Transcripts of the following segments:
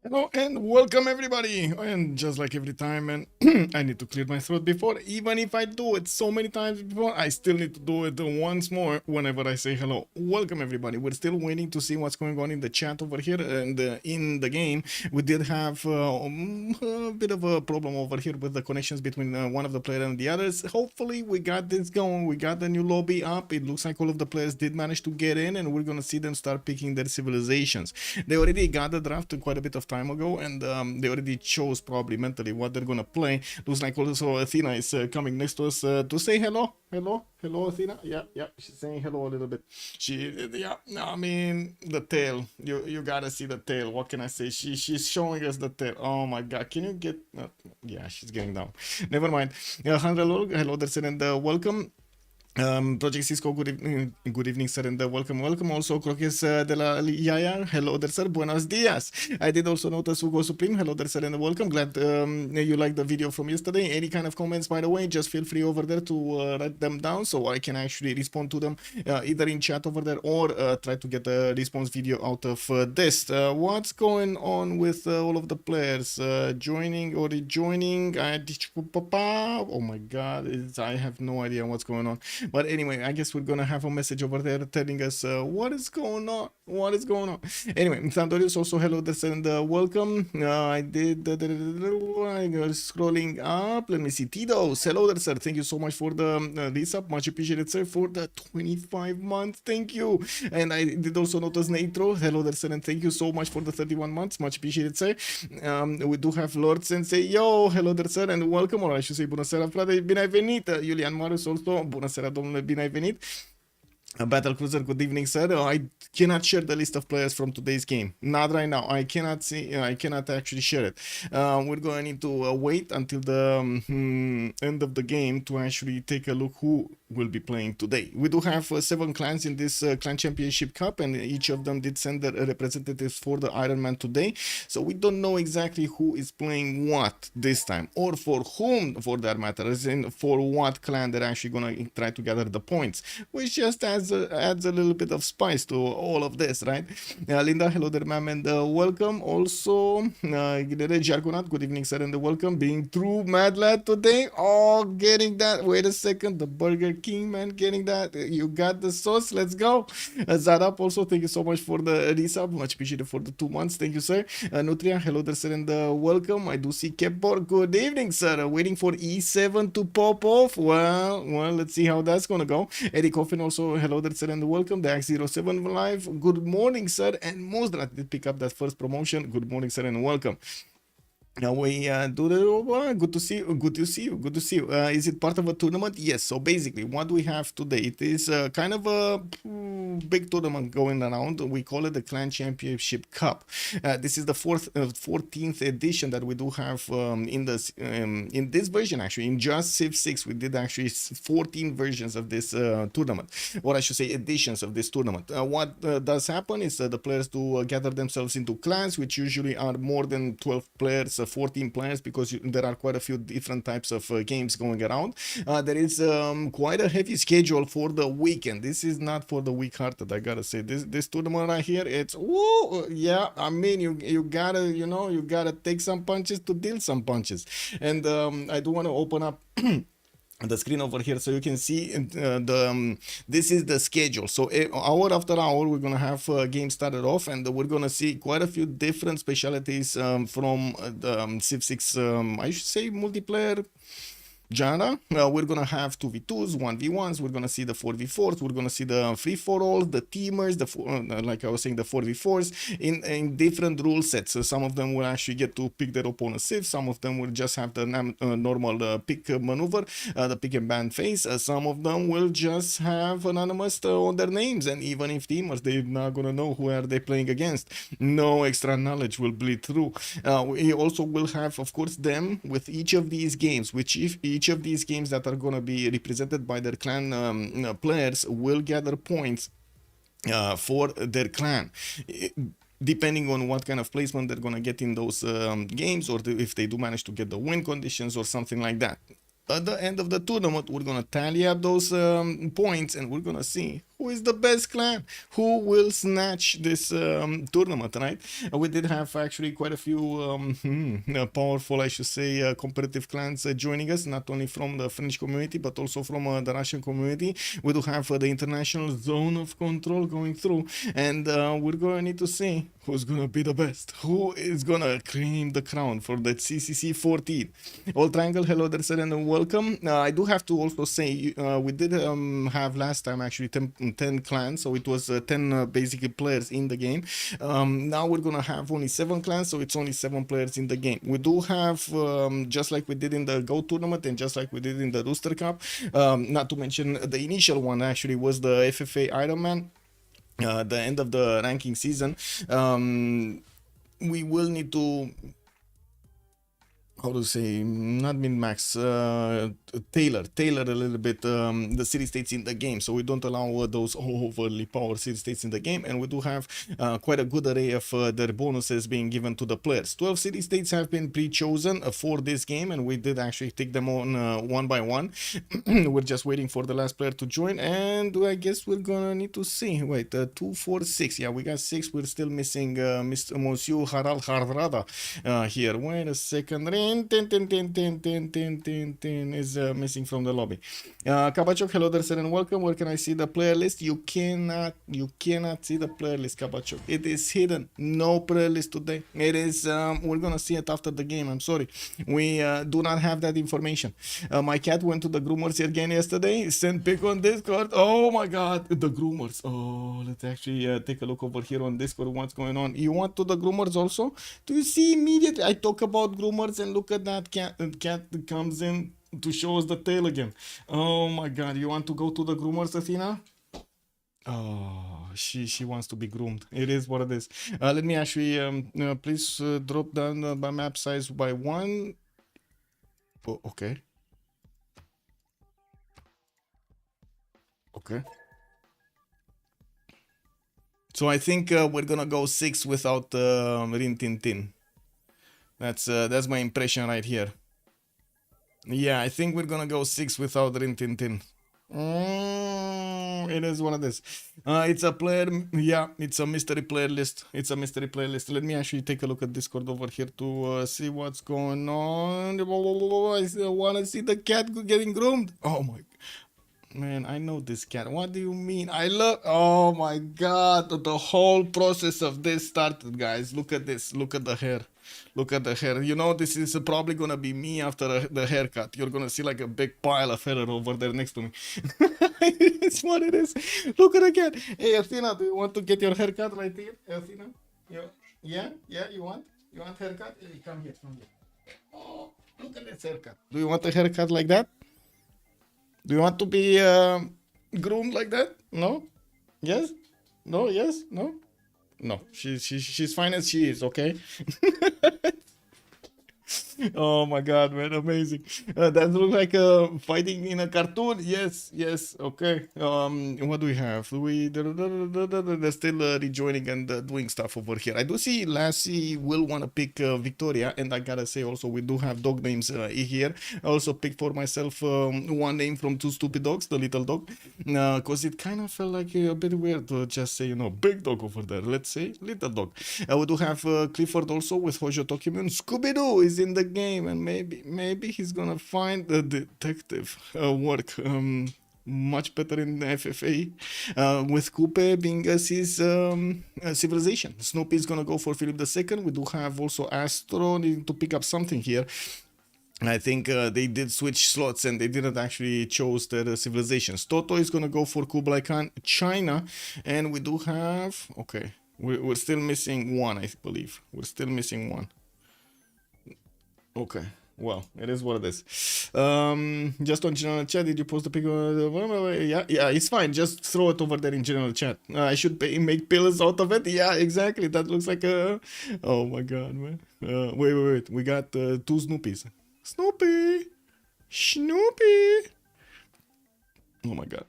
Hello and welcome everybody. And just like every time, and I need to clear my throat before. Even if I do it so many times before, I still need to do it once more whenever I say hello. Welcome everybody. We're still waiting to see what's going on in the chat over here and in the game. We did have a bit of a problem over here with the connections between one of the players and the others. Hopefully we got this going. We got the new lobby up. It looks like all of the players did manage to get in, and we're gonna see them start picking their civilizations. They already got the draft quite a bit of time ago, and they already chose probably mentally what they're gonna play. Looks like also Athena is coming next to us to say hello Athena. Yeah, she's saying hello a little bit. I mean, the tail, you gotta see the tail. What can I say? She's showing us the tail. Oh my god, can you get yeah, she's getting down. Never mind. Hello there, and welcome. Project Cisco, good evening, sir, and welcome. Also, Croquis de la Yaya, hello there, sir, buenos dias. I did also notice Hugo Supreme, hello there, sir, and welcome. Glad you liked the video from yesterday. Any kind of comments, by the way, just feel free over there to write them down so I can actually respond to them either in chat over there or try to get a response video out of this. What's going on with all of the players joining or rejoining? Oh my god, I have no idea what's going on. But anyway, I guess we're gonna have a message over there telling us what is going on. Anyway, Sandorius also hello there and welcome. I did scrolling up. Let me see. Tidos, hello there, sir. Thank you so much for the resub. Much appreciated, sir, for the 25 months. Thank you. And I did also notice Natro. Hello there, sir, and thank you so much for the 31 months. Much appreciated, sir. We do have Lord Sensei. Yo, hello there, sir, and welcome. Or I should say, bună seara, frate. Bine ai venit. Iulian Marius also. Bună seara, domnule, bine ai venit. Battle Cruiser, good evening, sir. I cannot share the list of players from today's game. Not right now. I cannot see. I cannot actually share it. We're going to need to wait until the end of the game to actually take a look who will be playing today. We do have 7 clans in this Clan Championship Cup, and each of them did send their representatives for the Ironman today. So we don't know exactly who is playing what this time, or for whom, for that matter, as in for what clan they're actually going to try to gather the points, which just adds a little bit of spice to all of this, right? Linda, hello there, ma'am, and welcome. Also, Jargonat, good evening, sir, and welcome. Being true mad lad today. Oh, getting that. Wait a second, the Burger King, man, getting that. You got the sauce. Let's go. Zarap, also, thank you so much for the resub. Much appreciated for the 2 months. Thank you, sir. Nutria, hello there, sir, and welcome. I do see Kepor. Good evening, sir. Waiting for E7 to pop off. Well, let's see how that's gonna go. Eddie Coffin, also, hello there, sir, and welcome. The X07 live. Good morning, sir. And Mozdrat did pick up that first promotion. Good morning, sir, and welcome. Now we do the good to see you. Is it part of a tournament? Yes. So basically what we have today, it is kind of a big tournament going around. We call it the Clan Championship Cup. This is the 14th edition that we do have in this version. Actually, in just Civ6 we did actually 14 versions of this tournament, or I should say editions of this tournament. What does happen is the players do gather themselves into clans, which usually are more than 12 players, 14 players, because there are quite a few different types of games going around. There is quite a heavy schedule for the weekend. This is not for the weak-hearted, I gotta say. This tournament right here, it's woo, yeah. I mean, you gotta take some punches to deal some punches. And I do want to open up the screen over here so you can see this is the schedule. So hour after hour we're gonna have games started off, and we're gonna see quite a few different specialities from the Civ6 I should say multiplayer genre. We're gonna have 2v2s, 1v1s. We're gonna see the 4v4s. We're gonna see the free-for-alls, the teamers, like I was saying, the 4v4s in different rule sets. So some of them will actually get to pick their opponent's civ. Some of them will just have the normal pick maneuver, the pick and ban phase. Some of them will just have anonymous on their names, and even if teamers, they're not gonna know who are they playing against. No extra knowledge will bleed through. We also will have, of course, them with each of these games, which if each of these games that are going to be represented by their clan players will gather points for their clan, depending on what kind of placement they're going to get in those games, or if they do manage to get the win conditions or something like that. At the end of the tournament, we're going to tally up those points, and we're going to see Who is the best clan? Who will snatch this tournament, right? We did have actually quite a few powerful, I should say, competitive clans joining us, not only from the French community, but also from the Russian community. We do have the international zone of control going through, and we're going to need to see who's going to be the best. Who is going to claim the crown for the CCC 14? All Triangle, hello there, sir, and welcome. I do have to also say, we did have last time actually 10 clans, so it was 10 basically players in the game. Now we're gonna have only 7 clans, so it's only 7 players in the game. We do have, just like we did in the Go tournament and just like we did in the Rooster Cup, not to mention the initial one actually was the FFA IRONMAN. The end of the ranking season, we will need to, how to say, not min-max, tailor a little bit the city states in the game, so we don't allow those overly powered city states in the game, and we do have quite a good array of their bonuses being given to the players. 12 city states have been pre-chosen for this game, and we did actually take them on one by one. We're just waiting for the last player to join, and I guess we're gonna need to see. Wait, 2, 4, 6. Yeah, we got 6. We're still missing Mr. Monsieur Harald Hardrada here. Wait a second. 10 is missing from the lobby. Kabachok, hello there, sir, and welcome. Where can I see the player list? You cannot see the player list, Kabachok. It is hidden. No player list today. It is, we're gonna see it after the game. I'm sorry. We do not have that information. My cat went to the groomers again yesterday. Sent pic on Discord. Oh my god, the groomers. Oh, let's actually take a look over here on Discord. What's going on? You want to the groomers also? Do you see immediately? I talk about groomers and look at that cat that comes in to show us the tail again. Oh my god, you want to go to the groomers, Athena? Oh, she wants to be groomed. It is what it is. Let me actually please drop down my map size by 1. Oh, okay. Okay. So I think we're gonna go 6 without Rin Tin Tin. That's my impression right here. Yeah, I think we're gonna go 6 without Rin Tin Tin. It is one of this. It's a player. Yeah, it's a mystery player list. It's a mystery player list. Let me actually take a look at Discord over here to see what's going on. I want to see the cat getting groomed. Oh my. Man, I know this cat. What do you mean? I love. Oh my god. The whole process of this started, guys. Look at this. Look at the hair. Look at the hair. You know, this is probably gonna be me after the haircut. You're gonna see like a big pile of hair over there next to me. It's what it is. Look at the cat. Hey, Athena, do you want to get your haircut right here? Athena? Yeah? Yeah, you want? You want haircut? Hey, come here, come here. Oh, look at this haircut. Do you want a haircut like that? Do you want to be groomed like that? No? Yes? No? Yes? No? No. She's fine as she is, okay? Oh my god, man, amazing. That looks like fighting in a cartoon. Yes, okay. What do we have? They're still rejoining and doing stuff over here. I do see Lassie will want to pick Victoria, and I gotta say also we do have dog names here. I also picked for myself one name from Two Stupid Dogs, the little dog, because it kind of felt like a bit weird to just say, you know, big dog over there. Let's say little dog. We do have Clifford also with Hojo Tokimon. Scooby-Doo is in the game, and maybe he's gonna find the detective work much better in the FFA, with Coupe being as his civilization. Snoopy is gonna go for Philip II. We do have also Astro needing to pick up something here. I think they did switch slots and they didn't actually chose their civilizations. Toto is gonna go for Kublai Khan, China, and we do have, okay, we're still missing one, I believe. We're still missing one. Okay, well, it is what it is. Just on general chat, did you post the pic? Yeah, it's fine. Just throw it over there in general chat. I should make pills out of it. Yeah, exactly. That looks like a. Oh my god, man. Wait. We got 2 Snoopies. Snoopy, Snoopy. Oh my god.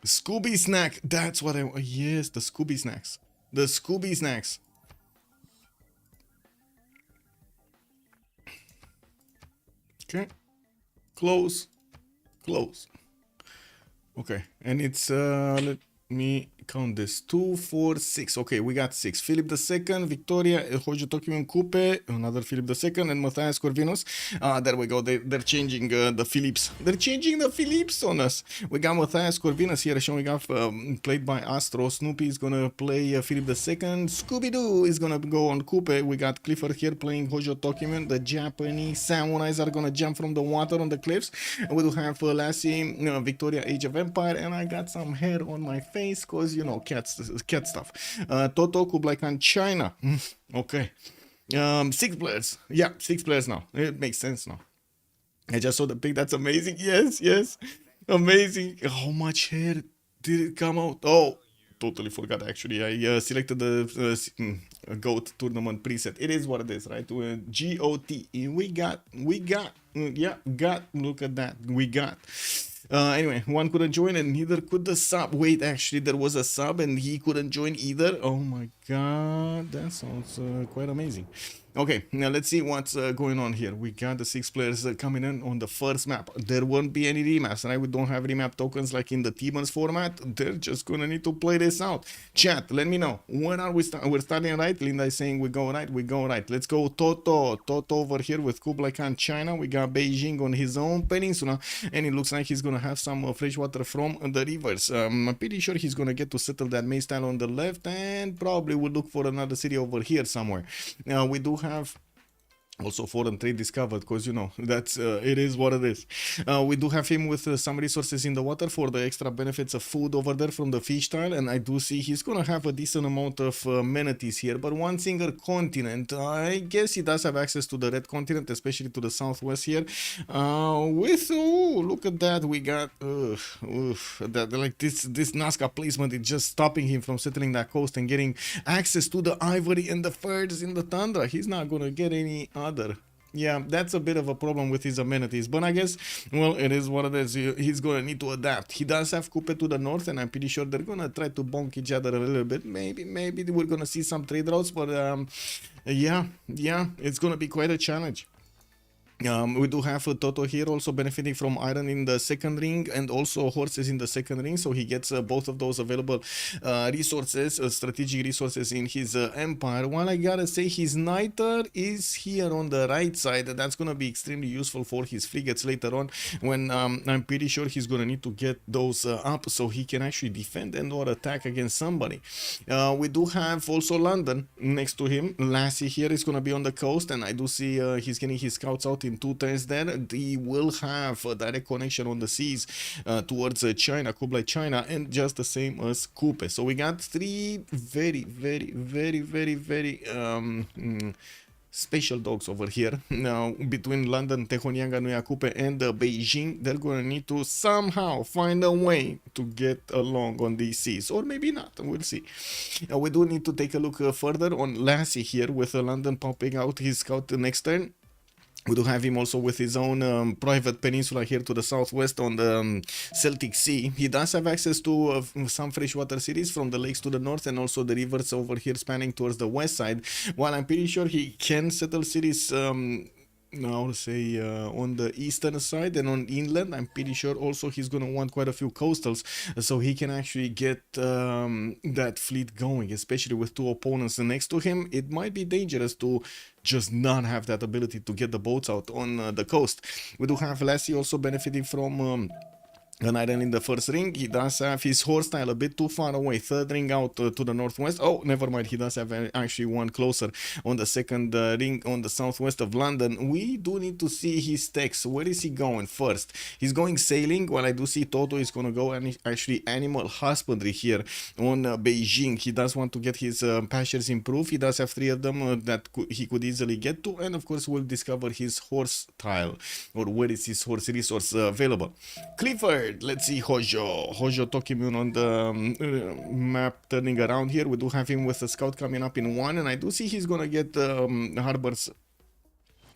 Scooby snack. That's what I. Yes, the Scooby snacks. The Scooby snacks. Okay, close. Okay, and it's let me count this: 2, 4, 6. Okay, we got 6. Philip II, Victoria, Hojo Tokimen Coupe, another Philip II, and Matthias Corvinus. There we go. They're changing the Philips. They're changing the Philips on us. We got Matthias Corvinus here showing off, played by Astro. Snoopy is gonna play Philip II. Scooby Doo is gonna go on Coupe. We got Clifford here playing Hojo Tokimen. The Japanese samurais are gonna jump from the water on the cliffs. We do have Lassie, Victoria, Age of Empire, and I got some hair on my face because, you know, cat stuff. Toto, Kublai Khan, China. Okay. 6 players. Yeah, 6 players now. It makes sense now. I just saw the pic. That's amazing. Yes, yes. Amazing. How much hair did it come out? Oh, totally forgot actually. I selected the GOAT tournament preset. It is what it is, right? GOT. Look at that. We got. Anyway, one couldn't join and neither could the sub. Wait, actually, there was a sub and he couldn't join either. Oh my god, that sounds quite amazing. Okay, now let's see what's going on here. We got the 6 players coming in on the first map. There won't be any remaps, right? We don't have remap tokens like in the T-Buns format. They're just gonna need to play this out. Chat, let me know. When are we we're starting right? Linda is saying we go right, we go right. Let's go Toto. Toto over here with Kublai Khan, China. We got Beijing on his own peninsula, and it looks like he's gonna have some fresh water from the rivers. I'm pretty sure he's gonna get to settle that May style on the left, and probably will look for another city over here somewhere. We do have also foreign trade discovered, because, you know, that's it is what it is. We do have him with some resources in the water for the extra benefits of food over there from the fish tile, and I do see he's gonna have a decent amount of amenities here, but one single continent. I guess he does have access to the red continent, especially to the southwest here. With look at that, we got that, like, this Nazca placement is just stopping him from settling that coast and getting access to the ivory and the furs in the tundra. He's not gonna get any other. Yeah, that's a bit of a problem with his amenities, but I guess, well, it is what it is. He's gonna need to adapt. He does have Coupe to the north, and I'm pretty sure they're gonna try to bonk each other a little bit. Maybe we're gonna see some trade routes, but yeah, it's gonna be quite a challenge. We do have Toto here also benefiting from iron in the second ring and also horses in the second ring, so he gets both of those available resources, strategic resources in his empire. While I gotta say his niter is here on the right side. That's gonna be extremely useful for his frigates later on, when I'm pretty sure he's gonna need to get those up so he can actually defend and or attack against somebody. We do have also London next to him. Lassie here is gonna be on the coast, and I do see he's getting his scouts out in 2 turns there. He will have a direct connection on the seas towards China, Kublai China, and just the same as Coupe. So we got 3 very special dogs over here. Now, between London, Tehonyanga, Nuya Coupe, and Beijing, they're gonna need to somehow find a way to get along on these seas, or maybe not. We'll see. We do need to take a look further on Lassie here, with London popping out his scout next turn. We do have him also with his own private peninsula here to the southwest on the Celtic Sea. He does have access to some freshwater cities from the lakes to the north, and also the rivers over here spanning towards the west side. While I'm pretty sure he can settle cities now say on the eastern side and on inland. I'm pretty sure also he's gonna want quite a few coastals, so he can actually get that fleet going, especially with 2 opponents next to him. It might be dangerous to just not have that ability to get the boats out on the coast. We do have Lassie also benefiting from an iron in the first ring. He does have his horse tile a bit too far away, 3rd ring out to the northwest. Oh, never mind, he does have actually one closer on the 2nd ring on the southwest of London. We do need to see his text. Where is he going first? He's going sailing, while I do see Toto is gonna go and actually animal husbandry here on Beijing. He does want to get his pastures improved. He does have 3 of them that he could easily get to, and of course we'll discover his horse tile, or where is his horse resource available. Clifford, let's see Hojo Tokimun on the map turning around here. We do have him with a scout coming up in 1, and I do see he's gonna get harbors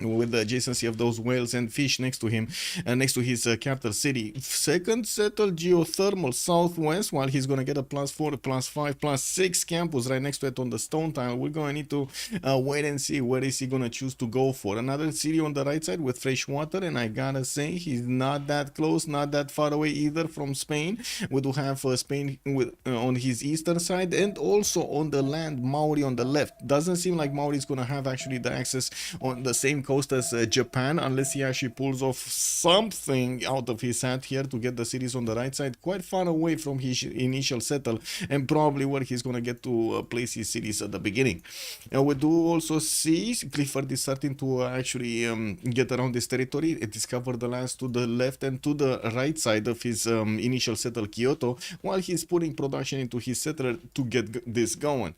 with the adjacency of those whales and fish next to him, next to his capital city. Second settled geothermal southwest, while he's gonna get a +4, +5, +6 campus right next to it on the stone tile. We're gonna need to wait and see where is he gonna choose to go for. Another city on the right side with fresh water, and I gotta say he's not that close, not that far away either from Spain. We do have Spain with on his eastern side, and also on the land Maori on the left. Doesn't seem like Maori is gonna have actually the access on the same coast as Japan, unless he actually pulls off something out of his hat here to get the cities on the right side quite far away from his initial settle, and probably where he's gonna get to place his cities at the beginning. We do also see Clifford is starting to actually get around this territory and discover the lands to the left and to the right side of his initial settle Kyoto, while he's putting production into his settler to get this going.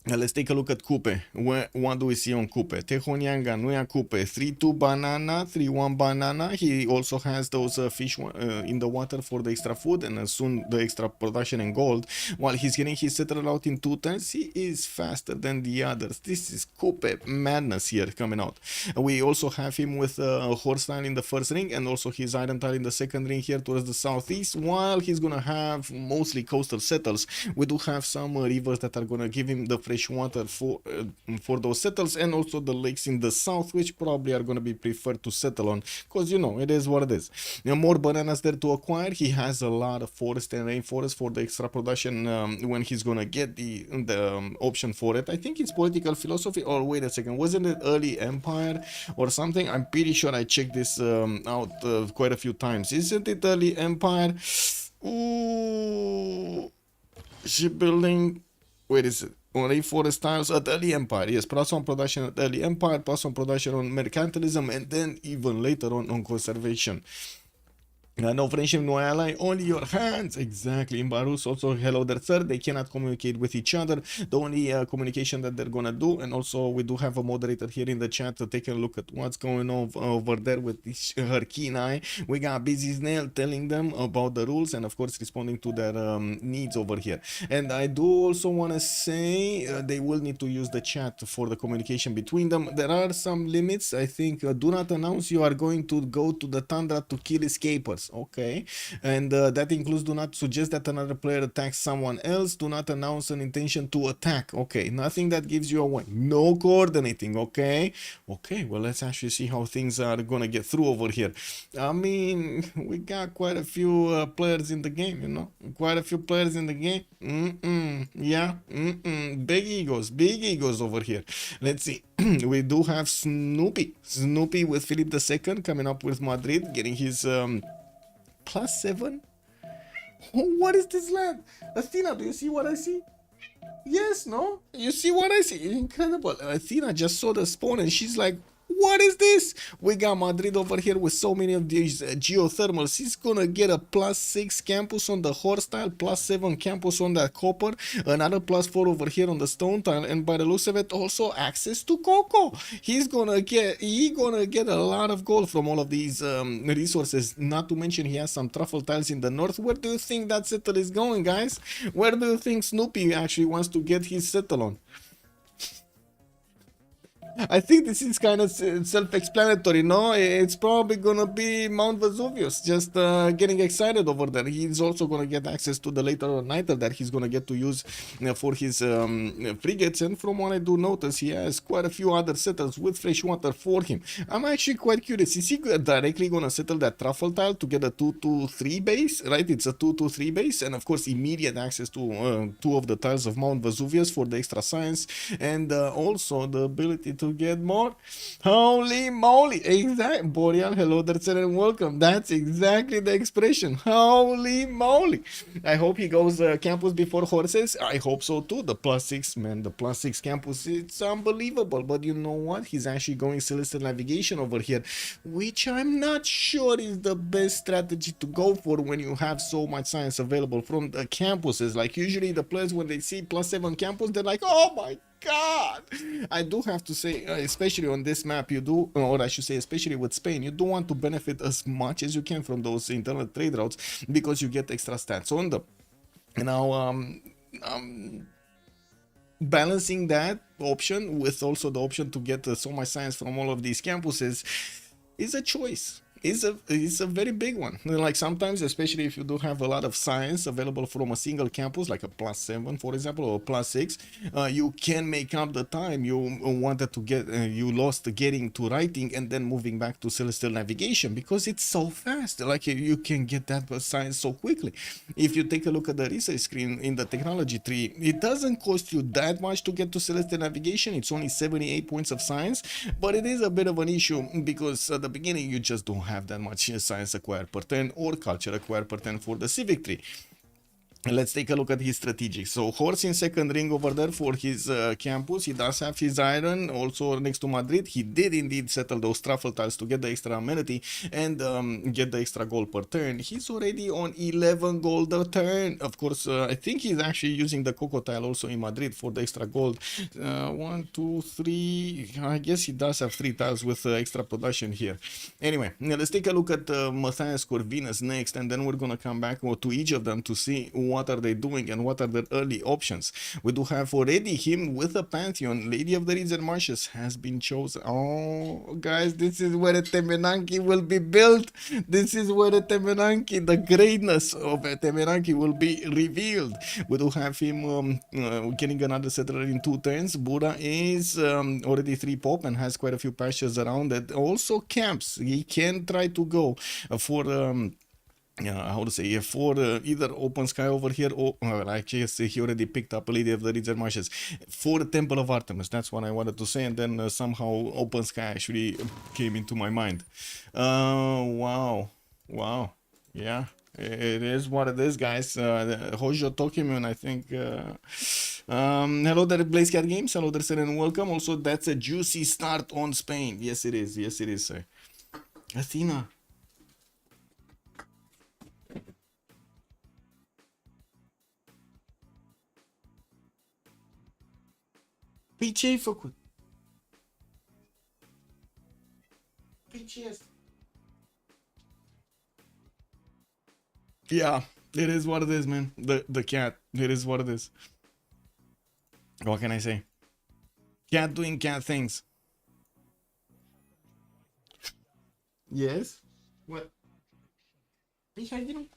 Let's take a look at Coupe. What do we see on Coupe? Tehonyanga, Nuya Coupe, 3-2 banana, 3-1 banana. He also has those fish in the water for the extra food and soon the extra production and gold. While he's getting his settler out in 2 turns, he is faster than the others. This is Coupe madness here coming out. We also have him with horse tile in the first ring and also his iron tile in the second ring here towards the southeast, while he's gonna have mostly coastal settles. We do have some rivers that are gonna give him the fresh water for those settles, and also the lakes in the south, which probably are going to be preferred to settle on, because you know it is what it is. More bananas there to acquire. He has a lot of forest and rainforest for the extra production when he's going to get the option for it. I think it's political philosophy, or wait a second, wasn't it early empire or something? I'm pretty sure I checked this out quite a few times. Isn't it early empire? Ooh, shipbuilding. Where is it? On rainforest tiles at early empire, yes, +1 production at early empire, +1 production on mercantilism, and then even later on conservation. No friendship, no ally, only your hands. Exactly. In Barus also, hello there, sir. They cannot communicate with each other. The only communication that they're gonna do, and also we do have a moderator here in the chat to take a look at what's going on over there with her keen eye. We got Busy Snail telling them about the rules and of course responding to their needs over here. And I do also want to say they will need to use the chat for the communication between them. There are some limits. I think do not announce you are going to go to the tundra to kill escapers. Okay, and that includes do not suggest that another player attacks someone else. Do not announce an intention to attack. Okay, nothing that gives you away. No coordinating. Okay, well, let's actually see how things are gonna get through over here. I mean, we got quite a few players in the game, you know, quite a few players in the game. Yeah, big egos over here. Let's see. We do have Snoopy with Philip II coming up with Madrid, getting his +7. Oh, what is this land? Athena, do you see what I see? Yes, no? You see what I see? Incredible. Athena just saw the spawn and she's like, what is this? We got Madrid over here with so many of these geothermals. He's gonna get a +6 campus on the horse tile, +7 campus on that copper, another +4 over here on the stone tile, and by the looks of it, also access to cocoa. He's gonna get a lot of gold from all of these resources. Not to mention he has some truffle tiles in the north. Where do you think that settle is going, guys? Where do you think Snoopy actually wants to get his settle on? I think this is kind of self-explanatory, no? It's probably gonna be Mount Vesuvius, just getting excited over there. He's also gonna get access to the later nighter that he's gonna get to use for his frigates, and from what I do notice, he has quite a few other settles with fresh water for him. I'm actually quite curious, is he directly gonna settle that truffle tile to get a 2-2-3 base, right? It's a 2-2-3 base, and of course immediate access to 2 of the tiles of Mount Vesuvius for the extra science, and also the ability to get more. Holy moly! Exactly. Boreal, hello there, sir, and welcome. That's exactly the expression. Holy moly! I hope he goes campus before horses. I hope so too. The +6, man, the +6 campus, it's unbelievable. But you know what? He's actually going celestial navigation over here, which I'm not sure is the best strategy to go for when you have so much science available from the campuses. Like usually the players, when they see +7 campus, they're like, oh my God. I do have to say, especially on this map, you do, or I should say especially with Spain, you do want to benefit as much as you can from those internal trade routes, because you get extra stats on them. Now balancing that option with also the option to get so much science from all of these campuses is a choice. It's a very big one. Like sometimes, especially if you do have a lot of science available from a single campus, like a +7, for example, or +6, you can make up the time you wanted to get, you lost getting to writing and then moving back to celestial navigation because it's so fast. Like you can get that science so quickly. If you take a look at the research screen in the technology tree, it doesn't cost you that much to get to celestial navigation. It's only 78 points of science, but it is a bit of an issue because at the beginning you just don't have that much science acquired per turn or culture acquired per turn for the civic tree. Let's take a look at his strategic. So Horse in second ring over there for his campus. He does have his iron also next to Madrid. He did indeed settle those truffle tiles to get the extra amenity and get the extra gold per turn. He's already on 11 gold a turn. Of course, I think he's actually using the cocoa tile also in Madrid for the extra gold. 1, 2, 3. I guess he does have 3 tiles with extra production here. Anyway, let's take a look at Matthias Corvinus next, and then we're gonna come back to each of them to see what are they doing and what are the early options. We do have already him with a Pantheon. Lady of the Reeds and Marshes has been chosen. Oh, guys, this is where the Temenanki will be built. This is where the Temenanki, the greatness of Temenanki will be revealed. We do have him getting another settler in 2 turns. Buddha is already 3 pop and has quite a few pastures around it. Also camps. He can try to go for how to say, for either open sky over here or well, I guess he already picked up a Lady of the Reeds and Marshes for the Temple of Artemis. That's what I wanted to say, and then somehow open sky actually came into my mind. Wow, yeah, it is what it is, guys. Hojo Tokimon, I think. Hello there, BlazeCat Games. Hello there, sir, and welcome. Also, that's a juicy start on Spain. Yes, it is. Yes, it is, sir. Athena. Păi ce ai făcut? Păi ce este? Yeah, it is what it is, man. The cat. It is what it is. What can I say? Cat doing cat things. Yes? What? I didn't.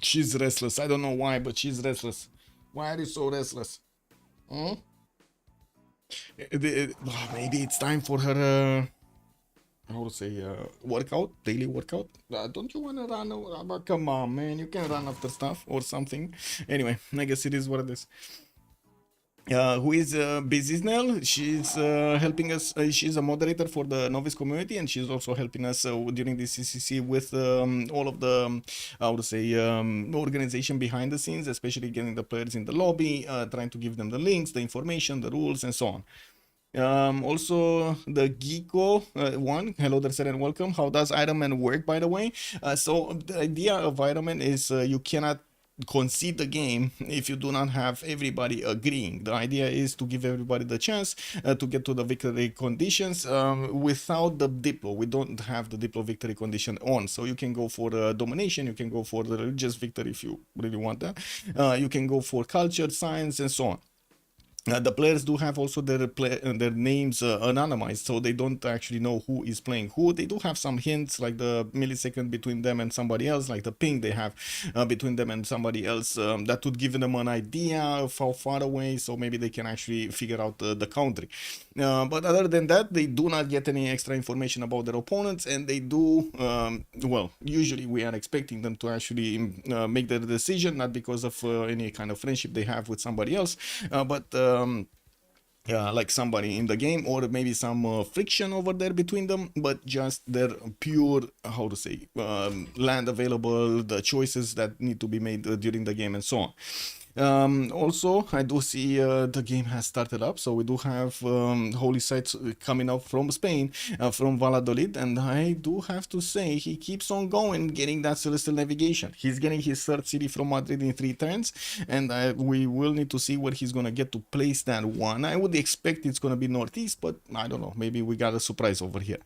She's restless. I don't know why, but she's restless. Why are you so restless? Hmm? Maybe it's time for her, how to say, workout, daily workout. Don't you want to run? Come on, man. You can run after stuff or something. Anyway, I guess it is what it is. Who is Businessnell? She's helping us. She's a moderator for the novice community, and she's also helping us during the CCC with all of the, how to say, organization behind the scenes, especially getting the players in the lobby, trying to give them the links, the information, the rules, and so on. Also the Geeko one. Hello there, sir, and welcome. How does IRONMAN work, by the way? So the idea of IRONMAN is you cannot concede the game if you do not have everybody agreeing. The idea is to give everybody the chance to get to the victory conditions without the Diplo. We don't have the Diplo victory condition on, so you can go for domination, you can go for the religious victory if you really want that, you can go for culture, science, and so on. The players do have also their names anonymized, so they don't actually know who is playing who. They do have some hints, like the millisecond between them and somebody else, like the ping they have between them and somebody else, that would give them an idea of how far away, so maybe they can actually figure out the country. But other than that, they do not get any extra information about their opponents, and they do, well, usually we are expecting them to actually make their decision, not because of any kind of friendship they have with somebody else, but like somebody in the game, or maybe some friction over there between them, but just their pure, how to say, land available, the choices that need to be made during the game, and so on. Also, I do see the game has started up, so we do have holy sites coming up from Spain, from Valladolid, and I do have to say he keeps on going, getting that celestial navigation. He's getting his third city from Madrid in 3 turns, and we will need to see where he's gonna get to place that one. I would expect it's gonna be northeast, but I don't know, maybe we got a surprise over here.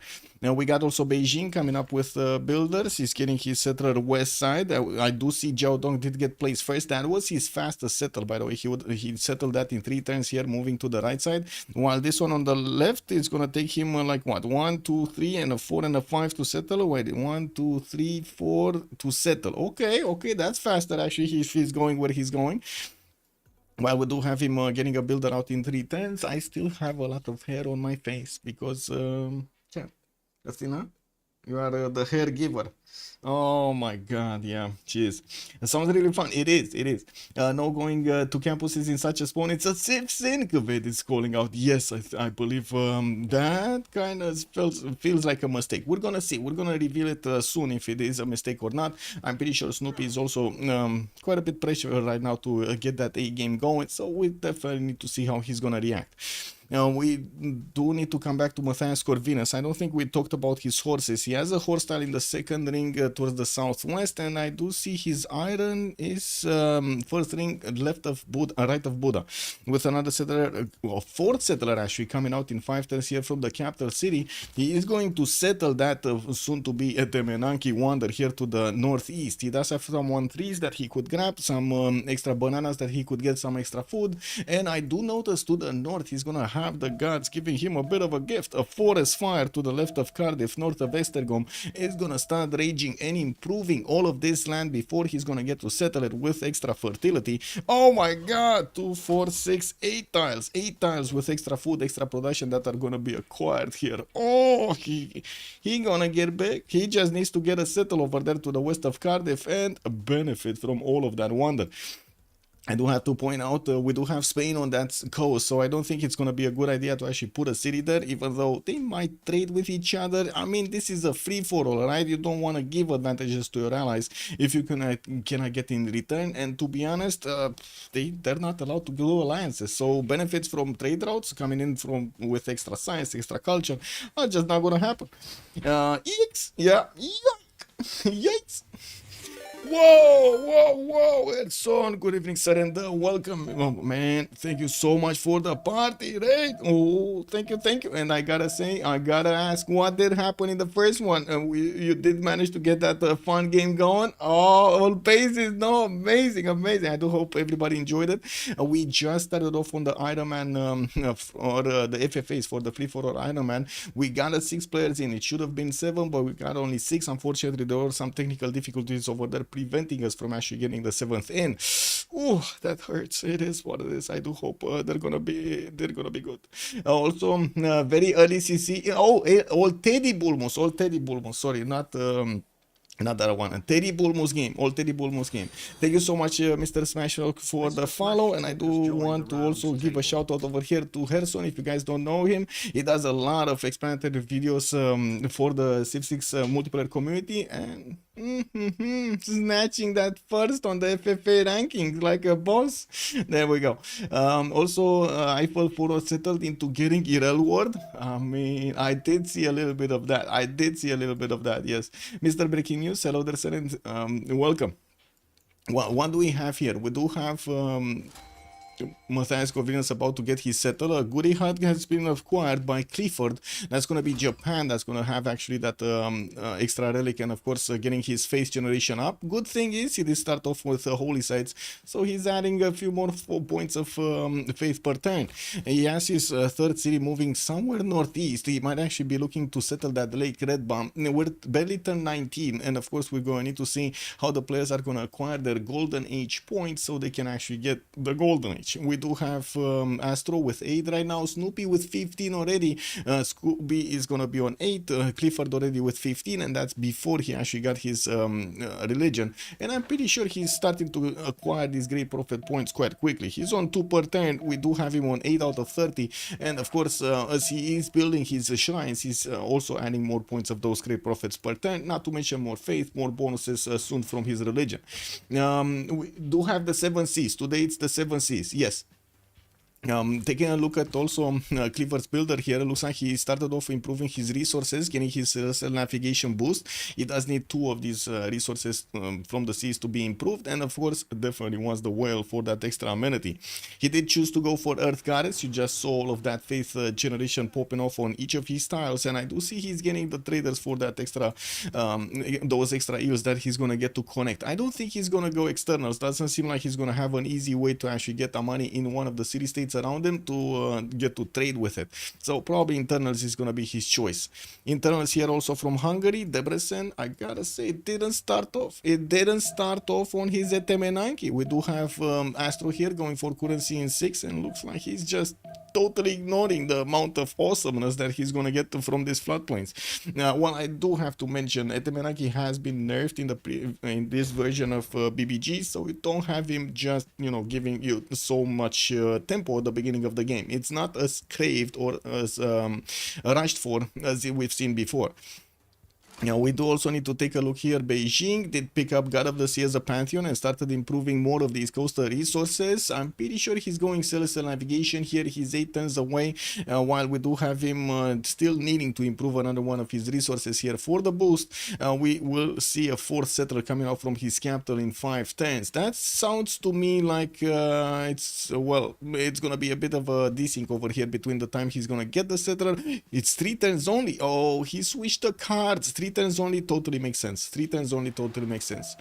Now we got also Beijing coming up with builders. He's getting his settler west side. I do see Jiaodong did get placed first. That was his fastest settle, by the way. He settled that in 3 turns here, moving to the right side. While this one on the left is gonna take him like what, 1, 2, 3, and a 4 and a 5 to settle. Wait, 1, 2, 3, 4 to settle. Okay, that's faster actually. He's going where he's going. While we do have him getting a builder out in 3 turns, I still have a lot of hair on my face because, yeah, Christina, you are the hair giver. Oh my god, yeah, jeez. It sounds really fun. It is. No going to campuses in such a spawn. It's a Civ6 it's calling out. Yes, I believe that kind of feels like a mistake. We're gonna see. We're gonna reveal it soon if it is a mistake or not. I'm pretty sure Snoopy is also quite a bit pressure right now to get that A game going. So we definitely need to see how he's gonna react. We do need to come back to Matthias Corvinus. I don't think we talked about his horses. He has a horse style in the second ring towards the southwest, and I do see his iron is first ring left of Buddha, right of Buddha, with another settler, well, fourth settler actually coming out in 5 turns here from the capital city. He is going to settle that soon to be at the Menanki Wonder here to the northeast. He does have some 1-3s that he could grab, some extra bananas that he could get some extra food, and I do notice to the north he's gonna have the gods giving him a bit of a gift. A forest fire to the left of Cardiff, north of Estergom, is gonna start raging and improving all of this land before he's gonna get to settle it with extra fertility. Oh my god, 2, 4, 6, 8 tiles. 8 tiles with extra food, extra production that are gonna be acquired here. Oh, he gonna get big. He just needs to get a settle over there to the west of Cardiff and benefit from all of that wonder. I do have to point out, we do have Spain on that coast, so I don't think it's going to be a good idea to actually put a city there, even though they might trade with each other. I mean, this is a free-for-all, right? You don't want to give advantages to your allies if you cannot get in return, and to be honest, they're not allowed to do alliances, so benefits from trade routes coming in from with extra science, extra culture, are just not going to happen. Yikes! Yeah, yikes! Whoa, Edson, good evening, Surrender, welcome, oh, man, thank you so much for the party, right? Oh, thank you, and I gotta ask, what did happen in the first one? You did manage to get that fun game going? Oh, all bases, no, amazing, I do hope everybody enjoyed it. We just started off on the Ironman, or the FFAs for the free-for-all Ironman. We got 6 players in, it should have been 7, but we got only 6, unfortunately. There were some technical difficulties over there preventing us from actually getting the 7th in. Ooh, that hurts. It is what it is. I do hope they're gonna be good. Also, very early CC. Old Teddy Bulmus. Sorry, not another one. Teddy Bulmus game. Old Teddy Bulmus game. Thank you so much, Mr. Smashrock, for the follow. And I do want to also give a shout out over here to Herson. If you guys don't know him, he does a lot of explanatory videos for the Civ6 multiplayer community, and snatching that first on the FFA rankings like a boss. There we go. Also, Eiffel 4 settled into getting Irel Ward. I mean, I did see a little bit of that. Yes. Mr. Breaking News, hello there, sir, and welcome. Well, what do we have here? We do have Matthias Corvinus about to get his settle. A goodie hut has been acquired by Clifford. That's going to be Japan. That's going to have actually that extra relic, and of course getting his face generation up. Good thing is he did start off with holy sites, so he's adding a few more points of faith per turn. He has his third city moving somewhere northeast. He might actually be looking to settle that Lake Red Bomb. We're barely turned 19, and of course we're going to need to see how the players are going to acquire their golden age points so they can actually get the golden age. We do have Astro with 8 right now, Snoopy with 15 already, Scooby is gonna be on 8, Clifford already with 15, and that's before he actually got his religion, and I'm pretty sure he's starting to acquire these great prophet points quite quickly. He's on 2 per turn. We do have him on 8 out of 30, and of course as he is building his shrines, he's also adding more points of those great prophets per turn, not to mention more faith, more bonuses soon from his religion. We do have the 7 Cs. Today it's the 7 Cs. Yes, Taking a look at also Cleaver's builder here, looks like he started off improving his resources, getting his navigation boost. He does need 2 of these resources from the seas to be improved, and of course definitely wants the whale for that extra amenity. He did choose to go for Earth Goddess. You just saw all of that faith generation popping off on each of his tiles, and I do see he's getting the traders for that extra those extra eels that he's gonna get to connect. I don't think he's gonna go externals. Doesn't seem like he's gonna have an easy way to actually get the money in one of the city states around him to get to trade with it. So probably internals is gonna be his choice. Internals here also from Hungary, Debrecen. I gotta say, it didn't start off. It didn't start off on his Etemenanki. We do have Astro here going for currency in 6, and looks like he's just totally ignoring the amount of awesomeness that he's gonna get from these floodplains. Now, well, I do have to mention Etemenanki has been nerfed in this version of BBG, so you don't have him just, you know, giving you so much tempo at the beginning of the game. It's not as craved or as rushed for as we've seen before. Now, we do also need to take a look here. Beijing did pick up God of the Sea as a pantheon and started improving more of these coastal resources. I'm pretty sure he's going celestial navigation here. He's 8 turns away, while we do have him still needing to improve another one of his resources here for the boost. We will see a 4th settler coming out from his capital in 5 turns. That sounds to me like it's gonna be a bit of a desync over here between the time he's gonna get the settler. It's 3 turns only. Oh, he switched the cards. 3 turns only totally makes sense. 3 turns only totally makes sense.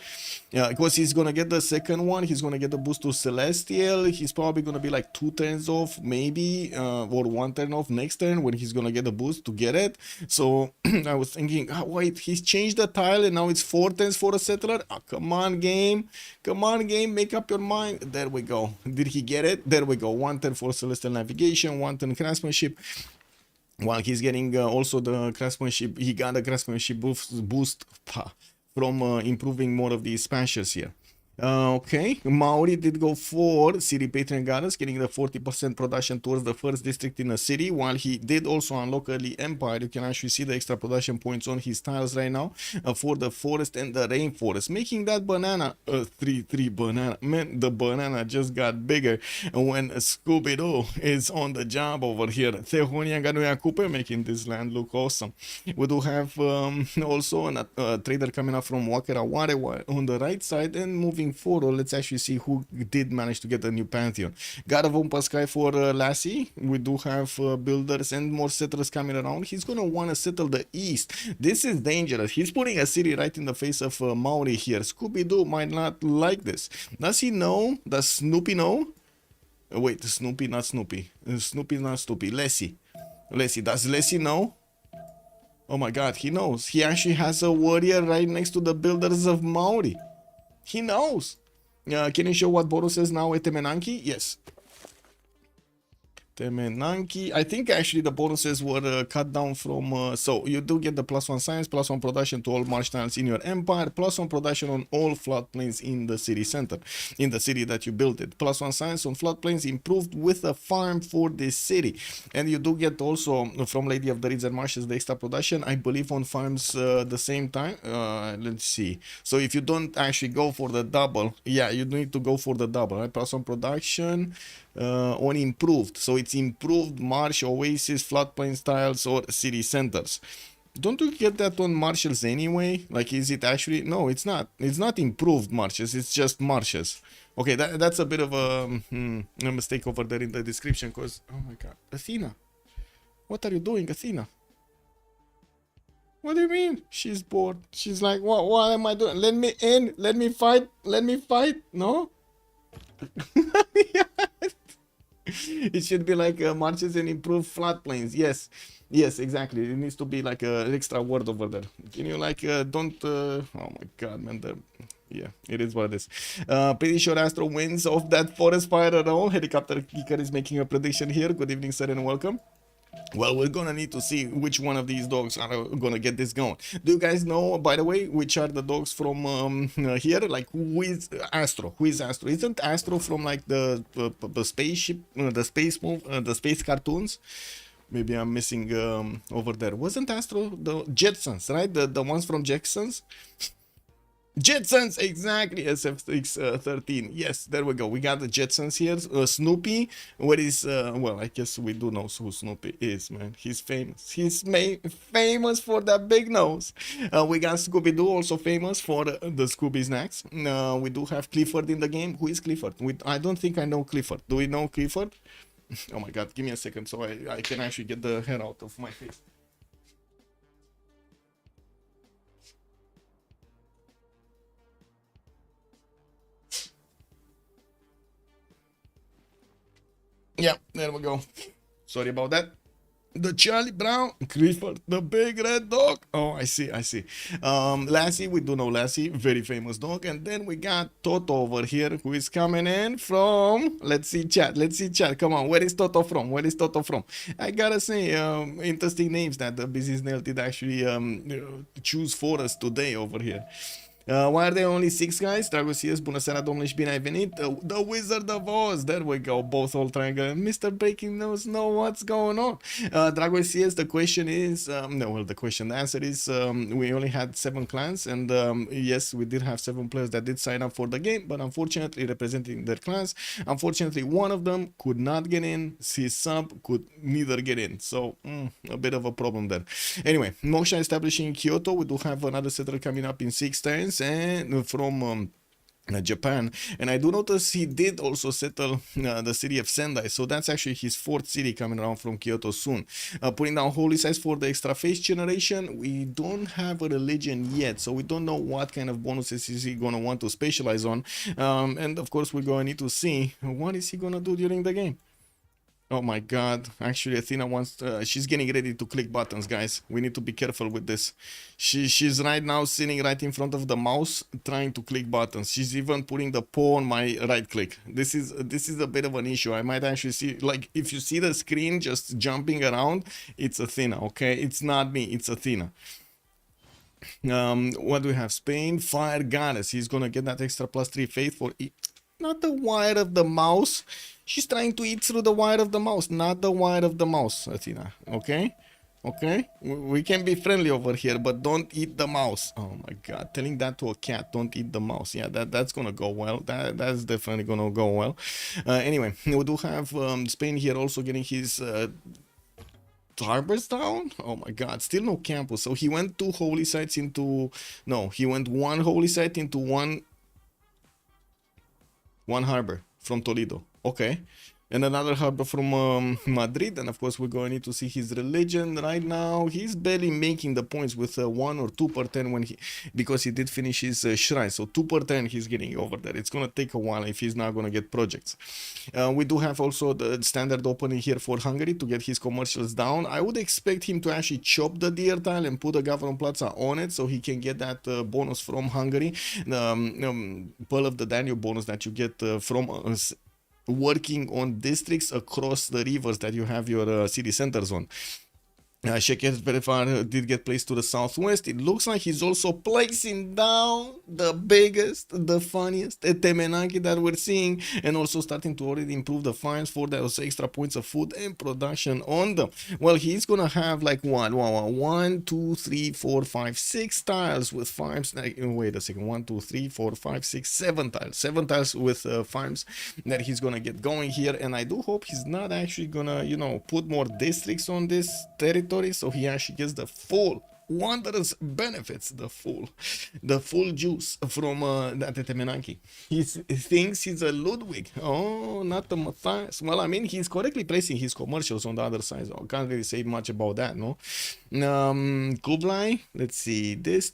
Yeah, because he's gonna get the second one. He's gonna get the boost to Celestial. He's probably gonna be like 2 turns off, maybe, or 1 turn off next turn when he's gonna get the boost to get it. So I was thinking, oh, wait, he's changed the tile and now it's 4 turns for a settler. Oh, come on, game. Come on, game. Make up your mind. There we go. Did he get it? There we go. 1 turn for Celestial Navigation, 1 turn Craftsmanship. While he's getting also the craftsmanship, he got a craftsmanship boost from improving more of these spatials here. Okay, Maori did go for City Patron Goddess, getting the 40% production towards the first district in a city, while he did also unlock early Empire. You can actually see the extra production points on his tiles right now for the forest and the rainforest, making that banana 3-3 banana. Man, the banana just got bigger when Scooby-Doo is on the job over here. Tehonia Ganuya Coupe, making this land look awesome. We do have also a trader coming up from Wakaraware on the right side, and moving forward, let's actually see who did manage to get a new pantheon. God of Paskai for Lassie. We do have builders and more settlers coming around. He's gonna want to settle the east. This is dangerous. He's putting a city right in the face of Maori here. Scooby-Doo might not like this. Does he know? Does Snoopy know? Wait, Snoopy, not Snoopy. Snoopy, not Snoopy. Lassie. Does Lassie know? Oh my god, he knows. He actually has a warrior right next to the builders of Maori. He knows. Can you show what Boros says now at Temenanki? Yes. Temenanki. I think actually the bonuses were cut down from... so you do get the +1 science, +1 production to all march tiles in your empire, +1 production on all floodplains in the city center, in the city that you built it. +1 science on floodplains improved with a farm for this city. And you do get also from Lady of the Reeds and Marshes the extra production, I believe, on farms the same time. Let's see. So if you don't actually go for the double, yeah, you need to go for the double, right? +1 production on improved. So it's improved marsh, oasis, floodplain styles, or city centers. Don't you get that on marshes anyway? Like, is it actually? No, it's not. It's not improved marshes. It's just marshes. Okay, that's a bit of a mistake over there in the description. Cause oh my god, Athena, what are you doing, Athena? What do you mean? She's bored. She's like, what am I doing? Let me in. Let me fight. Let me fight. No. It should be like marches and improved floodplains. Yes, exactly. It needs to be like an extra word over there. Can you like don't oh my god, man, yeah, it is what it is. Pretty sure Astro wins off that forest fire at all. Helicopter Geeker is making a prediction here. Good evening, sir, and welcome. Well, we're gonna need to see which one of these dogs are gonna get this going. Do you guys know, by the way, which are the dogs from here? Like, who is Astro? Who is Astro? Isn't Astro from like the spaceship, the space cartoons? Maybe I'm missing over there. Wasn't Astro the Jetsons, right? The ones from Jetsons? Jetsons, exactly, SF6 13. Yes, there we go. We got the Jetsons here. Snoopy, what is, well, I guess we do know who Snoopy is, man. He's famous. He's famous for that big nose. We got Scooby-Doo, also famous for the Scooby snacks. We do have Clifford in the game. Who is Clifford? I don't think I know Clifford. Do we know Clifford? Oh my god, give me a second so I can actually get the hair out of my face. Yeah, there we go. Sorry about that. The Charlie Brown, Clifford, the big red dog. Oh, I see, I see. Lassie, we do know Lassie, very famous dog. And then we got Toto over here, who is coming in from, let's see chat, come on, where is Toto from? Where is Toto from? I gotta say, interesting names that the Busy Snail did actually choose for us today over here. Why are there only 6 guys? Dragosius, bună seara, domnule, și bine ai venit. The Wizard of Oz, there we go, both all triangle. Mr. Breaking News, know what's going on. Dragosius, the question is, no, well, the answer is, we only had 7 clans, and yes, we did have 7 players that did sign up for the game, but unfortunately, representing their clans, unfortunately, one of them could not get in, his sub could neither get in, so a bit of a problem there. Anyway, Moksha establishing Kyoto, we do have another settler coming up in 6 turns, and from Japan, and I do notice he did also settle the city of Sendai, so that's actually his 4th city coming around from Kyoto soon. Putting down holy sites for the extra face generation. We don't have a religion yet, so we don't know what kind of bonuses is he gonna want to specialize on, and of course we're gonna need to see what is he gonna do during the game. Oh my god, actually Athena wants she's getting ready to click buttons, guys. We need to be careful with this. She's right now sitting right in front of the mouse trying to click buttons. She's even putting the paw on my right click. This is a bit of an issue. I might actually see, like, if you see the screen just jumping around, it's Athena, okay? It's not me, it's Athena. What do we have? Spain, Fire Goddess. He's gonna get that extra +3 faith for not the wire of the mouse. She's trying to eat through the wire of the mouse, not the wire of the mouse, Athena. Okay? Okay? We can be friendly over here, but don't eat the mouse. Oh my god. Telling that to a cat, don't eat the mouse. Yeah, that's gonna go well. That's definitely gonna go well. Anyway, we do have Spain here also getting his harbors down. Oh my god, still no campus. So he went 2 holy sites into... No, he went 1 holy site into one harbor from Toledo. Okay. And another harbor from Madrid, and of course we're going to need to see his religion. Right now he's barely making the points with 1 or 2 per 10 when because he did finish his shrine, so 2 per 10 he's getting over there. It's gonna take a while if he's not gonna get projects. We do have also the standard opening here for Hungary to get his commercials down. I would expect him to actually chop the deer tile and put a government plaza on it so he can get that bonus from Hungary, Pearl of the Danube bonus that you get from working on districts across the rivers that you have your city centers on. Sheket Perefar did get placed to the southwest. It looks like he's also placing down the biggest, the funniest Temenaki that we're seeing, and also starting to already improve the farms for those extra points of food and production on them. Well, he's gonna have like 1, 2, 3, 4, 5, 6 tiles with farms. Wait a second, 1, 2, 3, 4, 5, 6, 7 tiles. 7 tiles with farms that he's gonna get going here, and I do hope he's not actually gonna, you know, put more districts on this territory, so he actually gets the full wondrous benefits, the full juice from that Temenaki. He thinks he's a Ludwig. Oh, not a Matthias. Well, I mean, he's correctly placing his commercials on the other side, so I can't really say much about that, no? Kublai, let's see, this,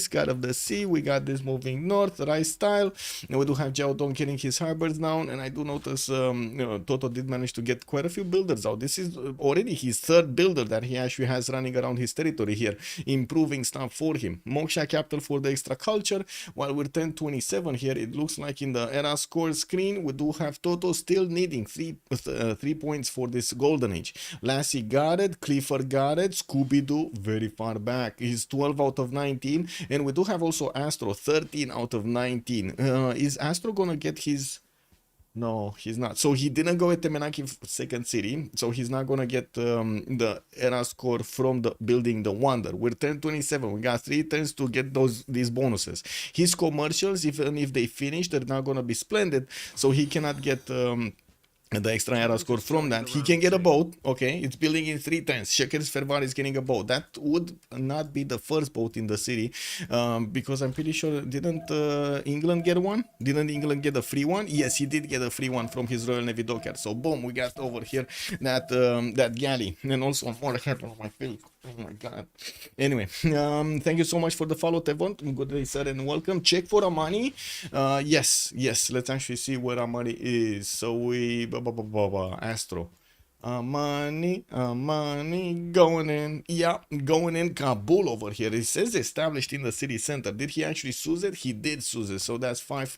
God of the Sea, we got this moving north, rice style, and we do have Jiao Dong getting his harbors down, and I do notice Toto did manage to get quite a few builders out. This is already his 3rd builder that he actually has running around his territory here, improving stuff for him. Moksha capital for the extra culture. While we're 1027 here, it looks like in the era score screen we do have Toto still needing 3 points for this golden age. Lassie got it, Clifford got it, Scooby-Doo very far back, he's 12 out of 19, and we do have also Astro 13 out of 19. Is Astro gonna get his No, he's not. So he didn't go at Temenaki second city, so he's not gonna get the era score from the building the wonder. We're turn 27. We got 3 turns to get these bonuses. His commercials, even if they finish, they're not gonna be splendid, so he cannot get the extra era score from that. He can get a boat. Okay, it's building in 3 turns. Shekers Fervar is getting a boat. That would not be the first boat in the city, because I'm pretty sure, didn't England get one? Didn't England get a free one? Yes, he did get a free one from his Royal Navy dockyard. So boom, we got over here that galley, and also more head on my face. Oh my god. Anyway, thank you so much for the follow, Tevon. Good day, sir, and welcome. Check for Amani. Yes, let's actually see where Amani is. So we Astro. Money, going in. Yeah, going in Kabul over here. It says established in the city center. Did he actually choose it? He did choose it. So that's 5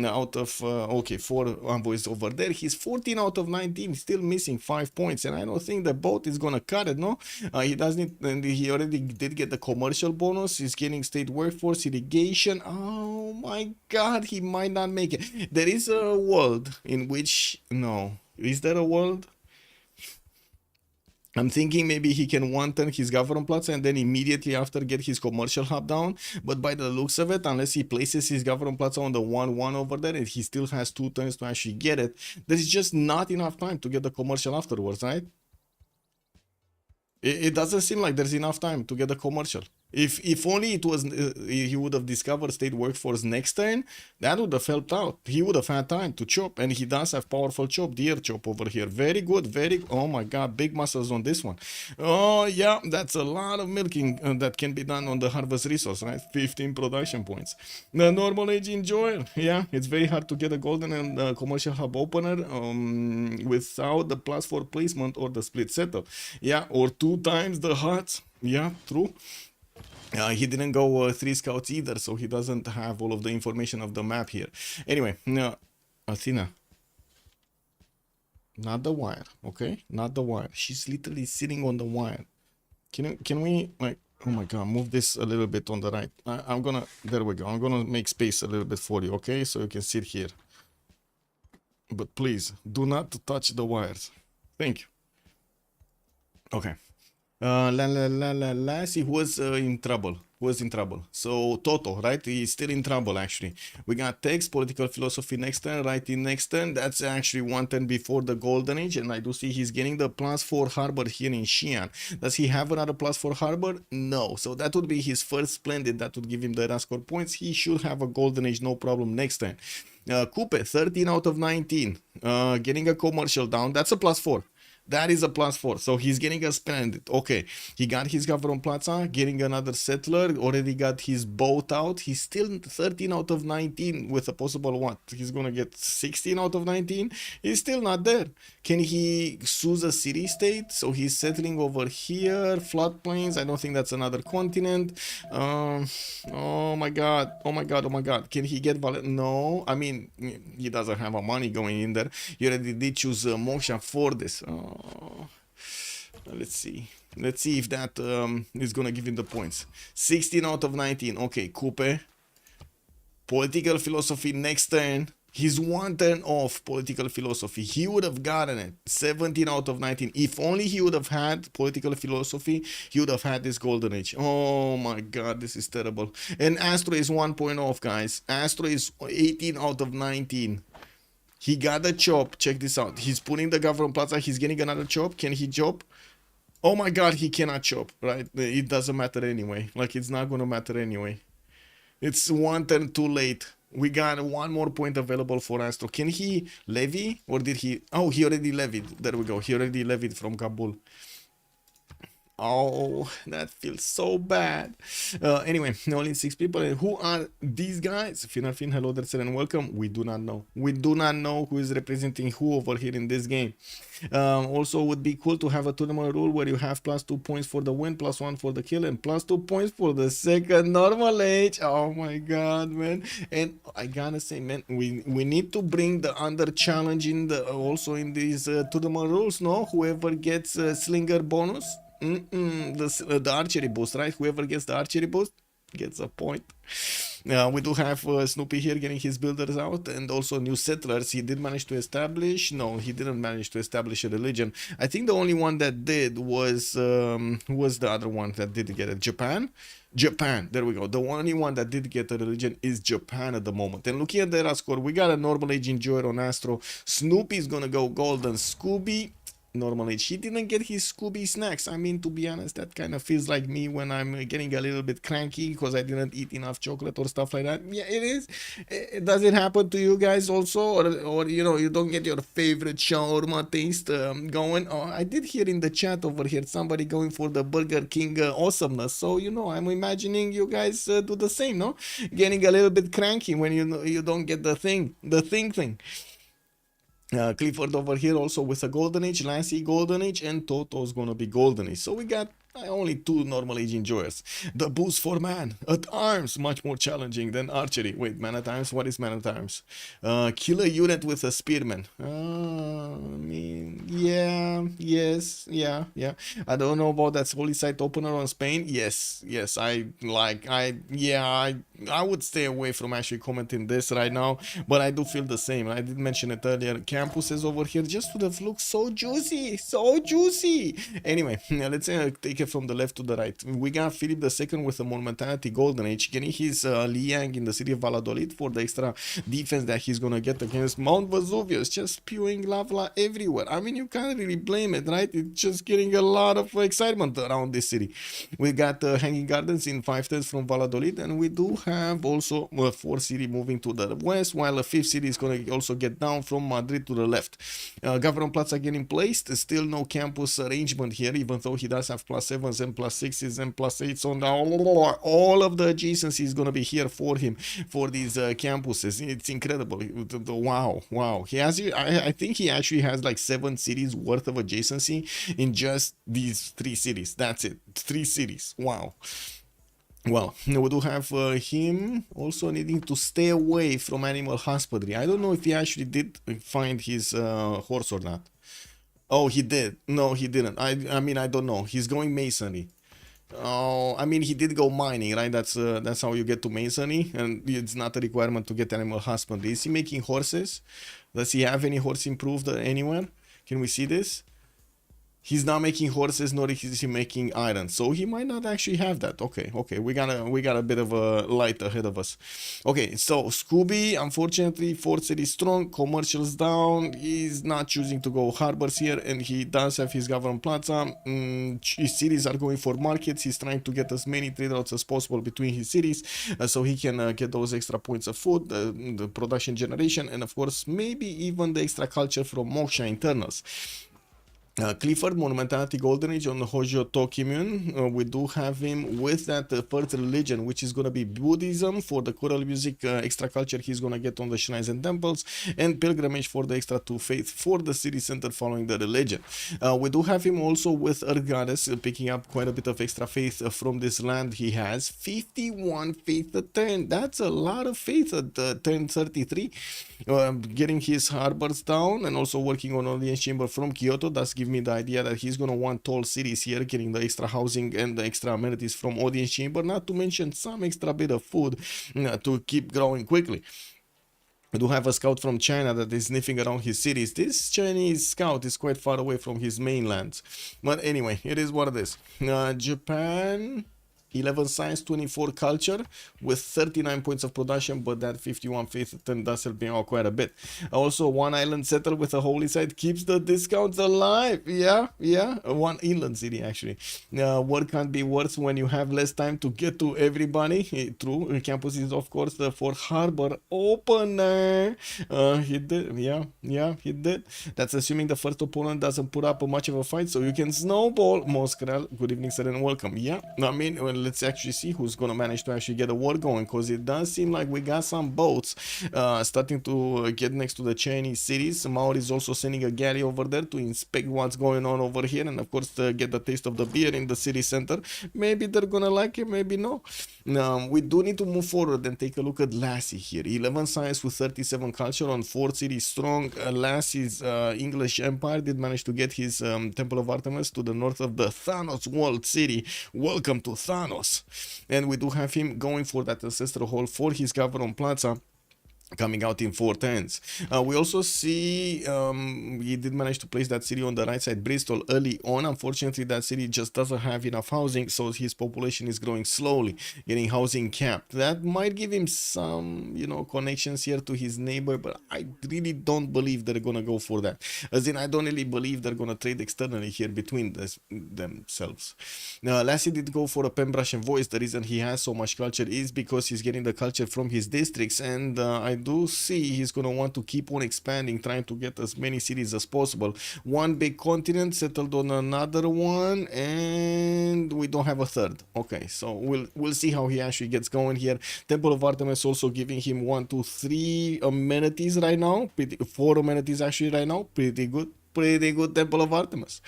out of, okay, 4 envoys over there. He's 14 out of 19, still missing 5 points. And I don't think the boat is going to cut it, no? He doesn't, and he already did get the commercial bonus. He's getting state workforce, irrigation. Oh my God, he might not make it. There is a world in which, no. Is there a world? I'm thinking maybe he can one turn his government plaza and then immediately after get his commercial hub down. But by the looks of it, unless he places his government plaza on the 1-1 over there and he still has 2 turns to actually get it, there's just not enough time to get the commercial afterwards, right? It doesn't seem like there's enough time to get the commercial. If only it was he would have discovered state workforce next turn, that would have helped out. He would have had time to chop, and he does have powerful chop, deer chop over here. Very good, oh my god, big muscles on this one. Oh yeah, that's a lot of milking that can be done on the harvest resource, right? 15 production points. The normal age enjoyer, yeah, it's very hard to get a golden and commercial hub opener without the +4 placement or the split setup. Yeah, or 2 times the huts. Yeah, true. He didn't go 3 scouts either, so he doesn't have all of the information of the map here. Anyway, Athena. Not the wire, okay? Not the wire. She's literally sitting on the wire. Can we, like, oh my god, move this a little bit on the right. I'm gonna, there we go. I'm gonna make space a little bit for you, okay? So you can sit here. But please, do not touch the wires. Thank you. Okay. See who was in trouble. Who was in trouble? So Toto, right? He's still in trouble actually. We got text, political philosophy next turn, writing next turn. That's actually 1 turn before the golden age, and I do see he's getting the +4 harbor here in Xi'an. Does he have another +4 harbor? No. So that would be his first splendid. That would give him the era score points. He should have a golden age, no problem next turn. Coupe, 13 out of 19. Getting a commercial down. That's a +4. That is a +4, so he's getting a splendid. Okay, he got his government plaza, getting another settler, already got his boat out. He's still 13 out of 19 with a possible what? He's gonna get 16 out of 19. He's still not there. Can he choose a city state? So he's settling over here, floodplains. I don't think that's another continent. Oh my god, oh my god, oh my god. Can he get no? I mean, he doesn't have a money going in there. You already did choose Moksha for this. Let's see if that is gonna give him the points. 16 out of 19. Okay, Coupe. Political philosophy next turn. He's 1 turn off political philosophy. He would have gotten it. 17 out of 19. If only he would have had political philosophy, he would have had this golden age. Oh my god, this is terrible. And Astro is 1 point off, guys. Astro is 18 out of 19. He got a chop. Check this out. He's putting the government plaza. He's getting another chop. Can he chop? Oh my god, he cannot chop, right? It doesn't matter anyway. Like, it's not gonna matter anyway. It's 1 turn too late. We got 1 more point available for Astro. Can he levy? Or did he? Oh, he already levied. There we go. He already levied from Kabul. Oh, that feels so bad. Anyway, only 6 people. And who are these guys? Finarfin, hello there, sir, and welcome. We do not know. We do not know who is representing who over here in this game. Also, would be cool to have a tournament rule where you have +2 points for the win, +1 for the kill, and +2 points for the second normal age. Oh my god, man. And I gotta say, man, we need to bring the under challenge in the also in these tournament rules, no? Whoever gets slinger bonus. The archery boost, right? Whoever gets the archery boost, gets a point. We do have Snoopy here getting his builders out, and also new settlers. He did manage to establish. No, he didn't manage to establish a religion. I think the only one that did was who was the other one that did get it? Japan. Japan, there we go. The only one that did get a religion is Japan at the moment. And looking at the era score, we got a normal age enjoyer on Astro. Snoopy's gonna go golden. Scooby, normal age. He didn't get his Scooby snacks. I mean, to be honest, that kind of feels like me when I'm getting a little bit cranky because I didn't eat enough chocolate or stuff like that. Yeah, it is. Does it happen to you guys also? Or you know, you don't get your favorite shawarma taste going? Oh, I did hear in the chat over here somebody going for the Burger King awesomeness. So, you know, I'm imagining you guys do the same, no? Getting a little bit cranky when you don't get the thing. Clifford over here also with a golden age, Lassie golden age, and Toto's gonna be golden age. So we got only two normal age enjoyers. The boost for man at arms, much more challenging than archery. Wait, man at arms? What is man at arms? Killer unit with a spearman. I mean, yeah, yes, yeah. I don't know about that holy site opener on Spain. Yes, I would stay away from actually commenting this right now, but I do feel the same. I did mention it earlier. Campuses over here just would have looked so juicy. Anyway, let's take it from the left to the right. We got Philip II with the Monumentality Golden Age, getting his Liang in the city of Valladolid for the extra defense that he's gonna get against Mount Vesuvius, just spewing lava everywhere. I mean, you can't really blame it, right? It's just getting a lot of excitement around this city. We got Hanging Gardens in 510 from Valladolid, and we do have also a 4th city moving to the west, while a 5th city is gonna also get down from Madrid to the left. Government Plaza getting placed. Still no campus arrangement here, even though he does have +7s and +6s and +8s on all of the adjacencies gonna be here for him for these campuses. It's incredible. Wow. He has, I think he actually has like 7 cities worth of adjacency in just these 3 cities. That's it. 3 cities. Wow. Well, we do have him also needing to stay away from animal husbandry. I don't know if he actually did find his horse or not. Oh, he did. No, he didn't. I mean, I don't know. He's going masonry. Oh, I mean, he did go mining, right? That's how you get to masonry, and it's not a requirement to get animal husbandry. Is he making horses? Does he have any horse improved anywhere? Can we see this? He's not making horses, nor is he making iron, so he might not actually have that. Okay, we got a bit of a light ahead of us. Okay, so Scooby, unfortunately, 4th city strong, commercials down. He's not choosing to go harbors here, and he does have his government plaza. His cities are going for markets. He's trying to get as many trade routes as possible between his cities, so he can get those extra points of food, the production generation, and of course maybe even the extra culture from Moksha internals. Clifford, Monumentality Golden Age on Hojo Tokimun. We do have him with that first religion, which is going to be Buddhism for the choral music extra culture he's going to get on the shrines and temples, and pilgrimage for the extra 2 faith for the city center following the religion. We do have him also with Earth Goddess, picking up quite a bit of extra faith from this land. He has 51 faith a turn. That's a lot of faith at turn 33. Getting his harbors down and also working on audience chamber from Kyoto. That's give me the idea that he's gonna want tall cities here, getting the extra housing and the extra amenities from audience chamber, not to mention some extra bit of food to keep growing quickly. We do have a scout from China that is sniffing around his cities. This Chinese scout is quite far away from his mainland, but anyway, it is what it is. Japan, 11 science, 24 culture with 39 points of production, but that 51 faith turn does help me out quite a bit. Also, 1 island settle with a holy site keeps the discounts alive. Yeah, 1 inland city actually. What can't be worse when you have less time to get to everybody. True, campus is of course the for harbor opener. He did, yeah, he did. That's assuming the first opponent doesn't put up much of a fight, so you can snowball. Moskral, good evening sir and welcome. Yeah, I mean, well, let's actually see who's gonna manage to actually get a war going, because it does seem like we got some boats starting to get next to the Chinese cities. Maori is also sending a galley over there to inspect what's going on over here, and of course to get the taste of the beer in the city center. Maybe they're gonna like it, maybe no. We do need to move forward and take a look at Lassie here. 11 science with 37 culture on 4 cities strong. Lassie's English Empire did manage to get his Temple of Artemis to the north of the Thanos World City. Welcome to Thanos. Milos. And we do have him going for that ancestral hall for his Gavron Plaza, coming out in 4 turns. We also see he did manage to place that city on the right side, Bristol, early on. Unfortunately, that city just doesn't have enough housing, so his population is growing slowly, getting housing capped. That might give him some, you know, connections here to his neighbor, but I really don't believe they're gonna go for that. As in, I don't really believe they're gonna trade externally here between themselves. Lassie did go for a Pembrashen voice. The reason he has so much culture is because he's getting the culture from his districts, and I do see he's gonna want to keep on expanding, trying to get as many cities as possible. One big continent settled on another one, and we don't have a third. Okay, so we'll see how he actually gets going here. Temple of Artemis also giving him 1, 2, 3 amenities right now. 4 amenities actually right now. Pretty good. Pretty good Temple of Artemis.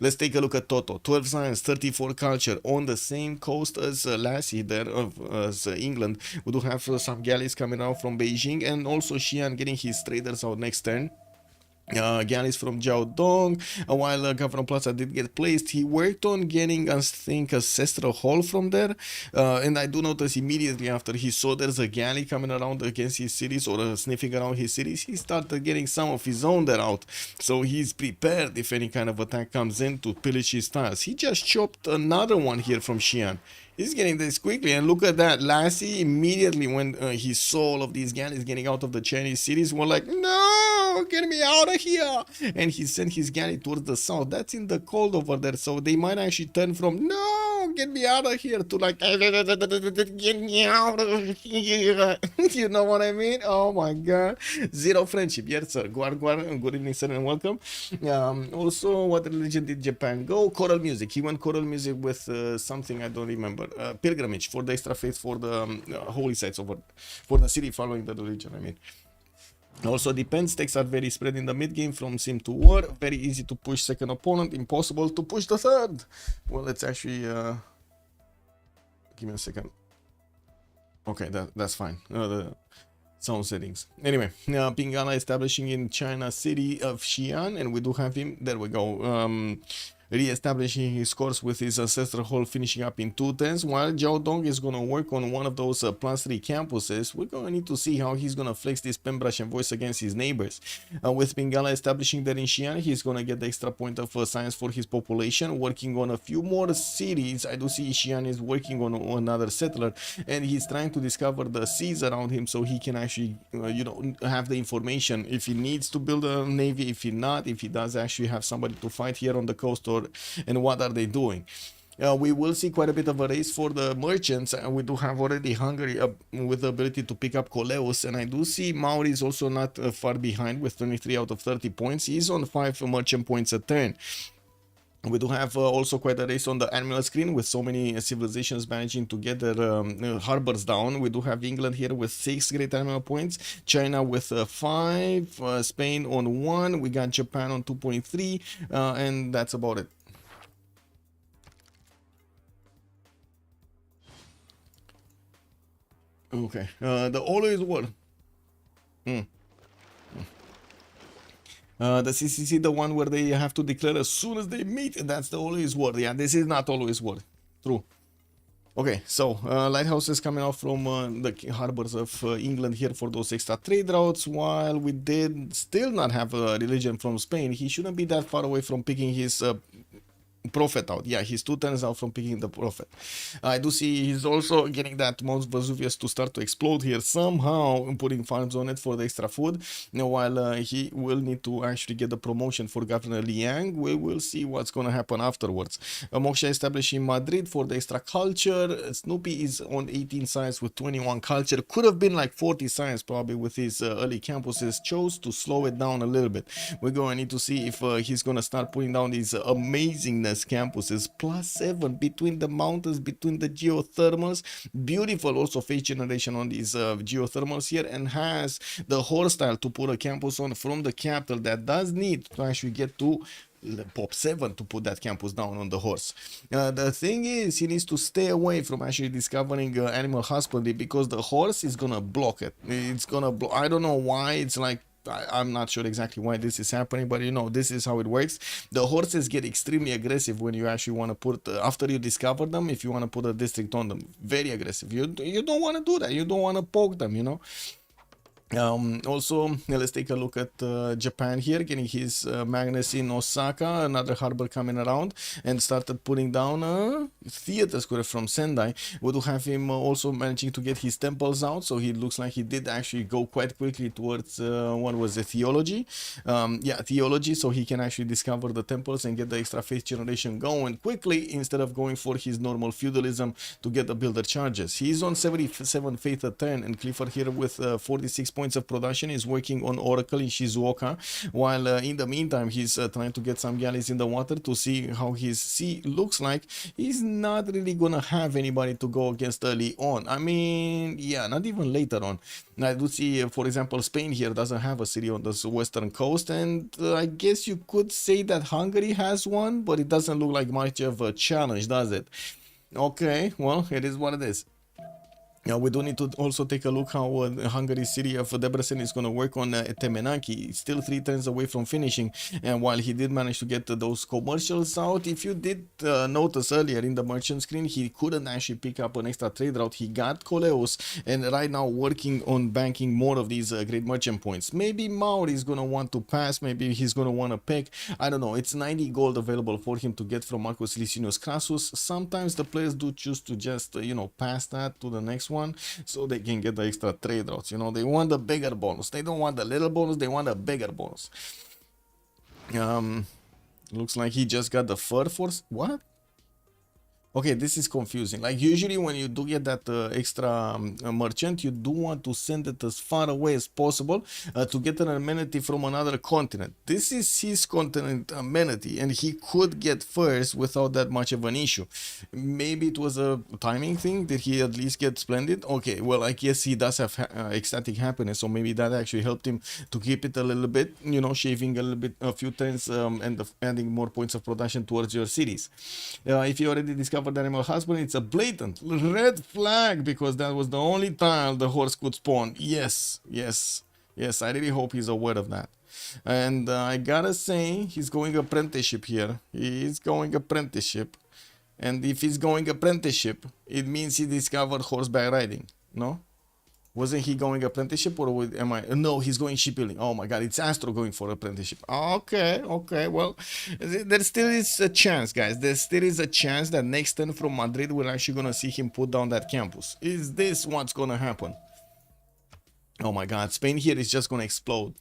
Let's take a look at Toto. 12 science, 34 culture, on the same coast as Lassie there, as England. We do have some galleys coming out from Beijing, and also Xi'an getting his traders out next turn. Galleys from Jiaodong. While Governor Plaza did get placed, he worked on getting, I think, Ancestral Hall from there. And I do notice immediately after he saw there's a galley coming around against his cities, or sniffing around his cities, he started getting some of his own there out. So he's prepared if any kind of attack comes in to pillage his tiles. He just chopped another one here from Xi'an. He's getting this quickly, and look at that. Lassie, immediately when he saw all of these galleys getting out of the Chinese cities, were like, no, get me out of here. And he sent his galley towards the south. That's in the cold over there, so they might actually turn from, no, get me out of here, to like, get me out of here. You know what I mean? Oh my god. Zero friendship. Yes, sir. Good evening, sir, and welcome. Also, what religion did Japan go? Choral music. He went choral music with something I don't remember. Pilgrimage for the extra faith for the holy sites over for the city following the religion. I mean, also depends. Techs are very spread in the mid game from sim to war. Very easy to push second opponent. Impossible to push the third. Well, let's actually give me a second. Okay, that's fine. The sound settings. Anyway, Pingala establishing in China city of Xi'an, and we do have him. There we go. Re-establishing his course with his ancestral hall, finishing up in 2 turns, while Jiaodong is going to work on one of those +3 campuses. We're going to need to see how he's going to flex this Pembrashen voice against his neighbors. With Bengala establishing there in Xi'an, he's going to get the extra point of science for his population, working on a few more cities. I do see Xi'an is working on another settler, and he's trying to discover the seas around him so he can actually, you know, have the information if he needs to build a navy, if he not, if he does actually have somebody to fight here on the coast, or and what are they doing. We will see quite a bit of a race for the merchants, and we do have already Hungary with the ability to pick up Coleus, and I do see Maori is also not far behind with 23 out of 30 points. He's on 5 merchant points a turn. We do have also quite a race on the animal screen with so many civilizations managing to get their harbors down. We do have England here with 6 great animal points, China with 5, Spain on 1, we got Japan on 2.3, and that's about it. Okay, the always war. The CCC, the one where they have to declare as soon as they meet, that's the always war. Yeah, this is not always war. True. Okay, so lighthouses coming out from the harbors of England here for those extra trade routes. While we did still not have a religion from Spain, he shouldn't be that far away from picking his prophet out. Yeah, he's 2 turns out from picking the prophet. I do see he's also getting that Mount Vesuvius to start to explode here somehow, putting farms on it for the extra food. Now, while he will need to actually get the promotion for Governor Liang, we will see what's going to happen afterwards. Moksha establishing Madrid for the extra culture. Snoopy is on 18 science with 21 culture. Could have been like 40 science probably with his early campuses. Chose to slow it down a little bit. We're going to need to see if he's going to start putting down these amazingness campuses. +7 between the mountains, between the geothermals. Beautiful also phase generation on these geothermals here, and has the horse style to put a campus on from the capital that does need to actually get to pop 7 to put that campus down on the horse. The thing is, he needs to stay away from actually discovering animal husbandry, because the horse is gonna block it. It's gonna block. I don't know why. It's like I'm not sure exactly why this is happening, but you know, this is how it works. The horses get extremely aggressive when you actually want to put, after you discover them, if you want to put a district on them. Very aggressive. You don't want to do that. You don't want to poke them, you know. Also, let's take a look at Japan here, getting his Magnus in Osaka, another harbor coming around, and started putting down theaters from Sendai. We do have him also managing to get his temples out, so he looks like he did actually go quite quickly towards, what was it, theology? Yeah, theology, so he can actually discover the temples and get the extra faith generation going quickly, instead of going for his normal feudalism to get the builder charges. He's on 77 faith a turn, and Clifford here with 46 points of production is working on Oracle in Shizuoka, while in the meantime he's trying to get some galleys in the water to see how his sea looks like. He's not really gonna have anybody to go against early on. I mean, yeah, not even later on. I do see, for example, Spain here doesn't have a city on the western coast, and I guess you could say that Hungary has one, but it doesn't look like much of a challenge, does it? Okay, well, it is what it is. Now we do need to also take a look how Hungary's city of Debrecen is going to work on Temenaki. Still 3 turns away from finishing, and while he did manage to get those commercials out, if you did notice earlier in the merchant screen, he couldn't actually pick up an extra trade route. He got Coleus, and right now working on banking more of these great merchant points. Maybe Maori is going to want to pass, maybe he's going to want to pick, I don't know. It's 90 gold available for him to get from Marcus Licinius Crassus. Sometimes the players do choose to just, you know, pass that to the next one, so they can get the extra trade routes. You know, they want the bigger bonus. They don't want the little bonus, they want a bigger bonus. Looks like he just got the fur force. What? Okay, this is confusing. Like, usually when you do get that extra merchant, you do want to send it as far away as possible to get an amenity from another continent. This is his continent amenity, and he could get first without that much of an issue. Maybe it was a timing thing. Did he at least get Splendid? Okay, well, I guess he does have ecstatic happiness, so maybe that actually helped him to keep it a little bit, you know, shaving a little bit, a few turns, and adding more points of production towards your cities. If you already discovered the animal husband, it's a blatant red flag, because that was the only tile the horse could spawn. Yes, I really hope he's aware of that. And I gotta say, he's going apprenticeship here. He's going apprenticeship, and if he's going apprenticeship, it means he discovered horseback riding. No, wasn't he going apprenticeship, or am I? No, he's going shipbuilding. Oh my god, it's Astro going for apprenticeship. Okay, well, there still is a chance, guys. There still is a chance that next turn from Madrid, we're actually gonna see him put down that campus. Is this what's gonna happen? Oh my god, Spain here is just gonna explode.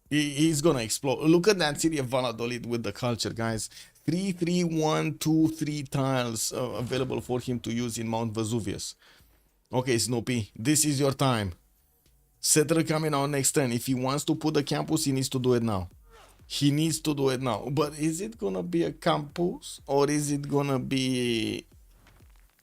He's gonna explode. Look at that city of Valladolid with the culture, guys. 3, 3, 1, 2, 3 tiles available for him to use in Mount Vesuvius. Okay, Snoopy, this is your time. Settler coming out next turn. If he wants to put the campus, he needs to do it now. He needs to do it now. But is it gonna be a campus, or is it gonna be...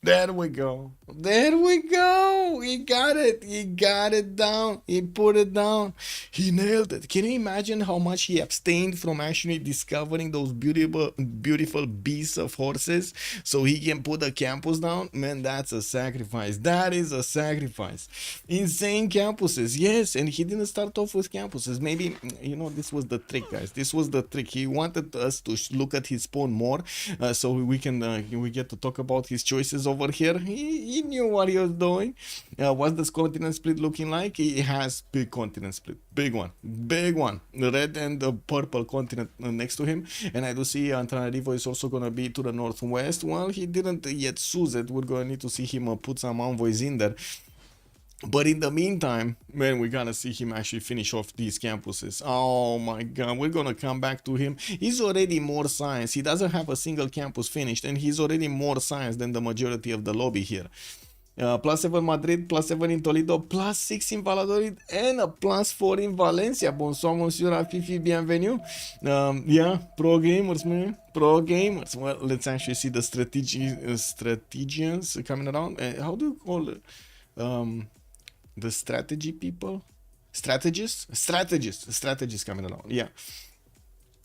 There we go. There we go. He got it. He got it down. He put it down. He nailed it. Can you imagine how much he abstained from actually discovering those beautiful beasts of horses so he can put the campus down? Man, that's a sacrifice. That is a sacrifice. Insane campuses. Yes, and he didn't start off with campuses. Maybe, you know, this was the trick, guys. This was the trick. He wanted us to look at his spawn more, so we get to talk about his choices over here. He knew what he was doing. What's this continent split looking like? He has big continent split, big one, the red and the purple continent next to him. And I do see Antananarivo is also gonna be to the northwest. Well, he didn't yet choose it. We're gonna need to see him put some envoys in there. But in the meantime, man, we're gonna see him actually finish off these campuses. Oh my god, we're gonna come back to him. He's already more science. He doesn't have a single campus finished, and he's already more science than the majority of the lobby here. +7 Madrid, +7 in Toledo, +6 in Valladolid, and a +4 in Valencia. Bonsoir, monsieur Afifi, bienvenue. Yeah, pro gamers, man. Pro gamers. Well, let's actually see the strategians coming around. How do you call it? The strategy people? Strategists coming along. Yeah.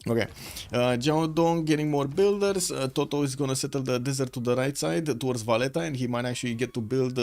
Okay, Jiaodong getting more builders. Toto is gonna settle the desert to the right side towards Valletta, and he might actually get to build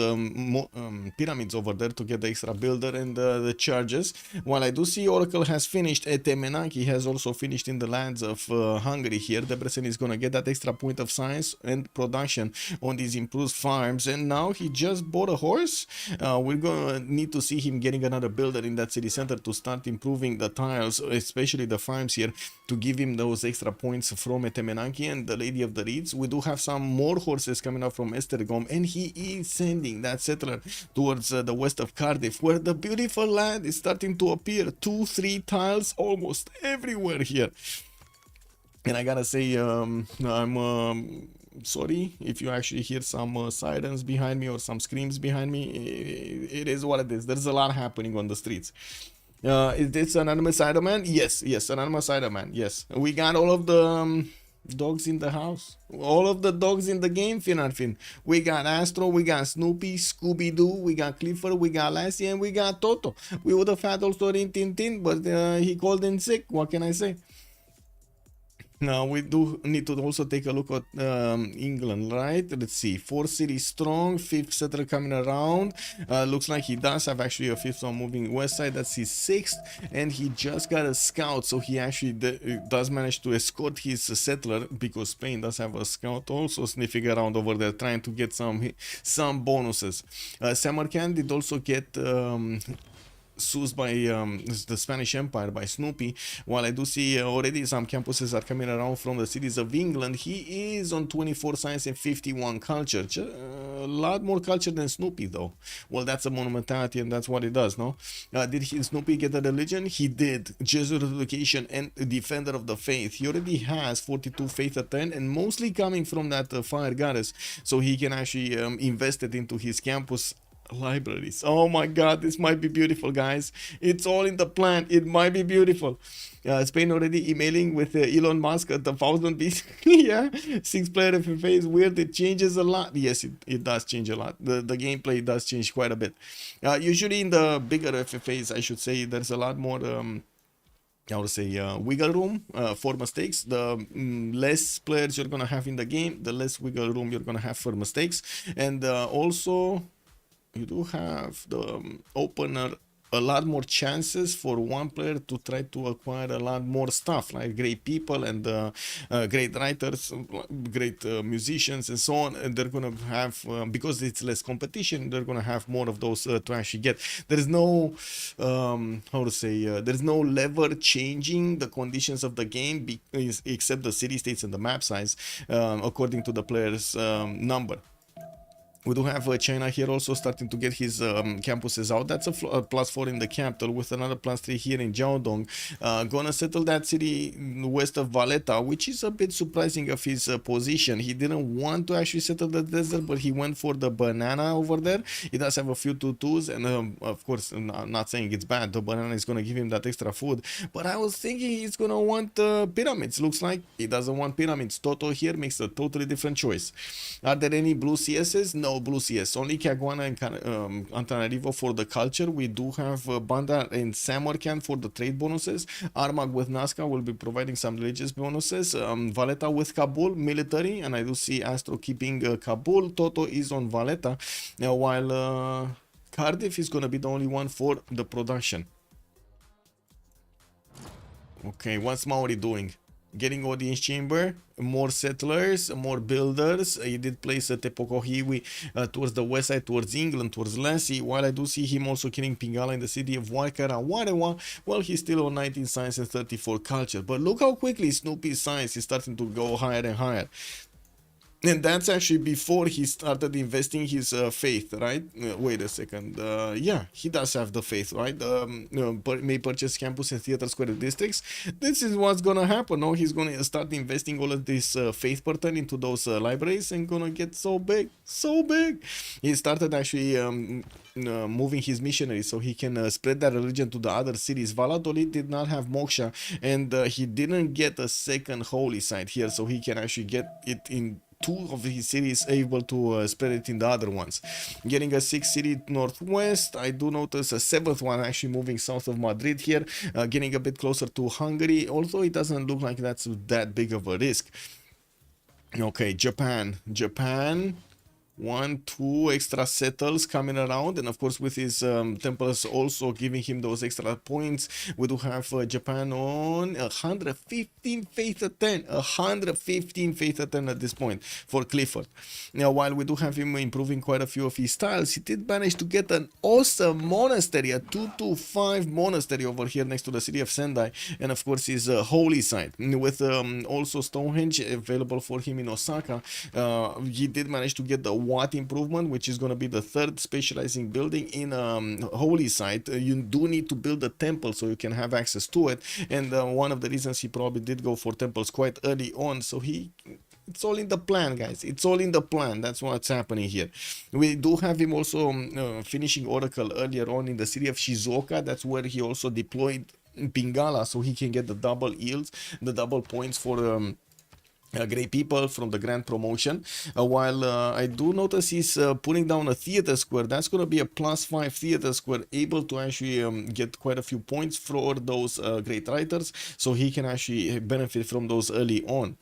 pyramids over there to get the extra builder and the charges. While I do see Oracle has finished, Etemenanki has also finished in the lands of Hungary here. Debrecen is gonna get that extra point of science and production on these improved farms, and now he just bought a horse. We're gonna need to see him getting another builder in that city center to start improving the tiles, especially the farms here, to give him those extra points from Etemenanki and the Lady of the Reeds. We do have some more horses coming up from Estergom, and he is sending that settler towards the west of Cardiff, where the beautiful land is starting to appear. 2-3 tiles almost everywhere here. And I gotta say, I'm sorry if you actually hear some sirens behind me or some screams behind me. It is what it is. There's a lot happening on the streets. Is this anonymous Ironman? Yes, anonymous Ironman. Yes, we got all of the dogs in the house, all of the dogs in the game. Finarfin, we got Astro, we got Snoopy, Scooby Doo, we got Clifford, we got Lassie, and we got Toto. We would have had also Rin Tin Tin, but he called in sick. What can I say? Now we do need to also take a look at England, right? Let's see, 4 cities strong, 5th settler coming around. Looks like he does have actually a 5th one moving west side. That's his 6th, and he just got a scout, so he actually does manage to escort his settler, because Spain does have a scout also sniffing around over there, trying to get some bonuses. Samarkand did also get seized by the Spanish Empire by Snoopy. While I do see already some campuses are coming around from the cities of England, he is on 24 science and 51 culture. A lot more culture than Snoopy though. Well, that's a monumentality and that's what he does, no? Did Snoopy get a religion? He did. Jesuit education and defender of the faith. He already has 42 faith at 10, and mostly coming from that fire goddess, so he can actually invest it into his campus libraries. Oh my god, this might be beautiful, guys. It's all in the plan. It might be beautiful. Spain already emailing with Elon Musk at the 1000 BC. Yeah, 6-player FFA is weird. It changes a lot. Yes, it does change a lot. The gameplay does change quite a bit. Usually in the bigger FFAs, I should say, there's a lot more I would say wiggle room for mistakes. The less players you're gonna have in the game, the less wiggle room you're gonna have for mistakes. And also you do have the opener a lot more chances for one player to try to acquire a lot more stuff, like great people and great writers, great musicians and so on. And they're gonna have, because it's less competition, they're gonna have more of those to actually get. There's no how to say, there's no lever changing the conditions of the game except the city states and the map size according to the player's number. We do have China here also starting to get his campuses out. That's a +4 in the capital, with another +3 here in Jiaodong. Gonna settle that city west of Valletta, which is a bit surprising of his position. He didn't want to actually settle the desert, but he went for the banana over there. He does have a few 2-2s, and of course, not saying it's bad. The banana is gonna give him that extra food. But I was thinking he's gonna want pyramids. Looks like he doesn't want pyramids. Toto here makes a totally different choice. Are there any blue CSs? No blue CS, only Caguana and Antananarivo for the culture. We do have Banda and Samarkand for the trade bonuses. Armagh with Nazca will be providing some religious bonuses. Valletta with Kabul military, and I do see Astro keeping Kabul. Toto is on Valletta, while Cardiff is gonna be the only one for the production. Okay, what's Maori doing? Getting audience chamber, more settlers, more builders. He did place Tepokohiwi towards the west side, towards England, towards Lassie, while I do see him also killing Pingala in the city of Waikara Warewa. Well, he's still on 19 science and 34 culture, but look how quickly Snoopy's science is starting to go higher and higher. And that's actually before he started investing his faith, right? Wait a second. Yeah, he does have the faith, right? May purchase campus and theater square districts. This is what's gonna happen. No, he's gonna start investing all of this faith pattern into those libraries and gonna get so big, so big. He started actually moving his missionaries so he can spread that religion to the other cities. Valladolid did not have moksha, and he didn't get a second holy site here, so he can actually get it in 2 of his cities able to spread it in the other ones. Getting a 6th city northwest. I do notice a 7th one actually moving south of Madrid here, getting a bit closer to Hungary, although it doesn't look like that's that big of a risk. Okay, Japan. 1, 2 extra settles coming around, and of course with his temples also giving him those extra points. We do have Japan on 115 faith at 10, 115 faith at 10 at this point for Clifford. Now, while we do have him improving quite a few of his tiles, he did manage to get an awesome monastery, a 225 monastery over here next to the city of Sendai, and of course his holy site with also Stonehenge available for him in Osaka. He did manage to get the Watt improvement, which is going to be the 3rd specializing building in holy site. You do need to build a temple so you can have access to it, and one of the reasons he probably did go for temples quite early on, so it's all in the plan, guys. It's all in the plan. That's what's happening here. We do have him also finishing Oracle earlier on in the city of Shizuoka. That's where he also deployed Pingala, so he can get the double yields, the double points for great people from the grand promotion. While I do notice he's putting down a theater square. That's going to be a +5 theater square, able to actually get quite a few points for those great writers, so he can actually benefit from those early on.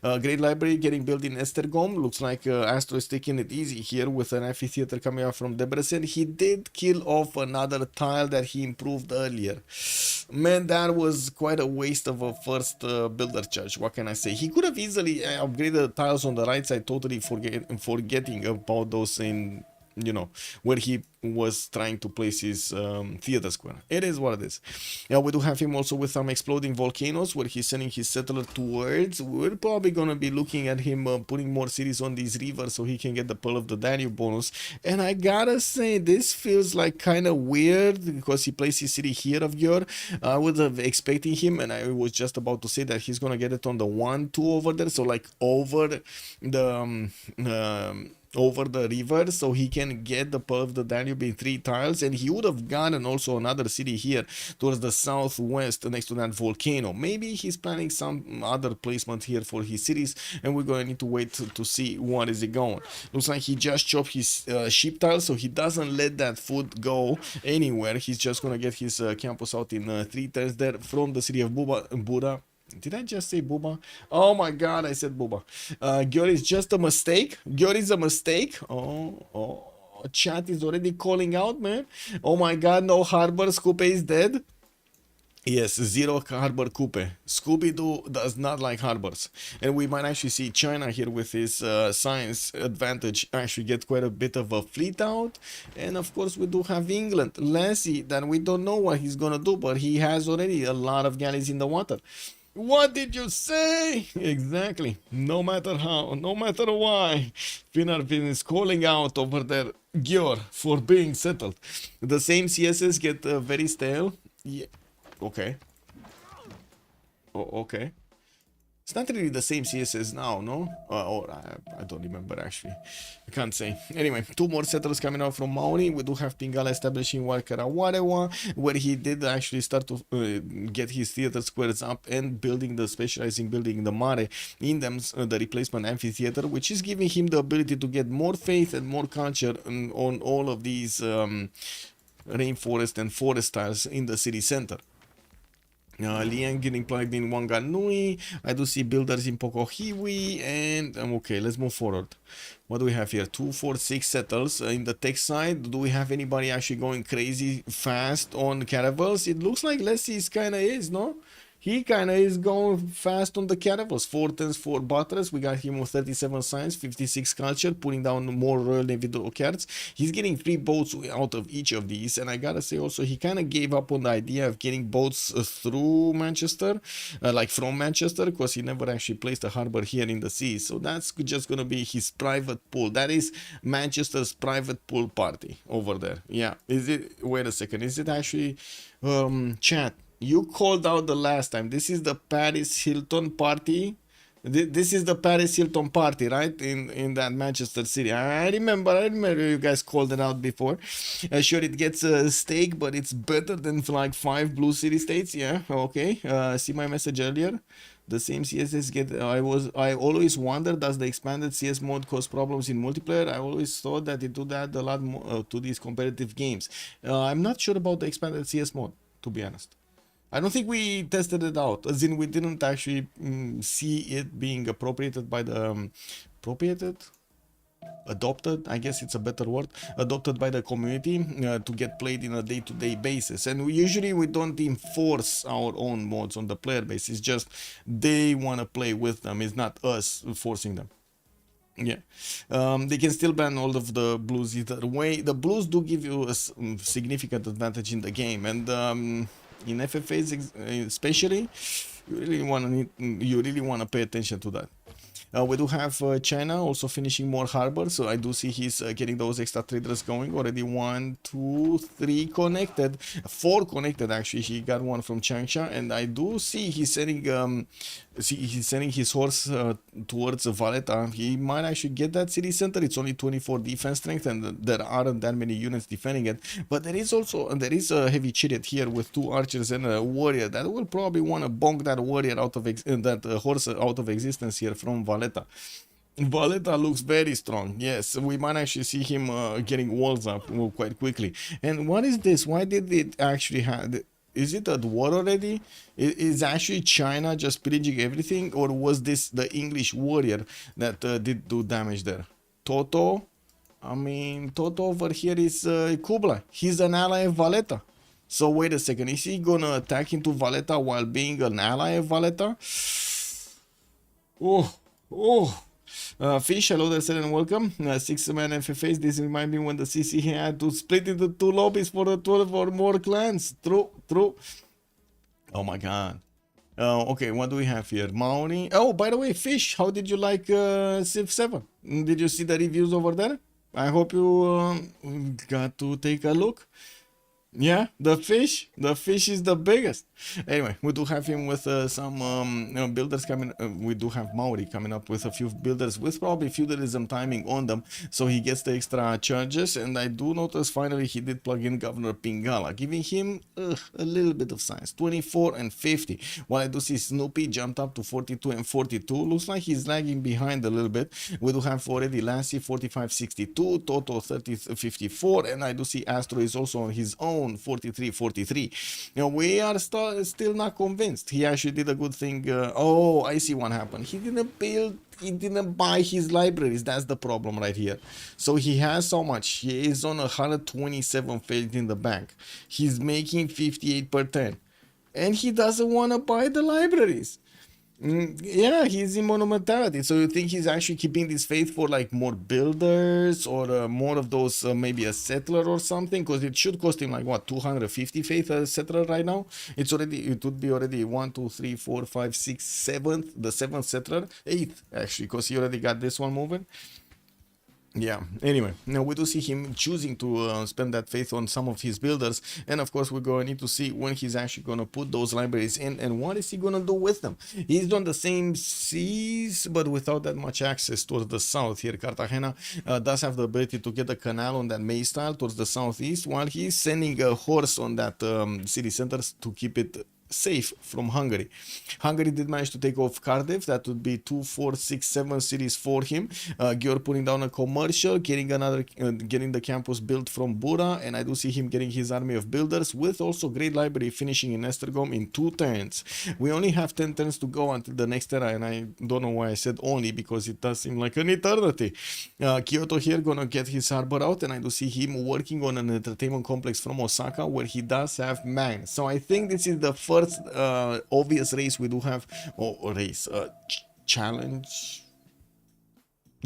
Great library getting built in Estergom. Looks like Astro is taking it easy here with an amphitheater coming out from Debrecen. He did kill off another tile that he improved earlier. Man, that was quite a waste of a first builder charge. What can I say? He could have easily upgraded the tiles on the right side, totally forgetting about those in, you know, where he was trying to place his theater square. It is what it is. Yeah, we do have him also with some exploding volcanoes where he's sending his settler towards. We're probably going to be looking at him putting more cities on these rivers so he can get the Pearl of the Danube bonus. And I gotta say, this feels like kind of weird because he placed his city here of Győr. I was expecting him, and I was just about to say that he's going to get it on the 1-2 over there, so like over the river, so he can get the Pearl of the Danube in 3 tiles, and he would have gotten also another city here towards the southwest next to that volcano. Maybe he's planning some other placement here for his cities, and we're going to need to wait to see what is it going. Looks like he just chopped his sheep tiles, so he doesn't let that food go anywhere. He's just going to get his campus out in 3 tiles there from the city of Buda. Did I just say Buba? Oh my god, I said Buba. Győr is just a mistake. Győr is a mistake. Oh, chat is already calling out, man. Oh my god, no harbor. Scupe is dead. Yes, 0 harbor Coupe. Scooby-Doo does not like harbors. And we might actually see China here with his science advantage actually get quite a bit of a fleet out. And of course we do have England. Lassie, that we don't know what he's gonna do, but he has already a lot of galleys in the water. What did you say? Exactly. No matter how, no matter why, Finarvin is calling out over there Győr for being settled. The same CSS get very stale. Yeah. Okay. Oh, okay. It's not really the same CSS now, no? I don't remember actually. I can't say. Anyway, 2 more settlers coming out from Maori. We do have Pingala establishing Warkarawarewa, where he did actually start to get his theater squares up and building the specializing building the Mare in them, the replacement amphitheater, which is giving him the ability to get more faith and more culture on all of these rainforest and forest tiles in the city center. Liang getting plugged in Wanganui. I do see builders in Pokohiwi, and okay, let's move forward. What do we have here? 2, 4, 6 settles in the tech side. Do we have anybody actually going crazy fast on caravels? It looks like Leslie's kind of is, no? He kind of is going fast on the caravels. 4 turns, 4 butters. We got him with 37 science, 56 culture, putting down more Royal Navy cards. He's getting 3 boats out of each of these. And I gotta say also, he kind of gave up on the idea of getting boats through Manchester, like from Manchester, because he never actually placed a harbor here in the sea. So that's just going to be his private pool. That is Manchester's private pool party over there. Yeah. Is it? Wait a second. Is it actually chat? You called out the last time. This is the Paris Hilton party. This is the Paris Hilton party, right? In that Manchester City. I remember you guys called it out before. Sure, it gets a steak, but it's better than like 5 blue city states. Yeah, okay. See my message earlier. The same CSS get. I always wondered, does the expanded CS mode cause problems in multiplayer? I always thought that it would add a lot more to these competitive games. I'm not sure about the expanded CS mode, to be honest. I don't think we tested it out, as in we didn't actually see it being appropriated by the adopted, I guess it's a better word, adopted by the community to get played in a day-to-day basis. And we don't enforce our own mods on the player base. It's just they want to play with them. It's not us forcing them. Yeah, they can still ban all of the blues either way. The blues do give you a significant advantage in the game, and in FFAs especially, you really want to pay attention to that. We do have China also finishing more harbor, so I do see he's getting those extra traders going already. 1, 2, 3 connected, 4 connected actually. He got one from Changsha, and I do see he's sending his horse towards Valletta. He might actually get that city center. It's only 24 defense strength, and there aren't that many units defending it. But there is a heavy chariot here with 2 archers and a warrior that will probably want to bonk that warrior out of that horse out of existence here from Valletta. Valletta looks very strong. Yes, we might actually see him getting walls up quite quickly. And what is this? Why did it actually have? Is it at war already? Is actually China just pillaging everything, or was this the English warrior that did do damage there? Toto? I mean, Toto over here is Kublai. He's an ally of Valletta. So wait a second, is he gonna attack into Valletta while being an ally of Valletta? Fish, hello there, and welcome. 6-man FFAs. This reminds me when the CC had to split into 2 lobbies for the 12 or more clans. True. Oh my god. Okay, what do we have here? Maori. Oh, by the way, Fish, how did you like Civ7? Did you see the reviews over there? I hope you got to take a look. Yeah, the fish is the biggest. Anyway, we do have him with some builders coming. We do have Maori coming up with a few builders with probably feudalism timing on them, so he gets the extra charges. And I do notice finally he did plug in Governor Pingala, giving him a little bit of science. 24 and 50. While I do see Snoopy jumped up to 42 and 42. Looks like he's lagging behind a little bit. We do have already Lassie 45-62, Toto 30-54, and I do see Astro is also on his own 43-43. We are still not convinced. He actually did a good thing. Oh, I see what happened. He didn't buy his libraries. That's the problem right here. So he has so much. He is on 127 faith in the bank. He's making 58 per 10. And he doesn't want to buy the libraries. Yeah, he's in monumentality. So you think he's actually keeping this faith for like more builders or more of those, maybe a settler or something? Because it should cost him like what, 250 faith a settler right now. It would be already 1, 2, 3, 4, 5, 6, 7th, the 7th settler, 8th actually, because he already got this one moving. Yeah, anyway, now we do see him choosing to spend that faith on some of his builders, and of course we're going to need to see when he's actually going to put those libraries in and what is he going to do with them. He's on the same seas but without that much access towards the south here. Cartagena does have the ability to get a canal on that May style towards the southeast, while he's sending a horse on that city center to keep it safe from Hungary. Hungary did manage to take off Cardiff. That would be 2, 4, 6, 7 cities for him. Gior putting down a commercial, getting the campus built from Bura, and I do see him getting his army of builders with also great library finishing in Esztergom in 2 turns. We only have 10 turns to go until the next era, and I don't know why I said only, because it does seem like an eternity. Kyoto here gonna get his harbor out, and I do see him working on an entertainment complex from Osaka where he does have man. So I think this is the first obvious race we do have, challenge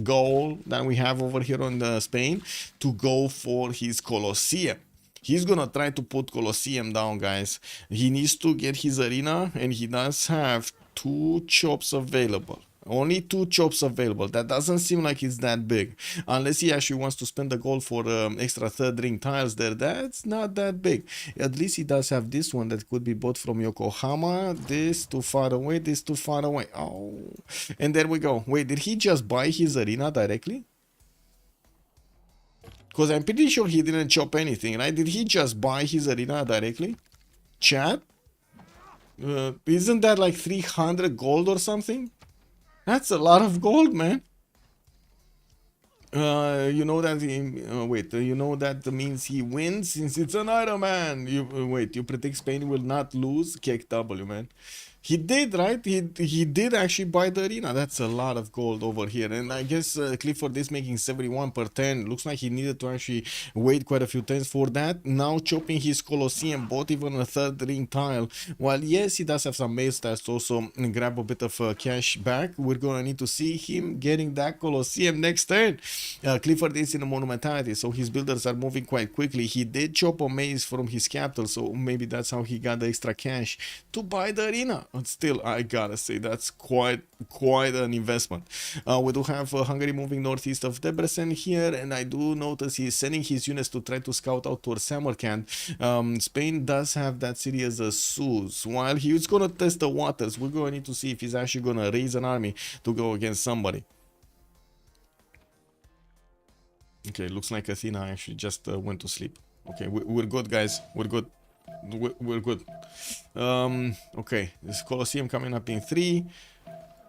goal that we have over here on Spain, to go for his Colosseum. He's gonna try to put Colosseum down, guys. He needs to get his arena, and he does have 2 chops available. Only 2 chops available. That doesn't seem like it's that big. Unless he actually wants to spend the gold for extra 3rd ring tiles there. That's not that big. At least he does have this one that could be bought from Yokohama. This too far away. This too far away. Oh. And there we go. Wait, did he just buy his arena directly? Because I'm pretty sure he didn't chop anything, right? Did he just buy his arena directly? Chat? Isn't that like 300 gold or something? That's a lot of gold, man. You know that wait, you know that means he wins since it's an Ironman. You wait, you predict Spain will not lose? Kick W, man. He did, right? He did actually buy the arena. That's a lot of gold over here. And I guess Clifford is making 71 per 10. Looks like he needed to actually wait quite a few turns for that. Now chopping his Colosseum, bought even a third ring tile. While yes, he does have some mail stats to also grab a bit of cash back. We're gonna need to see him getting that Colosseum next turn. Clifford is in a monumentality, so his builders are moving quite quickly. He did chop a maze from his capital, so maybe that's how he got the extra cash to buy the arena. But still, I gotta say that's quite an investment. We do have Hungary moving northeast of Debrecen here, and I do notice he's sending his units to try to scout out towards Samarkand. Spain does have that city as a Sus. While he's gonna test the waters, we're gonna need to see if he's actually gonna raise an army to go against somebody. Okay, looks like Athena actually just went to sleep. Okay, we're good, guys. We're good. We're good. Okay, this Colosseum coming up in 3.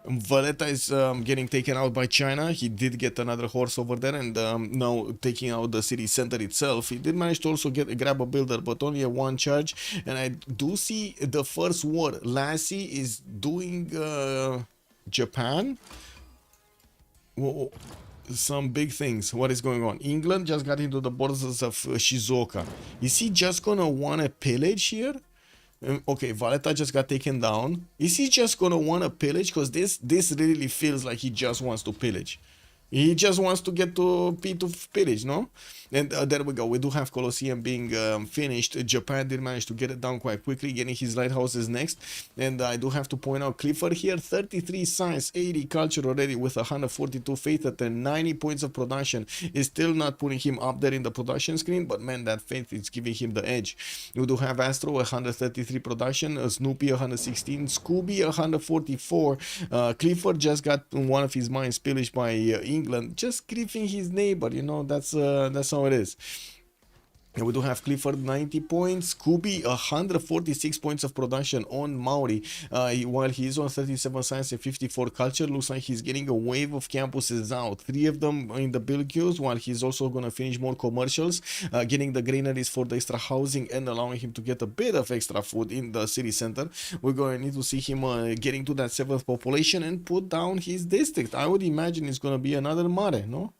Valletta is getting taken out by China. He did get another horse over there, and now taking out the city center itself. He did manage to also grab a builder, but only a 1 charge. And I do see the first war. Lassie is doing Japan. Whoa. Some big things. What is going on? England just got into the borders of Shizuoka. Is he just gonna wanna pillage here? Okay, Valletta just got taken down. Is he just gonna wanna pillage? Because this really feels like he just wants to pillage. He just wants to get to pillage, no? And there we go. We do have Colosseum being finished. Japan did manage to get it down quite quickly, getting his lighthouses next. And I do have to point out Clifford here, 33 science, 80 culture already with 142 faith at 90 points of production. Is still not putting him up there in the production screen, but man, that faith is giving him the edge. We do have Astro, 133 production, Snoopy, 116, Scooby, 144. Clifford just got one of his mines pillaged by England, just griefing his neighbor, you know, that's how it is. And we do have Clifford 90 points, Scooby 146 points of production on Maori, while he is on 37 science and 54 culture. Looks like he's getting a wave of campuses out, 3 of them in the build queues, while he's also going to finish more commercials, getting the granaries for the extra housing and allowing him to get a bit of extra food in the city center. We're going to need to see him getting to that 7th population and put down his district. I would imagine it's going to be another Mare, no?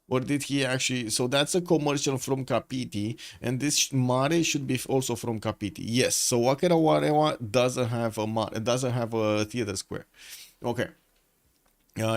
Or did he actually? So that's a commercial from Kapiti, and this Mare should be also from Kapiti. Yes. So Wakerawarewa doesn't have a theater square. Okay.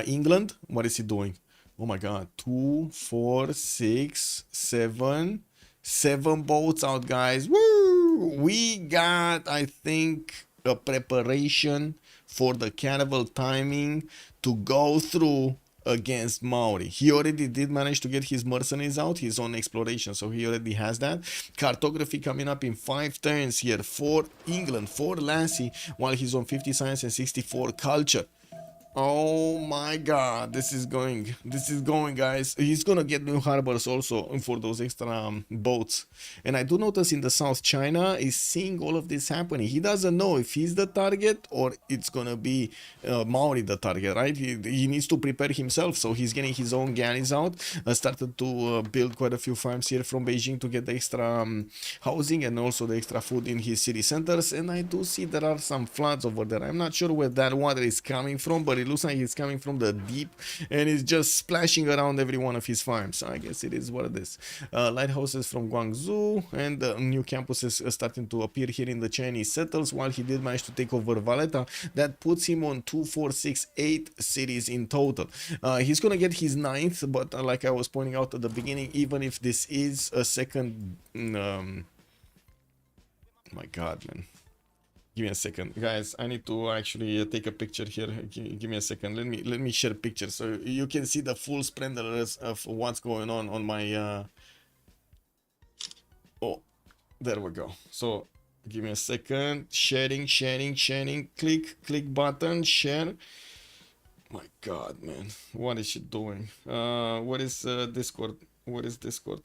England, what is he doing? Oh my God, 2, 4, 6, 7, 7 boats out, guys. Woo! We got, I think, a preparation for the carnival timing to go through against Maori. He already did manage to get his mercenaries out. He's on exploration, so he already has that. Cartography coming up in 5 turns here for England, for Lassie, while he's on 50 science and 64 culture. Oh my God, this is going, guys. He's gonna get new harbors also for those extra boats. And I do notice in the South, China is seeing all of this happening. He doesn't know if he's the target or it's gonna be Maori the target, right? He needs to prepare himself, so he's getting his own galleys out. Started to build quite a few farms here from Beijing to get the extra housing and also the extra food in his city centers. And I do see there are some floods over there. I'm not sure where that water is coming from, but it looks like it's coming from the deep and it's just splashing around every one of his farms. I guess it is what it is. Lighthouses from Guangzhou and new campuses starting to appear here in the Chinese settles, while he did manage to take over Valletta. That puts him on 2, 4, 6, 8 cities in total. He's gonna get his 9th, but like I was pointing out at the beginning, even if this is a second my God, man. Give me a second, guys. I need to actually take a picture here. Give me a second. Let me share pictures so you can see the full splendor of what's going on my. Oh, there we go. So give me a second. Sharing. Click button. Share. My God, man, what is she doing? What is Discord? What is Discord?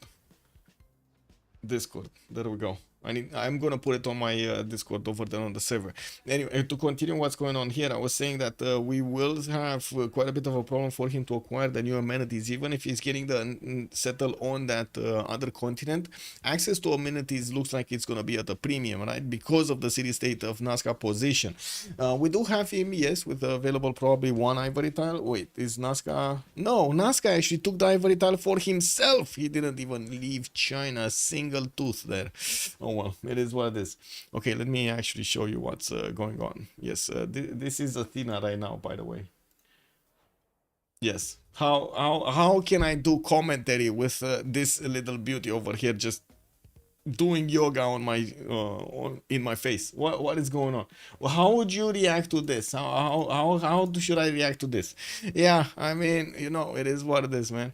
Discord. There we go. I'm gonna put it on my Discord over there on the server. Anyway, to continue what's going on here, I was saying that we will have quite a bit of a problem for him to acquire the new amenities, even if he's getting the settle on that other continent. Access to amenities looks like it's gonna be at a premium, right? Because of the city state of Nazca position. We do have him, yes, with available probably one ivory tile. Wait, is Nazca? No, Nazca actually took the ivory tile for himself. He didn't even leave China a single tooth there. Oh well, it is what it is. Okay, let me actually show you what's going on. Yes, this is Athena right now, by the way. Yes. How can I do commentary with this little beauty over here just doing yoga on my in my face? What is going on? Well, how would you react to this? How should I react to this? Yeah, I mean, you know, it is what it is, man.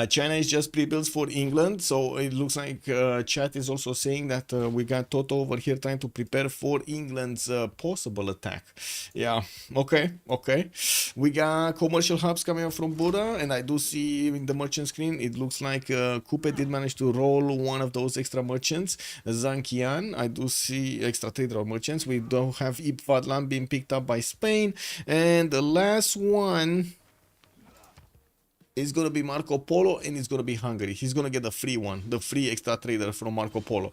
China is just pre-built for England, so it looks like chat is also saying that we got Toto over here trying to prepare for England's possible attack. Yeah, okay. We got commercial hubs coming up from Buddha, and I do see in the merchant screen, it looks like Coupe did manage to roll one of those extra merchants, Zankian. I do see extra trader merchants. We don't have Ibfadlan being picked up by Spain, and the last one is going to be Marco Polo, and it's going to be Hungary. He's going to get the free one, the free extra trader from Marco Polo.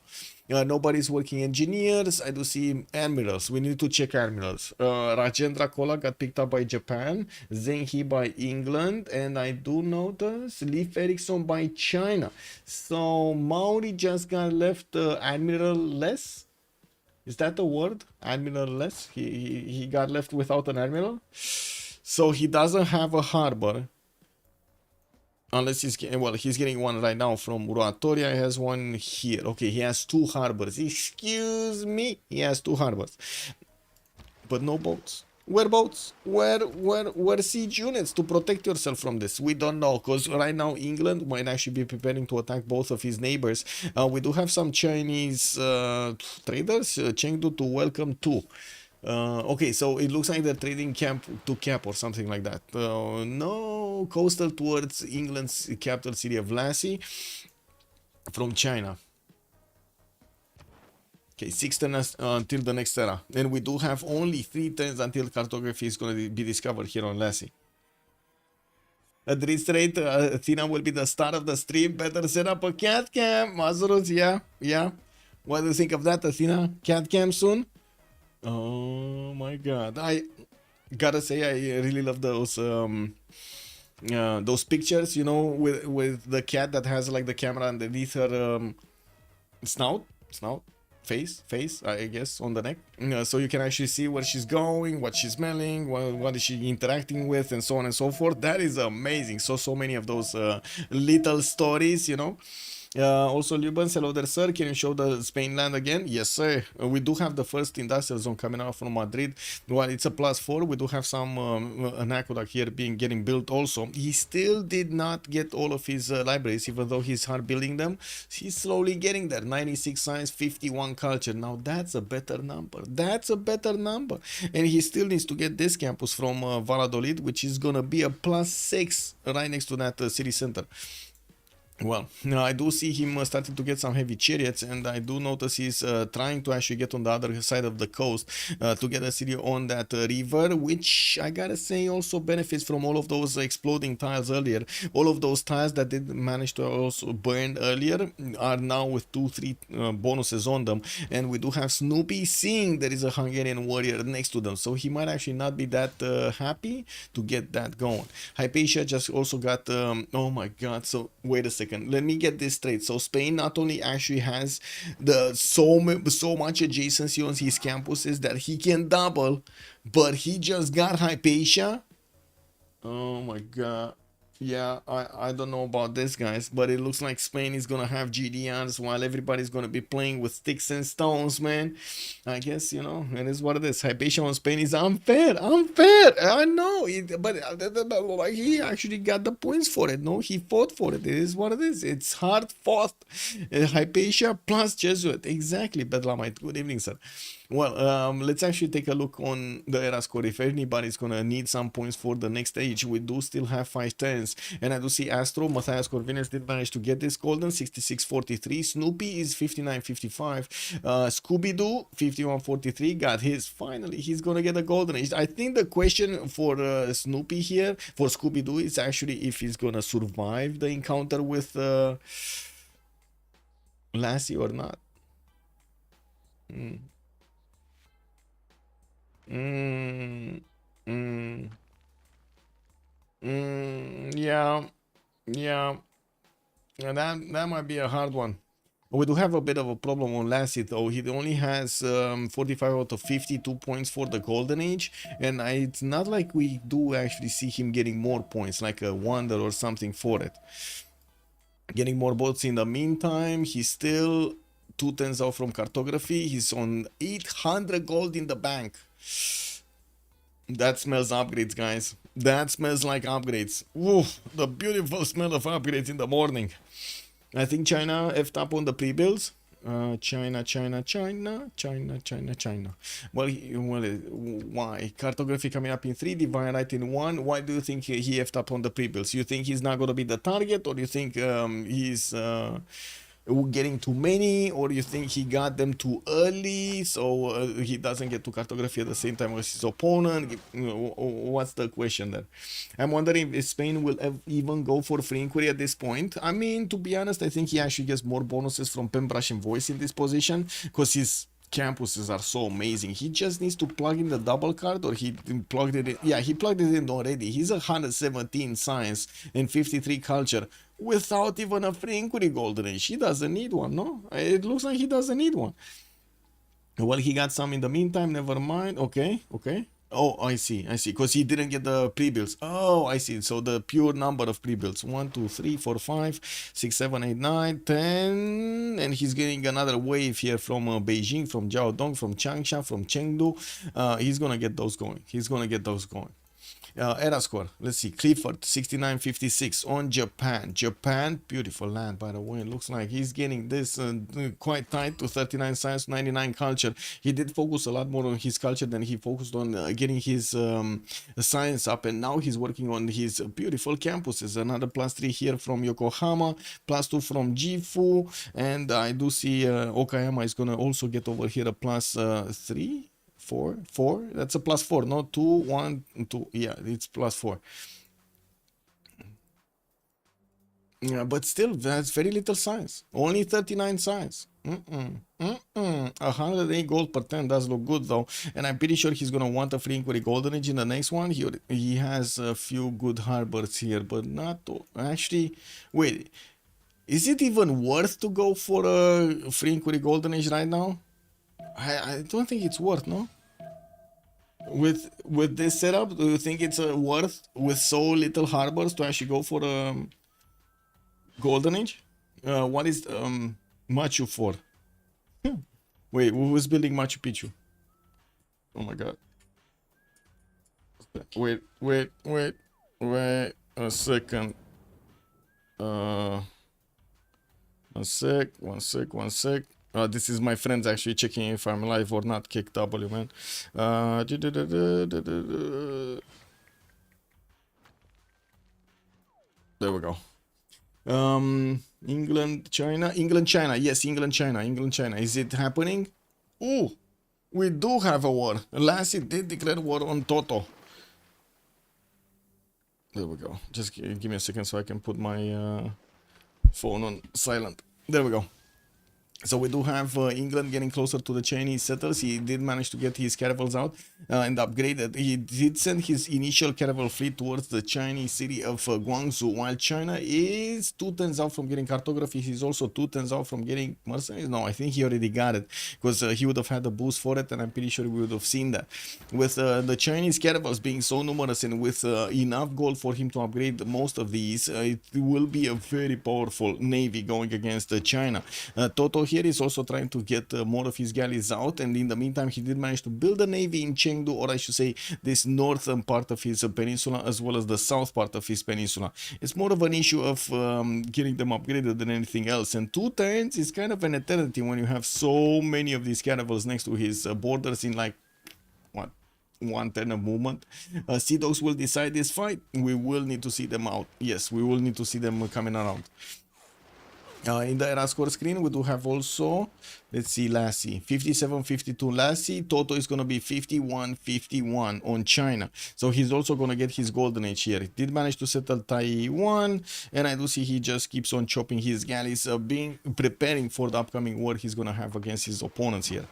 Nobody's working engineers. I do see admirals. We need to check admirals. Rajendra Kola got picked up by Japan, Zenhi by England, and I do notice Leif Erikson by China. So Maori just got left admiral less. Is that the word? Admiral less? He got left without an admiral. So he doesn't have a harbor. Unless he's getting one right now from Ruatoria. He has one here. Okay, he has two harbors. Excuse me, he has two harbors, but no boats. Where boats? Where siege units to protect yourself from this? We don't know, because right now England might actually be preparing to attack both of his neighbors. We do have some Chinese traders, Chengdu to welcome too. Okay, so it looks like they're trading camp to cap or something like that. No, coastal towards England's capital city of Lassie from China. Okay, 6 turns until the next era. And we do have only 3 turns until cartography is going to be discovered here on Lassie. At this rate, Athena will be the start of the stream. Better set up a cat cam. Mazurus, yeah. What do you think of that, Athena? Cat cam soon? Oh my god, I gotta say I really love those pictures, you know, with the cat that has like the camera underneath her snout, face, I guess, on the neck, so you can actually see where she's going, what she's smelling, what is she interacting with, and so on and so forth. That is amazing. So many of those little stories, you know. Also, Lubens, hello there, sir. Can you show the Spain land again? Yes, sir. We do have the first industrial zone coming out from Madrid. Well, it's a +4. We do have some an aqueduct here getting built also. He still did not get all of his libraries, even though he's hard building them. He's slowly getting there. 96 science, 51 culture. Now that's a better number. And he still needs to get this campus from Valladolid, which is gonna be a +6 right next to that city center. Well, I do see him starting to get some heavy chariots, and I do notice he's trying to actually get on the other side of the coast to get a city on that river, which I gotta say also benefits from all of those exploding tiles earlier. All of those tiles that did manage to also burn earlier are now with 2-3 bonuses on them, and we do have Snoopy seeing there is a Hungarian warrior next to them, so he might actually not be that happy to get that going. Hypatia just also got oh my god, so wait a second. Let me get this straight. So Spain not only actually has the so much adjacency on his campuses that he can double, but he just got Hypatia. Oh my god. Yeah, I don't know about this, guys, but it looks like Spain is gonna have GDRs while everybody's gonna be playing with sticks and stones, man. I guess, you know, it is what it is. Hypatia on Spain is unfair. I know, but he actually got the points for it. No, he fought for it. It is what it is. It's hard fought. Hypatia plus Jesuit. Exactly, Bedlamite. Good evening, sir. Well, let's actually take a look on the era score. If anybody's gonna need some points for the next stage, we do still have 5 turns. points. And I do see Astro, Matthias Corvinus did manage to get this golden, 66.43. Snoopy is 59.55. Scooby-Doo, 51.43, got his. Finally, he's gonna get a golden. I think the question for Snoopy here, for Scooby-Doo, is actually if he's gonna survive the encounter with Lassie or not. Mm. Mm. Mm. Yeah, yeah. That might be a hard one. We do have a bit of a problem on Lassie though. He only has 45 out of 52 points for the Golden Age, and it's not like we do actually see him getting more points, like a Wonder or something for it. Getting more boats in the meantime. He's still 2 tens out from cartography. He's on 800 gold in the bank. That smells upgrades, guys. That smells like upgrades. Ooh, the beautiful smell of upgrades in the morning. I think China effed up on the pre-builds. China. Well, why? Cartography coming up in 3, Divine Right in 1. Why do you think he effed up on the pre-builds? You think he's not going to be the target, or do you think he's getting too many, or you think he got them too early so he doesn't get to cartography at the same time as his opponent? What's the question there? I'm wondering if Spain will even go for free inquiry at this point. I mean, to be honest, I think he actually gets more bonuses from pen, brush, and voice in this position because his campuses are so amazing. He just needs to plug in the double card, or he plugged it in. Yeah, he plugged it in already. He's 117 science and 53 culture without even a free inquiry golden age. He doesn't need one, no? It looks like he doesn't need one. Well, he got some in the meantime, never mind. Okay. Oh, I see, because he didn't get the pre-builds. Oh, I see. So the pure number of pre-builds: 1, 2, 3, 4, 5, 6, 7, 8, 9, 10, and he's getting another wave here from Beijing, from Jiaodong, from Changsha, from Chengdu. He's gonna get those going. Era score, let's see. Clifford 69.56 on Japan, beautiful land, by the way. It looks like he's getting this quite tight to 39 science, 99 culture. He did focus a lot more on his culture than he focused on getting his science up, and now he's working on his beautiful campuses. Another +3 here from Yokohama, +2 from Gifu, and I do see Okayama is gonna also get over here a +3. 4. That's a +4, no? 2, 1, 2. Yeah, it's +4. Yeah, but still, that's very little science. Only 39 science. 108 gold per 10 does look good though, and I'm pretty sure he's gonna want a free inquiry golden age in the next one. He has a few good harbors here, but not to, actually. Wait, is it even worth to go for a free inquiry golden age right now? I don't think it's worth, no? With this setup, do you think it's worth, with so little harbors, to actually go for a golden age? What is Machu for? Wait, who's building Machu Picchu? Oh my god. Wait a second. One sec. This is my friends actually checking if I'm live or not. Kick W, man. There we go. England, China. Yes, England, China. Is it happening? Oh, we do have a war. Lassie did declare war on Toto. There we go. Just give me a second so I can put my phone on silent. There we go. So we do have England getting closer to the Chinese settlers. He did manage to get his caravels out and upgraded. He did send his initial caravel fleet towards the Chinese city of Guangzhou. While China is 2 turns out from getting cartography, he's also 2 turns out from getting mercenaries. No, I think he already got it, because he would have had a boost for it, and I'm pretty sure we would have seen that. With the Chinese caravels being so numerous and with enough gold for him to upgrade most of these, it will be a very powerful navy going against China. Toto here is also trying to get more of his galleys out, and in the meantime he did manage to build a navy in Chengdu, or I should say this northern part of his peninsula, as well as the south part of his peninsula. It's more of an issue of getting them upgraded than anything else, and 2 turns is kind of an eternity when you have so many of these caravels next to his borders in, like, what, one turn of movement. Sea Dogs will decide this fight. We will need to see them out. Yes, we will need to see them coming around. In the era score screen, we do have also, let's see, Lassie, 57-52 Lassie. Toto is going to be 51-51 on China. So he's also going to get his golden age here. He did manage to settle Taiwan, and I do see he just keeps on chopping his galleys, preparing for the upcoming war he's going to have against his opponents here.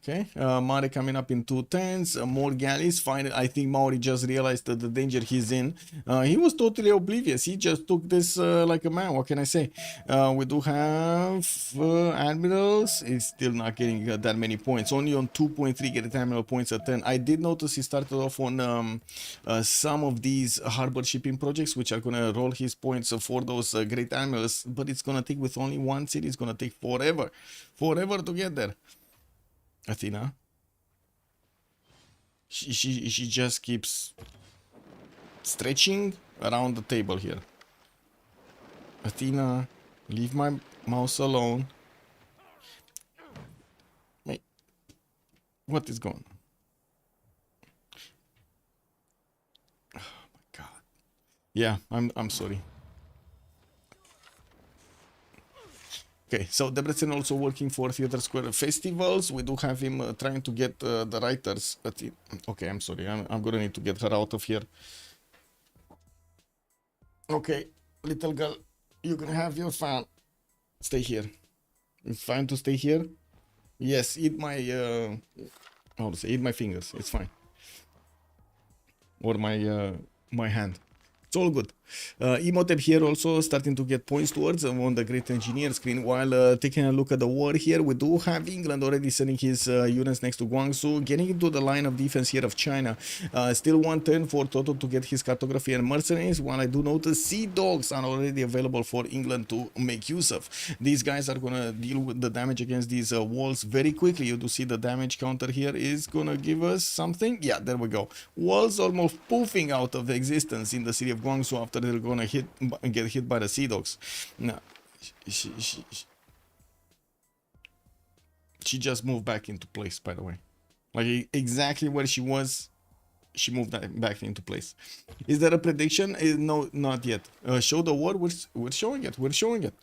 Okay, Mare coming up in 2 turns, more galleys. Finally, I think Maori just realized the danger he's in. He was totally oblivious. He just took this like a man. What can I say? We do have admirals. He's still not getting that many points. Only on 2.3 get admiral points a turn. I did notice he started off on some of these harbor shipping projects, which are going to roll his points for those great admirals. But it's going to take, with only one city, it's going to take forever to get there. Athena, she just keeps stretching around the table here. Athena, leave my mouse alone. Wait, what is going on? Oh my god. Yeah, I'm sorry. Okay, so Debrecen also working for Theater Square festivals. We do have him trying to get the writers. But okay, I'm sorry. I'm gonna need to get her out of here. Okay, little girl, you can have your fan. Stay here. It's fine to stay here. Yes, eat my how to say? Eat my fingers. It's fine. Or my my hand. It's all good. Imhotep here also starting to get points towards on the Great Engineer screen. While taking a look at the war here, we do have England already sending his units next to Guangzhou, getting into the line of defense here of China. Still one turn for Toto to get his cartography and mercenaries, while I do notice Sea Dogs are already available for England to make use of. These guys are going to deal with the damage against these walls very quickly. You do see the damage counter here is going to give us something. Yeah, there we go. Walls almost poofing out of existence in the city of Guangzhou after they're gonna get hit by the Sea Dogs. No, she just moved back into place, by the way. Like exactly where she was, she moved back into place. Is there a prediction? No, not yet. Show the war. We're showing it. We're showing it.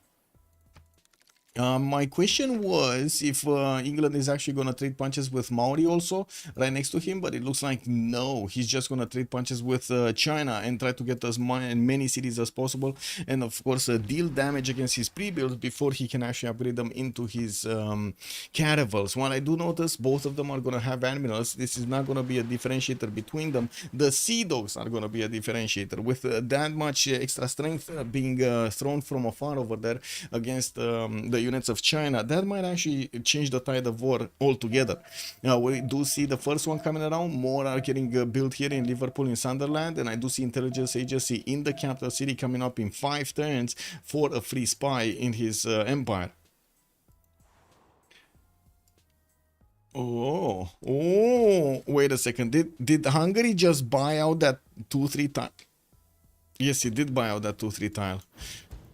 My question was if England is actually going to trade punches with Maori also right next to him, but it looks like no, he's just going to trade punches with China and try to get as many cities as possible, and of course deal damage against his pre-builds before he can actually upgrade them into his caravels. While I do notice both of them are going to have admirals, this is not going to be a differentiator between them. The Sea Dogs are going to be a differentiator with that much extra strength being thrown from afar over there against the units of China. That might actually change the tide of war altogether. We do see the first one coming around. More are getting built here in Liverpool, in Sunderland, and I do see intelligence agency in the capital city coming up in 5 turns for a free spy in his empire. Oh, wait a second. Did Hungary just buy out that 2-3 tile? Yes, it did buy out that 2-3 tile.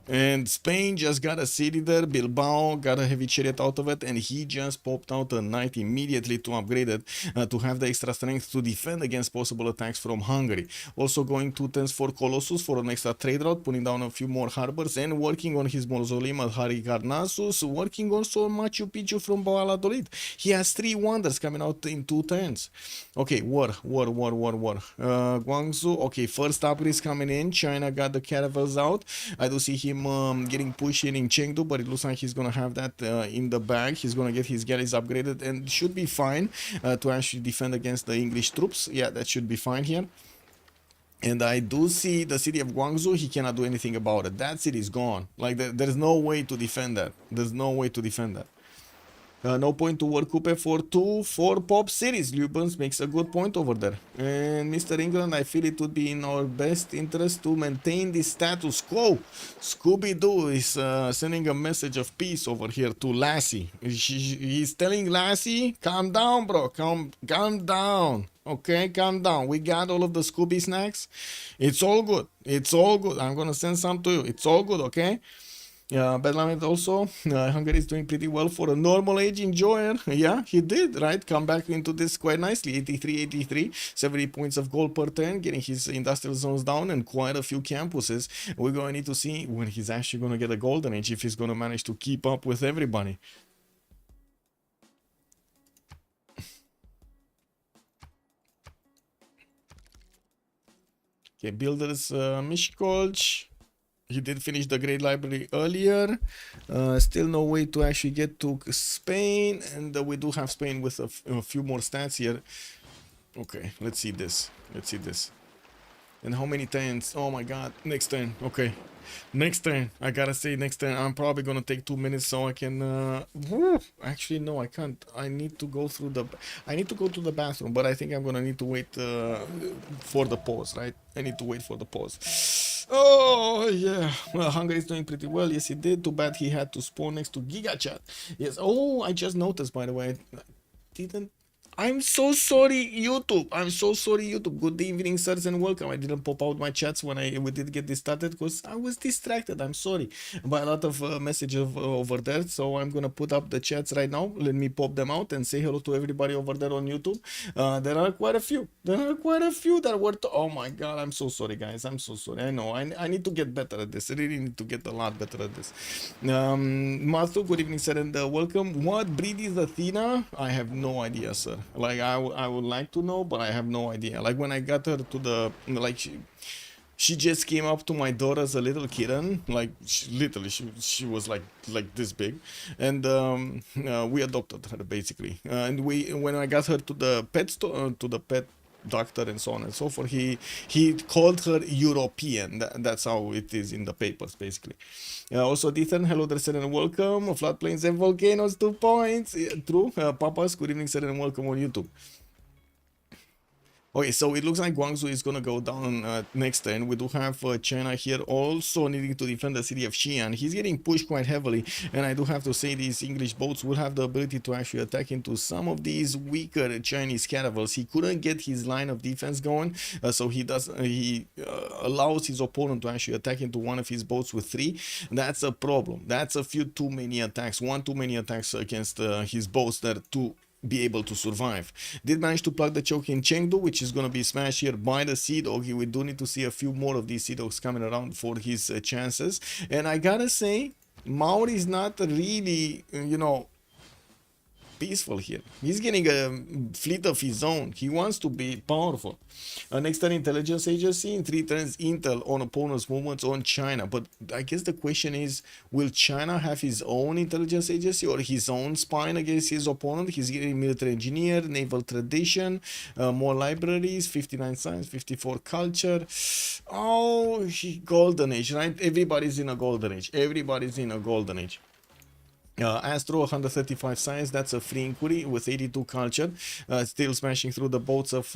And Spain just got a city there. Bilbao got a heavy chariot out of it, and he just popped out a knight immediately to upgrade it to have the extra strength to defend against possible attacks from Hungary. Also going 2 turns for Colossus for an extra trade route, putting down a few more harbors and working on his mausoleum at Halicarnassus, working also on Machu Picchu from Valladolid. He has 3 wonders coming out in 2 turns. Okay, war. Guangzhou, okay, first upgrades coming in. China got the caravels out. I do see him getting pushed in Chengdu, but it looks like he's gonna have that in the bag. He's gonna get his galleys upgraded and should be fine to actually defend against the English troops. Yeah, that should be fine here. And I do see the city of Guangzhou, he cannot do anything about it. That city is gone. Like, there's no way to defend that. There's no way to defend that. No point to work Coupe for 4 pop cities. Lubens makes a good point over there. And Mr. England, I feel it would be in our best interest to maintain the status quo. Scooby-Doo is sending a message of peace over here to Lassie. He's telling Lassie, calm down, bro. Calm down. Okay, calm down. We got all of the Scooby snacks. It's all good. It's all good. I'm gonna send some to you. It's all good, okay? Bedlam also, Hungary is doing pretty well for a normal age enjoyer. Yeah, he did, right? Come back into this quite nicely. 83, 83, 70 points of gold per turn, getting his industrial zones down and quite a few campuses. We're going to need to see when he's actually going to get a golden age, if he's going to manage to keep up with everybody. Okay, builders, Miskolc. He did finish the Great Library earlier. Still no way to actually get to Spain, and we do have Spain with a few more stats here. Okay, let's see this. Let's see this. And how many turns? Oh my god, next turn. Okay, next turn. I gotta say next turn. I'm probably gonna take 2 minutes so I can actually no, I can't. I need to go through the I need to go to the bathroom, but I think I'm gonna need to wait for the pause, right? I need to wait for the pause. Oh yeah, well, Hungary is doing pretty well. Yes, he did. Too bad he had to spawn next to GigaChat. Yes. Oh, I just noticed, by the way, I didn't. I'm so sorry, YouTube. I'm so sorry, YouTube. Good evening, sirs, and welcome. I didn't pop out my chats when we did get this started because I was distracted. I'm sorry by a lot of messages over there. So I'm gonna put up the chats right now. Let me pop them out and say hello to everybody over there on YouTube. There are quite a few. There are quite a few that were. Oh my god, I'm so sorry, guys. I'm so sorry. I know. I need to get better at this. I really need to get a lot better at this. Matthew, good evening, sir, and welcome. What breed is Athena? I have no idea, sir. Like I would like to know, but I have no idea. Like when I got her to the like she just came up to my door as a little kitten, like literally she was like this big, and we adopted her basically. And when I got her to the pet store to the pet doctor and so on and so forth, he called her European. That's how it is in the papers basically. Also Ethan, hello there, sir, and welcome. Floodplains and volcanoes, 2 points. True. Papas, good evening, sir, and welcome on YouTube. Okay, so it looks like Guangzhou is gonna go down next turn. We do have China here also needing to defend the city of Xi'an. He's getting pushed quite heavily, and I do have to say these English boats will have the ability to actually attack into some of these weaker Chinese caravels. He couldn't get his line of defense going, so he allows his opponent to actually attack into one of his boats with 3. That's a problem. That's a few too many attacks. One too many attacks against his boats that are too be able to survive. Did manage to plug the choke in Chengdu, which is going to be smashed here by the Sea Dog. We do need to see a few more of these Sea Dogs coming around for his chances. And I gotta say, Maori is not really, you know, peaceful here. He's getting a fleet of his own. He wants to be powerful. Next turn, intelligence agency. In 3 turns, intel on opponent's movements on China. But I guess the question is, will China have his own intelligence agency or his own spine against his opponent? He's getting military engineer, naval tradition, more libraries, 59 science, 54 culture. Oh, golden age, right? Everybody's in a golden age. Everybody's in a golden age. Astro 135 science, that's a free inquiry with 82 culture, still smashing through the boats of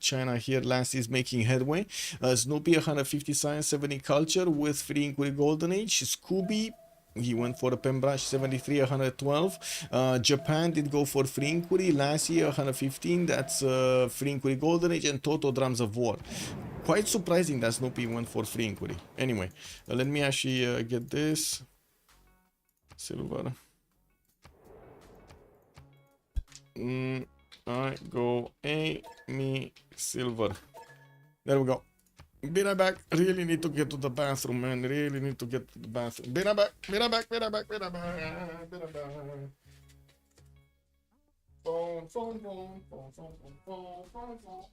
China here. Last is making headway. Snoopy 150 science, 70 culture with free inquiry golden age. Scooby, he went for a Pembrush 73, 112. Japan did go for free inquiry. Lassie 115, that's free inquiry golden age. And Toto drums of war. Quite surprising that Snoopy went for free inquiry. Anyway, let me actually get this. Silver. I go me silver. There we go. Be right back. Really need to get to the bathroom, man. Really need to get to the bathroom. Be right back. Be right back. Be right back. Be right back. Be right back. Phone, phone, phone, phone, phone, phone, phone, phone.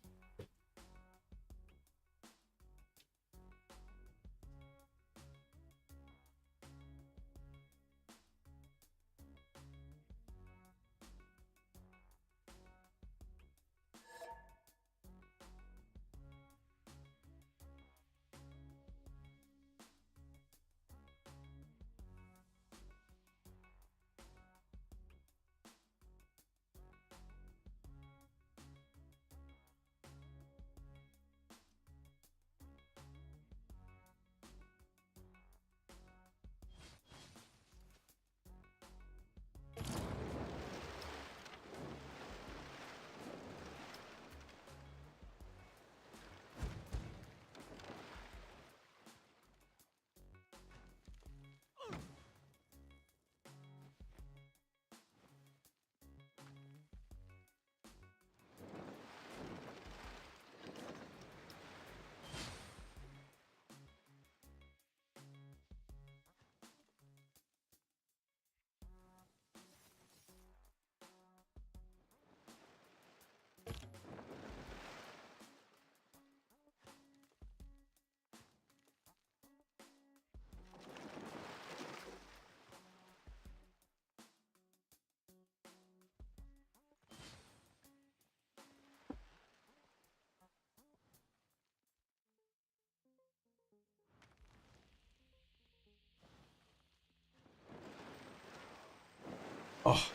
Oh,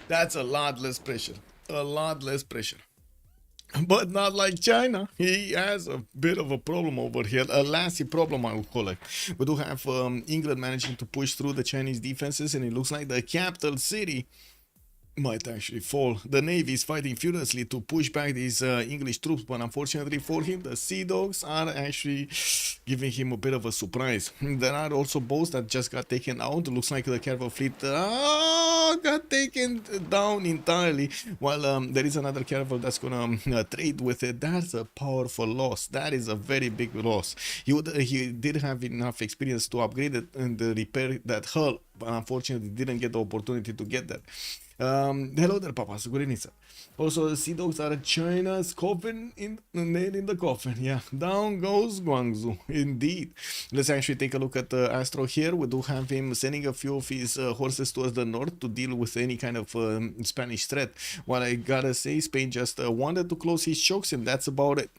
that's a lot less pressure. A lot less pressure. But not like China. He has a bit of a problem over here, a lasty problem, I would call it. We do have England managing to push through the Chinese defenses, and it looks like the capital city might actually fall. The Navy is fighting furiously to push back these English troops, but unfortunately for him, the Sea Dogs are actually giving him a bit of a surprise. There are also boats that just got taken out. It looks like the caravel fleet got taken down entirely, while there is another caravel that's gonna trade with it. That's a powerful loss. That is a very big loss. He did have enough experience to upgrade it and repair that hull, but unfortunately didn't get the opportunity to get that. Hello there, Papa. Sigurinisa. Also, the Sea Dogs are China's coffin nail in the coffin. Yeah, down goes Guangzhou. Indeed. Let's actually take a look at Astro here. We do have him sending a few of his horses towards the north to deal with any kind of Spanish threat. While I gotta say, Spain just wanted to close his chokes, and that's about it.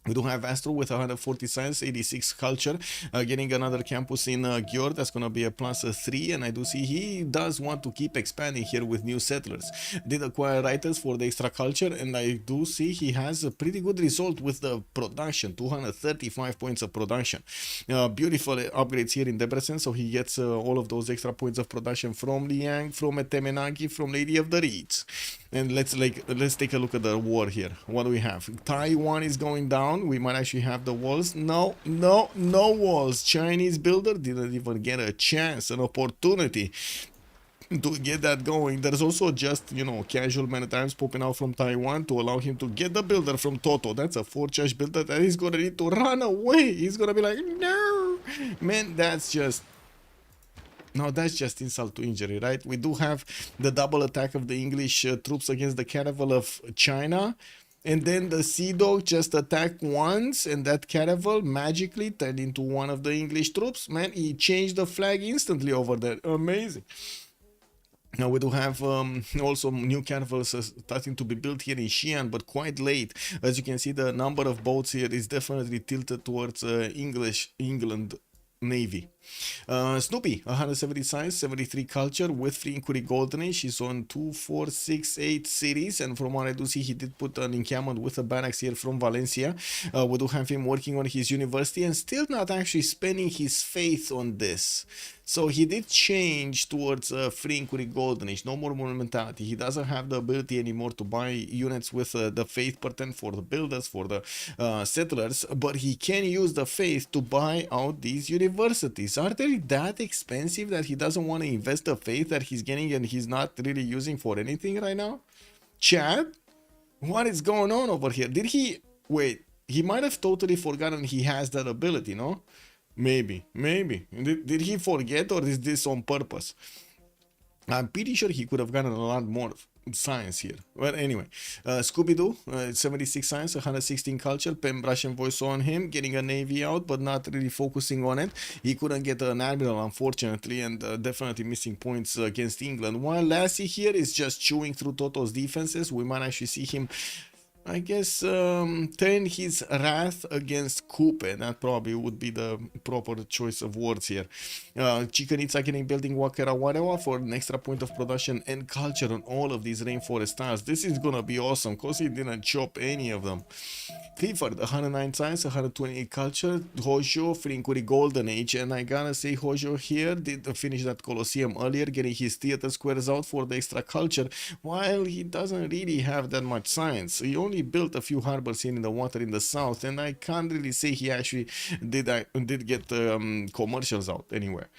We do have Astro with 140 science, 86 culture, getting another campus in Győr. That's going to be a +3, and I do see he does want to keep expanding here with new settlers. Did acquire writers for the extra culture, and I do see he has a pretty good result with the production, 235 points of production. Beautiful upgrades here in Debrecen, so he gets all of those extra points of production from Liang, from Temenaki, from Lady of the Reeds. And let's take a look at the war here. What do we have? Taiwan is going down. We might actually have the walls. No walls. Chinese builder didn't even get a chance, an opportunity to get that going. There's also just, you know, casual many times popping out from Taiwan to allow him to get the builder from Toto. That's a 4-charge builder that he's gonna need to run away. He's gonna be like, no, man, that's just... No, that's just insult to injury, right? We do have the double attack of the English troops against the caravel of China. And then the Sea Dog just attacked once, and that caravel magically turned into one of the English troops. Man, he changed the flag instantly over there. Amazing. Now we do have also new caravels starting to be built here in Xi'an, but quite late. As you can see, the number of boats here is definitely tilted towards England Navy. Snoopy, 170 science, 73 culture with free inquiry golden age. She's on 2468 cities, and from what I do see, he did put an encampment with a barracks here from Valencia. We do have him working on his university and still not actually spending his faith on this. So he did change towards free inquiry golden age, no more monumentality. He doesn't have the ability anymore to buy units with the faith pattern for the builders, for the settlers, but he can use the faith to buy out these universities. Are they that expensive that he doesn't want to invest the faith that he's getting and he's not really using for anything right now? Chad, what is going on over here? Did he... Wait, he might have totally forgotten he has that ability, no? Maybe. Did he forget, or is this on purpose? I'm pretty sure he could have gotten a lot more science here. Well, anyway, Scooby-Doo, 76 science, 116 culture, Pembrushe and voice on him, getting a navy out, but not really focusing on it. He couldn't get an admiral, unfortunately, and definitely missing points against England. While Lassie here is just chewing through Toto's defenses, we might actually see him, I guess, turn his wrath against Coupe. That probably would be the proper choice of words here. Chicken Itza getting building Wakera Warewa for an extra point of production and culture on all of these rainforest tiles. This is gonna be awesome because he didn't chop any of them. Clifford, 109 science, 128 culture, Hojo, free inquiry golden age, and I gotta say Hojo here did finish that Colosseum earlier, getting his theater squares out for the extra culture, while he doesn't really have that much science. He only built a few harbors here in the water in the south, and I can't really say he actually did get commercials out anywhere.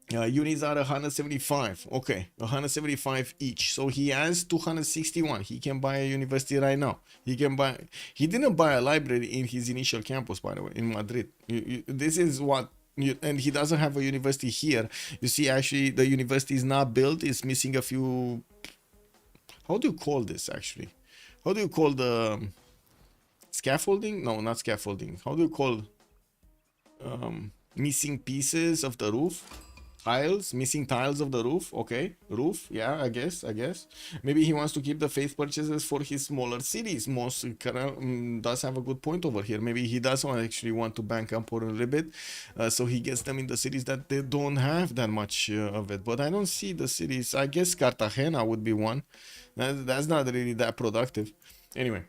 Units are 175. Okay, 175 each. So he has 261. He can buy a university right now. He didn't buy a library in his initial campus, by the way, in Madrid. This is what... and he doesn't have a university here. You see, actually, the university is not built. It's missing a few... How do you call this, actually? How do you call the... scaffolding? No, not scaffolding. How do you call... missing pieces of the roof? Tiles, missing tiles of the roof. Okay, roof. Yeah, I guess. Maybe he wants to keep the faith purchases for his smaller cities. Most does have a good point over here. Maybe he does actually want to bank up for a little bit, so he gets them in the cities that they don't have that much of it. But I don't see the cities. I guess Cartagena would be one. That's not really that productive. Anyway.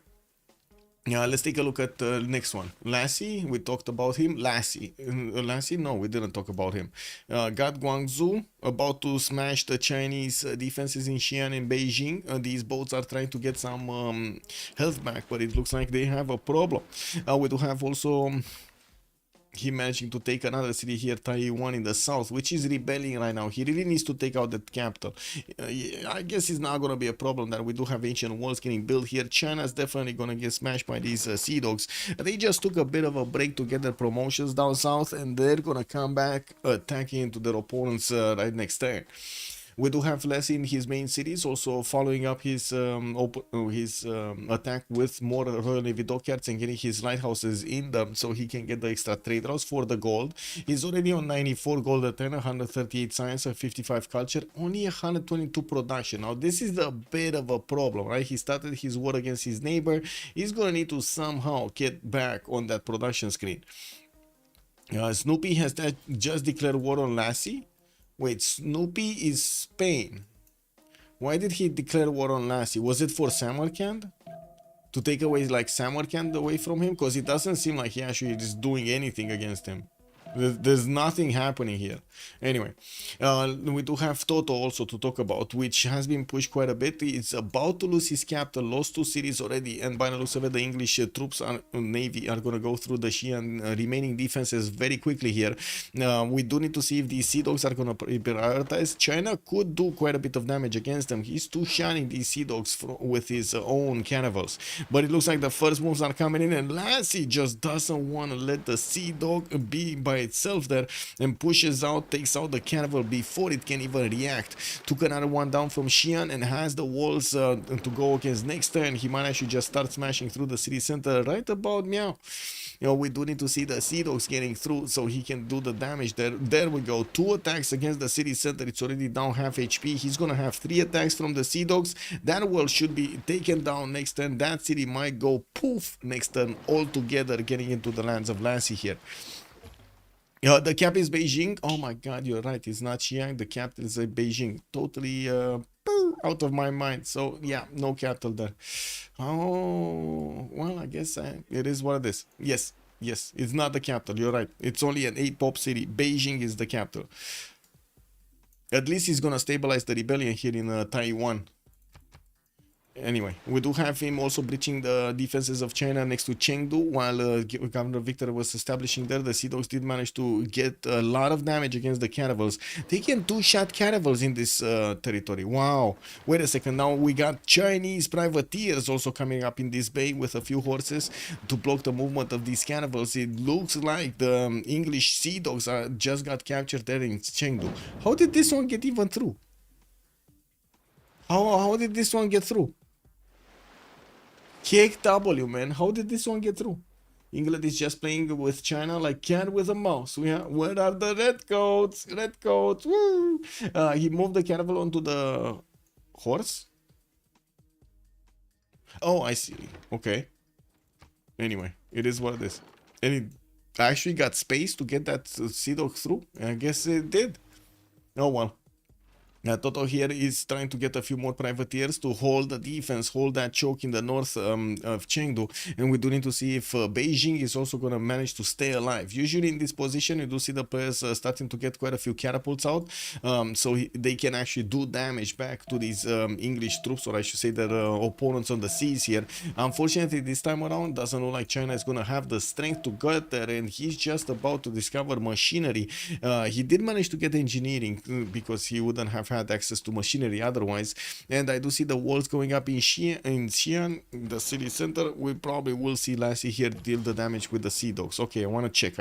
Yeah, let's take a look at the next one. Lassie, we talked about him. Lassie, no, we didn't talk about him. Got Guangzhou, about to smash the Chinese defenses in Xi'an and Beijing. These boats are trying to get some health back, but it looks like they have a problem. We do have also he managing to take another city here, Taiwan in the south, which is rebelling right now. He really needs to take out that capital. I guess it's not going to be a problem that we do have ancient walls getting built here. China's definitely going to get smashed by these sea dogs. They just took a bit of a break to get their promotions down south, and they're going to come back attacking into their opponents right next turn. We do have Lassie in his main cities, also following up his attack with more Royal Navy dockyards and getting his lighthouses in them so he can get the extra trade routes for the gold. He's already on 94 gold at 10, 138 science, and 55 culture, only 122 production. Now this is a bit of a problem, right? He started his war against his neighbor. He's gonna need to somehow get back on that production screen. Snoopy has just declared war on Lassie. Wait, Snoopy is Spain. Why did he declare war on Lassie? Was it for Samarkand? To take away like Samarkand away from him? Because it doesn't seem like he actually is doing anything against him. There's nothing happening here. Anyway, we do have Toto also to talk about, which has been pushed quite a bit. It's about to lose his capital, lost 2 cities already, and by the looks of it, the English troops and navy are going to go through the Xi'an remaining defenses very quickly here. We do need to see if these sea dogs are going to prioritize. China could do quite a bit of damage against them. He's too shining these sea dogs with his own caravels. But it looks like the first moves are coming in, and Lassie just doesn't want to let the sea dog be by itself there and pushes out, takes out the caravel before it can even react. Took another one down from Xi'an and has the walls to go against next turn. He might actually just start smashing through the city center right about meow. You know, we do need to see the sea dogs getting through so he can do the damage there. There we go. 2 attacks against the city center. It's already down half HP. He's gonna have 3 attacks from the sea dogs. That wall should be taken down next turn. That city might go poof next turn altogether, getting into the lands of Lassie here. The cap is Beijing. Oh my god, you're right. It's not Xi'an. The capital is Beijing. Totally out of my mind. So yeah, no capital there. Oh, well, I guess it is what it is. Yes, it's not the capital. You're right. It's only an 8 pop city. Beijing is the capital. At least he's gonna stabilize the rebellion here in Taiwan. Anyway, we do have him also breaching the defenses of China next to Chengdu while Governor Victor was establishing there. The Sea Dogs did manage to get a lot of damage against the caravels. They can 2-shot caravels in this territory. Wow. Wait a second. Now we got Chinese privateers also coming up in this bay with a few horses to block the movement of these caravels. It looks like the English Sea Dogs just got captured there in Chengdu. How did this one get even through? How did this one get through? KW, man. How did this one get through? England is just playing with China like cat with a mouse. Where are the redcoats? Redcoats, woo! He moved the caravel onto the horse. Oh, I see. Okay. Anyway, it is what it is. And it actually got space to get that sea dog through. I guess it did. Oh well. Toto here is trying to get a few more privateers to hold the defense, hold that choke in the north of Chengdu, and we do need to see if Beijing is also going to manage to stay alive. Usually in this position, you do see the players starting to get quite a few catapults out, so they can actually do damage back to these English troops, or I should say their opponents on the seas here. Unfortunately, this time around, doesn't look like China is going to have the strength to get there, and he's just about to discover machinery. He did manage to get engineering because he wouldn't have had access to machinery otherwise, and I do see the walls going up in Xi'an, the city center. We probably will see Lassie here deal the damage with the sea dogs. Okay, I want to check.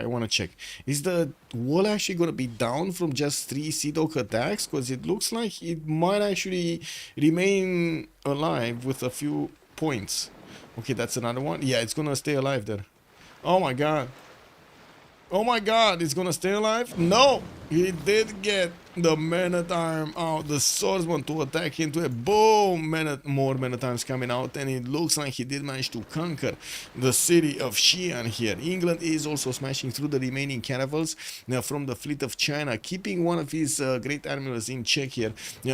Is the wall actually going to be down from just 3 sea dog attacks? Because it looks like it might actually remain alive with a few points. Okay, that's another one. Yeah, it's going to stay alive there. Oh my god. Oh my god, he's gonna stay alive? No! He did get the man-at-arm out, the swordsman to attack into a boom! More man-at-arms coming out, and it looks like he did manage to conquer the city of Xi'an here. England is also smashing through the remaining caravels from the fleet of China, keeping one of his great admirals in check here.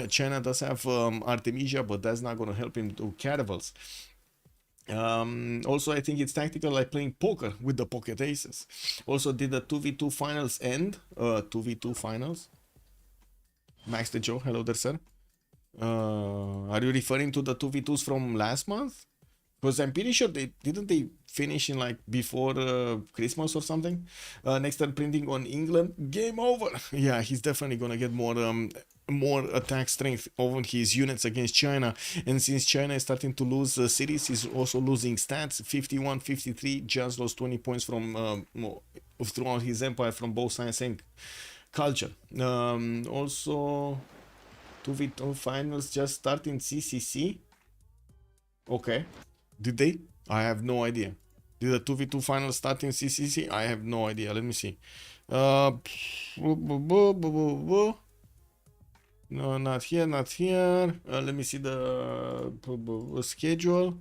China does have Artemisia, but that's not gonna help him to caravels. Also, I think it's tactical, like playing poker with the pocket aces. Also, did the 2v2 finals end? 2v2 finals? Max the Joe, hello there, sir. Are you referring to the 2v2s from last month? Because I'm pretty sure they finish in like before Christmas or something. Next turn printing on England, game over. Yeah, he's definitely gonna get more attack strength over his units against China, and since China is starting to lose cities, he's also losing stats. 51, 53, just lost 20 points from throughout his empire from both science and culture. Also, 2v2 finals just start in CCC. Okay. Did they? I have no idea. Did the 2v2 finals start in CCC? I have no idea. Let me see. No, not here, not here. Let me see the schedule.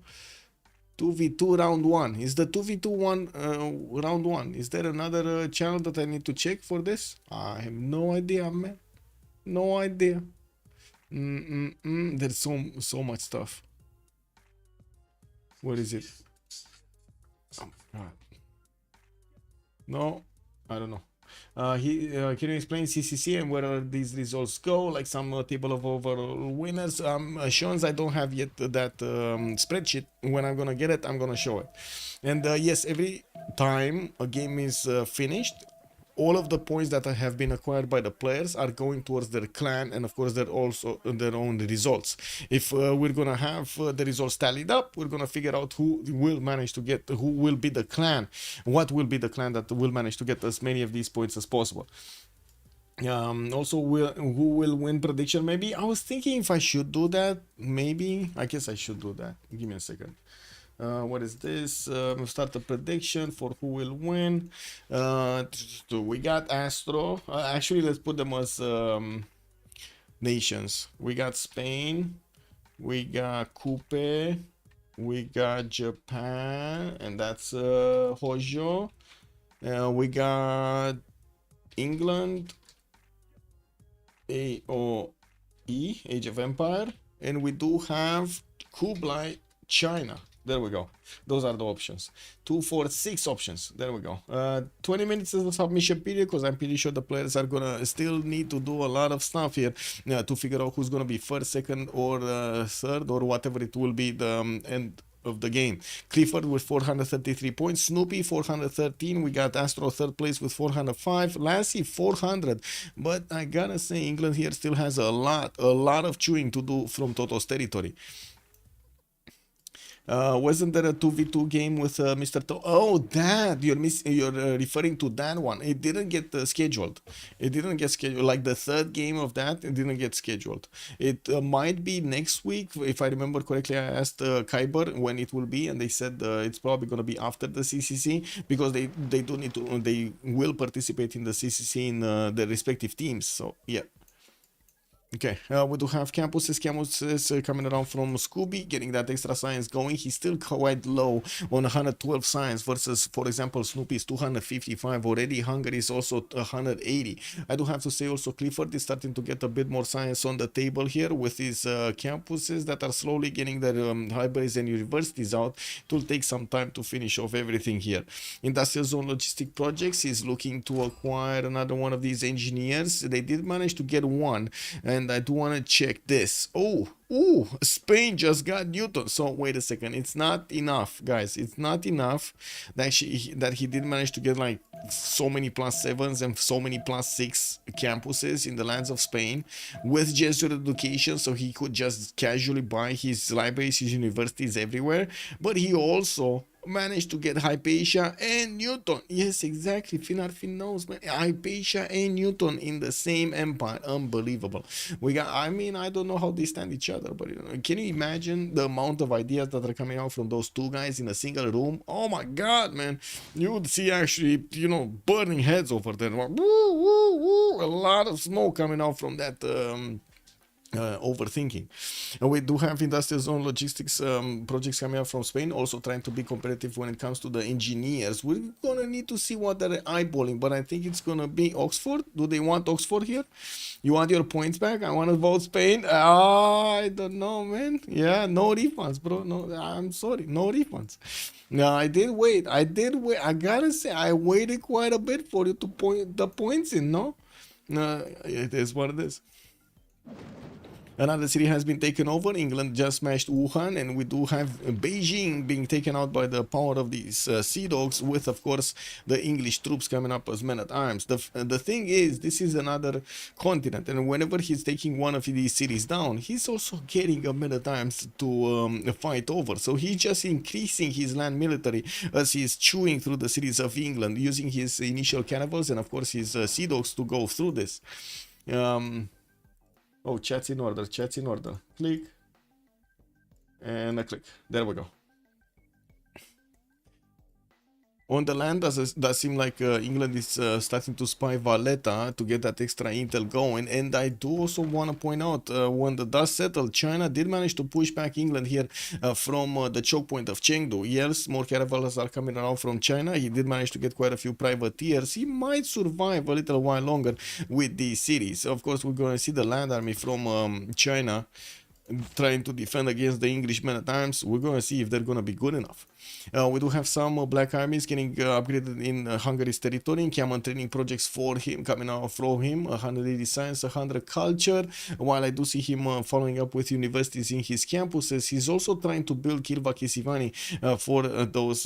2v2 round 1. Is the 2v2 round 1? Is there another channel that I need to check for this? I have no idea, man. No idea. There's so much stuff. What is it? Oh my god. No, I don't know. Can you explain CCC and where these results go? Like some table of overall winners. Sean's, I don't have yet that spreadsheet. When I'm gonna get it, I'm gonna show it. And yes, every time a game is finished, all of the points that have been acquired by the players are going towards their clan, and of course they're also their own results. If we're gonna have the results tallied up, we're gonna figure out who will manage to get, who will be the clan, what will be the clan that will manage to get as many of these points as possible. Also, who will win prediction? Maybe I was thinking if I should do that. Maybe I guess I should do that. Give me a second. What is this? Start a prediction for who will win. We got Astro. Actually, let's put them as nations. We got Spain. We got Coupe. We got Japan, and that's Hojo. We got England. AOE, Age of Empire, and we do have Kublai, China. There we go. Those are the options. 2, 4, 6 options. There we go. 20 minutes is the submission period, because I'm pretty sure the players are gonna still need to do a lot of stuff here to figure out who's gonna be first, second, or third, or whatever it will be the end of the game. Clifford with 433 points, Snoopy 413, we got Astro third place with 405, Lassie 400, but I gotta say England here still has a lot of chewing to do from Toto's territory. Wasn't there a 2v2 game with Mr. Oh, that you're referring to that one. It didn't get scheduled. It didn't get scheduled. Like the third game of that, it didn't get scheduled. It might be next week, if I remember correctly. I asked Kyber when it will be, and they said it's probably gonna be after the CCC, because they do need to. They will participate in the CCC in their respective teams. So yeah. Okay, we do have campuses coming around from Scooby, getting that extra science going. He's still quite low on 112 science versus, for example, Snoopy's 255 already. Hungary is also 180. I do have to say also Clifford is starting to get a bit more science on the table here with his campuses that are slowly getting their libraries and universities out. It will take some time to finish off everything here. Industrial Zone Logistic Projects is looking to acquire another one of these engineers. They did manage to get one, and I do want to check this. Oh, Spain just got Newton. So wait a second, it's not enough, guys. It's not enough that he did manage to get like so many +7s and so many +6 campuses in the lands of Spain with Jesuit education, so he could just casually buy his libraries, his universities everywhere. But he also managed to get Hypatia and Newton. Yes, exactly. Finarfin knows, man. Hypatia and Newton in the same empire. Unbelievable. We got, I mean, I don't know how they stand each other, but can you imagine the amount of ideas that are coming out from those two guys in a single room? Oh my god, man. You would see actually, burning heads over there. Woo, woo, woo. A lot of smoke coming out from that overthinking. And we do have industrial zone logistics projects coming up from Spain, also trying to be competitive when it comes to the engineers. We're gonna need to see what they're eyeballing, but I think it's gonna be Oxford. Do they want Oxford here? You want your points back? I want to vote Spain. I don't know, man. Yeah, no refunds, bro. No, I'm sorry, no refunds. No, I did wait. I gotta say, I waited quite a bit for you to point the points in. No, it is what it is. Another city has been taken over. England just smashed Wuhan, and we do have Beijing being taken out by the power of these sea dogs, with, of course, the English troops coming up as men-at-arms. The thing is, this is another continent, and whenever he's taking one of these cities down, he's also getting a men-at-arms to fight over. So he's just increasing his land military as he's chewing through the cities of England, using his initial caravels and, of course, his sea dogs to go through this. Oh, chat's in order, chat's in order. Click. And a click. There we go. On the land, does seem like England is starting to spy Valletta to get that extra intel going. And I do also want to point out, when the dust settled, China did manage to push back England here from the choke point of Chengdu. Yes, more caravels are coming around from China. He did manage to get quite a few privateers. He might survive a little while longer with these cities. Of course, we're going to see the land army from China trying to defend against the English men-at-arms. We're going to see if they're going to be good enough. We do have some black armies getting upgraded in Hungary's territory. Encampment training projects for him coming out from him. 180 science, 100 culture. While I do see him following up with universities in his campuses, he's also trying to build Kilva Kisivani for those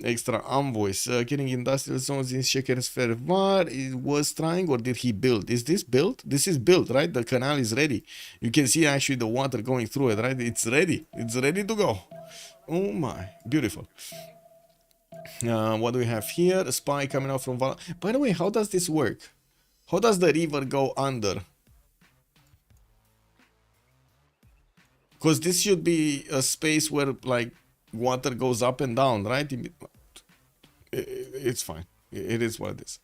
extra envoys. Getting industrial zones in Shekersfervar. It was trying, or did he build? Is this built? This is built, right? The canal is ready. You can see actually the water going through it, right? It's ready. It's ready to go. Oh my, beautiful. What do we have here? A spy coming out from Val. By the way, how does this work? How does the river go under? Because this should be a space where like water goes up and down, right? It's fine. It is what it is.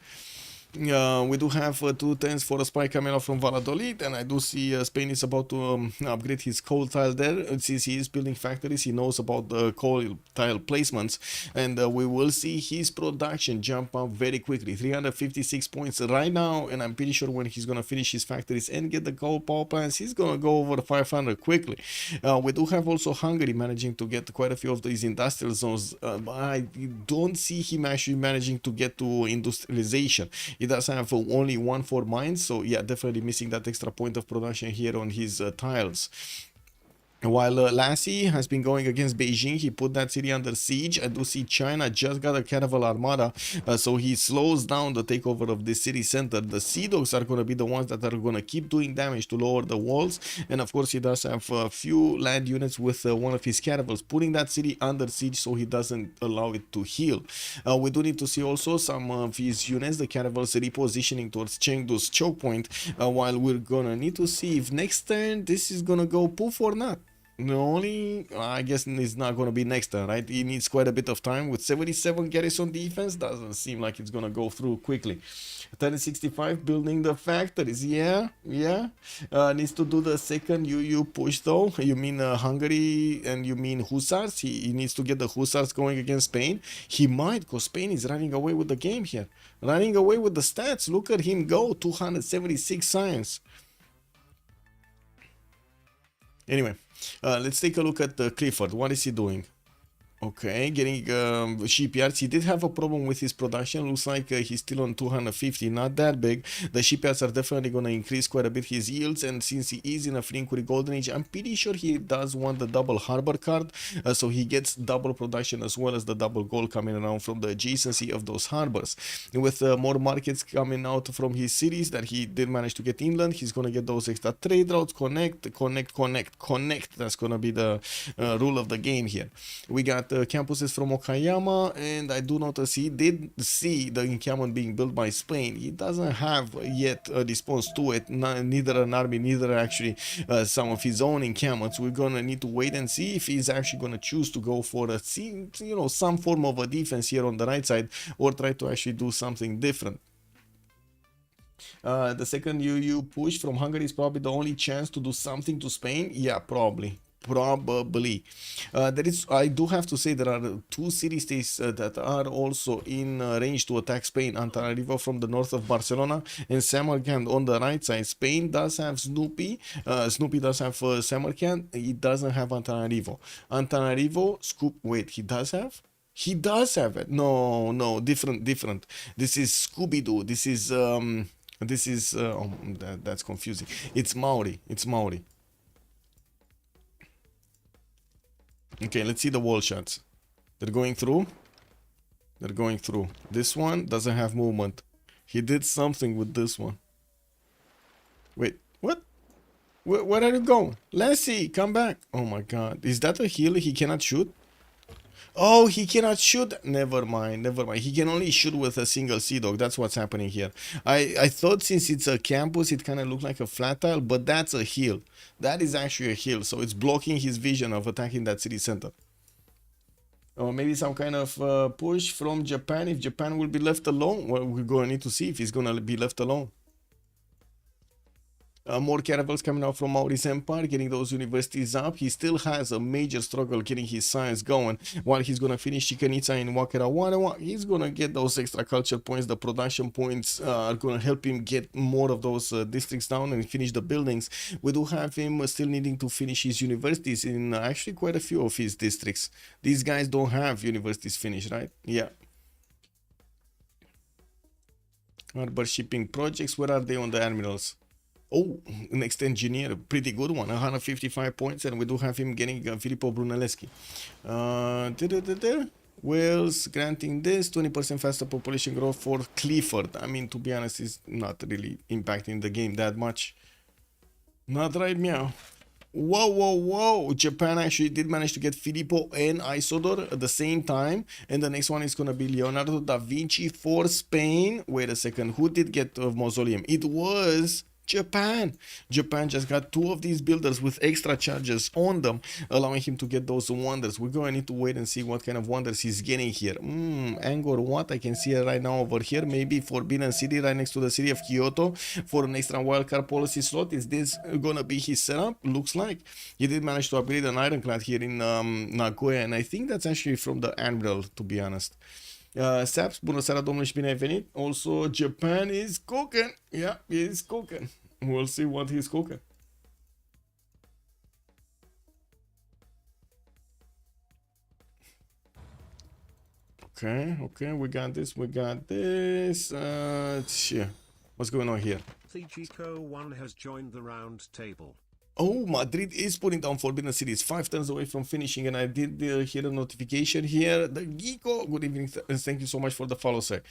We do have 210s for a spy coming out from Valladolid, and I do see Spain is about to upgrade his coal tile there. Since he is building factories, he knows about the coal tile placements, and we will see his production jump up very quickly. 356 points right now, and I'm pretty sure when he's gonna finish his factories and get the coal power plants, he's gonna go over 500 quickly. We do have also Hungary managing to get quite a few of these industrial zones, but I don't see him actually managing to get to industrialization. He does have only 1-4 mines, so yeah, definitely missing that extra point of production here on his tiles. While Lassie has been going against Beijing, he put that city under siege. I do see China just got a caravel armada, so he slows down the takeover of this city center. The Sea Dogs are going to be the ones that are going to keep doing damage to lower the walls, and of course he does have a few land units with one of his caravels, putting that city under siege so he doesn't allow it to heal. We do need to see also some of his units, the caravels, repositioning towards Chengdu's choke point, while we're going to need to see if next turn this is going to go poof or not. Only, I guess it's not going to be next turn, right? He needs quite a bit of time. With 77 garrison defense, doesn't seem like it's going to go through quickly. 1065 building the factories. Yeah. Needs to do the second UU push though. You mean Hungary and you mean Hussars? He needs to get the Hussars going against Spain. He might, because Spain is running away with the game here. Running away with the stats. Look at him go. 276 science. Anyway. Let's take a look at Clifford. What is he doing? Okay, getting shipyards. He did have a problem with his production. Looks like he's still on 250, not that big. The shipyards are definitely going to increase quite a bit his yields, and since he is in a Flinkuri Golden Age, I'm pretty sure he does want the double harbor card, so he gets double production as well as the double gold coming around from the adjacency of those harbors. With more markets coming out from his cities that he did manage to get inland, he's going to get those extra trade routes. Connect. That's going to be the rule of the game here. We got got campuses from Okayama, and I do notice he did see the encampment being built by Spain. He doesn't have yet a response to it, neither an army, neither actually some of his own encampments. We're gonna need to wait and see if he's actually gonna choose to go for a, you know, some form of a defense here on the right side, or try to actually do something different. The second you push from Hungary is probably the only chance to do something to Spain. Yeah, probably. I do have to say there are two city-states that are also in range to attack Spain. Antananarivo from the north of Barcelona and Samarkand on the right side. Spain does have Snoopy. Snoopy does have Samarkand. He doesn't have Antananarivo. Wait, he does have? He does have it. No, different. This is Scooby-Doo. This is that's confusing. It's Maori. Okay, let's see the wall shots. They're going through. This one doesn't have movement. He did something with this one. Wait, what? Where are you going? Lassie, come back. Oh my god. Is that a heal he cannot shoot? Oh, he cannot shoot. Never mind. He can only shoot with a single Sea Dog. That's what's happening here. I thought since it's a campus, it kind of looked like a flat tile, but that's a heal. That is actually a heal. So it's blocking his vision of attacking that city center. Or maybe some kind of push from Japan. If Japan will be left alone, well, we're going to need to see if he's going to be left alone. More caravels coming out from Mauri's Empire, getting those universities up. He still has a major struggle getting his science going. While he's going to finish Chichen Itza and Wakerawa, he's going to get those extra culture points. The production points are going to help him get more of those districts down and finish the buildings. We do have him still needing to finish his universities in actually quite a few of his districts. These guys don't have universities finished, right? Yeah. Harbor shipping projects, where are they on the admirals? Oh, next engineer, pretty good one, 155 points, and we do have him getting Filippo Brunelleschi. Wales granting this 20% faster population growth for Clifford. I mean, to be honest, it's not really impacting the game that much. Not right meow. Whoa. Japan actually did manage to get Filippo and Isodor at the same time. And the next one is going to be Leonardo da Vinci for Spain. Wait a second. Who did get a mausoleum? It was Japan. Japan just got two of these builders with extra charges on them, allowing him to get those wonders. We're going to need to wait and see what kind of wonders he's getting here. Angkor Wat, I can see it right now over here. Maybe Forbidden City right next to the city of Kyoto for an extra wildcard policy slot. Is this going to be his setup? Looks like. He did manage to upgrade an ironclad here in Nagoya, and I think that's actually from the Admiral, to be honest. Saps, bună seara domnule și bine ai venit. Also, Japan is cooking. Yeah, he's cooking. We'll see what he's cooking. Okay, we got this. Shit. What's going on here? Chico1 has joined the round table. Oh, Madrid is putting down Forbidden Cities, 5 turns away from finishing, and I did hear a notification here. The Geeko, good evening, and thank you so much for the follow, sir.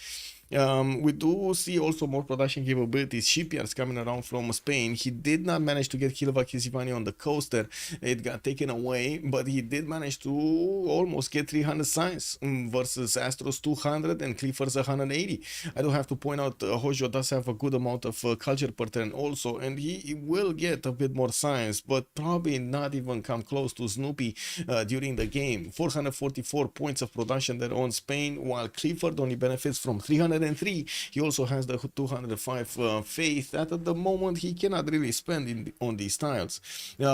We do see also more production capabilities, shipyards coming around from Spain. He did not manage to get Kilva Kisivani on the coaster. It got taken away, but he did manage to almost get 300 signs versus Astro's 200 and Clifford's 180. I do have to point out Hojo does have a good amount of culture per turn also, and he will get a bit more signs, but probably not even come close to Snoopy during the game. 444 points of production there on Spain, while Clifford only benefits from 303. He also has the 205 faith that at the moment he cannot really spend on these tiles.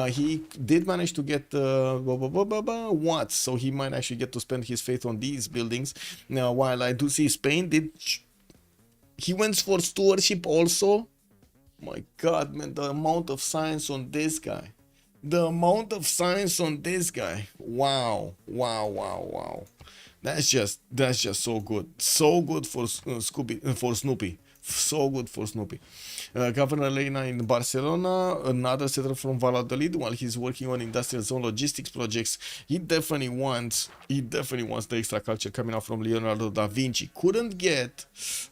He did manage to get watts, so he might actually get to spend his faith on these buildings. Now, while I do see Spain he went for stewardship also. My god, man, the amount of science on this guy. Wow. That's just so good. So good for Snoopy. So good for Snoopy. Governor Lena in Barcelona, another settler from Valladolid, while he's working on industrial zone logistics projects. He definitely wants the extra culture coming out from Leonardo da Vinci. Couldn't get,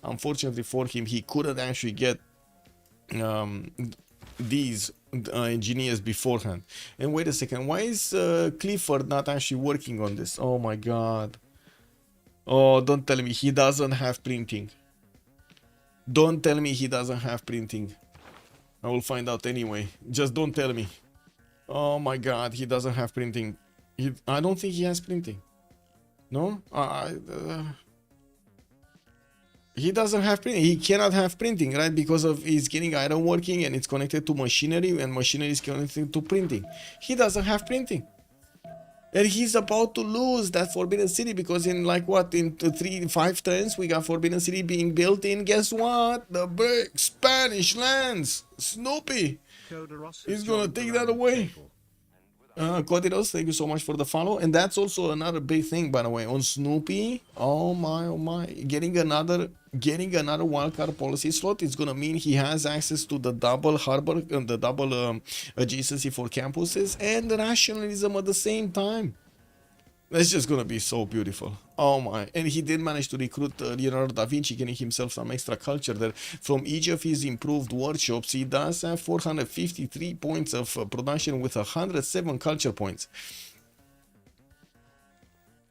unfortunately for him, he couldn't actually get these engineers beforehand. And wait a second, why is Clifford not actually working on this? Oh my god. Oh, don't tell me he doesn't have printing. Don't tell me he doesn't have printing. I will find out anyway. Just don't tell me. Oh my god, he doesn't have printing. I don't think he has printing. No? He doesn't have printing. He cannot have printing, right? Because of he's getting iron working and it's connected to machinery and machinery is connected to printing. He doesn't have printing. And he's about to lose that Forbidden City because in like what, in 5 turns we got Forbidden City being built in. Guess what? The big Spanish lands. Snoopy is gonna take that away. Codiros, thank you so much for the follow. And that's also another big thing, by the way, on Snoopy. Oh my, getting another wildcard policy slot is gonna mean he has access to the double harbor and the double adjacency for campuses and rationalism at the same time. That's just gonna be so beautiful. Oh my. And he did manage to recruit Leonardo da Vinci, getting himself some extra culture there. From each of his improved workshops, he does have 453 points of production with 107 culture points.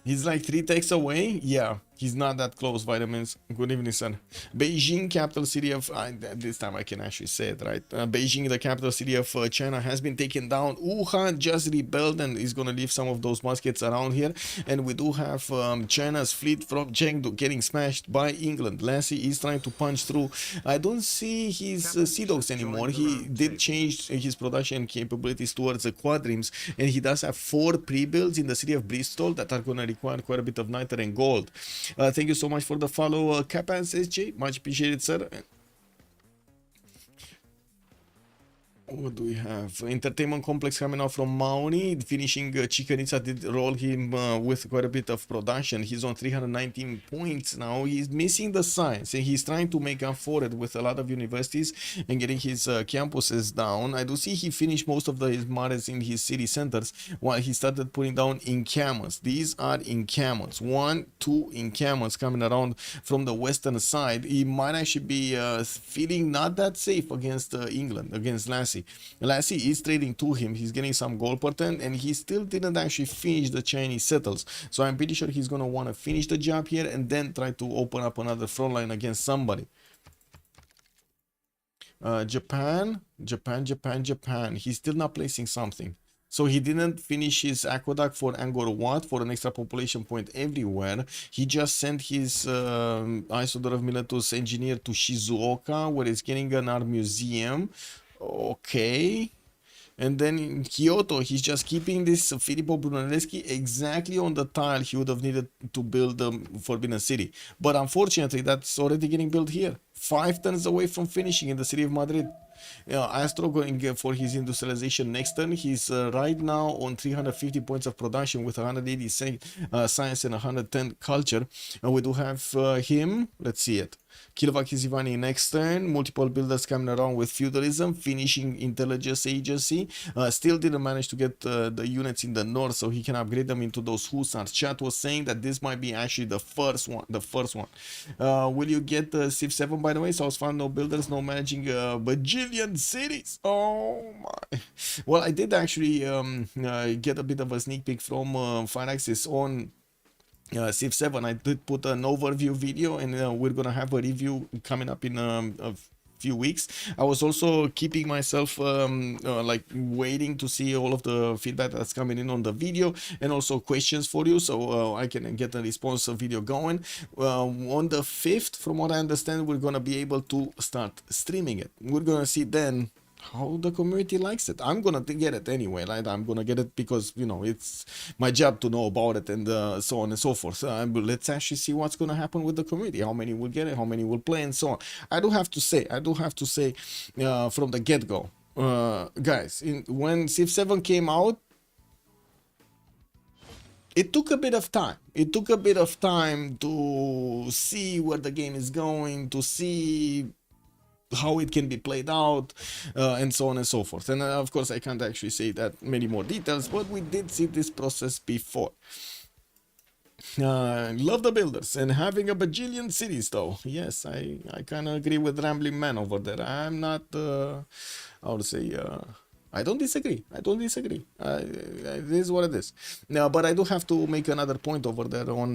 He's like 3 techs away? Yeah, he's not that close, Vitamins. Good evening, sir. Beijing, capital city of... this time I can actually say it, right? Beijing, the capital city of China, has been taken down. Wuhan just rebelled and is going to leave some of those muskets around here. And we do have China's fleet from Chengdu getting smashed by England. Lassie is trying to punch through. I don't see his Sea Dogs anymore. He did change his production capabilities towards the quadrims. And he does have 4 pre-builds in the city of Bristol that are going to require quite a bit of niter and gold. Thank you so much for the follow, Capans SJ. Much appreciated, sir. What do we have? Entertainment Complex coming out from Mauni, finishing Chicanitsa did roll him with quite a bit of production. He's on 319 points now. He's missing the science and he's trying to make up for it with a lot of universities and getting his campuses down. I do see he finished most of his mares in his city centers while he started putting down encampments. These are encampments. 1, 2 encampments coming around from the western side. He might actually be feeling not that safe against England, against Lassie. Lassie is trading to him. He's getting some gold per turn and he still didn't actually finish the Chinese settles. So I'm pretty sure he's going to want to finish the job here and then try to open up another front line against somebody. Japan. He's still not placing something. So he didn't finish his aqueduct for Angkor Wat for an extra population point everywhere. He just sent his Isodor of Miletus engineer to Shizuoka where he's getting an art museum. Okay. And then in Kyoto, he's just keeping this Filippo Brunelleschi exactly on the tile he would have needed to build the Forbidden City. But unfortunately, that's already getting built here. 5 turns away from finishing in the city of Madrid. Astro going for his industrialization next turn. He's right now on 350 points of production with 180 science and 110 culture. And we do have him. Let's see it. Kilovak Izivani next turn. Multiple builders coming around with feudalism, finishing intelligence agency. Still didn't manage to get the units in the north, so he can upgrade them into those hussars. Chat was saying that this might be actually the first one. Will you get the Civ6, by the way? South Fund, no builders, no managing bajillion cities. Oh my. Well, I did actually get a bit of a sneak peek from Firaxis on Civ7. I did put an overview video and we're gonna have a review coming up in a few weeks. I was also keeping myself like waiting to see all of the feedback that's coming in on the video and also questions for you, so I can get a response video going. On the 5th, from what I understand, we're gonna be able to start streaming it. We're gonna see then how the community likes it. I'm gonna get it anyway, right? I'm gonna get it because, you know, it's my job to know about it and so on and so forth. Let's actually see what's gonna happen with the community, how many will get it, how many will play, and so on. I do have to say from the get-go, guys, when Civ7 came out, it took a bit of time. It took a bit of time to see where the game is going, to see how it can be played out, and so on and so forth. And of course I can't actually say that many more details, but we did see this process before. Love the builders and having a bajillion cities though. Yes, I kind of agree with Rambling Man over there. I'm not I would say I don't disagree. I don't disagree. It is what it is. Now, but I do have to make another point over there on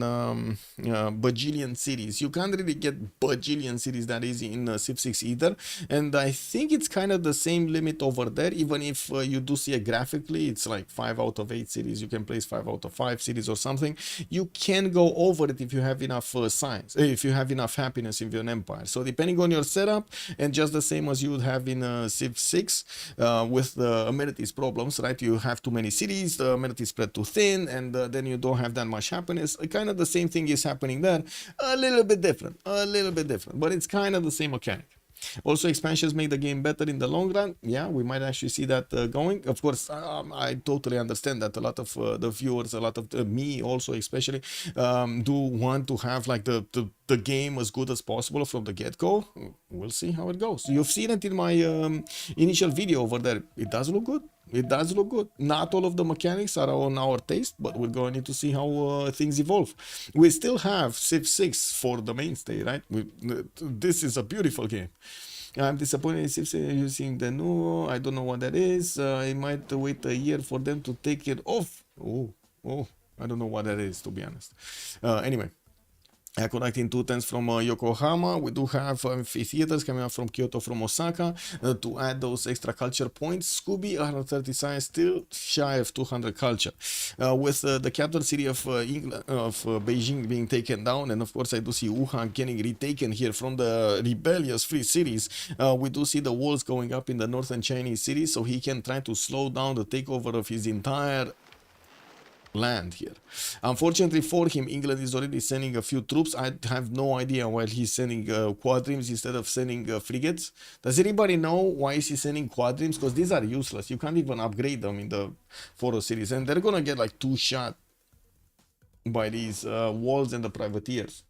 bajillion cities. You can't really get bajillion cities that easy in Civ6 either. And I think it's kind of the same limit over there. Even if you do see it graphically, it's like 5 out of 8 cities. You can place 5 out of 5 cities or something. You can go over it if you have enough science, if you have enough happiness in your empire. So depending on your setup, and just the same as you would have in Civ6 with the amenities problems, right? You have too many cities, the amenities spread too thin, and then you don't have that much happiness. Kind of the same thing is happening there, a little bit different, but it's kind of the same mechanic. Also, expansions make the game better in the long run. Yeah, we might actually see that going. Of course, I totally understand that a lot of the viewers, a lot of me also especially, do want to have like the game as good as possible from the get-go. We'll see how it goes. You've seen it in my initial video over there. It does look good. It does look good. Not all of the mechanics are on our taste, but we're going to need to see how things evolve. We still have Civ6 for the mainstay, right? This is a beautiful game. I'm disappointed in Civ6 using the new. I don't know what that is. I might wait a year for them to take it off. Oh, I don't know what that is, to be honest. Anyway. Connecting 210s from Yokohama. We do have amphitheaters coming up from Kyoto, from Osaka, to add those extra culture points. Scooby, 130 science, still shy of 200 culture. With the capital city of England, of Beijing being taken down, and of course I do see Wuhan getting retaken here from the rebellious free cities. We do see the walls going up in the northern Chinese cities, so he can try to slow down the takeover of his entire land here. Unfortunately for him, England is already sending a few troops. I have no idea why he's sending quadrims instead of sending frigates. Does anybody know why is he sending quadrims? Because these are useless. You can't even upgrade them in the photo series, and they're gonna get like 2 shot by these walls and the privateers.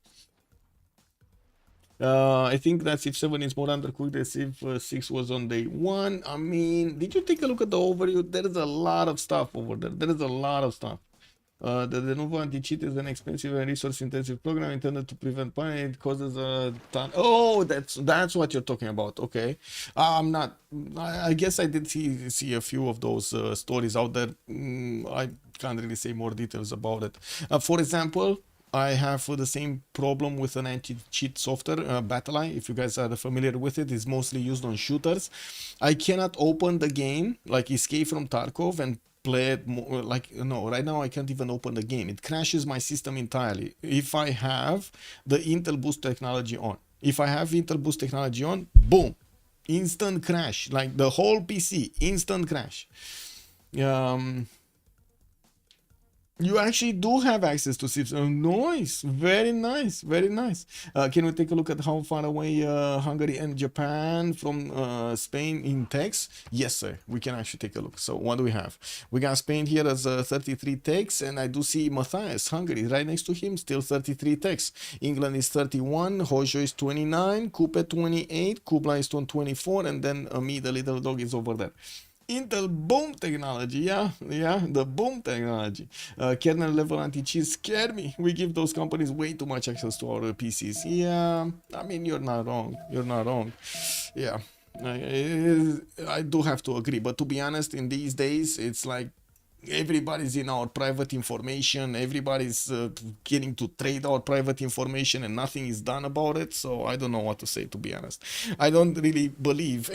I think that Civ7 is more undercooked than Civ6 was on day 1. I mean, did you take a look at the overview? There is a lot of stuff over there. There is a lot of stuff. The Naval anti-cheat is an expensive and resource-intensive program intended to prevent panic. It causes a ton. Oh, that's what you're talking about. Okay, I'm not. I guess I did see a few of those stories out there. I can't really say more details about it. For example, I have the same problem with an anti-cheat software, BattleEye. If you guys are familiar with it, it's mostly used on shooters. I cannot open the game, like Escape from Tarkov, and play it more, like, no, right now I can't even open the game. It crashes my system entirely if I have the Intel Boost technology on. If I have Intel Boost technology on, boom, instant crash, like the whole PC, instant crash. You actually do have access to Civ. Nice, very nice, very nice. Can we take a look at how far away Hungary and Japan from Spain in techs? Yes, sir. We can actually take a look. So what do we have? We got Spain here as 33 techs, and I do see Matthias, Hungary, right next to him, still 33 techs. England is 31, Hojo is 29, Coupe 28, Kubla is on 24, and then me, the little dog, is over there. Intel boom technology, yeah, the boom technology. Kernel level anti-cheat scare me. We give those companies way too much access to our PCs. Yeah, I mean, you're not wrong. Yeah, I do have to agree. But to be honest, in these days, it's like everybody's in our private information. Everybody's getting to trade our private information, and nothing is done about it. So I don't know what to say, to be honest. I don't really believe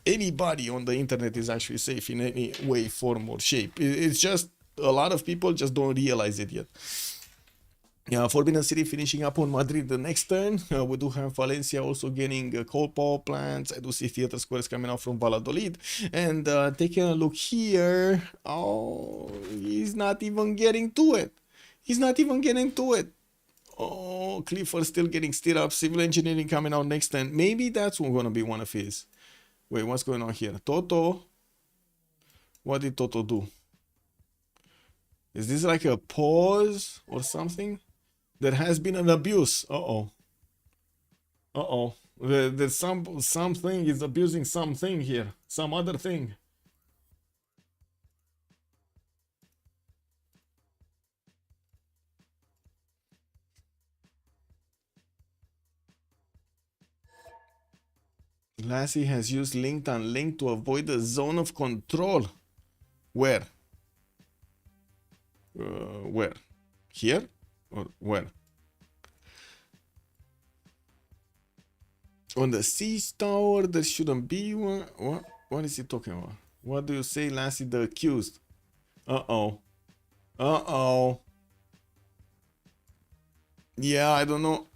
anybody on the internet is actually safe in any way, form, or shape. It's just a lot of people just don't realize it yet. Forbidden City finishing up on Madrid the next turn. We do have Valencia also getting coal power plants. I do see theater squares coming out from Valladolid. And taking a look here, oh, he's not even getting to it. Oh, Clifford still getting steered up. Civil engineering coming out next turn. Maybe that's going to be one of his. Wait, what's going on here? Toto. What did Toto do? Is this like a pause or something? There has been an abuse. Uh-oh. There's something is abusing something here. Some other thing. Lassie has used linked and link to avoid the zone of control. Where? Where? Here? Or where? On the siege tower, there shouldn't be one. What is he talking about? What do you say, Lassie, the accused? Uh-oh. Uh-oh. Yeah, I don't know.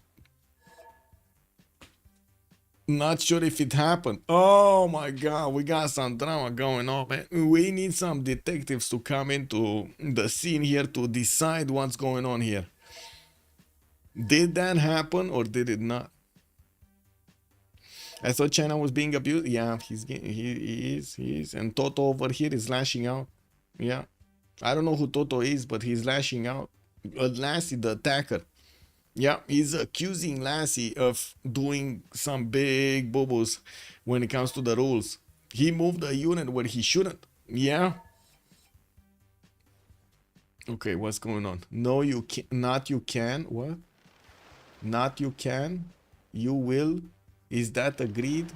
Not sure if it happened. Oh my god, we got some drama going on, man. We need some detectives to come into the scene here to decide what's going on here. Did that happen or did it not? I thought China was being abused. Yeah, he is. And Toto over here is lashing out. Yeah. I don't know who Toto is, but he's lashing out. Lassie, the attacker. Yeah, he's accusing Lassie of doing some big boo-boos when it comes to the rules. He moved a unit where he shouldn't. Yeah. Okay, what's going on? No, you can not. You can. What? Not you can. You will. Is that agreed?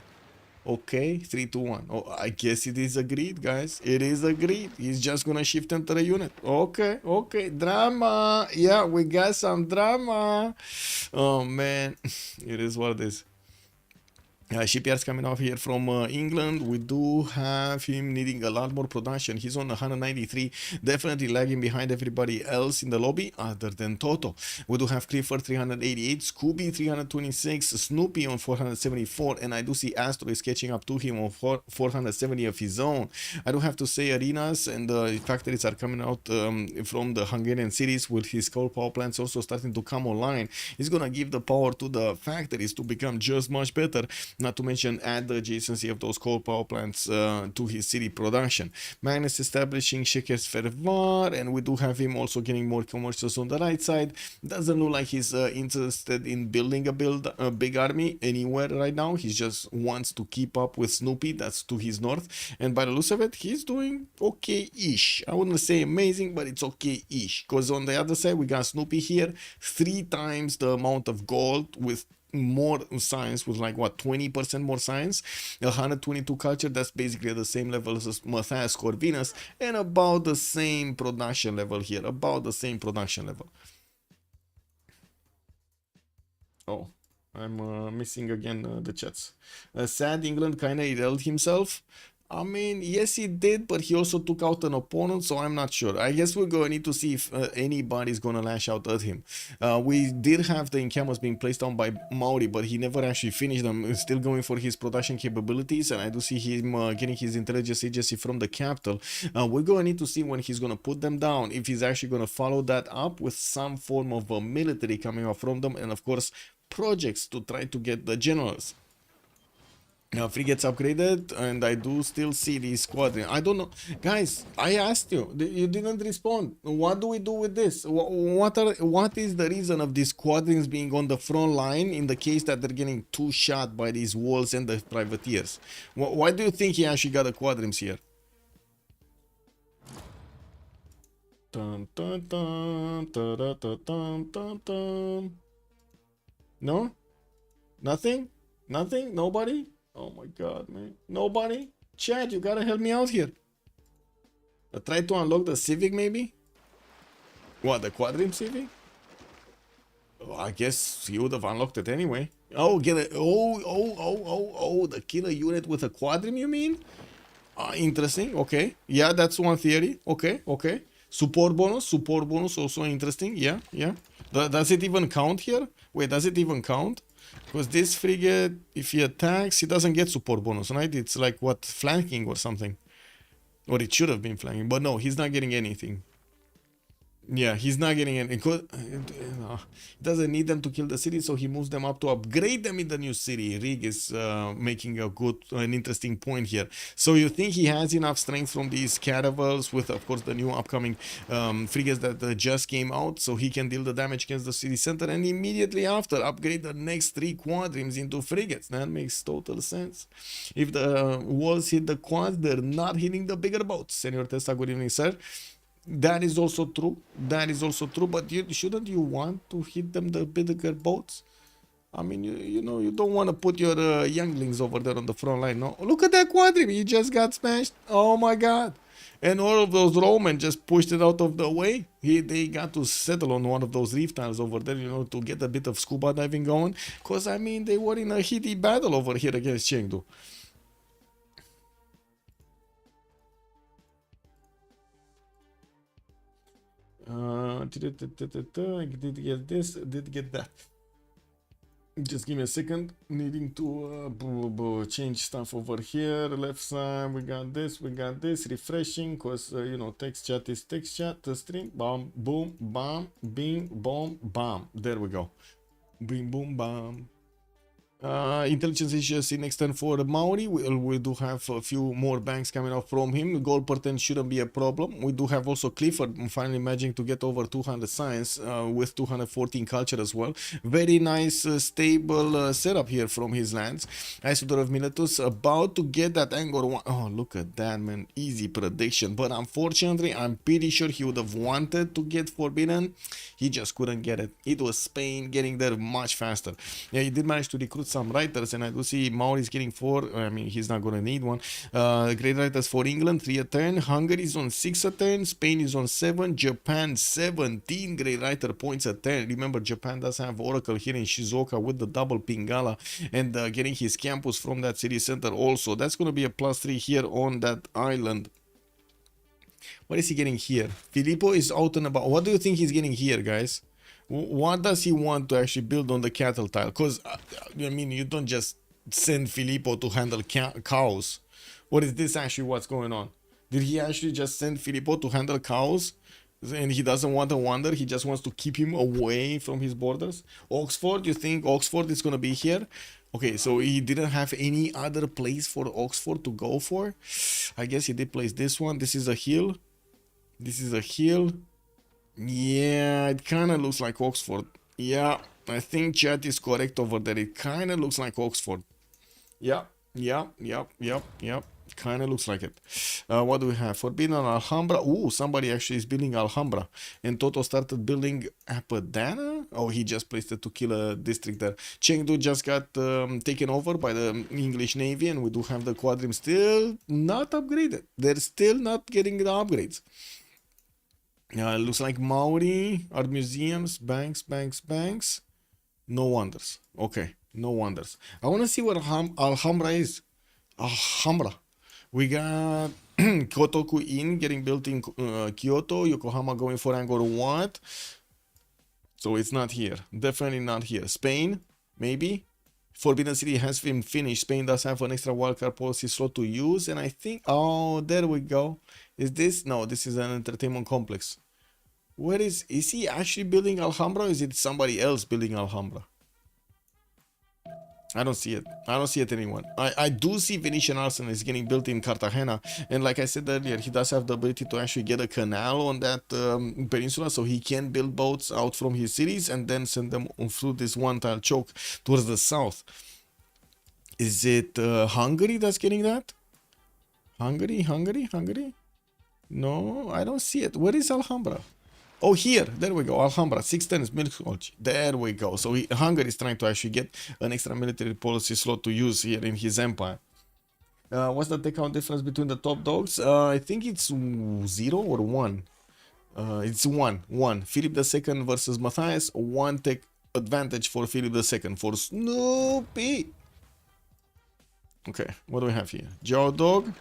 Okay, 3, 2, 1. Oh, I guess it is agreed, guys. It is agreed. He's just gonna shift into the unit. Okay, okay. Drama. Yeah, we got some drama. Oh, man. It is what it is. Shipyard's coming off here from England. We do have him needing a lot more production. He's on 193, definitely lagging behind everybody else in the lobby other than Toto. We do have Clifford 388, Scooby 326, Snoopy on 474, and I do see Astro is catching up to him on 470 of his own. I do have to say arenas and factories are coming out from the Hungarian cities with his coal power plants also starting to come online. He's gonna give the power to the factories to become just much better. Not to mention add the adjacency of those coal power plants to his city production. Magnus establishing Shekers Fervar, and we do have him also getting more commercials on the right side. Doesn't look like he's interested in building a big army anywhere right now. He just wants to keep up with Snoopy, that's to his north. And by the looks of it, he's doing okay-ish. I wouldn't say amazing, but it's okay-ish. Because on the other side, we got Snoopy here, 3 times the amount of gold with more science, with like what, 20% more science, 122 culture. That's basically at the same level as Matthias Corvinus, and about the same production level here, about the same production level. Oh, I'm missing again the chats. Sad England kinda irrelled himself. I mean, yes, he did, but he also took out an opponent, so I'm not sure. I guess we're going to need to see if anybody's going to lash out at him. We did have the encampments being placed down by Maori, but he never actually finished them. He's still going for his production capabilities, and I do see him getting his intelligence agency from the capital. We're going to need to see when he's going to put them down, if he's actually going to follow that up with some form of a military coming up from them, and of course, projects to try to get the generals. Frigates upgraded, and I do still see the squadron. I don't know, guys. I asked you, you didn't respond. What do we do with this? What is the reason of these squadrons being on the front line in the case that they're getting 2 shot by these walls and the privateers? Why do you think he actually got the quadrants here? Dun, dun, dun, dun, dun, dun, dun, dun. No, nothing, nothing, nobody. Oh my god, man. Nobody? Chad, you gotta help me out here. Try to unlock the Civic, maybe? What, the Quadrim Civic? Oh, I guess he would have unlocked it anyway. Oh, get it. Oh, the killer unit with a Quadrim, you mean? Interesting, okay. Yeah, that's one theory. Okay. Support bonus also interesting. Yeah. Does it even count here? Wait, does it even count? Because this frigate, if he attacks, he doesn't get support bonus, right? It's like, what, flanking or something? Or it should have been flanking, but no, he's not getting anything. Yeah, he's not getting any. He doesn't need them to kill the city, so he moves them up to upgrade them in the new city. Rig is making an interesting point here. So you think he has enough strength from these caravels with, of course, the new upcoming frigates that just came out, so he can deal the damage against the city center, and immediately after upgrade the next 3 quadrims into frigates. That makes total sense. If the walls hit the quads, they're not hitting the bigger boats. Senor Testa, good evening, sir. That is also true. But shouldn't you want to hit them the bigger boats? I mean, you know, you don't want to put your younglings over there on the front line, no? Look at that quadrim. He just got smashed. Oh, my God. And all of those Roman just pushed it out of the way. They got to settle on one of those reef tiles over there, you know, to get a bit of scuba diving going. Because, I mean, they were in a heated battle over here against Chengdu. Did get this, did get that. Just give me a second. Needing to change stuff over here. Left side, we got this. Refreshing, because, you know, text chat is text chat. The string, bam, boom, bam, bing, boom, bam. There we go. Bing, boom, bam. Intelligence is just in next turn for Maori. We do have a few more banks coming out from him. Gold per 10 shouldn't be a problem. We do have also Clifford finally managing to get over 200 science with 214 culture as well. Very nice stable setup here from his lands. Isodor of Miletus about to get that Angor one. Oh, look at that, man. Easy prediction. But unfortunately, I'm pretty sure he would have wanted to get Forbidden. He just couldn't get it. It was Spain getting there much faster. Yeah, he did manage to recruit some writers, and I do see Mauri's getting 4. I mean, he's not gonna need one. Great writers for England, 3 a turn. Hungary is on 6 a turn. Spain is on 7. Japan 17 great writer points a turn. Remember, Japan does have Oracle here in Shizuoka with the double Pingala, and getting his campus from that city center also. That's gonna be a +3 here on that island. What is he getting here? Filippo is out and about. What do you think he's getting here, guys? What does he want to actually build on the cattle tile? Because, I mean, you don't just send Filippo to handle cows. Or is this actually what's going on? Did he actually just send Filippo to handle cows? And he doesn't want a wonder, he just wants to keep him away from his borders? Oxford, you think Oxford is going to be here? Okay, so he didn't have any other place for Oxford to go for? I guess he did place this one. This is a hill. This is a hill. Yeah, it kind of looks like Oxford. Yeah, I think chat is correct over there. It kind of looks like Oxford. Yeah. Kind of looks like it. What do we have? Forbidden Alhambra. Ooh, somebody actually is building Alhambra. And Toto started building Apadana? Oh, he just placed it to kill a district there. Chengdu just got taken over by the English Navy, and we do have the quadrim still not upgraded. They're still not getting the upgrades. Looks like Maori, art museums, banks. No wonders. Okay, no wonders. I want to see what Alhambra is. Alhambra. We got Kotoku Inn getting built in Kyoto. Yokohama going for Angkor Wat. So it's not here. Definitely not here. Spain, maybe. Forbidden City has been finished. Spain does have an extra wildcard policy slot to use. And I think... Oh, there we go. Is this? No, this is an entertainment complex. Where is he actually building Alhambra, or is it somebody else building Alhambra? I don't see it. I don't see it anyone. I do see Venetian Arsenal is getting built in Cartagena. And like I said earlier, he does have the ability to actually get a canal on that peninsula, so he can build boats out from his cities and then send them through this one-tile choke towards the south. Is it Hungary that's getting that? Hungary? No, I don't see it. Where is Alhambra? Oh, here. There we go. Alhambra. 6 turns. There we go. So Hungary is trying to actually get an extra military policy slot to use here in his empire. What's the take count difference between the top dogs? I think it's 0 or 1. It's 1. 1. Philip II versus Matthias. 1 take advantage for Philip II. For Snoopy. Okay. What do we have here? Jiao Dong.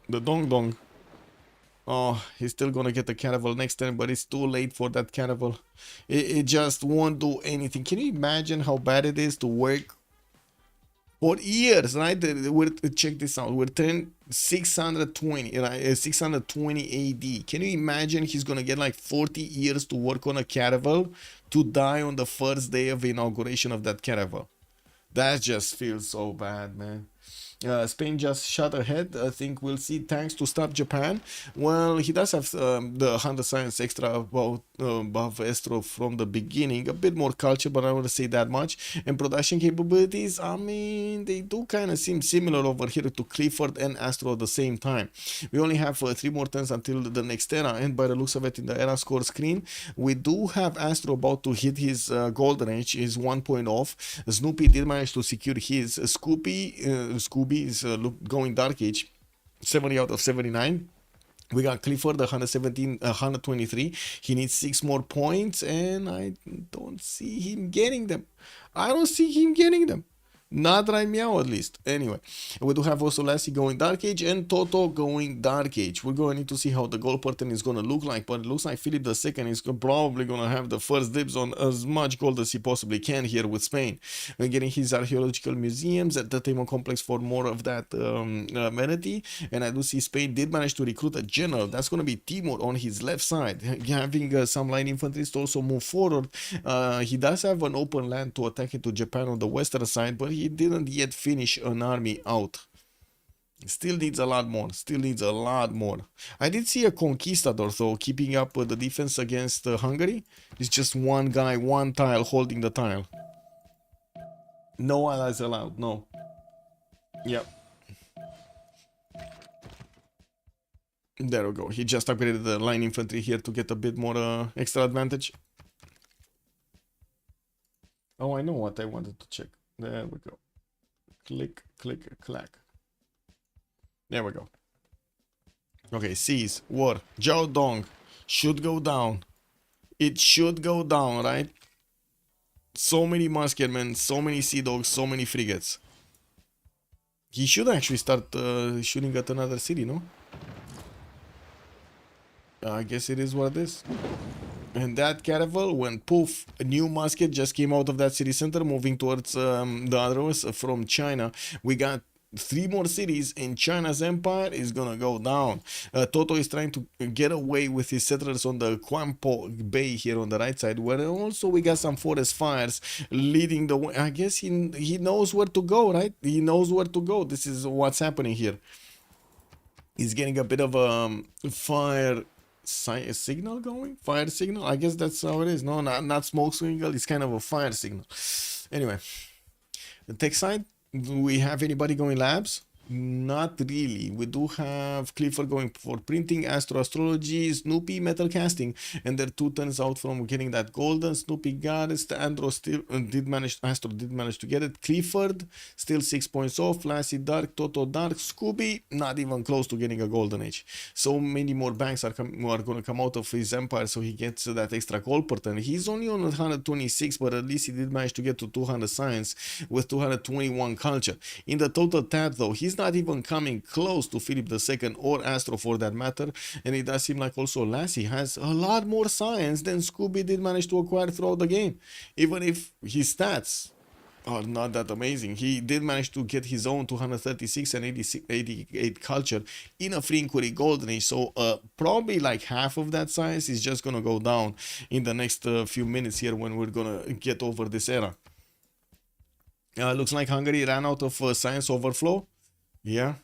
The Dong. Oh, he's still gonna get the caravel next turn, but it's too late for that caravel. It just won't do anything. Can you imagine how bad it is to work for years, right? Check this out. We're turning 620, right? 620 AD. Can you imagine he's gonna get like 40 years to work on a caravel to die on the first day of inauguration of that caravel? That just feels so bad, man. Spain just shot ahead. I think we'll see tanks to stop Japan. Well, he does have the 100 science extra above Estro from the beginning. A bit more culture, but I don't want to say that much. And production capabilities, I mean, they do kind of seem similar over here to Clifford and Astro at the same time. We only have 3 more turns until the next era, and by the looks of it in the era score screen, we do have Astro about to hit his golden age, is 1 point off. Snoopy did manage to secure his. Scooby is going dark age, 70 out of 79. We got Clifford 117, 123. He needs 6 more points, and I don't see him getting them. Not right meow, at least. Anyway, we do have also Lassie going Dark Age and Toto going Dark Age. We're going to need to see how the goal pattern is going to look like, but it looks like Philip II is probably going to have the first dibs on as much gold as he possibly can here with Spain. We're getting his archaeological museums, entertainment complex for more of that amenity, and I do see Spain did manage to recruit a general. That's going to be Timur on his left side, having some line infantry to also move forward. He does have an open land to attack into Japan on the western side, but he didn't yet finish an army out. Still needs a lot more. I did see a conquistador though keeping up the defense against Hungary. It's just one guy, one tile holding the tile. No allies allowed, no. Yep. There we go. He just upgraded the line infantry here to get a bit more extra advantage. Oh, I know what I wanted to check. There we go. Click, click, clack. There we go. Okay, seize, war, Jiao Dong should go down. It should go down, right? So many musketmen, so many sea dogs, so many frigates. He should actually start shooting at another city, no? I guess it is what it is. And that caravel, when poof, a new musket just came out of that city center, moving towards the others from China. We got 3 more cities, and China's empire is gonna go down. Toto is trying to get away with his settlers on the Quampo Bay here on the right side, where also we got some forest fires leading the way. I guess he knows where to go, right? He knows where to go. This is what's happening here. He's getting a bit of a fire signal going? Fire signal? I guess that's how it is. No, not smoke signal. It's kind of a fire signal. Anyway, the tech side, do we have anybody going labs? Not really. We do have Clifford going for printing, astrology, Snoopy metal casting, and they're 2 turns out from getting that golden. Snoopy got it. Andro still Astro did manage to get it. Clifford still 6 points off. Lassie dark, Toto dark, Scooby not even close to getting a golden age. So many more banks are going to come out of his empire, so he gets that extra gold pattern. He's only on 126, but at least he did manage to get to 200 science with 221 culture. In the total tab though, he's not even coming close to Philip II or Astro for that matter, and it does seem like also Lassie has a lot more science than Scooby did manage to acquire throughout the game, even if his stats are not that amazing. He did manage to get his own 236 and 88 culture in a free inquiry golden age, so probably like half of that science is just gonna go down in the next few minutes here when we're gonna get over this era. Looks like Hungary ran out of science overflow. Yeah.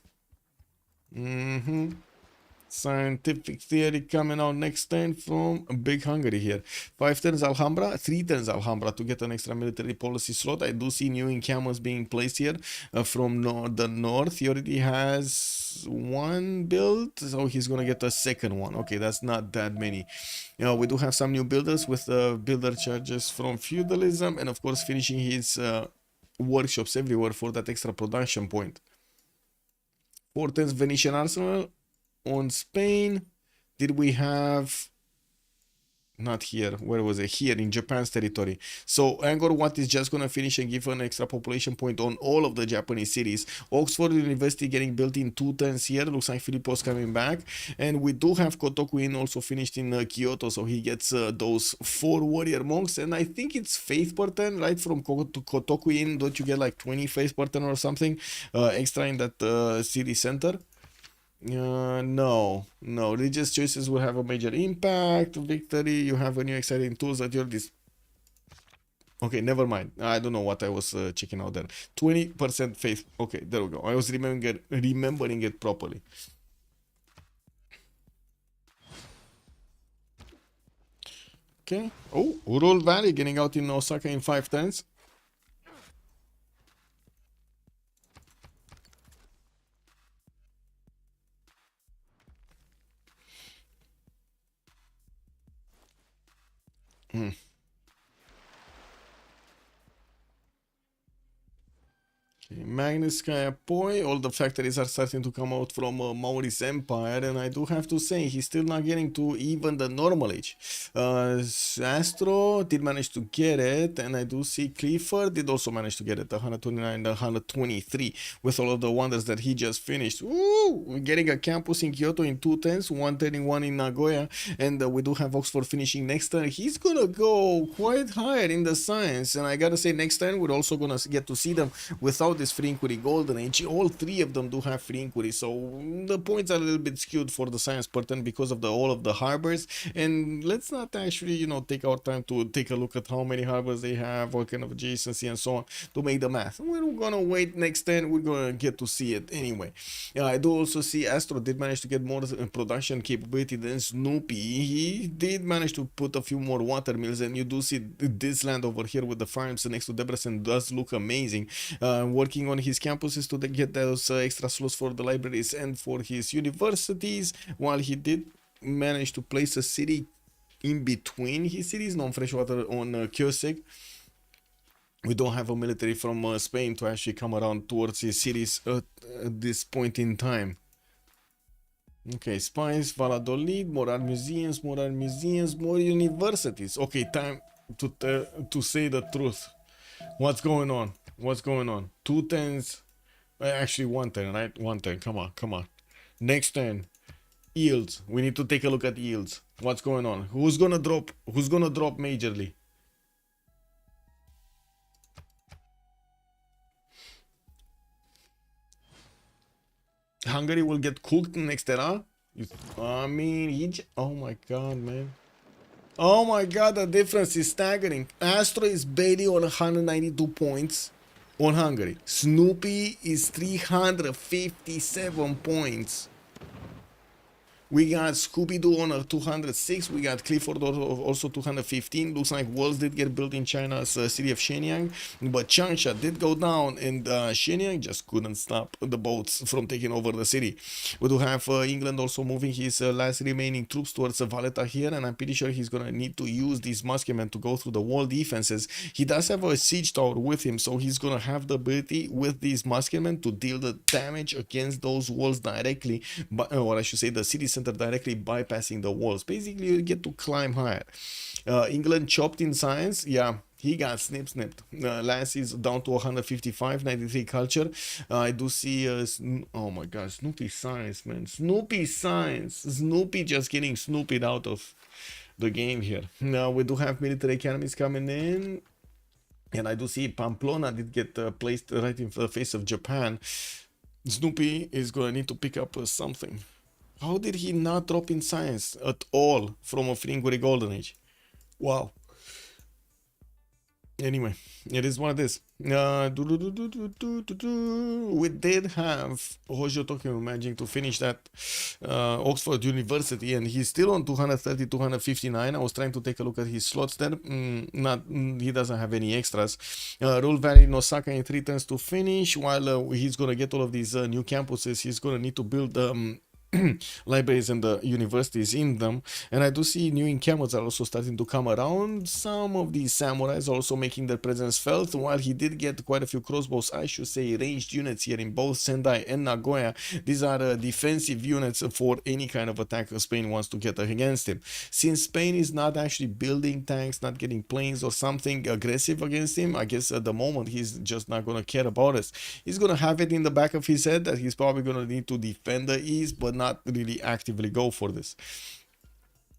Scientific theory coming out next turn from Big Hungary here. 5 turns Alhambra, 3 turns Alhambra to get an extra military policy slot. I do see new encampments being placed here from the north. He already has 1 build, so he's gonna get a second one. Okay, that's not that many. We do have some new builders with builder charges from feudalism, and of course finishing his workshops everywhere for that extra production point. 4 turns Venetian Arsenal on Spain. Did we have... Not here. Where was it? Here in Japan's territory. So Angkor Wat is just gonna finish and give an extra population point on all of the Japanese cities. Oxford University getting built in 2 turns here. Looks like Philippos coming back. And we do have Kotokuin also finished in Kyoto. So he gets those 4 warrior monks. And I think it's faith per turn, right? From Kotokuin, don't you get like 20 faith per turn or something extra in that city center? No. Religious choices will have a major impact. Victory, you have a new exciting tools at your Okay, never mind. I don't know what I was checking out there. 20% faith. Okay, there we go. I was remembering it properly. Okay. Oh, Ural Valley getting out in Osaka in 5 turns. Hmm. Okay, Magnus Poi, all the factories are starting to come out from Maurice Empire, and I do have to say he's still not getting to even the normal age. Astro did manage to get it, and I do see Clifford did also manage to get it, 129 and 123, with all of the wonders that he just finished. Woo! We're getting a campus in Kyoto in 2 turns, 131 in Nagoya, and we do have Oxford finishing next turn. He's gonna go quite higher in the science, and I gotta say next turn we're also gonna get to see them without this free inquiry golden age. All 3 of them do have free inquiry, so the points are a little bit skewed for the science pattern because of all of the harbors. And let's not actually, you know, take our time to take a look at how many harbors they have, what kind of adjacency and so on, to make the math. We're gonna wait next turn, we're gonna get to see it anyway. I do also see Astro did manage to get more production capability than Snoopy. He did manage to put a few more water mills, and you do see this land over here with the farms next to Debrecen does look amazing. Working on his campuses to get those extra slots for the libraries and for his universities, while he did manage to place a city in between his cities, non-freshwater on Kiosk. We don't have a military from Spain to actually come around towards his cities at this point in time. Okay, spies, Valladolid, more art museums, more universities. Okay, time to say the truth. What's going on? What's going on? 2 turns. Actually, 1 turn, right? 1 turn. Come on, come on. Next turn. Yields. We need to take a look at yields. What's going on? Who's gonna drop? Who's gonna drop majorly? Hungary will get cooked next era. I mean, oh my god, man. Oh my god, the difference is staggering. Astro is barely on 192 points on Hungary. Snoopy is 357 points. We got Scooby-Doo on a 206. We got Clifford also 215. Looks like walls did get built in China's city of Shenyang. But Changsha did go down, and Shenyang just couldn't stop the boats from taking over the city. We do have England also moving his last remaining troops towards Valletta here, and I'm pretty sure he's going to need to use these musketmen to go through the wall defenses. He does have a siege tower with him, so he's going to have the ability with these musketmen to deal the damage against those walls directly, or I should say the city center directly bypassing the walls. Basically, you get to climb higher. England chopped in science. Yeah, he got snipped. Lance is down to 155, 93 culture. I do see, oh my gosh, Snoopy science, man. Snoopy science. Snoopy just getting Snoopied out of the game here. Now, we do have military academies coming in. And I do see Pamplona did get placed right in the face of Japan. Snoopy is going to need to pick up something. How did he not drop in science at all from a Fringuri Golden Age? Wow. Anyway, it is what it is. We did have Hojo Tokyo managing to finish that Oxford University, and he's still on 230, 259. I was trying to take a look at his slots there. He doesn't have any extras. Rule Valley in Osaka in 3 turns to finish. While he's going to get all of these new campuses, he's going to need to build libraries and the universities in them. And I do see new encampments are also starting to come around. Some of these samurais also making their presence felt, while he did get quite a few crossbows, I should say ranged units here in both Sendai and Nagoya. These are defensive units for any kind of attack Spain wants to get against him. Since Spain is not actually building tanks, not getting planes or something aggressive against him, I guess at the moment he's just not going to care about us. He's going to have it in the back of his head that he's probably going to need to defend the east, but not really actively go for this.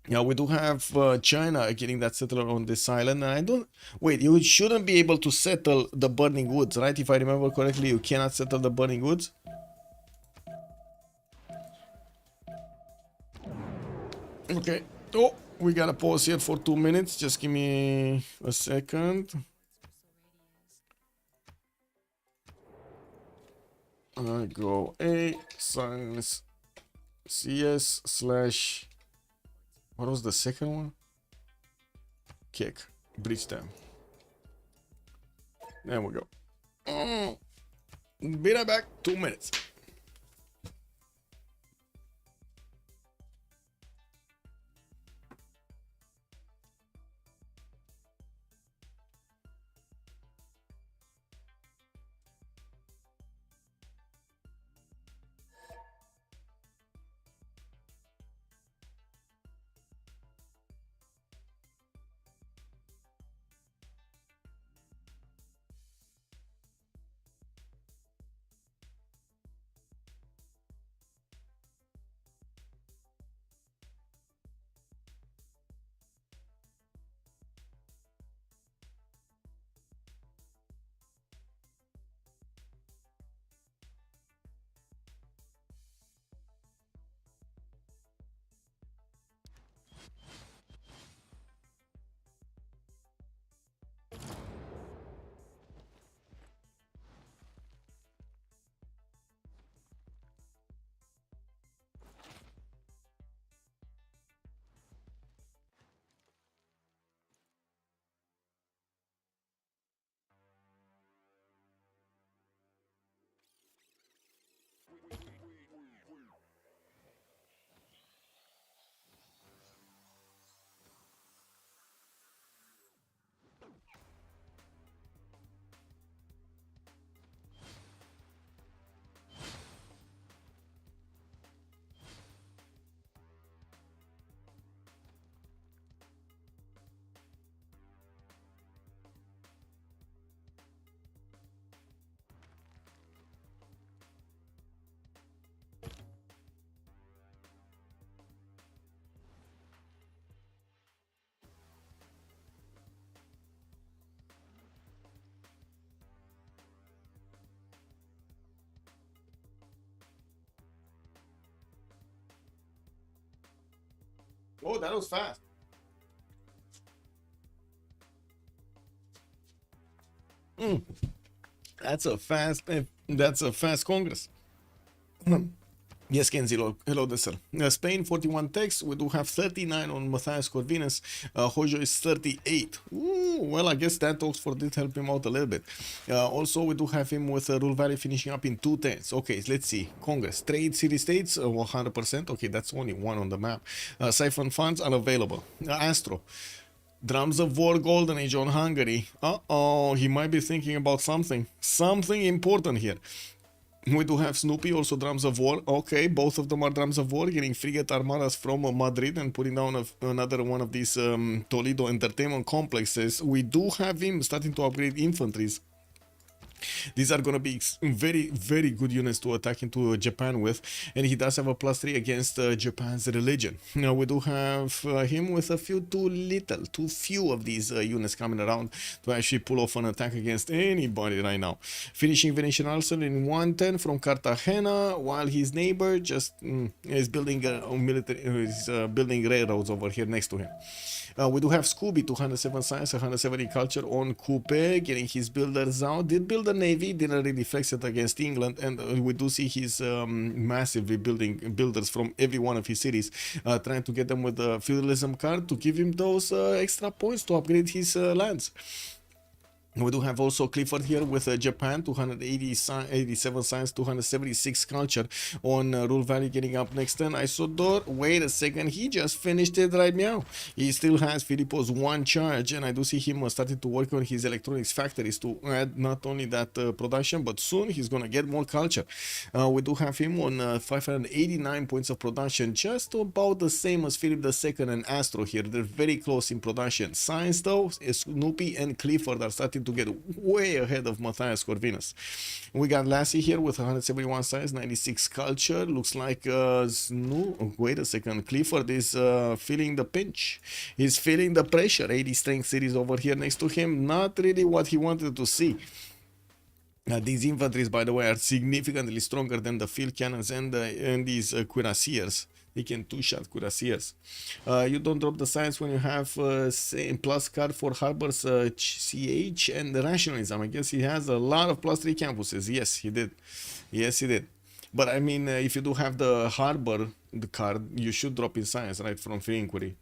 Now we do have China getting that settler on this island, and I don't... Wait, you shouldn't be able to settle the burning woods, right? If I remember correctly, you cannot settle the burning woods. Okay. Oh, we gotta pause here for 2 minutes. Just give me a second. gonna go A science CS slash, what was the second one? Kick. Breach them. There we go. Be right back. 2 minutes. Oh, that was fast. That's a fast Congress. Yes, Kenzie, hello there, sir. Spain, 41 techs. We do have 39 on Matthias Corvinus. Hojo is 38. Ooh, well, I guess that Oxford did help him out a little bit. Also, we do have him with Rule Valley finishing up in 2 tenths. Okay, let's see. Congress, trade city states, 100%. Okay, that's only one on the map. Siphon funds unavailable. Astro. Drums of War, Golden Age on Hungary. Uh-oh, he might be thinking about something important here. We do have Snoopy, also Drums of War. Okay, both of them are Drums of War, getting frigate armadas from Madrid and putting down another one of these Toledo entertainment complexes. We do have him starting to upgrade infantries. These are going to be very, very good units to attack into Japan with, and he does have a +3 against Japan's religion. Now we do have him with a few too few of these units coming around to actually pull off an attack against anybody right now. Finishing Venetian Arsenal in 110 from Cartagena, while his neighbor just is building building railroads over here next to him. We do have Scooby, 207 science, 170 culture on Coupe, getting his builders out. Did build a navy, didn't really flex it against England, and we do see his massively building builders from every one of his cities, trying to get them with the feudalism card to give him those extra points to upgrade his lands. We do have also Clifford here with Japan, 287 science, 276 culture on Rule Valley getting up next turn. Isodor, wait a second, he just finished it right now. He still has Filippo's 1 charge, and I do see him starting to work on his electronics factories to add not only that production, but soon he's going to get more culture. We do have him on 589 points of production, just about the same as Philip II and Astro here. They're very close in production. Science though, Snoopy and Clifford are starting to get way ahead of Matthias Corvinus. We got Lassie here with 171 size, 96 culture. Looks like wait a second, Clifford is feeling the pinch. He's feeling the pressure. 80 strength cities over here next to him. Not really what he wanted to see. These infantries, by the way, are significantly stronger than the field cannons and these cuirassiers. They can two-shot cuirassiers. You don't drop the science when you have plus card for harbors, CH and the rationalism. I guess he has a lot of +3 campuses. Yes, he did. Yes, he did. But I mean, if you do have the harbor, the card, you should drop in science, right, from free inquiry.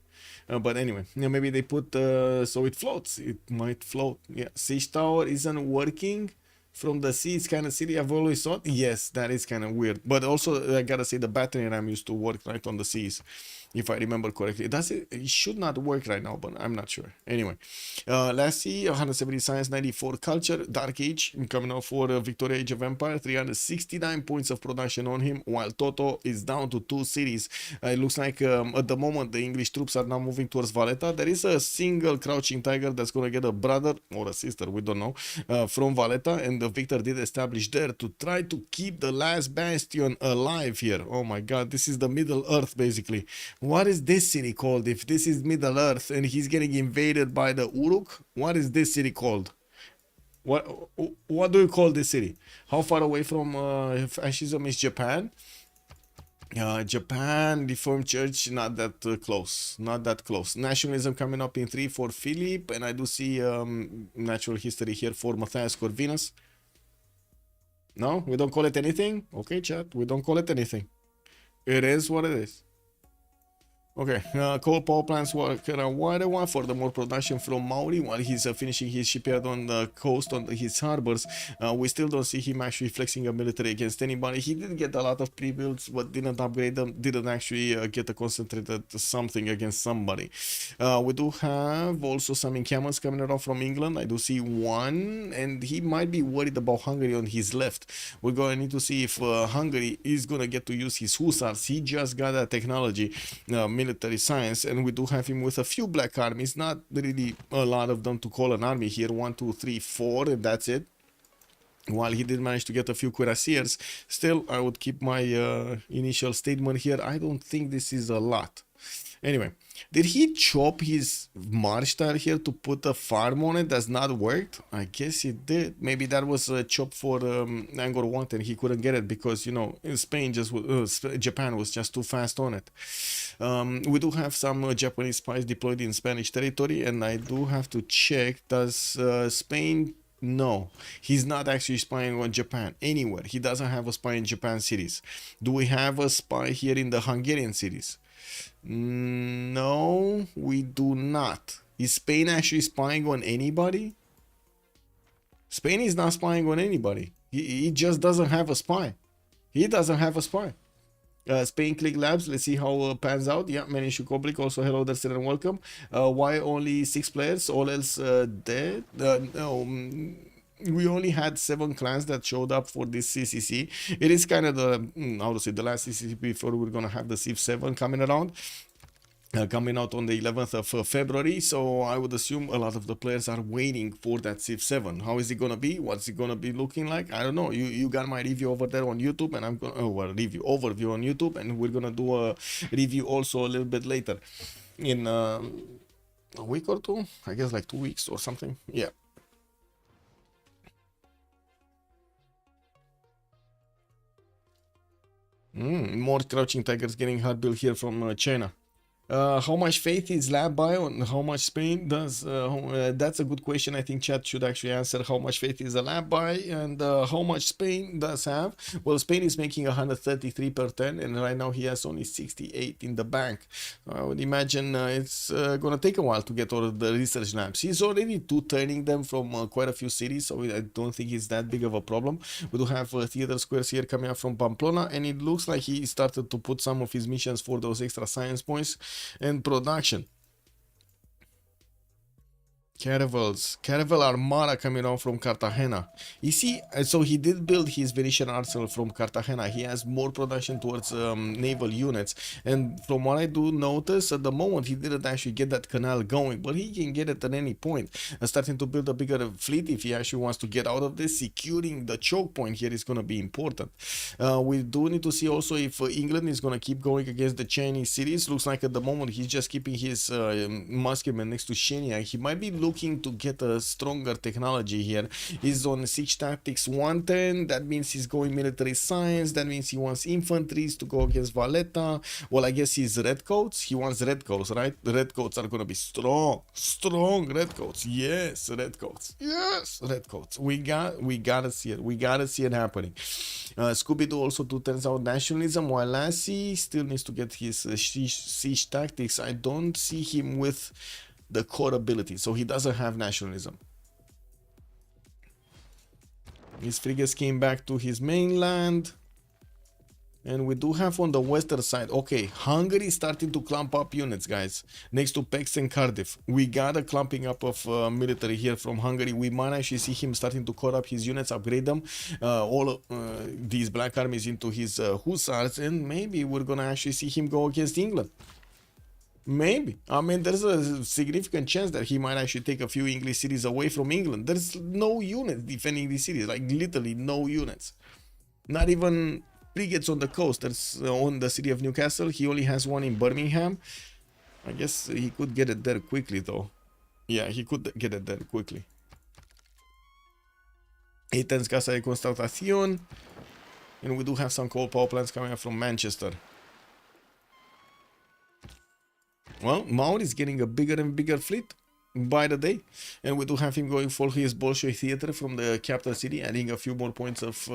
But anyway, yeah, maybe they put so it floats. It might float. Yeah, siege tower isn't working from the sea. It's kind of silly. I've always thought. Yes, that is kind of weird. But also, I gotta say the battery RAM used to work right on the seas, if I remember correctly. It should not work right now, but I'm not sure. Anyway, let's see. 170 science, 94 culture, Dark Age coming out for Victoria Age of Empire. 369 points of production on him, while Toto is down to 2 cities. It looks like at the moment the English troops are now moving towards Valletta. There is a single crouching tiger that's gonna get a brother or a sister, we don't know, from Valletta, and the Victor did establish there to try to keep the last bastion alive here. Oh my god, this is the Middle Earth basically. What is this city called? If this is Middle Earth and he's getting invaded by the Uruk, what is this city called? What do you call this city? How far away from fascism is Japan? Japan, Reformed Church, not that close. Not that close. Nationalism coming up in 3 for Philip, and I do see natural history here for Matthias Corvinus. No, we don't call it anything? Okay, chat, we don't call it anything. It is what it is. Okay, coal power plants work wider one for the more production from Maori while he's finishing his shipyard on the coast on his harbors. We still don't see him actually flexing a military against anybody. He did get a lot of pre-builds but didn't upgrade them, didn't actually get a concentrated something against somebody. We do have also some encampments coming around from England. I do see one, and he might be worried about Hungary on his left. We're going to need to see if Hungary is going to get to use his hussars. He just got that technology, military science, and we do have him with a few black armies, not really a lot of them to call an army here. 1, 2, 3, 4, and that's it. While he did manage to get a few cuirassiers, still I would keep my initial statement here. I don't think this is a lot. Anyway, did he chop his march tile here to put a farm on it? That's not worked? I guess he did. Maybe that was a chop for Angkor Wat and he couldn't get it because, you know, in Spain Japan was just too fast on it. We do have some Japanese spies deployed in Spanish territory, and I do have to check, does Spain... No, he's not actually spying on Japan anywhere. He doesn't have a spy in Japan cities. Do we have a spy here in the Hungarian cities? No, we do not. Is Spain actually spying on anybody? Spain is not spying on anybody. He just doesn't have a spy. He doesn't have a spy. Spain Click Labs, let's see how pans out. Yeah, Manish Kublik, also hello there, and welcome. Why only 6 players? All else dead? No, we only had 7 clans that showed up for this CCC. It is kind of the, how to say, the last CCC before we're gonna have the Civ6 coming around. Coming out on the 11th of February, so I would assume a lot of the players are waiting for that Civ7. How is it gonna be? What's it gonna be looking like? I don't know. You got my review over there on YouTube, and I'm gonna overview on YouTube, and we're gonna do a review also a little bit later in a week or 2. I guess like 2 weeks or something. Yeah. More crouching tigers getting hard built here from China. How much faith is Lab by on how much Spain does? That's a good question. I think chat should actually answer how much faith is a Lab by and how much Spain does have. Well, Spain is making 133 per 10, and right now he has only 68 in the bank. I would imagine it's gonna take a while to get all of the research labs. He's already turning them from quite a few cities, so I don't think it's that big of a problem. We do have theater squares here coming up from Pamplona, and it looks like he started to put some of his missions for those extra science points and production. Caravel Armada coming on from Cartagena. You see, so he did build his Venetian arsenal from Cartagena. He has more production towards naval units, and from what I do notice, at the moment he didn't actually get that canal going, but he can get it at any point. Starting to build a bigger fleet if he actually wants to get out of this. Securing the choke point here is going to be important. We do need to see also if England is going to keep going against the Chinese cities. Looks like at the moment he's just keeping his musketmen next to Shenyang. He might be looking to get a stronger technology here. He's on Siege Tactics 110. That means he's going military science. That means he wants infantries to go against Valletta. Well, I guess he's redcoats. He wants redcoats, right? The redcoats are gonna be strong. Strong redcoats. Yes, redcoats. Yes, redcoats. We gotta see it. We gotta see it happening. Scooby-Doo also turns out nationalism, while Lassie still needs to get his siege tactics. I don't see him with the core ability, so he doesn't have nationalism. His frigates came back to his mainland. And we do have on the western side, okay, Hungary is starting to clump up units, guys, next to Pex and Cardiff. We got a clumping up of military here from Hungary. We might actually see him starting to core up his units, upgrade them, all these black armies into his hussars, and maybe we're gonna actually see him go against England. Maybe. I mean, there's a significant chance that he might actually take a few English cities away from England. There's no units defending these cities, like literally no units. Not even frigates on the coast. There's on the city of Newcastle. He only has one in Birmingham. I guess he could get it there quickly, though. Yeah, he could get it there quickly. Athens, Casa de Constatación. And we do have some coal power plants coming up from Manchester. Well, Maud is getting a bigger and bigger fleet by the day. And we do have him going for his Bolshoi theater from the capital city, adding a few more points of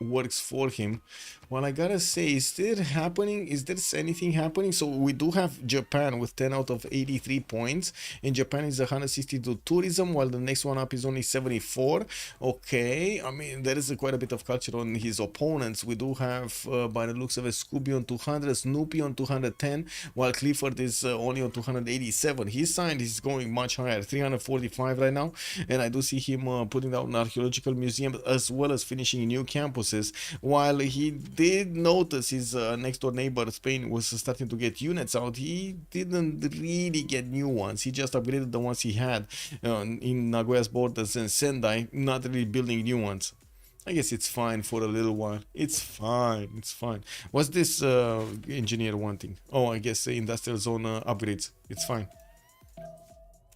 works for him. Well, I gotta say, is there happening? Is there anything happening? So we do have Japan with 10 out of 83 points, and Japan is 162 tourism, while the next one up is only 74. Okay, I mean, there is quite a bit of culture on his opponents. We do have, by the looks of it, Scooby on 200, Snoopy on 210, while Clifford is only on 287. His side is going much higher, 345 right now, and I do see him putting out an archaeological museum as well as finishing new campuses, while he did notice his next door neighbor Spain was starting to get units out. He didn't really get new ones. He just upgraded the ones he had in Nagoya's borders and Sendai, not really building new ones. I guess it's fine for a little while. It's fine. It's fine. What's this engineer wanting? Oh, I guess industrial zone upgrades. It's fine.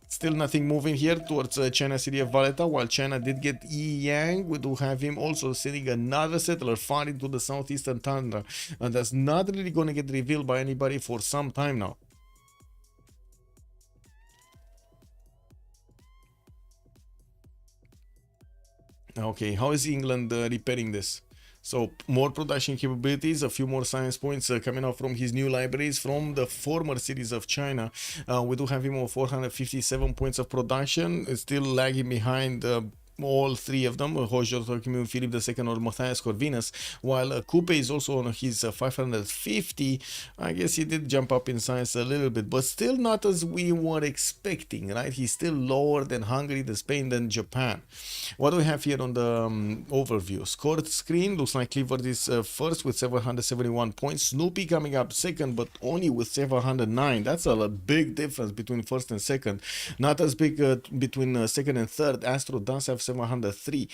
Still nothing moving here towards China city of Valletta, while China did get Yi Yang. We do have him also sending another settler far into the southeastern tundra, and that's not really going to get revealed by anybody for some time now. Okay, how is England repairing this? So more production capabilities, a few more science points coming out from his new libraries from the former cities of China. We do have him on 457 points of production, still lagging behind all three of them, Hojo, Turkimim, Philip II, or Matthias Corvinus, while Coupe is also on his 550. I guess he did jump up in science a little bit, but still not as we were expecting, right? He's still lower than Hungary, than Spain, than Japan. What do we have here on the overview? Scored screen, looks like Clifford is first with 771 points. Snoopy coming up second, but only with 709. That's a big difference between first and second. Not as big between second and third. Astro does have 703.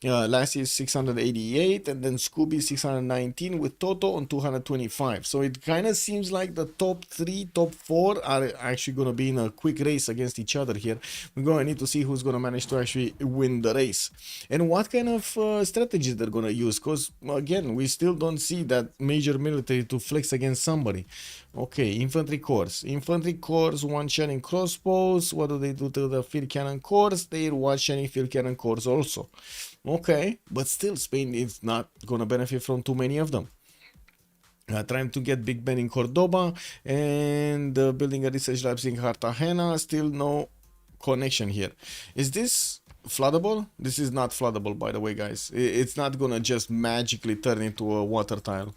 Lassie is 688, and then Scooby 619 with Toto on 225. So it kind of seems like the top 3, top 4 are actually going to be in a quick race against each other here. We're going to need to see who's going to manage to actually win the race and what kind of strategies they're going to use, because again, we still don't see that major military to flex against somebody. Okay, infantry corps, one-shotting crossbows. What do they do to the field cannon corps? They're one-shotting field cannon corps also. Okay, but still Spain is not going to benefit from too many of them. Trying to get Big Ben in Cordoba and building a research labs in Cartagena. Still no connection here. Is this floodable? This is not floodable, by the way, guys. It's not going to just magically turn into a water tile.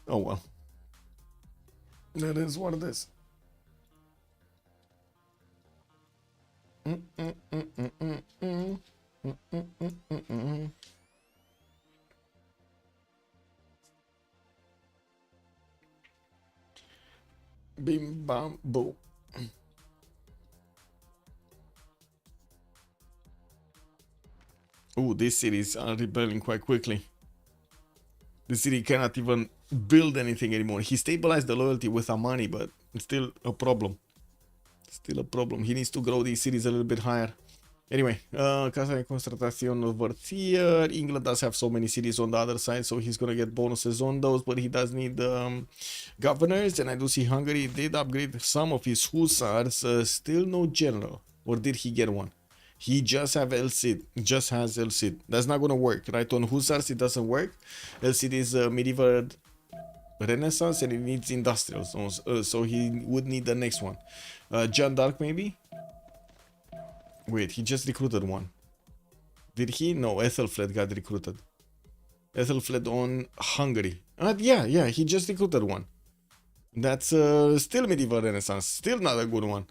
Oh well. That is what it is. Bim bam boom. Ooh, these cities are rebelling quite quickly. The city cannot even build anything anymore. He stabilized the loyalty with Amani, but it's still a problem. Still a problem. He needs to grow these cities a little bit higher. Anyway, Casa de Constatación over here. England does have so many cities on the other side, so he's gonna get bonuses on those, but he does need governors. And I do see Hungary did upgrade some of his hussars. Still no general. Or did he get one? He just have El Cid. Just has El Cid. That's not gonna work, right? On hussars it doesn't work. El Cid is medieval Renaissance and it needs industrial, so he would need the next one. John Dark maybe? Wait, he just recruited one. Did he? No, Ethelfled got recruited. Ethelfled on Hungary. Yeah, he just recruited one. That's still medieval Renaissance. Still not a good one.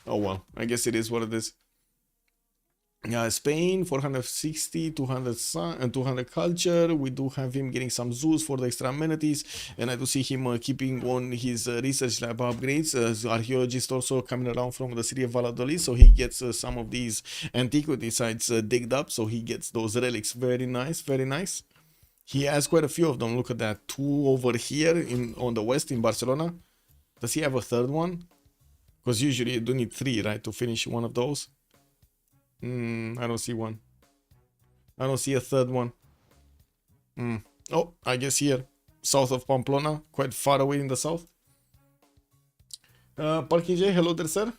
Oh well, I guess it is what it is. Spain 460, 200 culture. We do have him getting some zoos for the extra amenities, and I do see him keeping on his research lab upgrades. Archaeologist also coming around from the city of Valladolid, so he gets some of these antiquity sites digged up, so he gets those relics. Very nice, very nice. He has quite a few of them. Look at that, 2 over here on the west in Barcelona. Does he have a third one? Because usually you do need 3, right, to finish one of those. I don't see one. I don't see a third one. Oh, I guess here, south of Pamplona, quite far away in the south. Parky J, hello there, sir.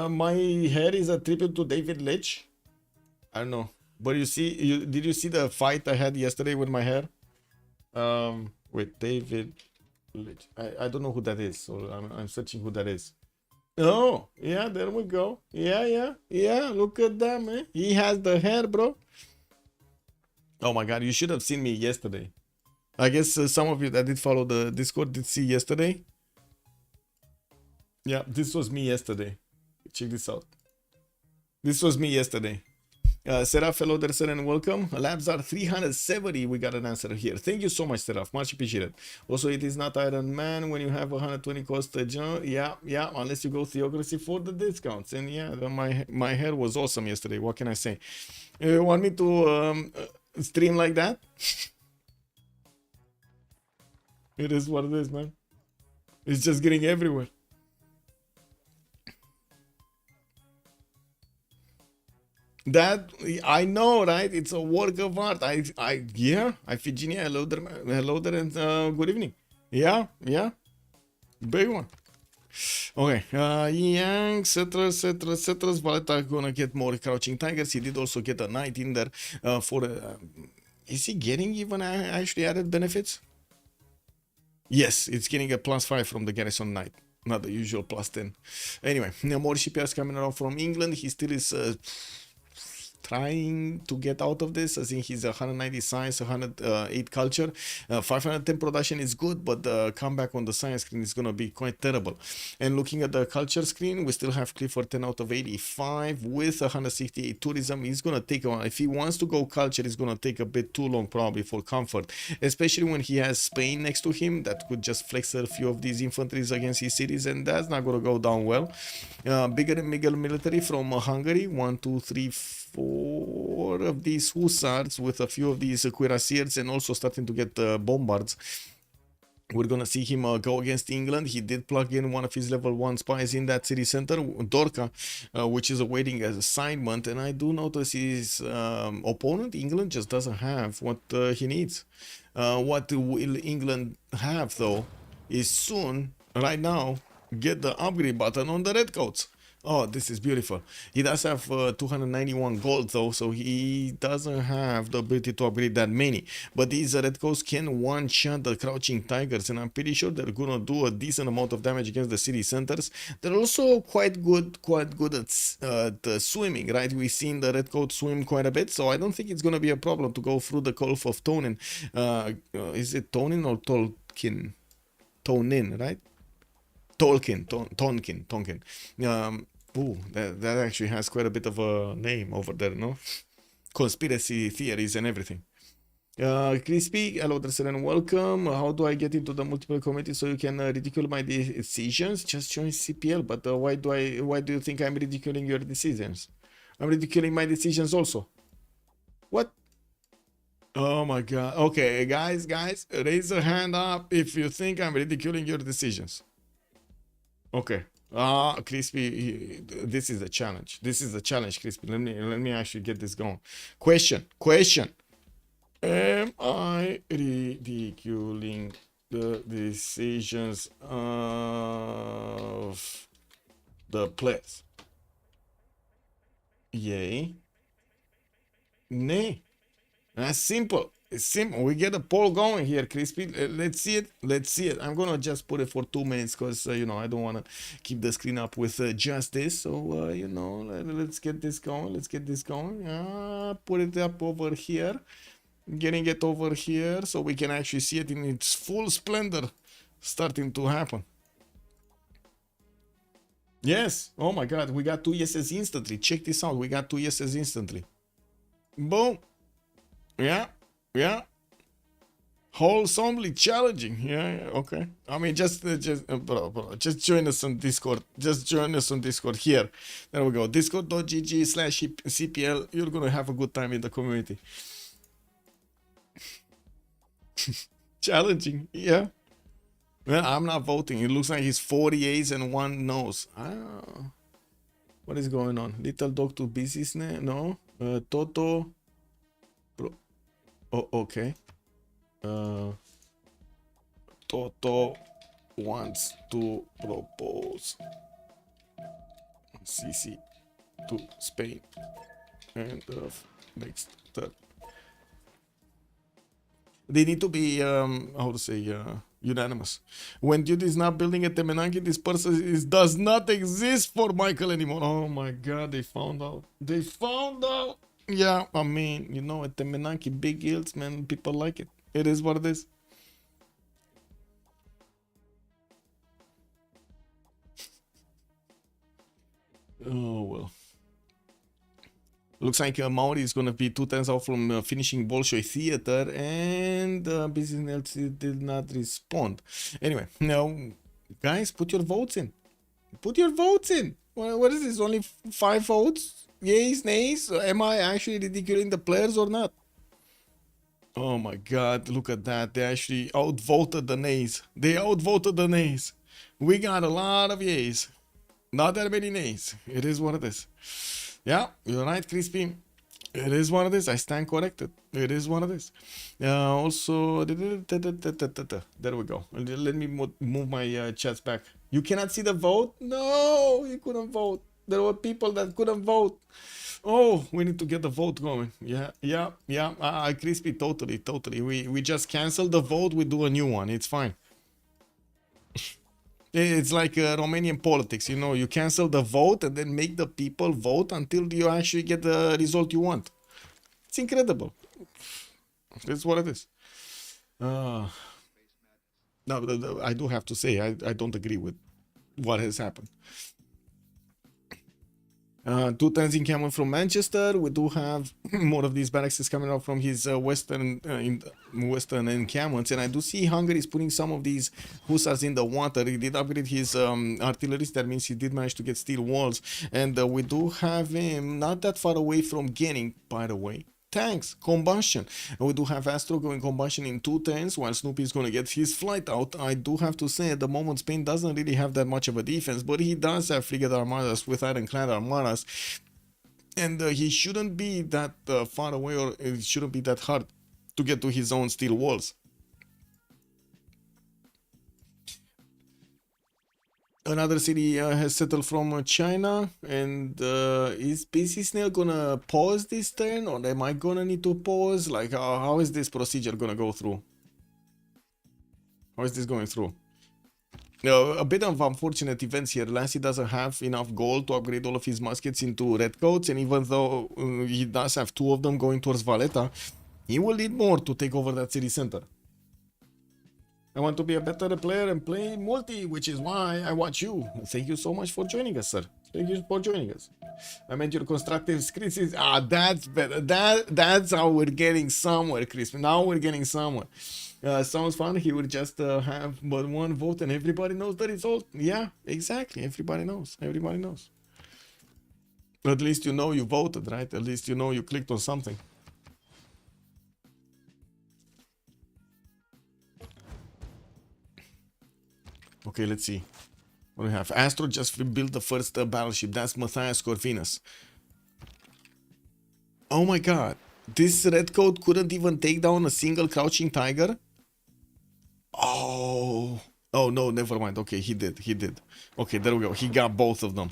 My hair is a tribute to David Leitch. I don't know, but you see, did you see the fight I had yesterday with my hair? With David Leitch. I don't know who that is, so I'm searching who that is. Oh, yeah, there we go. Yeah, look at that, man. He has the hair, bro. Oh my god, you should have seen me yesterday. I guess some of you that did follow the Discord did see yesterday. Yeah, this was me yesterday. Check this out. This was me yesterday. Seraph, hello there, sir, and welcome. Labs are 370. We got an answer here. Thank you so much, Seraph. Much appreciated. Also, it is not Iron Man when you have 120 cost. Yeah, unless you go Theocracy for the discounts. And yeah, my hair was awesome yesterday. What can I say? You want me to stream like that? It is what it is, man. It's just getting everywhere. That I know, right? It's a work of art. Yeah. Iphigenia, hello there, and good evening. Yeah, big one. Okay, Yang, settlers. Valeta gonna get more crouching tigers. He did also get a knight in there for. Is he getting even actually added benefits? Yes, it's getting a +5 from the garrison knight. Not the usual +10. Anyway, more shipyards coming around from England. He still is trying to get out of this. I think he's 190 science, 108 culture, 510 production is good, but the comeback on the science screen is gonna be quite terrible. And looking at the culture screen, we still have Clifford 10 out of 85 with 168 tourism. He's gonna take a while. If he wants to go culture, it's gonna take a bit too long probably for comfort, especially when he has Spain next to him. That could just flex a few of these infantries against his cities, and that's not gonna go down well. Bigger and bigger military from Hungary, 1, 2, 3, 4 of these hussars with a few of these cuirassiers, and also starting to get bombards. We're gonna see him go against England. He did plug in one of his level 1 spies in that city center, Dorka, which is awaiting an assignment. And I do notice his opponent, England, just doesn't have what he needs. What will England have, though, is soon, right now, get the upgrade button on the redcoats. Oh, this is beautiful. He does have 291 gold though, so he doesn't have the ability to upgrade that many. But these redcoats can one-shot the crouching tigers, and I'm pretty sure they're gonna do a decent amount of damage against the city centers. They're also quite good at swimming, right? We've seen the redcoat swim quite a bit, so I don't think it's gonna be a problem to go through the Gulf of Tonin. Is it Tonin or Tolkien? Tonin, right? Tonkin. Ooh, that actually has quite a bit of a name over there, no? Conspiracy theories and everything. Crispy, hello there, and welcome. How do I get into the multiple committee so you can ridicule my decisions? Just join CPL, but why do you think I'm ridiculing your decisions? I'm ridiculing my decisions also. What? Oh my god. Okay, guys, raise a hand up if you think I'm ridiculing your decisions. Okay, Ah, Crispy, this is a challenge. This is a challenge, Crispy. Let me actually get this going. Question. Am I ridiculing the decisions of the players? Yay. Nay. That's simple. It's simple. We get a poll going here, Crispy. Let's see it. Let's see it. I'm gonna just put it for 2 minutes because you know I don't want to keep the screen up with just this. So you know, let's get this going. Let's get this going. Put it up over here. Getting it over here so we can actually see it in its full splendor starting to happen. Yes. Oh my God. We got 2 yeses instantly. Check this out. We got 2 yeses instantly. Boom. Yeah. Yeah. Wholesomely challenging. Yeah. Okay. I mean, bro, just join us on Discord. Just join us on Discord here. There we go. Discord.gg/CPL. You're gonna have a good time in the community. Challenging. Yeah. Well, I'm not voting. It looks like he's 40 yeas and 1 nose. What is going on? Little dog to business? No. Toto. Oh, okay. Toto wants to propose CC to Spain and next term. They need to be how to say unanimous. When dude is not building a Temenanki, this person does not exist for Michael anymore. Oh my God, they found out. They found out. Yeah, I mean, you know, at Temenanki, big yields, man, people like it. It is what it is. Oh well. Looks like Maori is gonna be 2 turns out from finishing Bolshoi Theater, and Business did not respond. Anyway, now, guys, put your votes in. Put your votes in. What is this? Only 5 votes? Yays, nays? Am I actually ridiculing the players or not? Oh my God, look at that. They actually outvoted the nays. They outvoted the nays. We got a lot of yays. Not that many nays. It is what it is. Yeah, you're right, Crispy. It is what it is. I stand corrected. It is what it is. Also, there we go. Let me move my chats back. You cannot see the vote? No, you couldn't vote. There were people that couldn't vote. Oh, we need to get the vote going. Yeah. Crispy, totally. We just cancel the vote. We do a new one. It's fine. It's like Romanian politics, you know, you cancel the vote and then make the people vote until you actually get the result you want. It's incredible. That's what it is. No, I do have to say, I don't agree with what has happened. 2 turns in Cameron from Manchester. We do have more of these barracks coming out from his western encampments, and I do see Hungary is putting some of these hussars in the water. He did upgrade his artillery. That means he did manage to get steel walls, and we do have him not that far away from getting, by the way, tanks, combustion. And we do have Astro going combustion in 2 turns, while Snoopy is going to get his flight out. I do have to say, at the moment, Spain doesn't really have that much of a defense, but he does have frigate armadas with ironclad armadas, and he shouldn't be that far away, or it shouldn't be that hard to get to his own steel walls. Another city has settled from China, and is BC Snail gonna pause this turn, or am I gonna need to pause? Like, how is this procedure gonna go through? How is this going through? A bit of unfortunate events here. Lassie doesn't have enough gold to upgrade all of his muskets into redcoats, and even though he does have 2 of them going towards Valletta, he will need more to take over that city center. I want to be a better player and play multi, which is why I watch you. Thank you so much for joining us, sir. Thank you for joining us. I meant your constructive criticism. That's better. That's how we're getting somewhere, Chris. Now we're getting somewhere. Sounds fun. He would just have but 1 vote and everybody knows the result. Yeah, exactly. Everybody knows. Everybody knows. At least you know you voted, right? At least you know you clicked on something. Okay, let's see. What do we have? Astro just built the first battleship. That's Matthias Corvinus. Oh my god. This redcoat couldn't even take down a single crouching tiger? Oh. Oh no, never mind. Okay, he did. He did. Okay, there we go. He got both of them.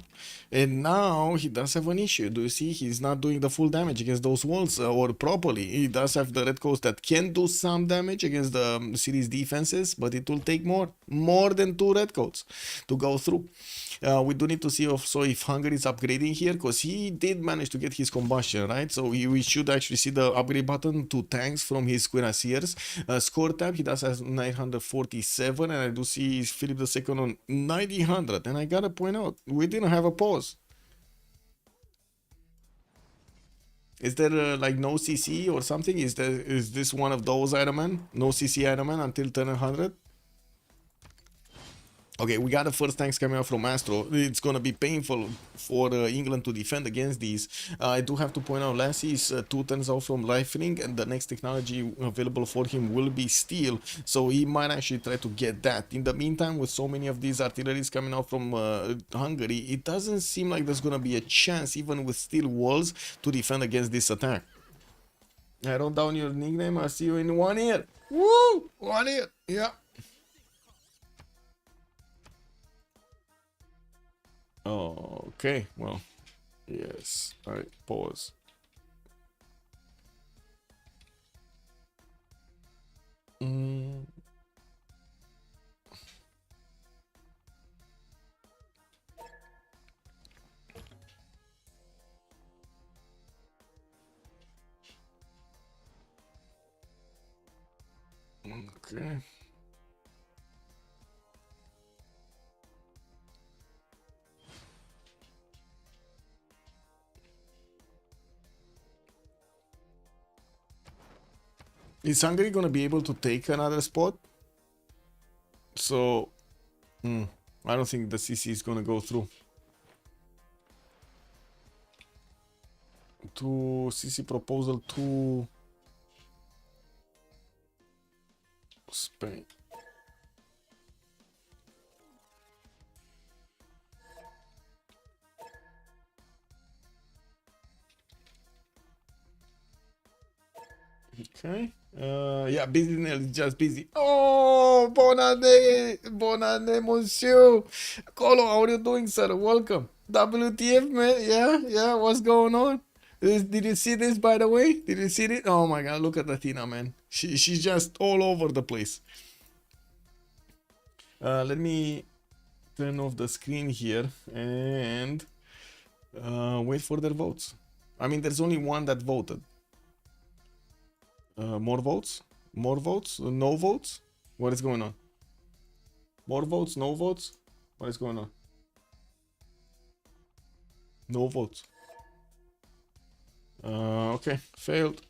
And now he does have an issue. Do you see? He's not doing the full damage against those walls or properly. He does have the redcoats that can do some damage against the series defenses, but it will take more than 2 redcoats to go through. We do need to see also if Hungary is upgrading here, because he did manage to get his combustion, right? So we should actually see the upgrade button to tanks from his cuirassiers. Score tab, he does have 947, and I do see Philip II on 900. And I gotta point out, we didn't have a pause. Is there like no CC or something? Is this one of those Iron Man? No CC Iron Man until 1000? Okay, we got the first tanks coming out from Astro. It's gonna be painful for England to defend against these. I do have to point out Lassie is 2 turns out from Rifling, and the next technology available for him will be Steel, so he might actually try to get that. In the meantime, with so many of these artilleries coming out from Hungary, it doesn't seem like there's gonna be a chance, even with Steel walls, to defend against this attack. I wrote down your nickname. I'll see you in 1 year. Woo! 1 year! Yeah. Okay, well, yes, alright, pause. Okay. Is Hungary gonna be able to take another spot? So, I don't think the CC is gonna go through. To CC proposal to Spain. Okay. Yeah, busy is just busy. Oh, bonane, monsieur. Colo, how are you doing, sir? Welcome. WTF, man? Yeah, what's going on? Did you see this, by the way? Did you see it? Oh my god, look at Athena, man. She's just all over the place. Let me turn off the screen here and wait for their votes. I mean, there's only one that voted. More votes? More votes? No votes? What is going on? More votes? No votes? What is going on? No votes. Okay, failed.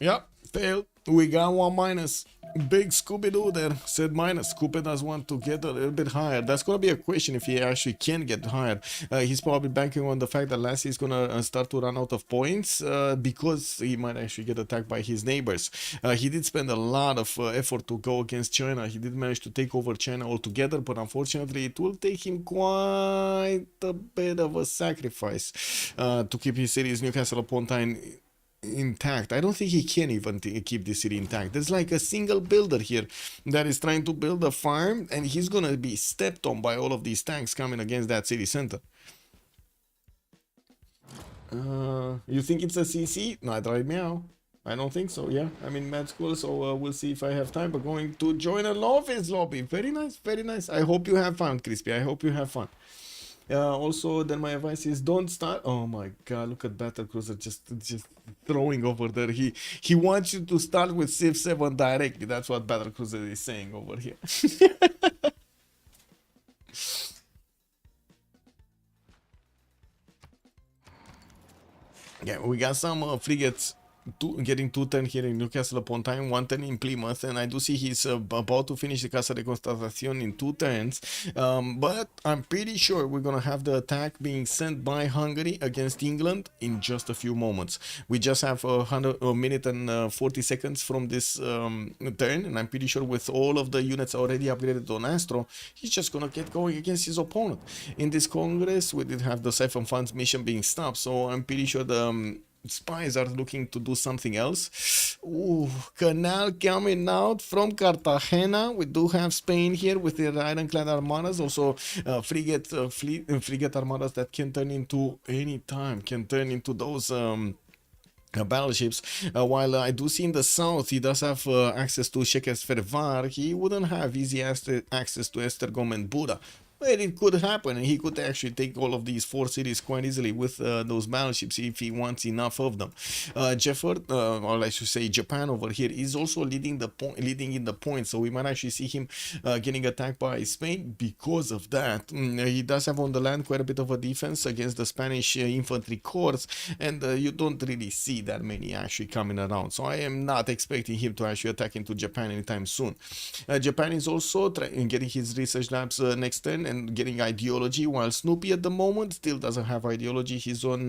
Yeah, failed. We got 1 minus. Big Scooby-Doo there said minus. Scooby does want to get a little bit higher. That's gonna be a question if he actually can get higher. He's probably banking on the fact that Lassie is gonna start to run out of points because he might actually get attacked by his neighbors. He did spend a lot of effort to go against China. He did manage to take over China altogether, but unfortunately it will take him quite a bit of a sacrifice to keep his cities Newcastle upon Tyne intact. I don't think he can even keep this city intact. There's like a single builder here that is trying to build a farm, and he's gonna be stepped on by all of these tanks coming against that city center. You think it's a CC? Not right now. I don't think so. Yeah, I'm in med school, so we'll see if I have time. But going to join an office lobby. Very nice, very nice. I hope you have fun, Crispy. I hope you have fun. Also, then my advice is don't start. Oh my god, look at Battlecruiser just throwing over there. He wants you to start with Civ7 directly. That's what Battlecruiser is saying over here. Yeah, we got some frigates getting 210 here in Newcastle upon Tyne, 110 in Plymouth, and I do see he's about to finish the Casa de Constatación in 2 turns. But I'm pretty sure we're gonna have the attack being sent by Hungary against England in just a few moments. We just have a minute and 40 seconds from this turn, and I'm pretty sure with all of the units already upgraded on Astro, he's just gonna get going against his opponent. In this Congress, we did have the Siphon Funds mission being stopped, so I'm pretty sure the spies are looking to do something else. Ooh, Canal coming out from Cartagena. We do have Spain here with their ironclad armadas, also frigate armadas that can turn into any time, can turn into those battleships. While I do see in the south he does have access to Shekers Fervar, he wouldn't have easy access to Estergom and Buda. But it could happen, and he could actually take all of these 4 cities quite easily with those battleships if he wants enough of them. Jefford, or I should say Japan over here, is also leading in the points, so we might actually see him getting attacked by Spain because of that. He does have on the land quite a bit of a defense against the Spanish infantry corps, and you don't really see that many actually coming around, so I am not expecting him to actually attack into Japan anytime soon. Japan is also getting his research labs next turn and getting ideology, while Snoopy at the moment still doesn't have ideology. He's on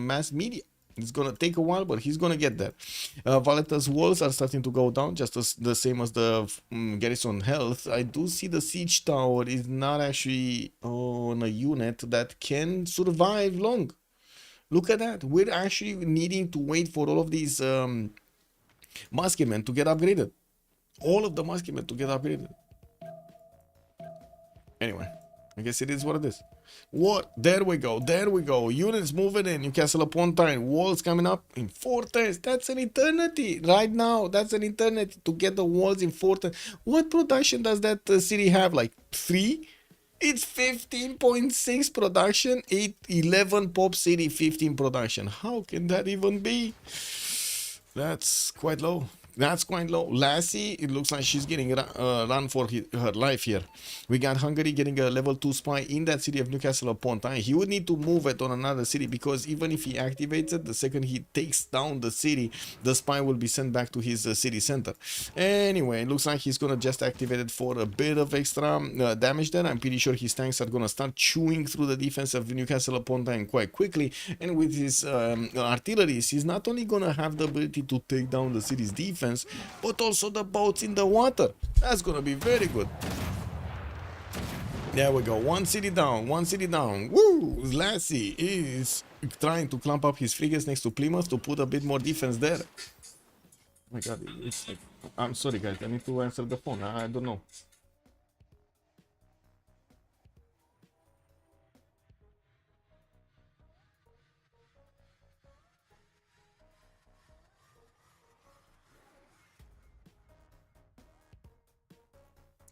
mass media. It's gonna take a while, but he's gonna get there. Valeta's walls are starting to go down, just as the same as the garrison health. I do see the siege tower is not actually on a unit that can survive long. Look at that. We're actually needing to wait for all of these musketmen to get upgraded. All of the musketmen to get upgraded. Anyway, I guess it is what it is. What? There we go. There we go. Units moving in. Newcastle upon Tyne. Walls coming up in 4 turns. That's an eternity. Right now, that's an eternity to get the walls in 4 turns. What production does that city have? Like 3? It's 15.6 production. 11 pop city, 15 production. How can that even be? That's quite low. That's quite low. Lassie, it looks like she's getting run for her life here. We got Hungary getting a level 2 spy in that city of Newcastle upon Tyne. He would need to move it on another city, because even if he activates it, the second he takes down the city, the spy will be sent back to his city center. Anyway, it looks like he's gonna just activate it for a bit of extra damage there. I'm pretty sure his tanks are gonna start chewing through the defense of Newcastle upon Tyne quite quickly. And with his artillery, he's not only gonna have the ability to take down the city's defense, but also the boats in the water. That's gonna be very good. There we go. 1 city down. 1 city down. Woo! Lassie is trying to clump up his frigates next to Plymouth to put a bit more defense there. Oh my god, it's like, I'm sorry guys, I need to answer the phone. I don't know.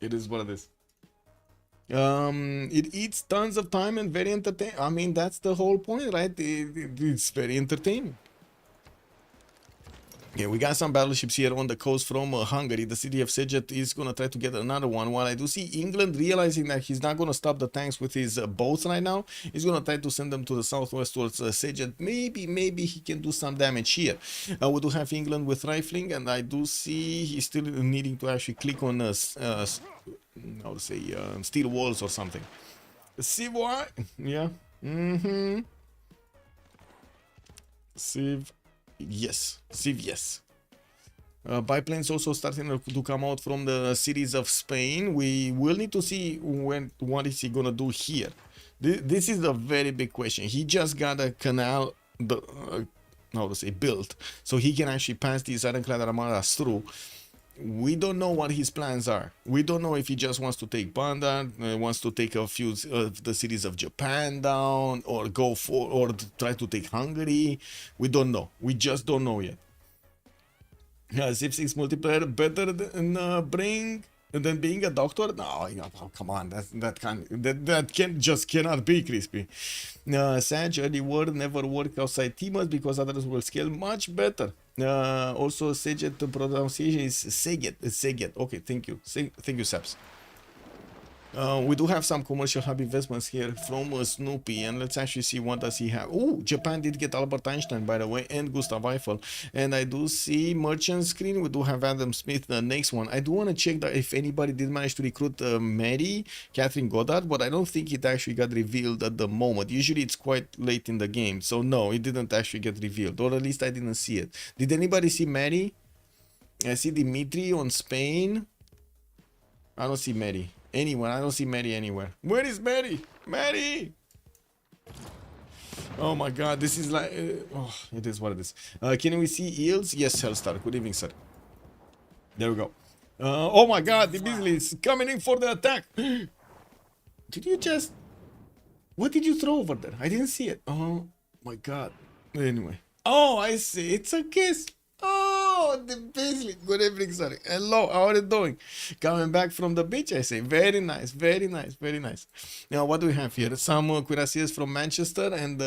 It is what it is. It eats tons of time and very entertaining. I mean, that's the whole point, right? It's very entertaining. Okay, we got some battleships here on the coast from Hungary. The city of Szeged is going to try to get another one. While I do see England realizing that he's not going to stop the tanks with his boats right now, he's going to try to send them to the southwest towards Szeged. Maybe he can do some damage here. We do have England with rifling, and I do see he's still needing to actually click on how to say, steel walls or something. Civ6, yeah. Civ. Yes, Civ, yes. Biplanes also starting to come out from the cities of Spain. We will need to see what is he gonna do here. This is a very big question. He just got a canal, how to say, built, so he can actually pass these ironclad armadas through. We don't know what his plans are. We don't know if he just wants to take Banda, wants to take a few of the cities of Japan down, or go for, or try to take Hungary. We don't know. We just don't know yet. Civ6 multiplayer better than being a doctor? No, come on, that cannot be, Crispy. Sag, early word never work outside teamers because others will scale much better. Also, Szeged pronunciation is Szeged. Okay, thank you. Thank you, Saps. We do have some commercial hub investments here from Snoopy, and let's actually see what does he have. Oh, Japan did get Albert Einstein, by the way, and Gustav Eiffel. And I do see merchant screen. We do have Adam Smith, the next one. I do want to check that if anybody did manage to recruit Mary, Catherine Goddard, but I don't think it actually got revealed at the moment. Usually it's quite late in the game, so no, it didn't actually get revealed, or at least I didn't see it. Did anybody see Mary? I see Dimitri on Spain. I don't see Mary. Anyone? I don't see Mary anywhere. Where is Mary? Mary! Oh my god, this is like... oh, it is what it is. Can we see eels? Yes, Hellstar. Good evening, sir. There we go. Oh my god, the Beasley is coming in for the attack. Did you just... what did you throw over there? I didn't see it. Oh my god. Anyway. Oh, I see. It's a kiss. Oh, the Beasley. Good evening, sir. Hello, how are you doing? Coming back from the beach, I say. Very nice, very nice, very nice. Now, what do we have here? Some cuirassiers from Manchester, and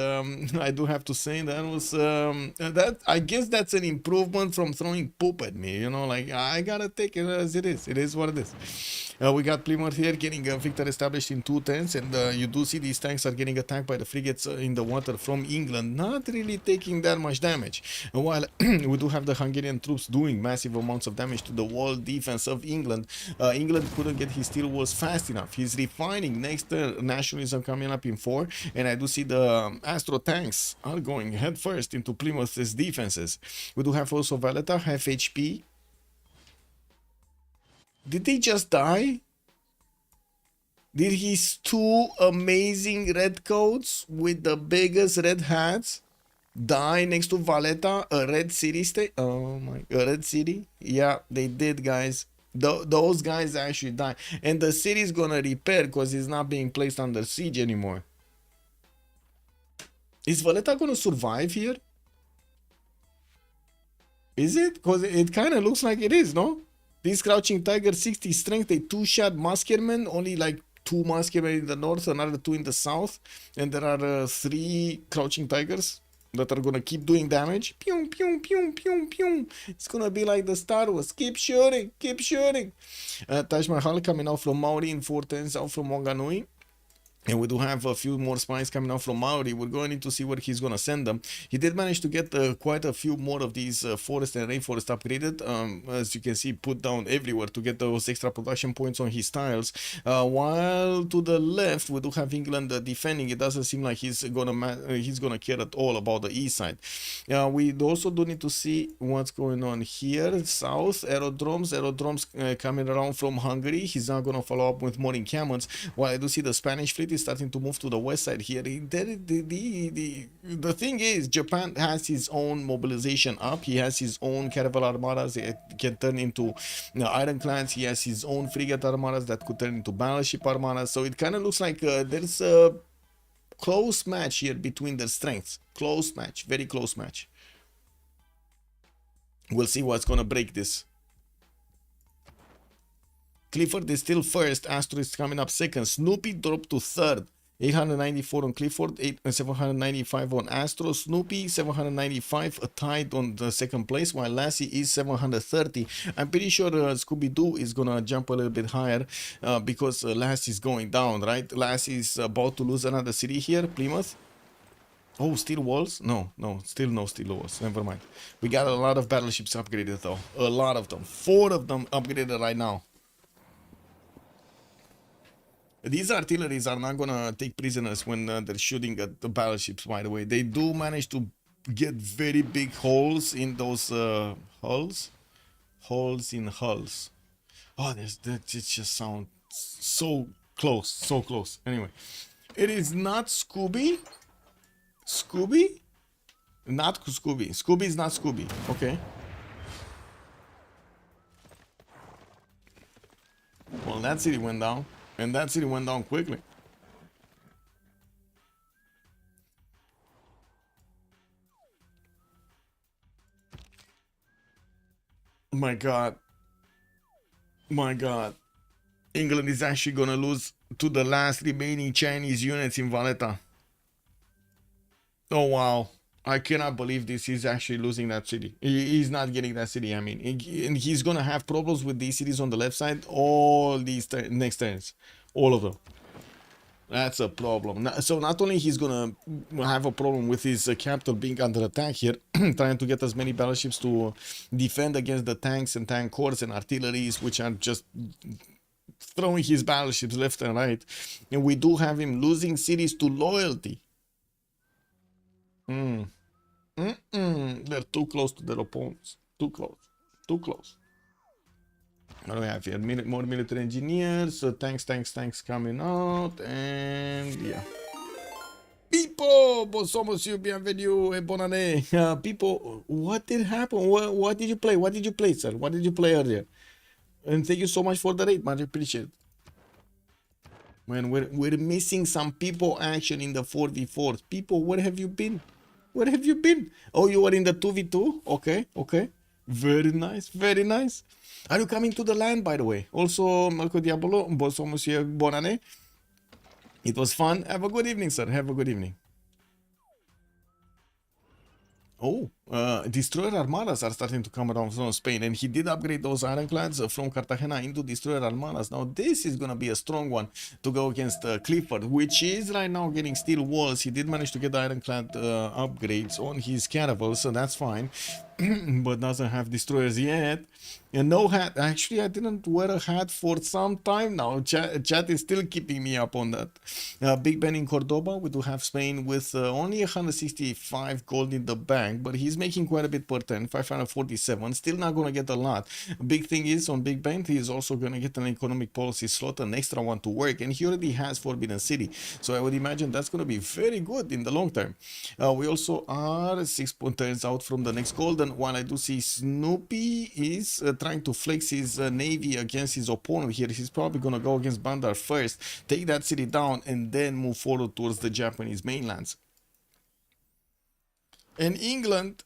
I do have to say that was that. I guess that's an improvement from throwing poop at me. You know, like I gotta take it as it is. It is what it is. We got Plymouth here getting a victor established in 2 tanks, and you do see these tanks are getting attacked by the frigates in the water from England, not really taking that much damage. While we do have the Hungarian troops doing massive amounts of damage to the wall defense of England. England couldn't get his steel walls fast enough. He's refining next nationalism coming up in 4, and I do see the Astro tanks are going head first into Plymouth's defenses. We do have also Valletta, half HP. Did they just die? Did his 2 amazing red coats with the biggest red hats die next to Valletta, a red city state? Oh my, a red city? Yeah, they did, guys. Those guys actually died. And the city is gonna repair because it's not being placed under siege anymore. Is Valletta gonna survive here? Is it? Because it kind of looks like it is, no? This Crouching Tiger, 60 strength, a 2-shot Muskerman, only like 2 Muskermen in the north, another 2 in the south, and there are 3 Crouching Tigers that are gonna keep doing damage. Pew, pew, pew, pew, pew. It's gonna be like the Star Wars. Keep shooting, keep shooting. Taj Mahal coming out from Maori in 410 out from Wanganui. And we do have a few more spies coming out from Maori. We're going to see where he's going to send them. He did manage to get quite a few more of these forest and rainforest upgraded. As you can see, put down everywhere to get those extra production points on his tiles. While to the left, we do have England defending. It doesn't seem like he's gonna care at all about the east side. We also do need to see what's going on here. South, aerodromes coming around from Hungary. He's not going to follow up with more encampments. While I do see the Spanish fleet is starting to move to the west side here. The thing is, Japan has his own mobilization up. He has his own caravel armadas that can turn into ironclads. He has his own frigate armadas that could turn into battleship armadas. So it kind of looks like there's a close match here between their strengths. Close match, very close match. We'll see what's gonna break this. Clifford is still first. Astro is coming up second. Snoopy dropped to third. 894 on Clifford, 795 on Astro. Snoopy 795 tied on the second place, while Lassie is 730. I'm pretty sure Scooby-Doo is gonna jump a little bit higher because Lassie is going down, right? Lassie is about to lose another city here, Plymouth. Oh, steel walls? No, still no steel walls. Never mind. We got a lot of battleships upgraded though. A lot of them. 4 of them upgraded right now. These artilleries are not gonna take prisoners when they're shooting at the battleships, by the way. They do manage to get very big holes in those hulls. Holes in hulls. Oh, that just sounds so close, so close. Anyway, it is not Scooby. Scooby? Not Scooby. Scooby is not Scooby. Okay. Well, that city went down. And that city went down quickly. My God. My God. England is actually gonna lose to the last remaining Chinese units in Valletta. Oh, wow. I cannot believe this. He's actually losing that city. He's not getting that city. I mean, and he's gonna have problems with these cities on the left side all these next turns. All of them. That's a problem. So not only he's gonna have a problem with his capital being under attack here, trying to get as many battleships to defend against the tanks and tank corps and artilleries, which are just throwing his battleships left and right. And we do have him losing cities to loyalty. They're too close to their opponents. Too close. Too close. What do we have here? More military engineers, tanks coming out, and yeah. People, somos you, bienvenue, et bonne année. People, what did happen? What did you play? What did you play, sir? What did you play earlier? And thank you so much for the raid, much appreciated. Man, we're missing some people action in the 4v4. People, where have you been? Where have you been? Oh, you were in the 2v2? Okay, okay. Very nice, very nice. Are you coming to the land, by the way? Also, Marco Diabolo, somos you, bonne année. It was fun. Have a good evening, sir. Have a good evening. Oh, destroyer armadas are starting to come around from Spain, and he did upgrade those ironclads from Cartagena into destroyer armadas. Now this is gonna be a strong one to go against Clifford, which is right now getting steel walls. He did manage to get the ironclad upgrades on his caravel, so that's fine. But doesn't have destroyers yet. And no hat. Actually, I didn't wear a hat for some time now. Chat is still keeping me up on that. Big Ben in Cordoba. We do have Spain with only 165 gold in the bank, but he's making quite a bit per turn. 547. Still not going to get a lot. Big thing is on Big Ben, he's also going to get an economic policy slot, an extra one to work, and he already has Forbidden City. So I would imagine that's going to be very good in the long term. We also are 6 turns out from the next gold. And while I do see Snoopy is trying to flex his navy against his opponent here, he's probably going to go against Bandar first, take that city down, and then move forward towards the Japanese mainlands. And England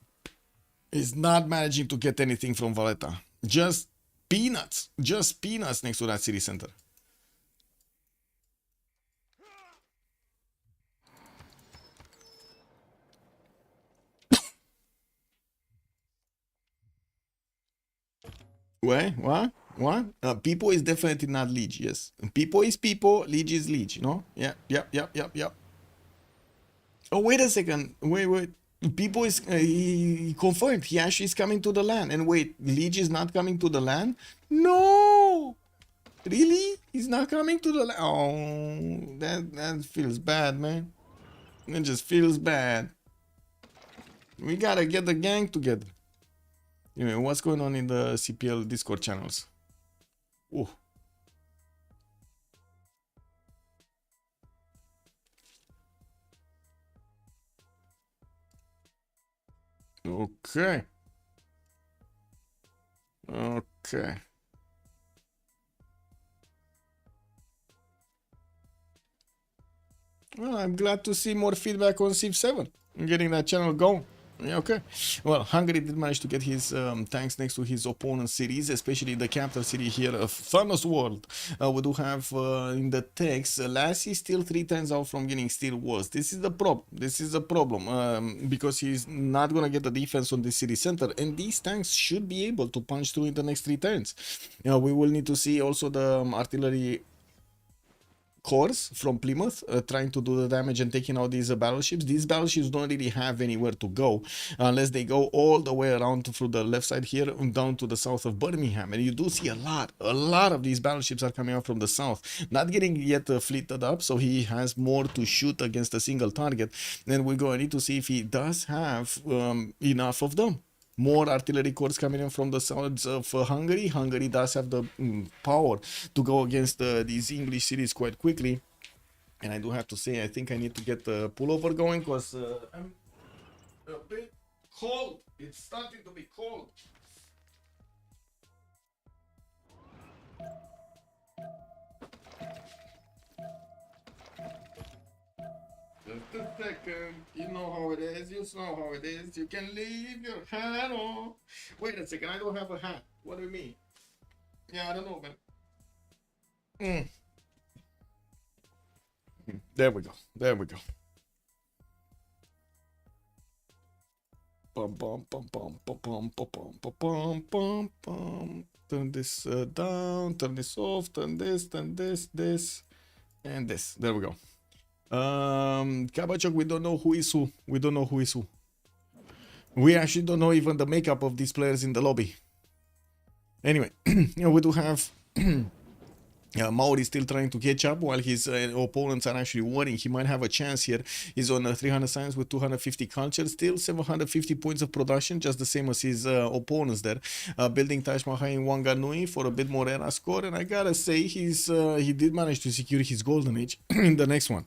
is not managing to get anything from Valletta. Just peanuts next to that city center. What? People is definitely not liege, yes. People is people, liege is liege, no? Yeah. Oh, wait a second. Wait. People is, he confirmed, he actually is coming to the land. And wait, liege is not coming to the land? No! Really? He's not coming to the land? Oh, that feels bad, man. It just feels bad. We gotta get the gang together. Anyway, what's going on in the CPL Discord channels? Oh. Okay. Well, I'm glad to see more feedback on Civ7. I'm getting that channel going. Yeah, okay. Well, Hungary did manage to get his tanks next to his opponent's cities, especially the capital city here of Thanos World. We do have in the text, Lassie still 3 turns out from getting steel walls. This is the problem. Because he's not gonna get the defense on the city center, and these tanks should be able to punch through in the next 3 turns. We will need to see also the artillery corps from Plymouth trying to do the damage and taking out these battleships. These battleships don't really have anywhere to go unless they go all the way around through the left side here down to the south of Birmingham. And you do see a lot of these battleships are coming out from the south, not getting yet fleeted up, so he has more to shoot against a single target. And we're going to need to see if he does have enough of them. More artillery corps coming in from the sides of Hungary. Hungary does have the power to go against these English cities quite quickly. And I do have to say, I think I need to get the pullover going because I'm a bit cold. It's starting to be cold. Just a second, you know how it is, you can leave your hat on. Wait a second, I don't have a hat. What do you mean? Yeah, I don't know, man. There we go. Turn this down, turn this off, turn this. and this. There we go. Kabachok, we don't know who is who. We don't know who is who. We actually don't know even the makeup of these players in the lobby. Anyway, we do have Maori still trying to catch up while his opponents are actually worrying. He might have a chance here. He's on 300 science with 250 culture, still 750 points of production, just the same as his opponents there. Building Taj Mahal in Wanganui for a bit more era score, and I gotta say he did manage to secure his golden age in the next one.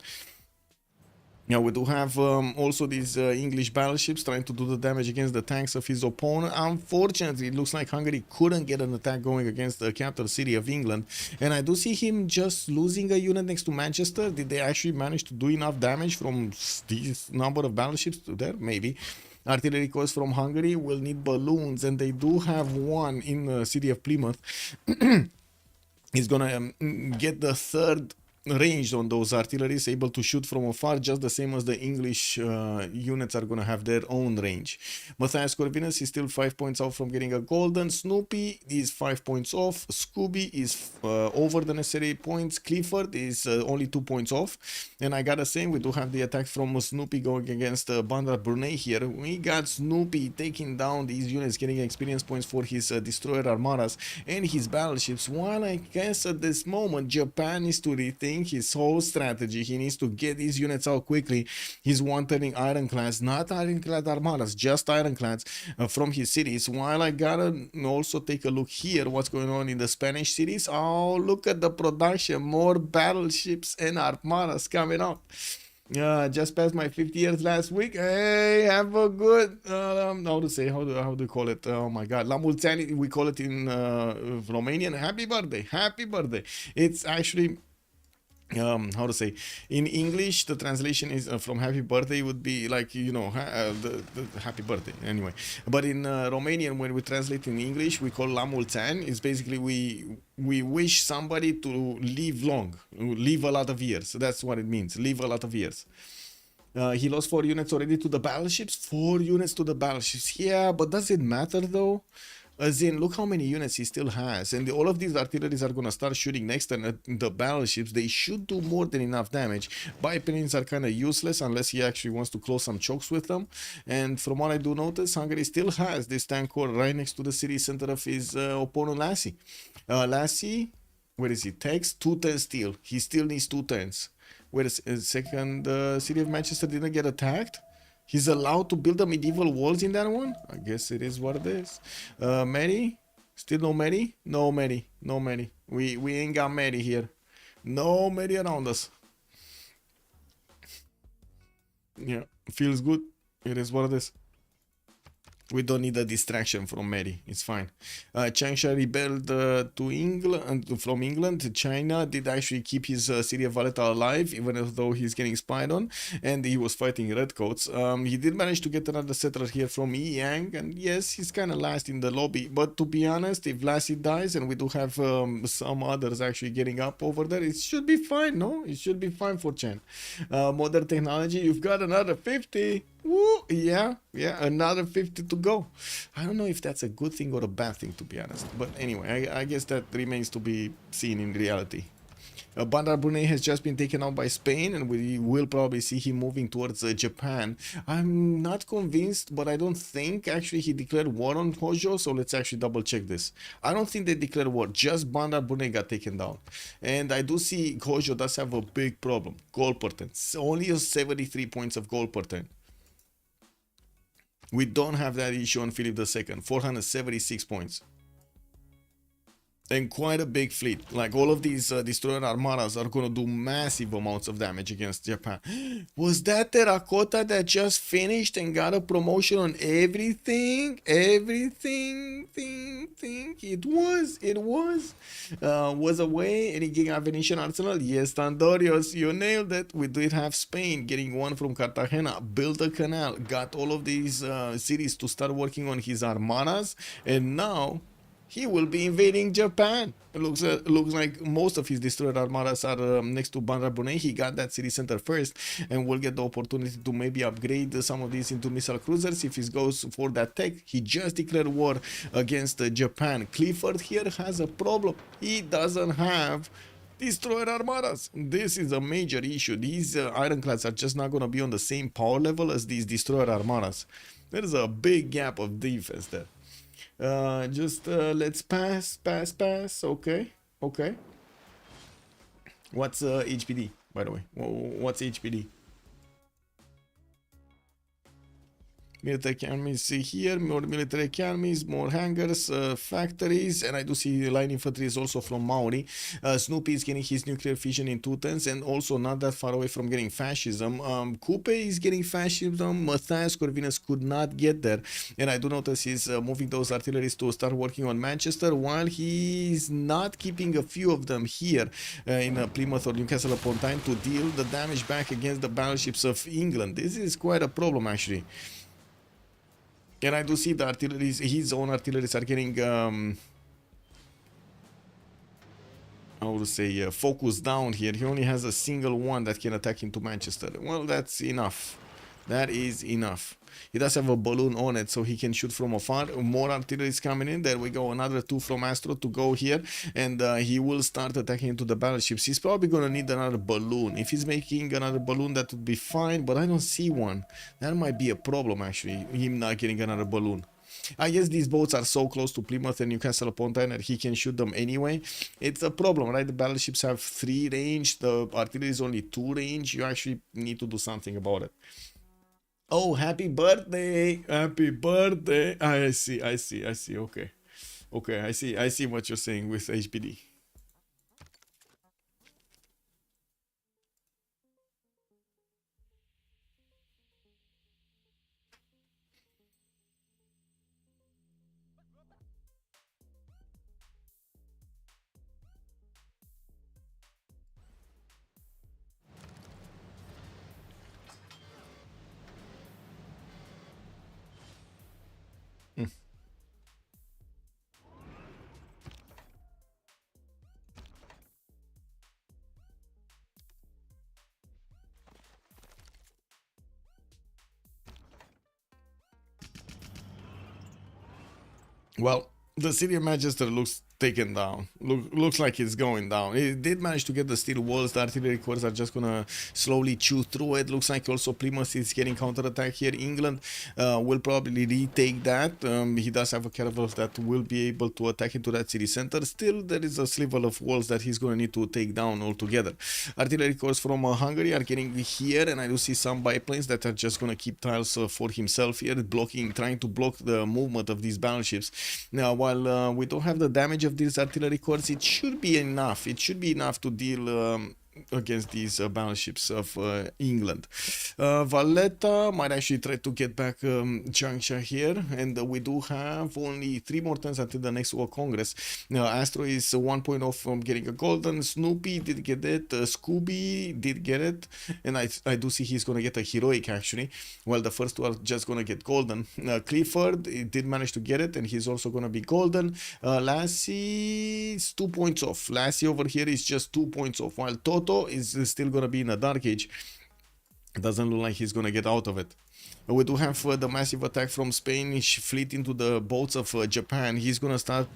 Yeah, we do have also these English battleships trying to do the damage against the tanks of his opponent. Unfortunately, it looks like Hungary couldn't get an attack going against the capital city of England. And I do see him just losing a unit next to Manchester. Did they actually manage to do enough damage from this number of battleships to there? Maybe. Artillery course from Hungary will need balloons, and they do have one in the city of Plymouth. He's gonna get the third ranged on those artilleries, able to shoot from afar, just the same as the English units are gonna have their own range. Matthias Corvinus is still 5 points off from getting a golden. Snoopy is 5 points off. Scooby is over the necessary points. Clifford is only 2 points off. And I gotta say, we do have the attack from Snoopy going against Bandar Brunei here. We got Snoopy taking down these units, getting experience points for his destroyer armadas and his battleships, while I guess at this moment Japan needs to rethink his whole strategy. He needs to get these units out quickly. He's wanting ironclads, not ironclad armadas, just ironclads from his cities. While I gotta also take a look here what's going on in the Spanish cities. Oh, look at the production, more battleships and armadas coming out. Just passed my 50 years last week. Hey, have a good how do you call it? Oh my god, la mulți ani, we call it in Romanian. Happy birthday, happy birthday. It's actually how to say, in English the translation is from happy birthday would be like, you know, the happy birthday anyway, but in Romanian, when we translate in English, we call la mulți ani. It's basically we wish somebody to live long, live a lot of years. So that's what it means, live a lot of years. He lost 4 units already to the battleships. 4 units to the battleships. Yeah, but does it matter though? As in, look how many units he still has, and all of these artilleries are gonna start shooting next to the battleships. They should do more than enough damage. Biplanes are kind of useless unless he actually wants to close some chokes with them. And from what I do notice, Hungary still has this tank core right next to the city center of his opponent, Lassie. Lassie, where is he? Takes 2 turns still. He still needs 2 turns. Where is second city of Manchester didn't get attacked? He's allowed to build the medieval walls in that one? I guess it is what it is. Mary? Still no Mary? No Mary. No Mary. We ain't got Mary here. No Mary around us. Yeah, feels good. It is what it is. We don't need a distraction from Mary. It's fine. Changsha rebelled to England from England. China did actually keep his city of Valletta alive, even though he's getting spied on, and he was fighting redcoats. He did manage to get another settler here from Yang, and yes, he's kind of last in the lobby. But to be honest, if Lassie dies, and we do have some others actually getting up over there, it should be fine, no? It should be fine for Chen. Modern technology, you've got another 50. Woo, yeah, another 50 to go. I don't know if that's a good thing or a bad thing, to be honest. But anyway, I guess that remains to be seen in reality. Bandar Brunei has just been taken out by Spain, and we will probably see him moving towards Japan. I'm not convinced, but I don't think actually he declared war on Hojo, so let's actually double check this. I don't think they declared war, just Bandar Brunei got taken down. And I do see Hojo does have a big problem, gold per turn. Only 73 points of gold per turn. We don't have that issue on Philip II, 476 points. And quite a big fleet. Like, all of these destroyer armadas are going to do massive amounts of damage against Japan. Was that Terracotta that just finished and got a promotion on everything? Everything? It was. Was away. Any Giga Venetian Arsenal? Yes, Tandorios, you nailed it. We did have Spain getting one from Cartagena, built a canal, got all of these cities to start working on his armadas, and now he will be invading Japan. It looks like most of his destroyed armadas are next to Bandar Brunei. He got that city center first, and will get the opportunity to maybe upgrade some of these into missile cruisers if he goes for that tech. He just declared war against Japan. Clifford here has a problem. He doesn't have Destroyer armadas. This is a major issue. These ironclads are just not going to be on the same power level as these destroyer armadas. There is a big gap of defense there. Let's pass. Okay. What's HPD, by the way? What's HPD? Military academies here, more military academies, more hangars, factories, and I do see line infantry is also from Maori. Snoopy is getting his nuclear fission in 2 turns and also not that far away from getting fascism. Coupe is getting fascism. Matthias Corvinus could not get there, and I do notice he's moving those artilleries to start working on Manchester while he's not keeping a few of them here in Plymouth or Newcastle upon Tyne to deal the damage back against the battleships of England. This is quite a problem actually. And I do see the artilleries, his own artilleries are getting, I would say, focused down here. He only has a single one that can attack into Manchester. Well, that's enough. That is enough. He does have a balloon on it, so he can shoot from afar. More artillery is coming in. There we go. Another 2 from Astro to go here. And he will start attacking into the battleships. He's probably going to need another balloon. If he's making another balloon, that would be fine. But I don't see one. That might be a problem, actually. Him not getting another balloon. I guess these boats are so close to Plymouth and Newcastle upon Tyne that he can shoot them anyway. It's a problem, right? The battleships have 3 range. The artillery is only 2 range. You actually need to do something about it. Oh, happy birthday! Happy birthday! I see. Okay, I see what you're saying with HPD. Well, the city of Manchester looks taken down. Looks like it's going down. It did manage to get the steel walls. The artillery corps are just gonna slowly chew through it. Looks like also Plymouth is getting counterattack here. England will probably retake that. He does have a caravel that will be able to attack into that city center. Still, there is a sliver of walls that he's gonna need to take down altogether. Artillery corps from Hungary are getting here, and I do see some biplanes that are just gonna keep tiles for himself here, trying to block the movement of these battleships. Now, while we don't have the damage of these artillery corps, it should be enough. It should be enough to deal against these battleships of England. Valletta might actually try to get back Changsha here, and we do have only 3 more turns until the next World Congress. Now, Astro is 1 point off from getting a golden. Snoopy did get it. Scooby did get it, and I do see he's gonna get a heroic actually. Well, the first 2 are just gonna get golden. Clifford did manage to get it, and he's also gonna be golden. Lassie is 2 points off. Lassie over here is just 2 points off, while Toto is still gonna be in a dark age. It doesn't look like he's gonna get out of it. We do have the massive attack from Spanish fleet into the boats of Japan. He's gonna start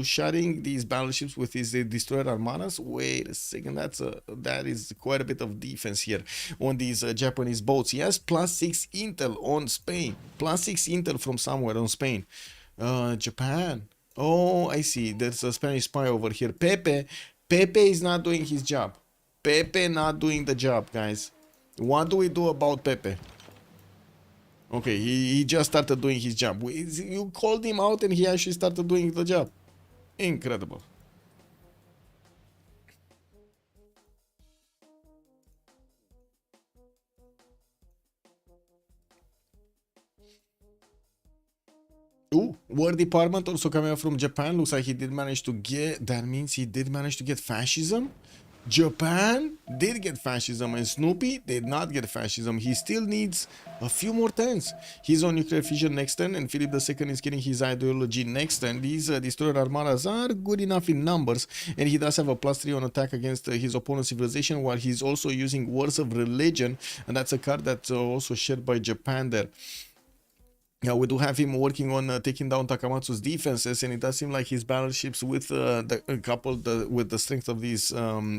shooting these battleships with his destroyer armadas. Wait a second, that is quite a bit of defense here on these Japanese boats. He has +6 intel on Spain, +6 intel from somewhere on Spain. Japan. Oh, I see. There's a Spanish spy over here. Pepe is not doing his job. Pepe not doing the job, guys. What do we do about Pepe? Okay, he just started doing his job. You called him out and he actually started doing the job. Incredible. Ooh, War Department also coming up from Japan. Looks like he did manage to get... That means he did manage to get fascism? Japan did get fascism, and Snoopy did not get fascism. He still needs a few more turns. He's on nuclear fission next turn, and Philip II is getting his ideology next turn. These destroyer armadas are good enough in numbers, and he does have a +3 on attack against his opponent's civilization, while he's also using Wars of Religion, and that's a card that's also shared by Japan there. Yeah, we do have him working on taking down Takamatsu's defenses, and it does seem like his battleships with coupled with the strength of these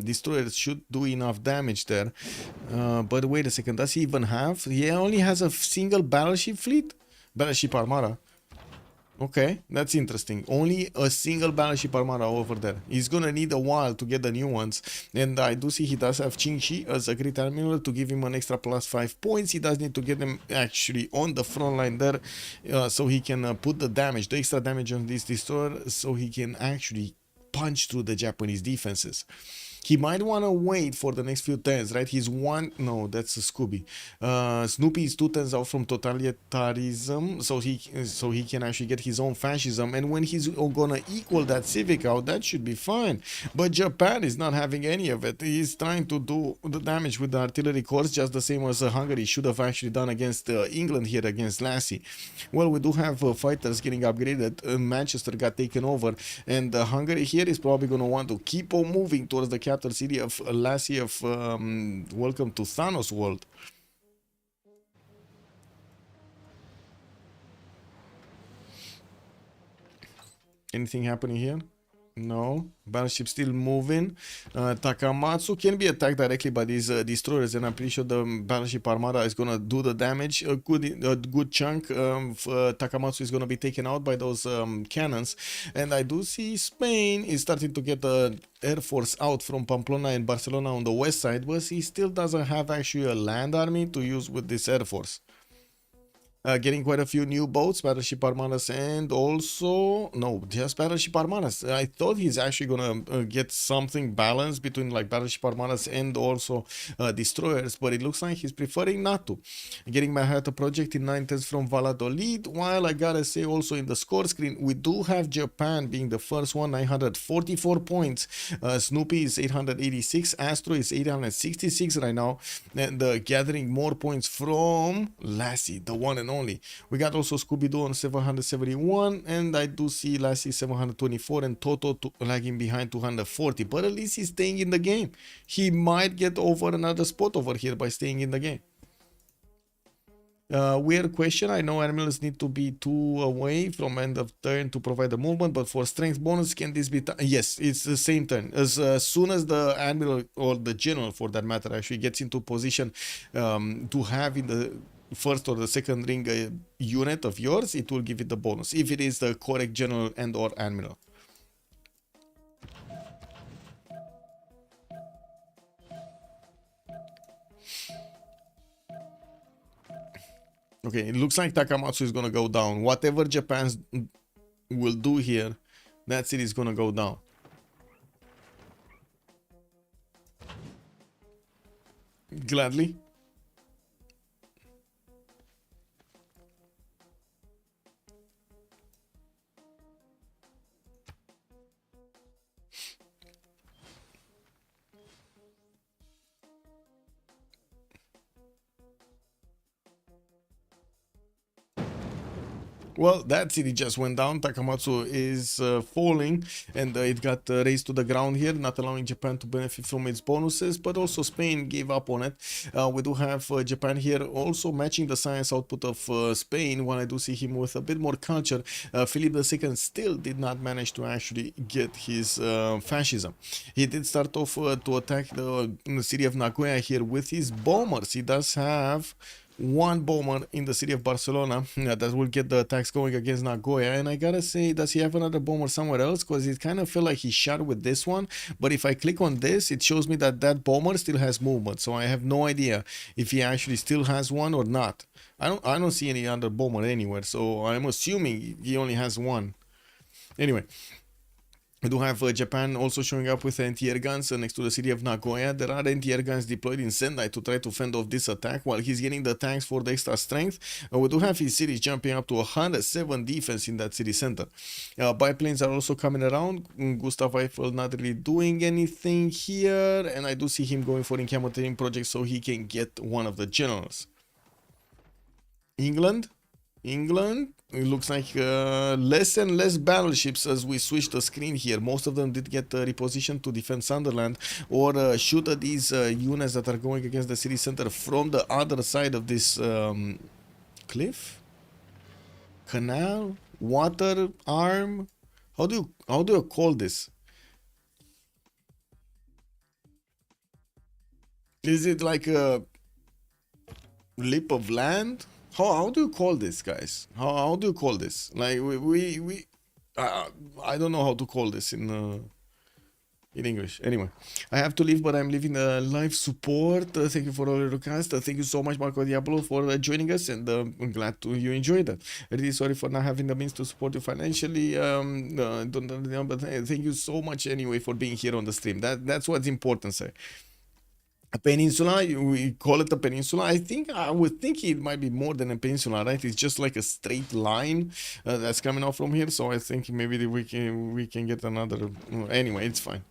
destroyers should do enough damage there. But wait a second, does he even have? He only has a single battleship fleet? Battleship Armada. Okay, that's interesting. Only a single battleship armada over there. He's gonna need a while to get the new ones. And I do see he does have Qingxi as a great admiral to give him an extra +5 points. He does need to get them actually on the front line there, so he can put the damage, the extra damage on this destroyer, so he can actually punch through the Japanese defenses. He might want to wait for the next few turns, right? He's one... No, that's a Scooby. Snoopy is 2 turns out from totalitarianism, so he can actually get his own fascism. And when he's gonna equal that civic out, that should be fine. But Japan is not having any of it. He's trying to do the damage with the artillery corps, just the same as Hungary should have actually done against England here against Lassie. Well, we do have fighters getting upgraded. Manchester got taken over, and Hungary here is probably gonna want to keep on moving towards the capital city of Lassie of welcome to Thanos world. Anything happening here? No. Battleship still moving. Takamatsu can be attacked directly by these destroyers, and I'm pretty sure the battleship armada is gonna do the damage. A good chunk of Takamatsu is gonna be taken out by those cannons. And I do see Spain is starting to get the air force out from Pamplona and Barcelona on the west side, but he still doesn't have actually a land army to use with this air force. Getting quite a few new boats, battleship armadas, and also no, just battleship armadas. I thought he's actually gonna get something balanced between like battleship armadas and also destroyers, but it looks like he's preferring not to. Getting Manhattan project in 9 turns from Valladolid. While I gotta say also in the score screen we do have Japan being the first one, 944 points. Snoopy is 886, Astro is 866 right now, and gathering more points from Lassie, the one and only. We got also Scooby-Doo on 771, and I do see Lassie 724 and Toto lagging behind 240, but at least he's staying in the game. He might get over another spot over here by staying in the game. Weird question. I know admirals need to be 2 away from end of turn to provide the movement, but for strength bonus, can this be... Yes, it's the same turn. As soon as the admiral, or the general for that matter, actually gets into position to have in the first or the second ring unit of yours, it will give it the bonus if it is the correct general and or admiral. Okay, it looks like Takamatsu is gonna go down. Whatever Japan will do here, that's it, is gonna go down. Gladly. Well, that city just went down. Takamatsu is falling, and it got raised to the ground here, not allowing Japan to benefit from its bonuses, but also Spain gave up on it. We do have Japan here also matching the science output of Spain, when I do see him with a bit more culture. Philip II still did not manage to actually get his fascism. He did start off to attack the city of Nagoya here with his bombers. He does have 1 bomber in the city of Barcelona that will get the attacks going against Nagoya, and I gotta say, does he have another bomber somewhere else? Because it kind of feel like he shot with this one, but if I click on this, it shows me that that bomber still has movement, so I have no idea if he actually still has one or not. I don't see any other bomber anywhere, so I'm assuming he only has 1. Anyway, we do have Japan also showing up with anti-air guns next to the city of Nagoya. There are anti-air guns deployed in Sendai to try to fend off this attack while he's getting the tanks for the extra strength. We do have his cities jumping up to 107 defense in that city center. Biplanes are also coming around. Gustav Eiffel not really doing anything here, and I do see him going for encampment project so he can get one of the generals. England, it looks like less and less battleships as we switch the screen here. Most of them did get repositioned to defend Sunderland or shoot at these units that are going against the city center from the other side of this cliff. canal, water arm. How do you call this? Is it like a lip of land? How do you call this, guys? How do you call this? Like we I don't know how to call this in English. Anyway, I have to leave, but I'm leaving live support. Thank you for all your requests. Thank you so much, Marco Diablo, for joining us, and I'm glad you enjoyed that. Really sorry for not having the means to support you financially. But thank you so much anyway for being here on the stream. That's what's important, sir. A peninsula, we call it a peninsula. I would think it might be more than a peninsula, right? It's just like a straight line that's coming off from here. So I think maybe we can get another. Anyway, it's fine.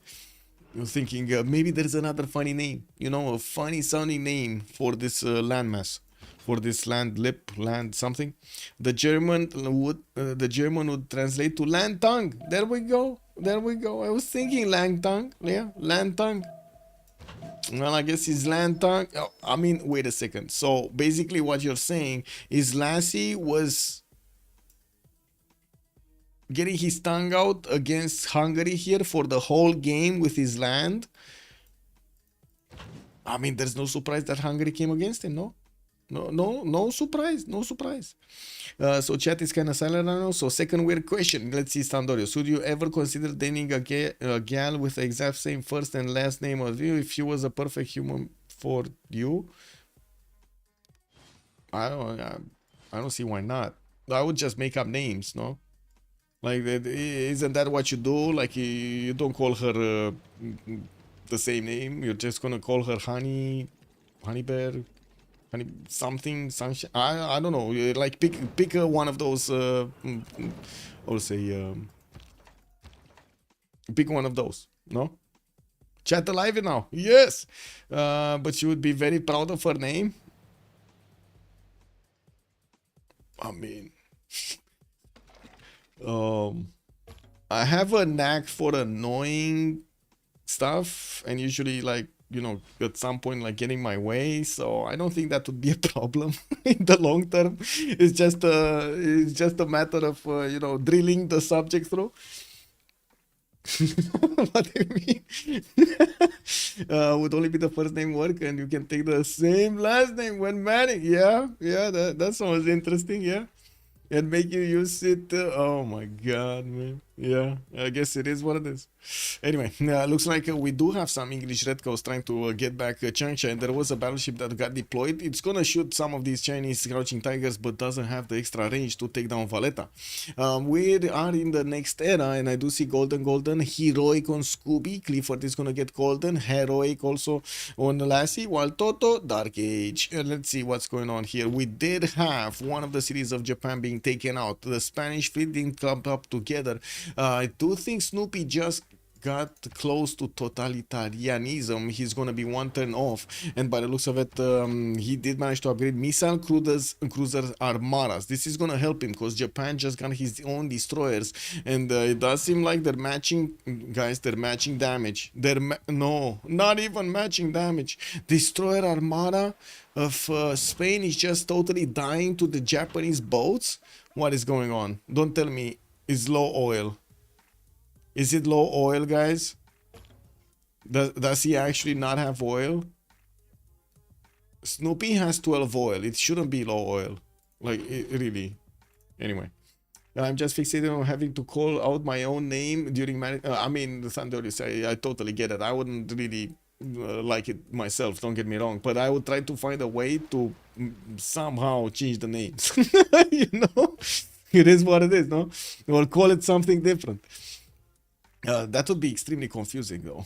I'm thinking maybe there's another funny name, a funny sounding name for this landmass, for this land something. The German would translate to land tongue. There we go. I was thinking land tongue. Yeah, land tongue. Well, I guess his land tongue. Oh, I mean, wait a second. So basically, what you're saying is Lassie was getting his tongue out against Hungary here for the whole game with his land. I mean, there's no surprise that Hungary came against him, no? No surprise. So chat is kind of silent right now. So second weird question. Let's see, Standorio. Should you ever consider dating a gal with the exact same first and last name as you if she was a perfect human for you? I don't see why not. I would just make up names, no? Like, isn't that what you do? Like, you don't call her the same name. You're just gonna call her Honey Bear. Something sunshine. I don't know. Like pick one of those. I would say pick one of those. No. Chat alive now. Yes. But she would be very proud of her name. I mean, I have a knack for annoying stuff, and usually like. At some point, like getting my way, so I don't think that would be a problem in the long term. It's just a matter of drilling the subject through. What do you mean? Would only be the first name work, and you can take the same last name when married. Yeah, that sounds interesting. Yeah, and make you use it. Oh my god, man. Yeah, I guess it is what it is. Anyway, looks like we do have some English redcoats trying to get back Changsha, and there was a battleship that got deployed. It's gonna shoot some of these Chinese crouching tigers, but doesn't have the extra range to take down Valletta. We are in the next era, and I do see golden, heroic on Scooby. Clifford is gonna get golden, heroic also on Lassie, while Toto, dark age. Let's see what's going on here. We did have one of the cities of Japan being taken out. The Spanish fleet didn't come up together. I do think Snoopy just got close to totalitarianism. He's gonna be one turn off, and by the looks of it, he did manage to upgrade missile cruiser armadas. This is gonna help him because Japan just got his own destroyers, and it does seem like they're matching, guys. They're matching damage. No, not even matching damage. Destroyer armada of Spain is just totally dying to the Japanese boats. What is going on? Don't tell me it's low oil. Is it low oil, guys? Does he actually not have oil? Snoopy has 12 oil. It shouldn't be low oil. Like, really. Anyway. I'm just fixated on having to call out my own name during marriage. I mean, Sandori, I totally get it. I wouldn't really like it myself, don't get me wrong. But I would try to find a way to somehow change the names. It is what it is, no? Or call it something different. That would be extremely confusing though,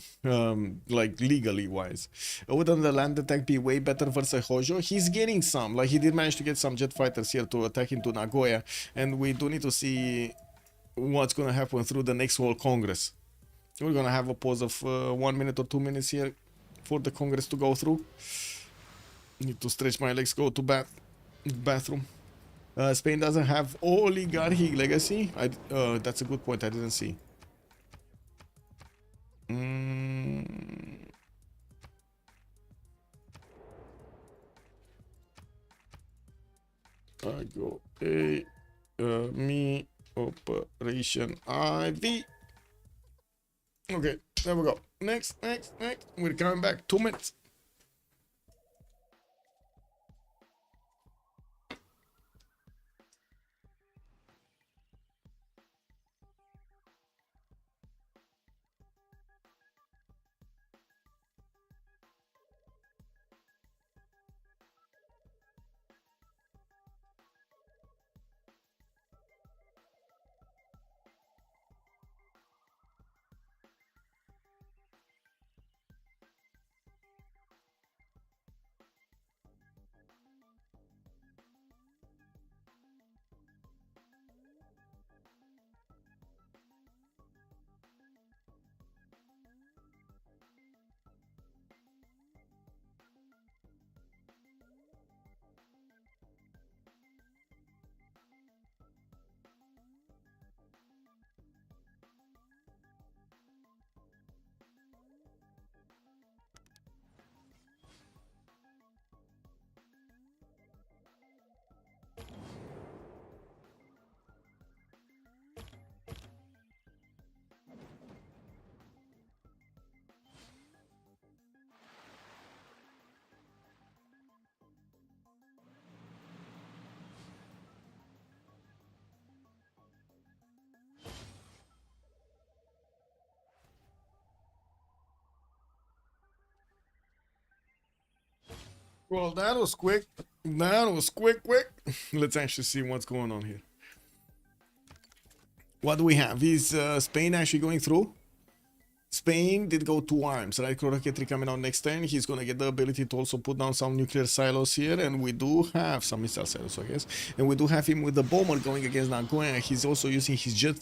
like legally wise. Wouldn't the land attack be way better versus Hojo? He's getting some, like he did manage to get some jet fighters here to attack into Nagoya, and we do need to see what's gonna happen through the next World Congress. We're gonna have a pause of 1 minute or 2 minutes here for the Congress to go through. Need to stretch my legs, go to bathroom. Spain doesn't have oligarchy legacy. That's a good point, I didn't see. I go a Operation IV. Okay, there we go. Next. We're coming back. 2 minutes. Well, that was quick. That was quick. Let's actually see what's going on here. What do we have? Is Spain actually going through? Spain did go 2 arms, right? Rocketry coming out next turn. He's gonna get the ability to also put down some nuclear silos here, and we do have some missile silos, I guess. And we do have him with the bomber going against Nagoya. He's also using his jet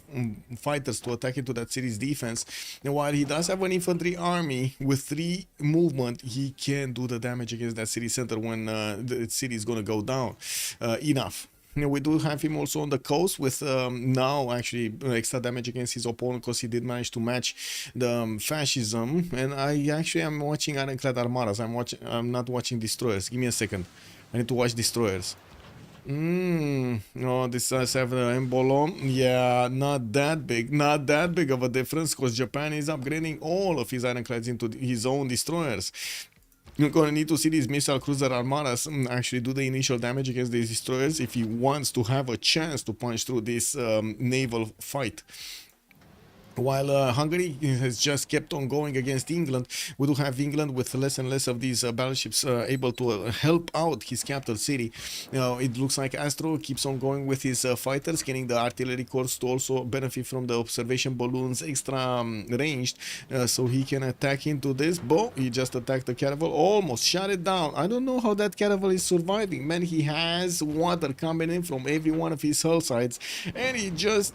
fighters to attack into that city's defense. And while he does have an infantry army with 3 movement, he can do the damage against that city center when the city is gonna go down. Enough. We do have him also on the coast with now actually extra damage against his opponent because he did manage to match the fascism. And I actually am watching Ironclad Armadas. I'm not watching destroyers. Give me a second. I need to watch destroyers. No, this does have the embolon. Yeah, not that big of a difference because Japan is upgrading all of his ironclads into his own destroyers. You're gonna need to see these missile cruiser armadas actually do the initial damage against these destroyers if he wants to have a chance to punch through this naval fight. While Hungary has just kept on going against England, we do have England with less and less of these battleships able to help out his capital city. It looks like Astro keeps on going with his fighters, getting the artillery corps to also benefit from the observation balloons extra ranged, so he can attack into this. Boom, he just attacked the caravel, almost shot it down. I don't know how that caravel is surviving. Man, he has water coming in from every one of his hull sides, and he just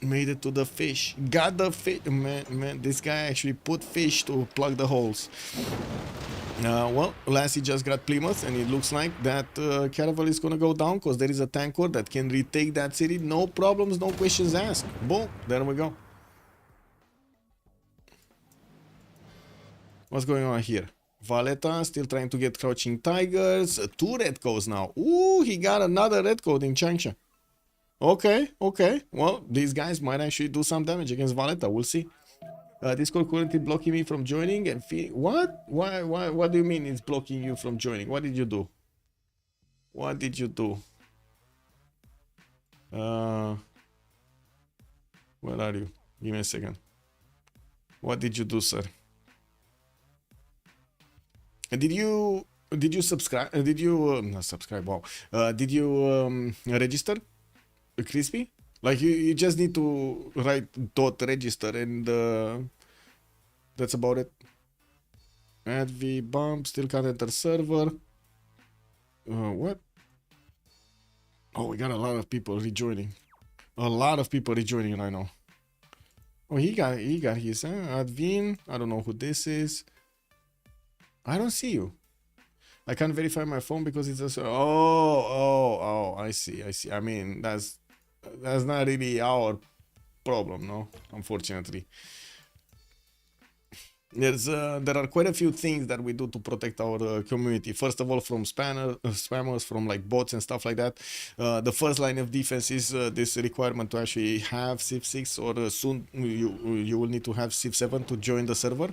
made it to the fish. Got the fish. Man, this guy actually put fish to plug the holes. Well, Lassie just got Plymouth, and it looks like that caravel is gonna go down because there is a tanker that can retake that city. No problems, no questions asked. Boom, there we go. What's going on here? Valletta still trying to get Crouching Tigers. 2 red codes now. Ooh, he got another red code in Changsha. Okay. Well, these guys might actually do some damage against Valletta. We'll see. Discord currently blocking me from joining and what? Why? What do you mean it's blocking you from joining? What did you do? What did you do? Where are you? Give me a second. What did you do, sir? Did you subscribe? Did you not subscribe? Wow. Did you register? Crispy? Like you just need to write .register and that's about it. Add v bump, still can't enter server. What? Oh, we got a lot of people rejoining. A lot of people rejoining right now. Oh, he got his Advin. I don't know who this is. I don't see you. I can't verify my phone because it's also oh, I see. I mean, that's not really our problem, no, unfortunately. There are quite a few things that we do to protect our community. First of all, from spammers, from like bots and stuff like that. The first line of defense is this requirement to actually have Civ6, or soon you will need to have Civ7 to join the server.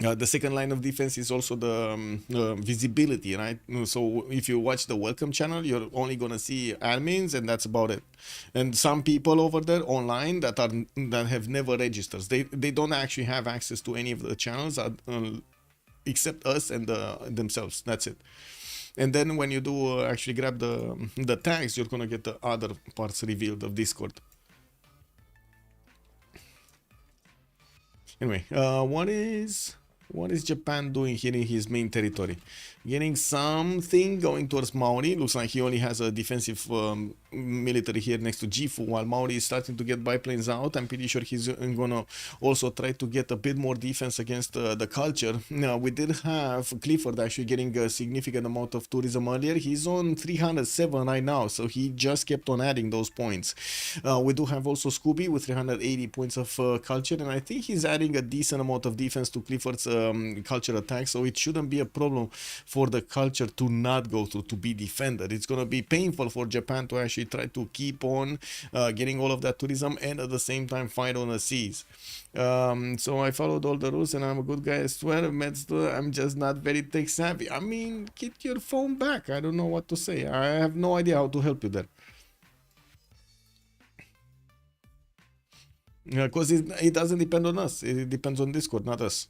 The second line of defense is also the visibility, right? So if you watch the welcome channel, you're only gonna see admins, and that's about it. And some people over there online that have never registered, they don't actually have access to any of the channels except us and themselves. That's it. And then when you do actually grab the tags, you're gonna get the other parts revealed of Discord. Anyway, what is Japan doing here in his main territory? Getting something going towards Maori. Looks like he only has a defensive military here next to Gifu, while Maori is starting to get biplanes out. I'm pretty sure he's gonna also try to get a bit more defense against the culture. Now, we did have Clifford actually getting a significant amount of tourism earlier. He's on 307 right now, so he just kept on adding those points. We do have also Scooby with 380 points of culture, and I think he's adding a decent amount of defense to Clifford's culture attack, so it shouldn't be a problem for the culture to not go through, to be defended. It's gonna be painful for Japan to actually try to keep on getting all of that tourism and at the same time fight on the seas. So I followed all the rules and I'm a good guy, I swear. I'm just not very tech savvy. I mean, get your phone back. I don't know what to say. I have no idea how to help you there. Because it doesn't depend on us. It depends on Discord, not us.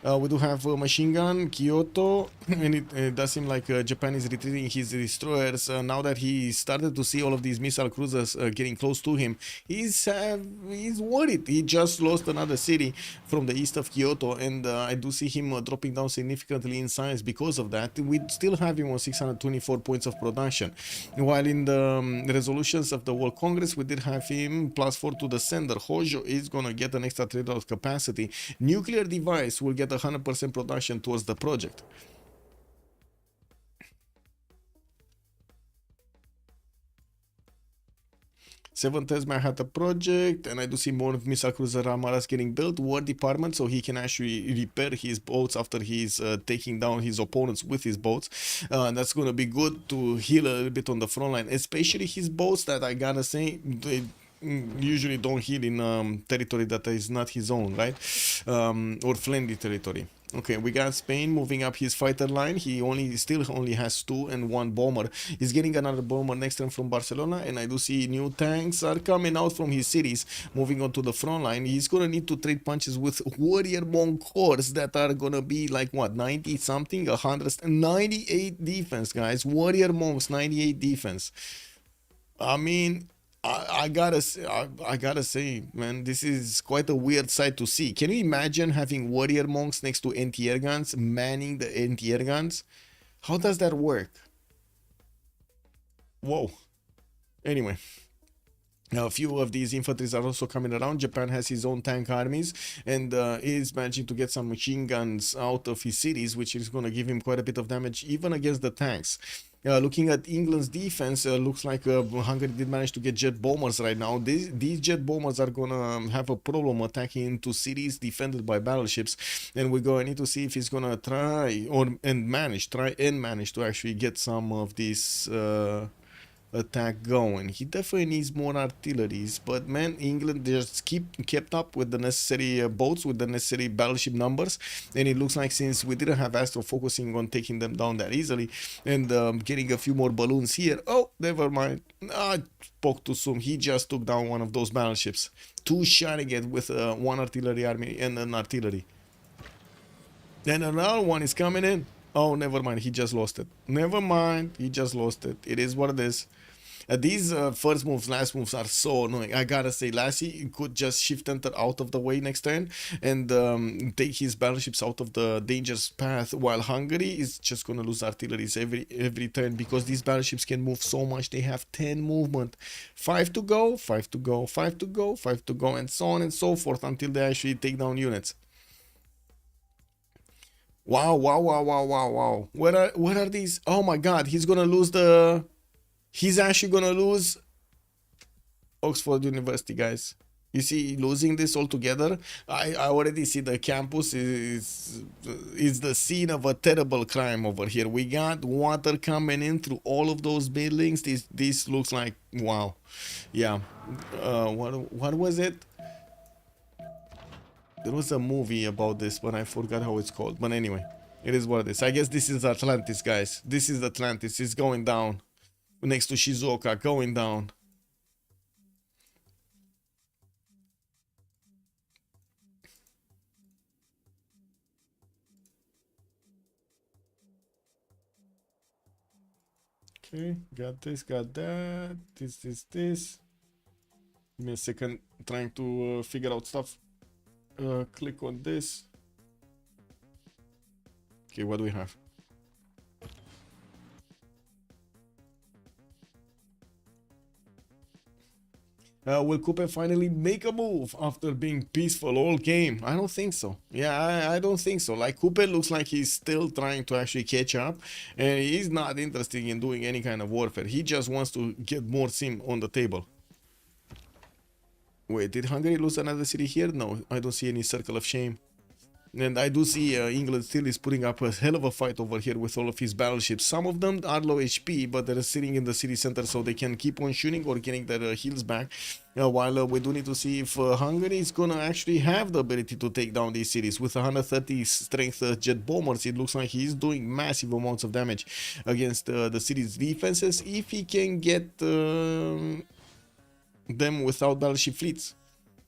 We do have machine gun, Kyoto, and it does seem like Japan is retreating his destroyers. Now that he started to see all of these missile cruisers getting close to him, he's worried. He just lost another city from the east of Kyoto, and I do see him dropping down significantly in size because of that. We still have him on 624 points of production, while in the resolutions of the World Congress, we did have him +4 to the sender. Hojo is gonna get an extra 3 of capacity. Nuclear device will get 100% production towards the project. Seventh Esma had a project, and I do see more missile cruiser Amaras getting built. War department, so he can actually repair his boats after he's taking down his opponents with his boats. That's gonna be good to heal a little bit on the front line, especially his boats that I gotta say, they usually don't heal in territory that is not his own, right? Or friendly territory. Okay, we got Spain moving up his fighter line. He still only has 2 and 1 bomber. He's getting another bomber next to him from Barcelona, and I do see new tanks are coming out from his cities, moving on to the front line. He's gonna need to trade punches with warrior monk hordes that are gonna be like what, 90 something, 198 defense, guys. Warrior monks, 98 defense. I mean, I gotta say, man, this is quite a weird sight to see. Can you imagine having warrior monks next to anti-air guns, manning the anti-air guns? How does that work? Whoa. Anyway. Now, a few of these infantries are also coming around. Japan has his own tank armies, and is managing to get some machine guns out of his cities, which is going to give him quite a bit of damage, even against the tanks. Looking at England's defense, looks like Hungary did manage to get jet bombers right now. These jet bombers are gonna have a problem attacking into cities defended by battleships, and we're going to need to see if he's gonna try and manage to actually get some of these attack going. He definitely needs more artilleries, but man, England just kept up with the necessary boats, with the necessary battleship numbers, and it looks like since we didn't have Astro focusing on taking them down that easily and getting a few more balloons here. Oh, never mind. I spoke too soon. He just took down one of those battleships. Two-shotting it with one artillery army and an artillery. Then another one is coming in. Oh, never mind. He just lost it. Never mind. He just lost it. It is what it is. These first moves, last moves are so annoying. I gotta say, Lassie could just shift enter out of the way next turn and take his battleships out of the dangerous path, while Hungary is just gonna lose artilleries every turn because these battleships can move so much. They have 10 movement. 5 to go, 5 to go, 5 to go, 5 to go, and so on and so forth until they actually take down units. Wow, wow, wow, wow, wow, wow. What are these? Oh my god, he's gonna lose the... He's actually gonna lose Oxford University, guys. You see, losing this altogether, I already see the campus is the scene of a terrible crime over here. We got water coming in through all of those buildings. This looks like wow, yeah. What was it? There was a movie about this, but I forgot how it's called. But anyway, it is what it is. I guess this is Atlantis, guys. This is Atlantis. It's going down next to Shizuoka, going down. Okay, got this, got that. This. Give me a second, trying to figure out stuff. Click on this. Okay, what do we have? Will Coupe finally make a move after being peaceful all game? I don't think so. Yeah, I don't think so. Like, Coupe looks like he's still trying to actually catch up, and he's not interested in doing any kind of warfare. He just wants to get more sim on the table. Wait, did Hungary lose another city here? No, I don't see any circle of shame. And I do see England still is putting up a hell of a fight over here with all of his battleships. Some of them are low HP, but they're sitting in the city center so they can keep on shooting or getting their heals back. While we do need to see if Hungary is gonna actually have the ability to take down these cities. With 130 strength jet bombers, it looks like he's doing massive amounts of damage against the city's defenses if he can get them without battleship fleets.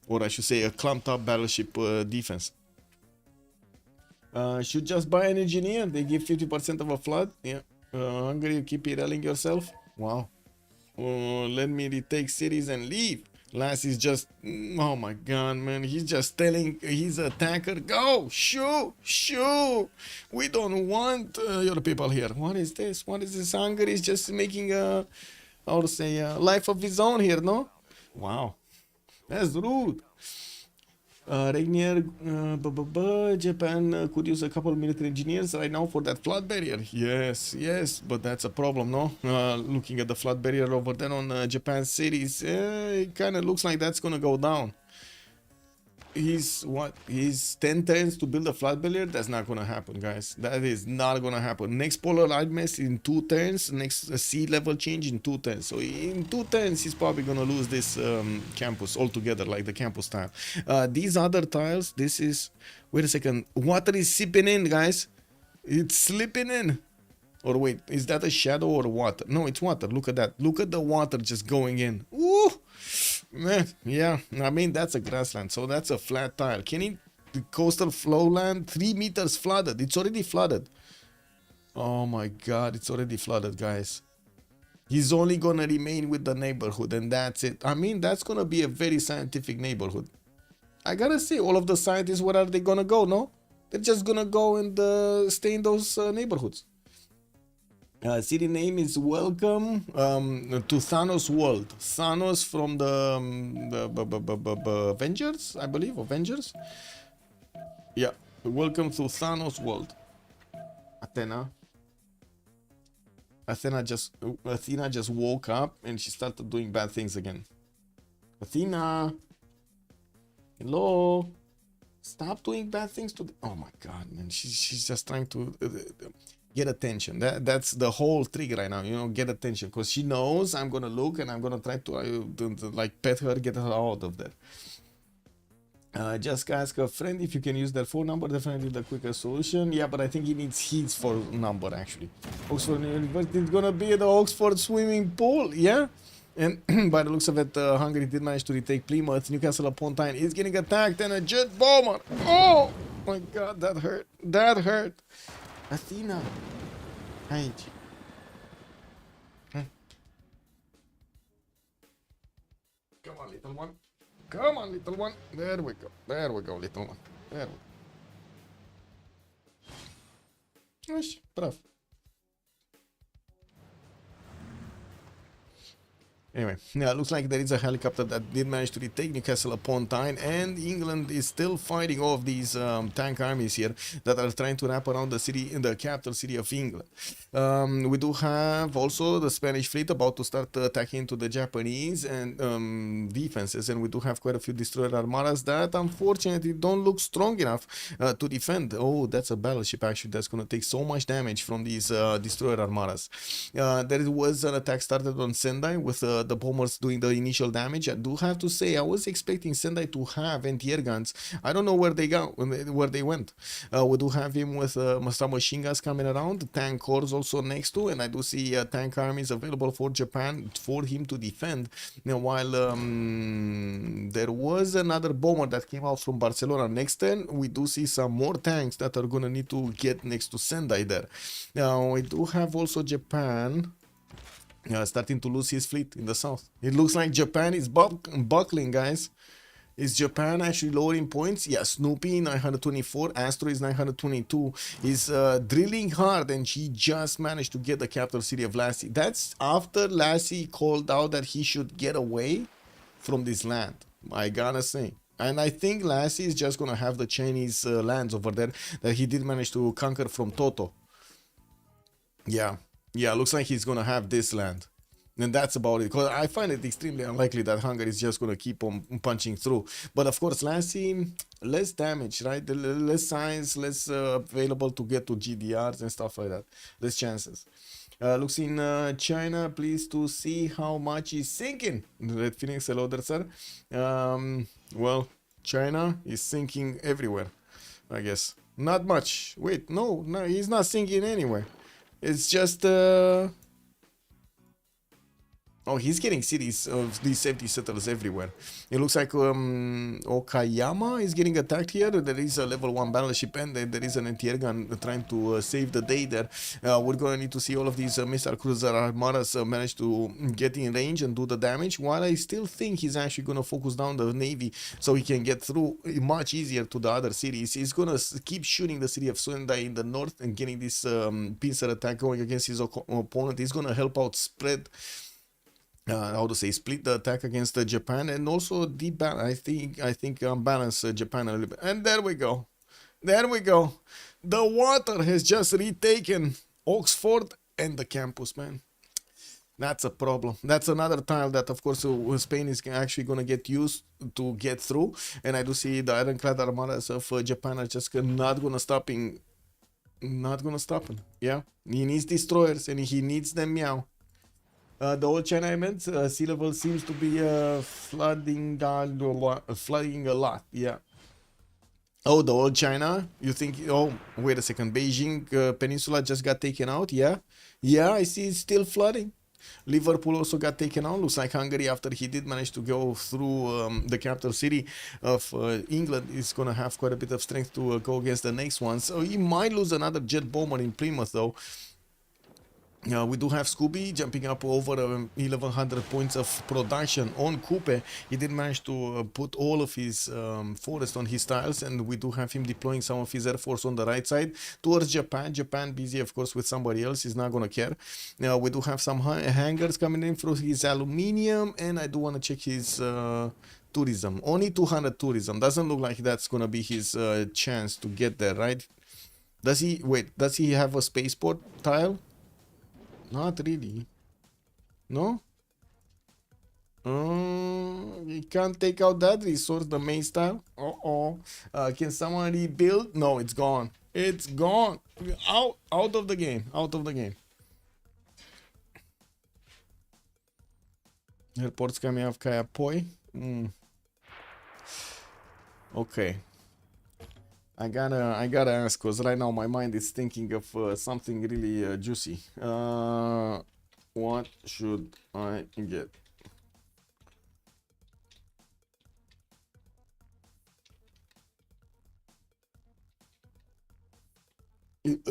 Or I should say a clumped up battleship defense. Should just buy an engineer. They give 50% of a flood. Yeah. Hungary, you keep rallying yourself. Wow. Let me retake cities and leave. Last is just, oh my god, man. He's just telling his attacker, go, shoot. We don't want your people here. What is this? What is this? Hungary is just making a, how to say, a life of his own here, no? Wow. That's rude. Rainier, Japan could use a couple military engineers right now for that flood barrier. Yes, but that's a problem, no? Looking at the flood barrier over there on Japan cities, it kind of looks like that's gonna go down. He's 10 turns to build a flood barrier. That's not gonna happen, guys. That is not gonna happen. Next polar alignment in 2 turns. Next sea level change in 2 turns. So in 2 turns, he's probably gonna lose this campus altogether, like the campus tile. These other tiles, this is. Wait a second. Water is seeping in, guys. It's slipping in. Or wait, is that a shadow or water? No, it's water. Look at that. Look at the water just going in. Ooh. Man, yeah, I mean, that's a grassland, so that's a flat tile. The coastal flowland, 3 meters flooded. It's already flooded. Oh my god, it's already flooded, guys. He's only gonna remain with the neighborhood, and that's it. I mean, that's gonna be a very scientific neighborhood. I gotta say, all of the scientists, where are they gonna go, no? They're just gonna go and stay in those neighborhoods. City name is Welcome to Thanos World. Thanos from the Avengers, I believe, Avengers. Yeah, welcome to Thanos World. Athena just woke up and she started doing bad things again. Athena, hello, stop doing bad things to. Oh my God, man, she's just trying to. Get attention. That's the whole trick right now, you know, get attention, because she knows I'm gonna look and I'm gonna try to like pet her, get her out of there. Just ask a friend if you can use their phone number. Definitely the quicker solution. Yeah, but I think he needs his phone number actually. Oxford University is gonna be the Oxford swimming pool. Yeah, and by the looks of it, Hungary did manage to retake Plymouth. Newcastle upon Tyne is getting attacked and a jet bomber. Oh my God, that hurt. That hurt. Athena, hide. Come on, little one. Come on, little one. There we go. There we go, little one. There we go. Gosh, brav. Anyway, yeah, looks like there is a helicopter that did manage to retake Newcastle upon Tyne, and England is still fighting off these tank armies here that are trying to wrap around the city, in the capital city of England. We do have also the Spanish fleet about to start attacking into the Japanese and defenses, and we do have quite a few destroyer armadas that unfortunately don't look strong enough to defend. Oh, that's a battleship actually that's going to take so much damage from these destroyer armadas. There was an attack started on Sendai with the bombers doing the initial damage. I do have to say I was expecting Sendai to have anti-air guns. I don't know where they went. We do have him with some machine guns coming around, tank corps also next to, and I do see tank armies available for Japan for him to defend. Now, while there was another bomber that came out from Barcelona next turn, we do see some more tanks that are gonna need to get next to Sendai there. Now we do have also Japan starting to lose his fleet in the south. It looks like Japan is buckling, guys. Is Japan actually lowering points? Yeah, Snoopy 924, Astro is 922. Is drilling hard, and he just managed to get the capital city of Lassie. That's after Lassie called out that he should get away from this land, I gotta say. And I think Lassie is just gonna have the Chinese lands over there that he did manage to conquer from Toto. Yeah, looks like he's gonna have this land. And that's about it, because I find it extremely unlikely that Hungary is just going to keep on punching through. But of course, Lassie, less damage, right? Less science, less available to get to GDRs and stuff like that. Less chances. Looks in China, pleased to see how much is sinking. Red Phoenix, hello there, sir. Well, China is sinking everywhere, I guess. Not much. Wait, no, he's not sinking anywhere. It's just... Oh, he's getting cities of these empty settlers everywhere. It looks like Okayama is getting attacked here. There is a level 1 battleship and there is an anti-air gun trying to save the day there. We're going to need to see all of these missile cruiser armadas manage to get in range and do the damage, while I still think he's actually going to focus down the navy so he can get through much easier to the other cities. He's going to keep shooting the city of Sendai in the north and getting this pincer attack going against his opponent. He's going to help out spread how to say, split the attack against Japan, and also I think balance Japan a little bit. And there we go. The water has just retaken Oxford and the campus, man. That's a problem. That's another tile that, of course, Spain is actually going to get used to get through. And I do see the ironclad armadas of Japan are just not going to stop him. Yeah, he needs destroyers and he needs them, meow. The old China I meant, sea level seems to be flooding a lot, yeah. Oh, the old China? You think, oh, wait a second, Beijing Peninsula just got taken out, yeah? Yeah, I see it's still flooding. Liverpool also got taken out. Looks like Hungary, after he did manage to go through the capital city of England, is going to have quite a bit of strength to go against the next one. So he might lose another jet bomber in Plymouth, though. We do have Scooby jumping up over 1100 points of production on Coupe. He did manage to put all of his forest on his tiles, and we do have him deploying some of his air force on the right side towards Japan. Japan busy, of course, with somebody else. He's not gonna care. Now we do have some hangars coming in through his aluminium, and I do want to check his tourism. Only 200 tourism. Doesn't look like that's gonna be his chance to get there, right? Does he have a spaceport tile? Not really. No? You can't take out that resource, the main style. Can someone rebuild? No, it's gone. It's gone. Out of the game. Out of the game. Airport's coming off Kaya Poi. Okay. I gotta ask, because right now my mind is thinking of something really juicy. What should I get?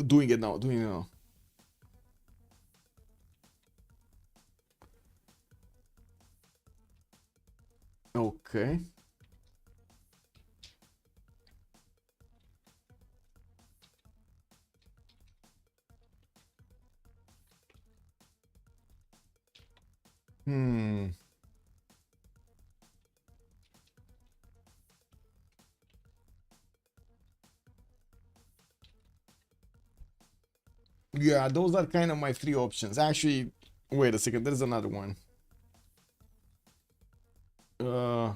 Doing it now. Okay. Yeah, those are kind of my three options. Actually, wait a second. There's another one. Uh,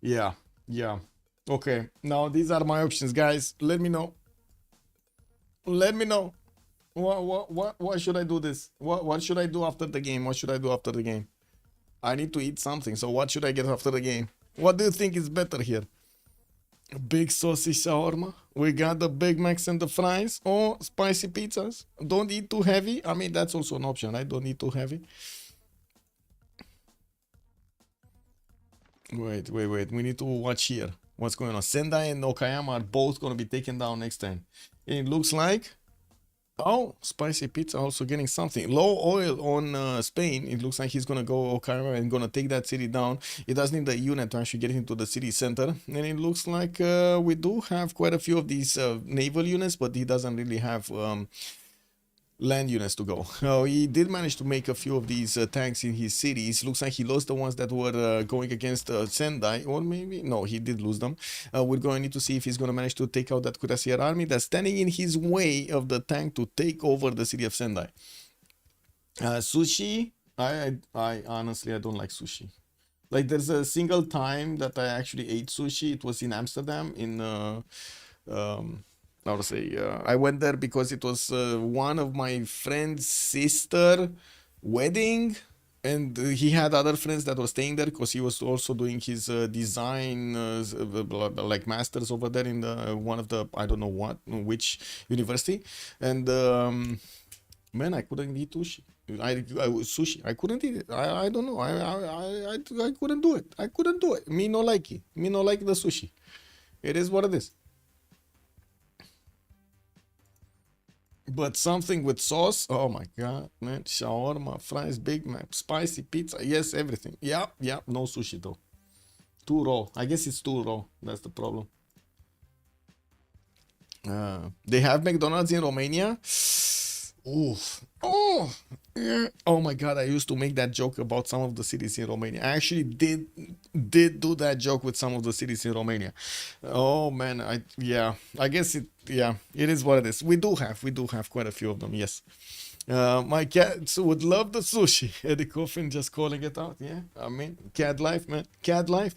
yeah, yeah. Okay. Now these are my options, guys. Let me know. Let me know. What should I do this? What should I do after the game? What should I do after the game? I need to eat something. So what should I get after the game? What do you think is better here? Big sausage shawarma. We got the Big Macs and the fries, or spicy pizzas. Don't eat too heavy. I mean, that's also an option. I don't eat too heavy. Wait. We need to watch here. What's going on? Sendai and Okayama are both going to be taken down next time. It looks like. Oh, spicy pizza also getting something. Low oil on Spain. It looks like he's gonna go Okayama and gonna take that city down. He does need the unit to actually get into the city center. And it looks like we do have quite a few of these naval units, but he doesn't really have land units to go. He did manage to make a few of these tanks in his cities. Looks like he lost the ones that were going against Sendai, or maybe no, he did lose them. We're going to need to see if he's going to manage to take out that Cuirassier army that's standing in his way of the tank to take over the city of Sendai. Sushi, I honestly I don't like sushi. Like, there's a single time that I actually ate sushi. It was in Amsterdam in I would say I went there because it was one of my friend's sister wedding, and he had other friends that were staying there because he was also doing his design like masters over there in the one of the, I don't know which university, and man, I couldn't eat sushi. Sushi. I couldn't eat it. I don't know. I couldn't do it. I couldn't do it. Me no like it. Me no like the sushi. It is what it is. But something with sauce, oh my god, man. Shawarma, fries, Big Mac, spicy pizza, yes, everything. Yeah, no sushi though. Too raw. I guess it's too raw. That's the problem. They have McDonald's in Romania. Oof. Oh, yeah. Oh my god, I used to make that joke about some of the cities in Romania. I actually did do that joke with some of the cities in Romania. Oh man, I guess it is what it is. We do have quite a few of them, yes. My cats would love the sushi. Eddie Coffin just calling it out. Yeah, I mean, cat life, man. Cat life.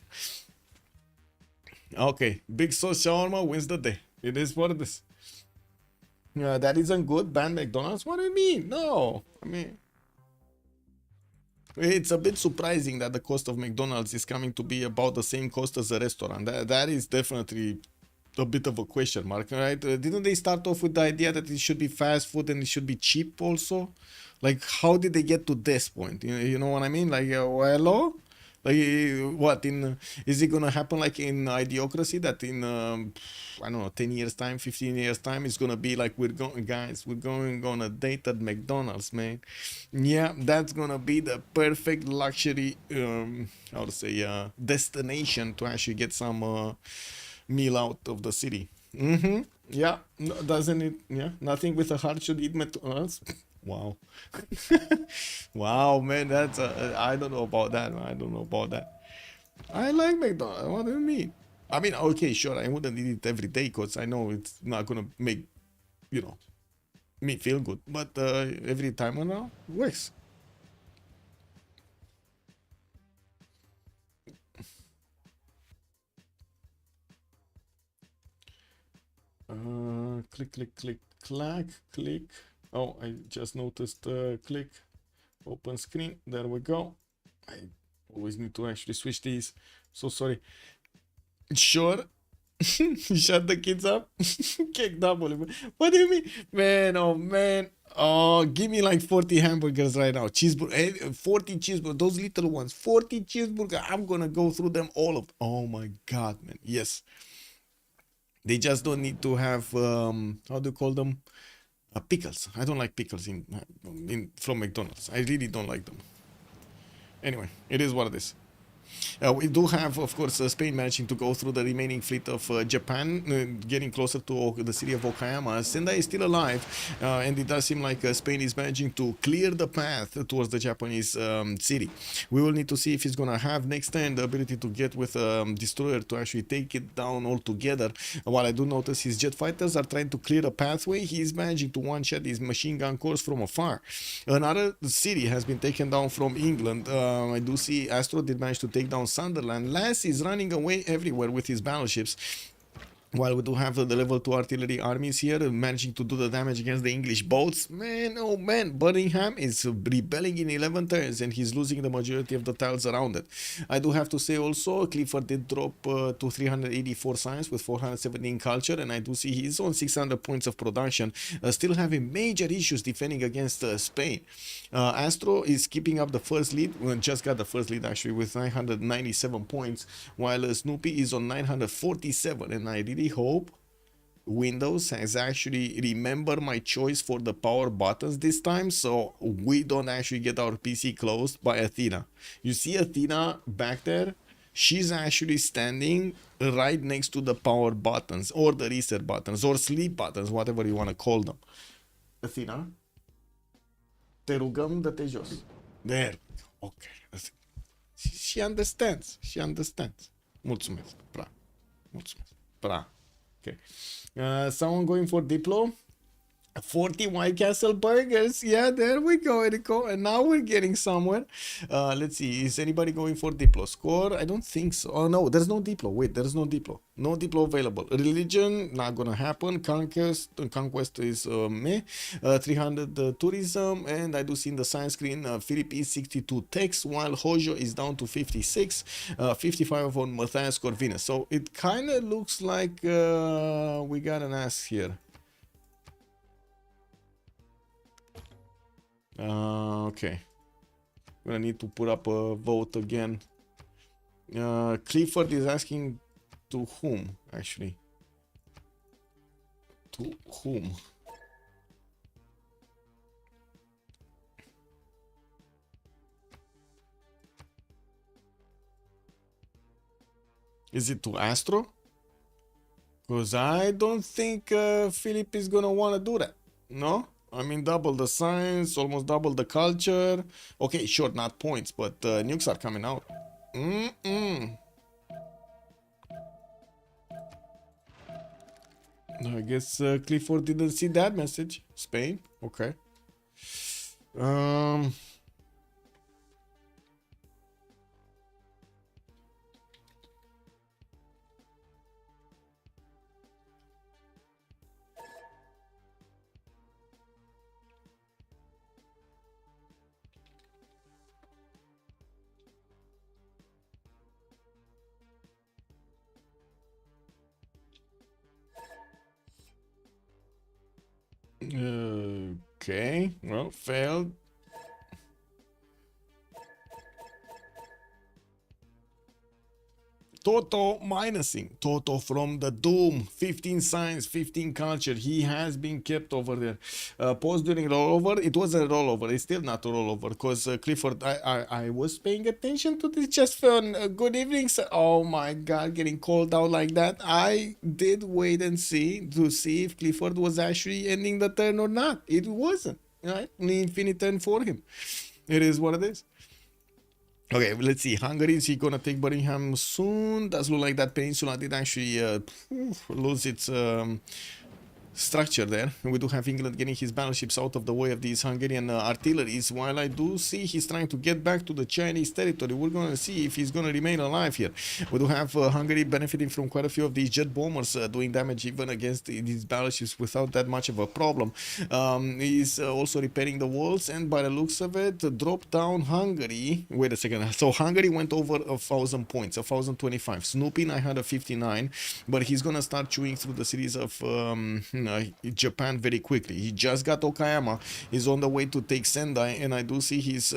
Okay, big sauce shawarma wins the day. It is what it is. That isn't good. Ban McDonald's? What do you mean? No. I mean, it's a bit surprising that the cost of McDonald's is coming to be about the same cost as a restaurant. That is definitely a bit of a question mark, right? Didn't they start off with the idea that it should be fast food and it should be cheap also? Like, how did they get to this point? You know what I mean? Like, hello? Like, what is it gonna happen like in Idiocracy that in I don't know, 10 years time, 15 years time, it's gonna be like, we're going on a date at McDonald's, man. Yeah, that's gonna be the perfect luxury how to say destination to actually get some meal out of the city. Yeah, doesn't it? Yeah, nothing with a heart should eat McDonald's. Wow. Wow, man, that's I don't know about that, man. I don't know about that. I like McDonald's. What do you mean? I mean, okay, sure, I wouldn't eat it every day because I know it's not gonna make, you know, me feel good. But every time around works. Click. Oh, I just noticed click. Open screen. There we go. I always need to actually switch these. So sorry. Sure. Shut the kids up. Kick double. What do you mean? Man, oh man. Oh, give me like 40 hamburgers right now. Cheeseburger. 40 cheeseburgers. Those little ones. 40 cheeseburgers. I'm gonna go through them all of. Oh my god, man. Yes. They just don't need to have how do you call them? Pickles. I don't like pickles in from McDonald's. I really don't like them. Anyway, it is what it is. We do have, of course, Spain managing to go through the remaining fleet of Japan, getting closer to the city of Okayama. Sendai is still alive, and it does seem like Spain is managing to clear the path towards the Japanese city. We will need to see if he's gonna have next turn the ability to get with destroyer to actually take it down altogether. While I do notice his jet fighters are trying to clear a pathway, he is managing to one-shot his machine gun cores from afar. Another city has been taken down from England. I do see Astro did manage to take down Sunderland. Lass is running away everywhere with his battleships. While we do have the level 2 artillery armies here managing to do the damage against the English boats, man, oh man, Birmingham is rebelling in 11 turns and he's losing the majority of the tiles around it. I do have to say also, Clifford did drop to 384 science with 417 culture, and I do see he's on 600 points of production, still having major issues defending against Spain. Astro is keeping up the first lead, just got the first lead actually with 997 points, while Snoopy is on 947, and I really hope Windows has actually remembered my choice for the power buttons this time, so we don't actually get our PC closed by Athena. You see Athena back there? She's actually standing right next to the power buttons or the reset buttons or sleep buttons, whatever you want to call them. Athena, te rugăm, dă-te jos. There. Ok. She understands. She understands. Mulțumesc. Bra. Mulțumesc. Bra. Okay. Someone going for Diplo? 40 White Castle burgers. Yeah, there we go, Erico. And now we're getting somewhere. Let's see. Is anybody going for Diplo? Score? I don't think so. Oh, no. There's no Diplo. Wait, there's no Diplo. No Diplo available. Religion? Not gonna happen. Conquest is meh. 300 tourism. And I do see in the sign screen Philip is 62 techs, while Hojo is down to 56. 55 on Matthias Corvinus. So it kind of looks like we got an ass here. Okay. I'm gonna need to put up a vote again. Clifford is asking to whom, actually? To whom? Is it to Astro? Because I don't think Philip is gonna want to do that. No? I mean, double the science, almost double the culture. Okay, sure, not points, but nukes are coming out. I guess Clifford didn't see that message. Spain, okay. Okay, well, failed. Toto minusing. Toto from the Doom. 15 science, 15 culture. He has been kept over there. Pause during rollover. It wasn't a rollover. It's still not a rollover because Clifford, I was paying attention to this just for good evening. So, oh my God, getting called out like that. I did wait and see to see if Clifford was actually ending the turn or not. It wasn't. Right? An infinite turn for him. It is what it is. Okay, let's see. Hungary, is he gonna take Birmingham soon? Does look like that peninsula did actually lose its structure there. We do have England getting his battleships out of the way of these Hungarian artilleries, while I do see he's trying to get back to the Chinese territory. We're gonna see if he's gonna remain alive here. We do have Hungary benefiting from quite a few of these jet bombers doing damage even against these battleships without that much of a problem. He's also repairing the walls, and by the looks of it, drop down Hungary. Wait a second. So Hungary went over 1,000 points, 1,025. Snoopy 959, but he's gonna start chewing through the cities of Japan very quickly. He just got Okayama. He's on the way to take Sendai, and I do see he's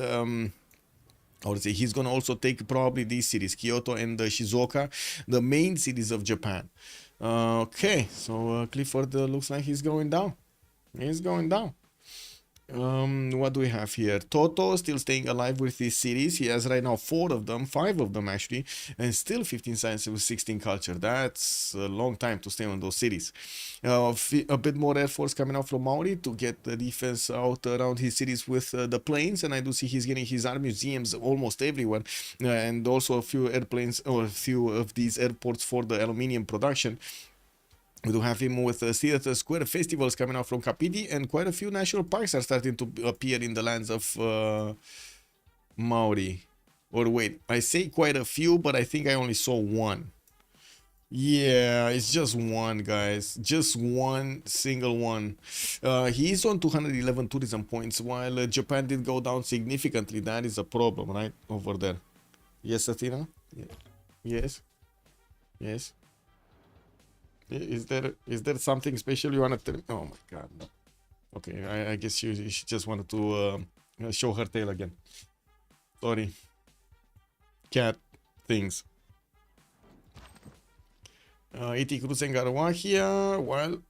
he's gonna also take probably these cities, Kyoto and Shizuoka, the main cities of Japan. Okay, so Clifford looks like he's going down. He's going down. What do we have here? Toto still staying alive with his cities. He has right now 4 of them, 5 of them actually, and still 15 science with 16 culture. That's a long time to stay on those cities. A bit more air force coming out from Maori to get the defense out around his cities with the planes, and I do see he's getting his army museums almost everywhere, and also a few airplanes or a few of these airports for the aluminium production. We do have him with theater square festivals coming out from Kapiti, and quite a few national parks are starting to appear in the lands of Maori. Or wait, I say quite a few, but I think I only saw one. Yeah, it's just one, guys. Just one single one. He's on 211 tourism points, while Japan did go down significantly. That is a problem, right? Over there. Yes, Athena? Yeah. Yes. Yes. Is there something special you want to tell me? Oh my god, no. Okay, I guess she just wanted to show her tail again. Sorry. Cat things. E.T. Cruz and Garawahia. Well,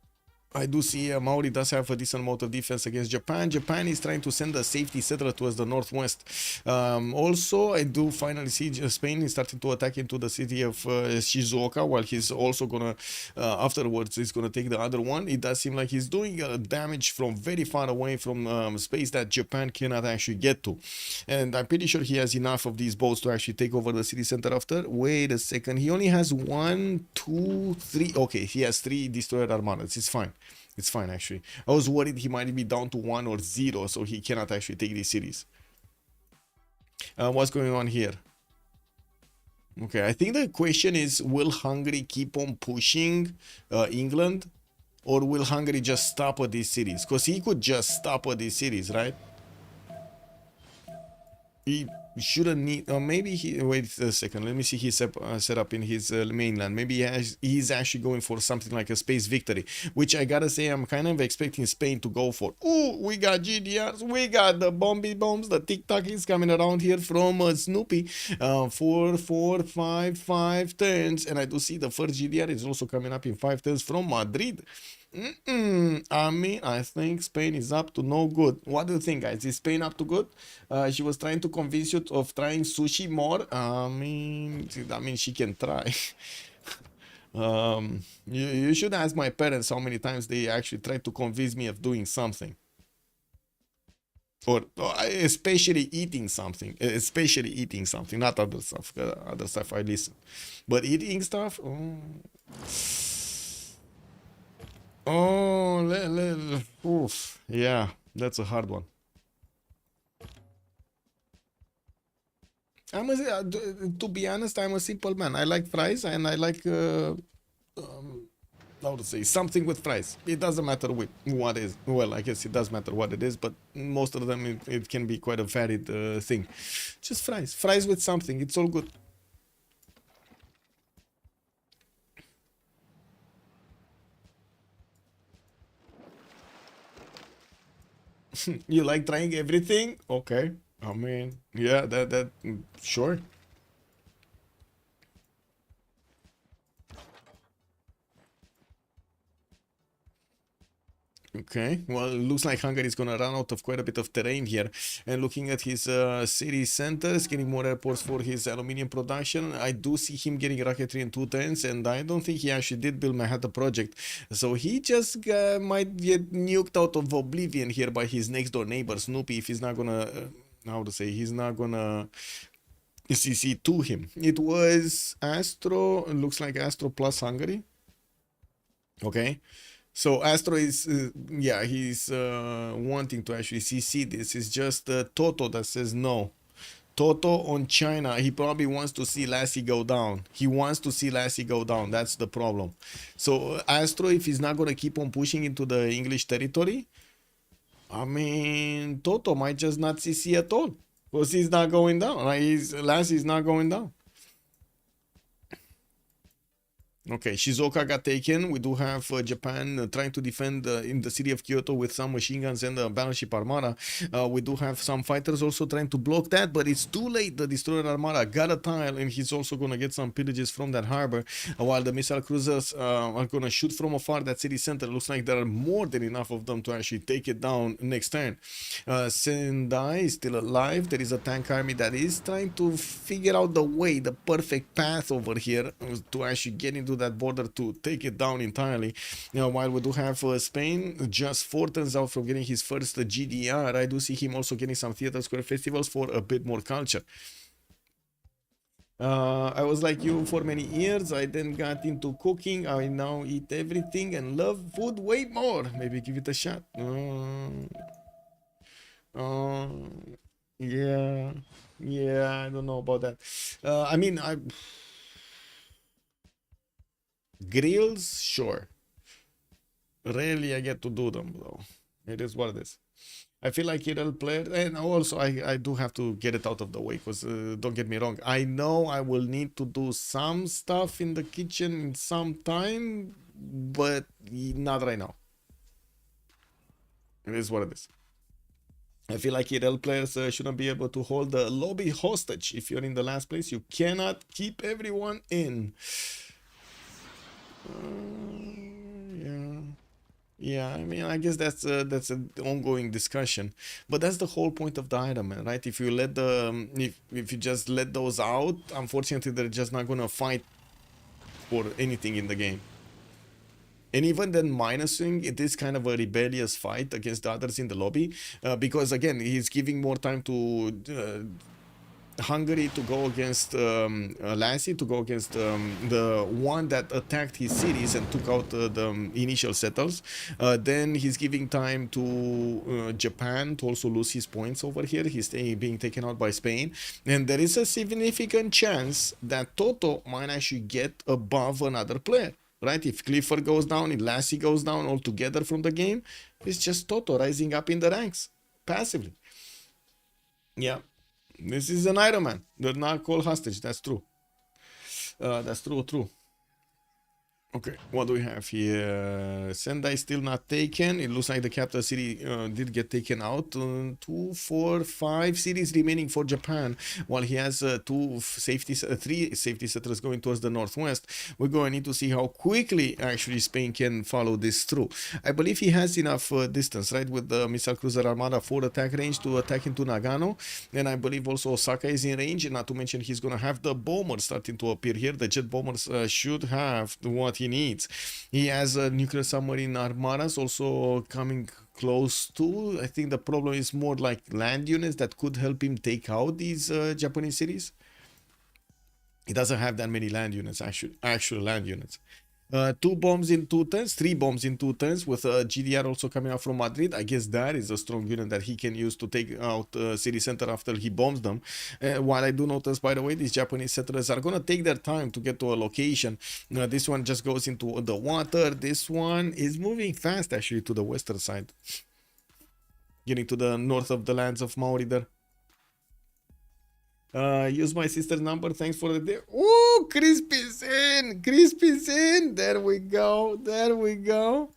I do see Maori does have a decent amount of defense against Japan. Japan is trying to send a safety settler towards the northwest. Also, I do finally see Spain is starting to attack into the city of Shizuoka, while he's also gonna, afterwards, he's gonna take the other one. It does seem like he's doing damage from very far away from space that Japan cannot actually get to. And I'm pretty sure he has enough of these boats to actually take over the city center after. Wait a second, he only has 1, 2, 3. Okay, he has 3 destroyer armadas. It's fine. It's fine, actually. I was worried he might be down to 1 or 0, so he cannot actually take these cities. What's going on here? Okay, I think the question is, will Hungary keep on pushing England? Or will Hungary just stop at these cities? Because he could just stop at these cities, right? He shouldn't need, or maybe he, wait a second, let me see his setup in his mainland. Maybe he's actually going for something like a space victory, which I gotta say I'm kind of expecting Spain to go for. Ooh, we got GDRs, we got the bomby bombs, the tic-tac is coming around here from Snoopy. 4, 4, 5, 5 turns, and I do see the first GDR is also coming up in 5 turns from Madrid. I mean, I think Spain is up to no good. What do you think, guys? Is Spain up to good? She was trying to convince you of trying sushi more. I mean, she can try. You should ask my parents how many times they actually tried to convince me of doing something. Or especially eating something. Especially eating something, not other stuff. Other stuff I listen. But eating stuff? Oof. Yeah, that's a hard one. To be honest, I'm a simple man. I like fries and I like, how to say, something with fries. It doesn't matter what is. Well, I guess it does matter what it is, but most of them, it can be quite a varied thing. Just fries. Fries with something. It's all good. You like trying everything? Okay. I mean, yeah, sure. Okay, well, it looks like Hungary is gonna run out of quite a bit of terrain here. And looking at his city centers, getting more airports for his aluminium production, I do see him getting rocketry in 2 turns, and I don't think he actually did build Manhattan project. So he just might get nuked out of oblivion here by his next door neighbor Snoopy if he's not gonna, how to say, he's not gonna CC to him. It was Astro, looks like Astro plus Hungary. Okay. So Astro is, yeah, he's wanting to actually CC this. It's just Toto that says no. Toto on China, he probably wants to see Lassie go down. He wants to see Lassie go down. That's the problem. So Astro, if he's not going to keep on pushing into the English territory, I mean, Toto might just not CC at all. Because he's not going down. Like Lassie's not going down. Okay, Shizuoka got taken. We do have Japan trying to defend in the city of Kyoto with some machine guns and a battleship armada. We do have some fighters also trying to block that, but it's too late. The destroyer armada got a tile, and he's also going to get some pillages from that harbor, while the missile cruisers are going to shoot from afar that city center. Looks like there are more than enough of them to actually take it down next turn. Sendai is still alive. There is a tank army that is trying to figure out the way, the perfect path over here to actually get into that border to take it down entirely. While we do have Spain just 4 turns out from getting his first GDR, I do see him also getting some theater square festivals for a bit more culture. I was like you for many years. I then got into cooking. I now eat everything and love food way more. Maybe give it a shot. Yeah, I don't know about that. I mean, grills, sure. Rarely I get to do them though. It is what it is. I feel like IRL player, and also I do have to get it out of the way, because don't get me wrong, I know I will need to do some stuff in the kitchen in some time, but not right now. It is what it is. I feel like IRL players shouldn't be able to hold the lobby hostage. If you're in the last place, you cannot keep everyone in. Yeah, I mean, I guess that's an ongoing discussion, but that's the whole point of the IRONMAN, right? If you let the if you just let those out, unfortunately, they're just not gonna fight for anything in the game. And even then, minusing, it is kind of a rebellious fight against the others in the lobby, because again, he's giving more time to Hungary to go against Lassie, to go against the one that attacked his cities and took out the initial settles. Then he's giving time to Japan to also lose his points over here. He's being taken out by Spain. And there is a significant chance that Toto might actually get above another player. Right? If Clifford goes down, if Lassie goes down altogether from the game, it's just Toto rising up in the ranks passively. Yeah. This is an IRONMAN. They're not called hostage. That's true. That's true. Okay, what do we have here? Sendai still not taken. It looks like the capital city did get taken out. 2, 4, 5 cities remaining for Japan, while he has 3 safety settlers going towards the northwest. We're going to need to see how quickly actually Spain can follow this through. I believe he has enough distance, right, with the missile cruiser armada for attack range to attack into Nagano, and I believe also Osaka is in range. Not to mention he's going to have the bombers starting to appear here. The jet bombers should have what he needs. He has nuclear submarine armadas also coming close to. I think the problem is more like land units that could help him take out these Japanese cities. He doesn't have that many land units, actual land units. 2 bombs in 2 turns, 3 bombs in 2 turns, with GDR also coming out from Madrid. I guess that is a strong unit that he can use to take out city center after he bombs them. While I do notice, by the way, these Japanese settlers are going to take their time to get to a location. This one just goes into the water. This one is moving fast, actually, to the western side. Getting to the north of the lands of Maori there. Use my sister's number. Thanks for the day. Ooh, Crispy's in. Crispy's in. There we go. There we go.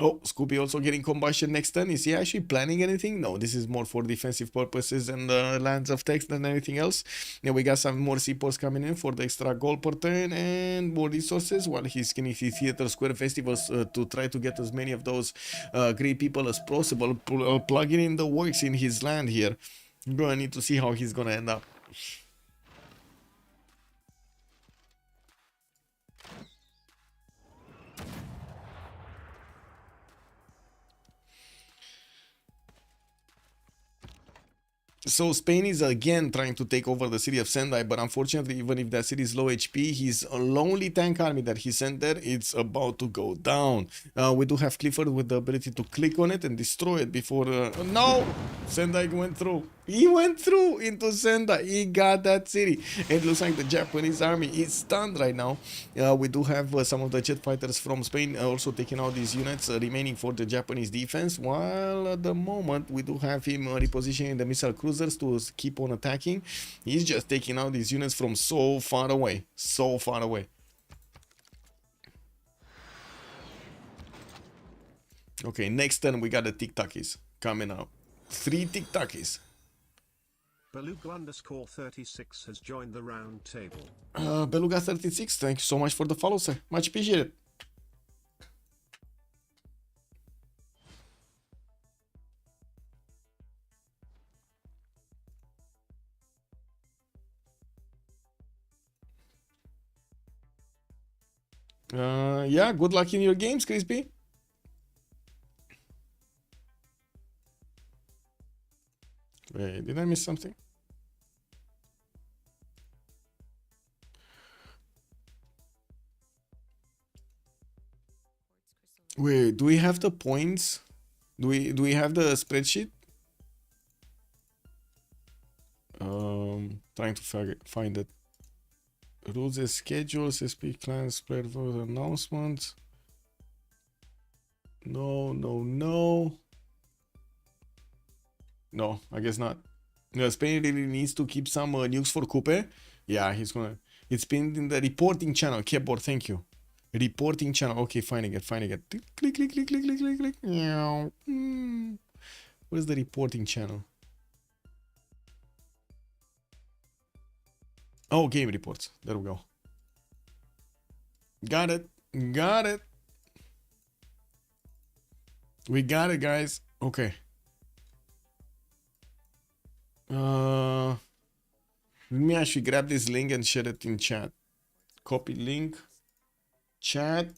Oh, Scooby also getting combustion next turn. Is he actually planning anything? No, this is more for defensive purposes and lands of text than anything else. Yeah, we got some more seaports coming in for the extra gold per turn and more resources, while he's getting his theater square festivals to try to get as many of those great people as possible, plugging in the works in his land here. I'm gonna need to see how he's gonna end up. So Spain is again trying to take over the city of Sendai, but unfortunately, even if that city is low HP, his lonely tank army that he sent there, it's about to go down. We do have Clifford with the ability to click on it and destroy it before... no! Sendai went through. He went through into Senda. He got that city. It looks like the Japanese army is stunned right now. We do have some of the jet fighters from Spain also taking out these units remaining for the Japanese defense. While at the moment we do have him repositioning the missile cruisers to keep on attacking. He's just taking out these units from so far away. So far away. Okay, next turn we got the tic-takis coming out. 3 tic-takis. Beluga_36 has joined the round table. Beluga36, thank you so much for the follow, sir. Much appreciated. Yeah, good luck in your games, Crispy. Wait, did I miss something? Wait, do we have the points? Do we have the spreadsheet? Trying to find it. Rules and schedules, SP client spread vote announcements. No. No, I guess not. Spain really needs to keep some nukes for Coupe. Yeah, he's gonna. It's been in the reporting channel. Keyboard, thank you. Reporting channel. Okay, finding it. Click. Where's the reporting channel? Oh, game reports. There we go. Got it. We got it, guys. Okay. Let me actually grab this link and share it in chat. Copy link. Chat.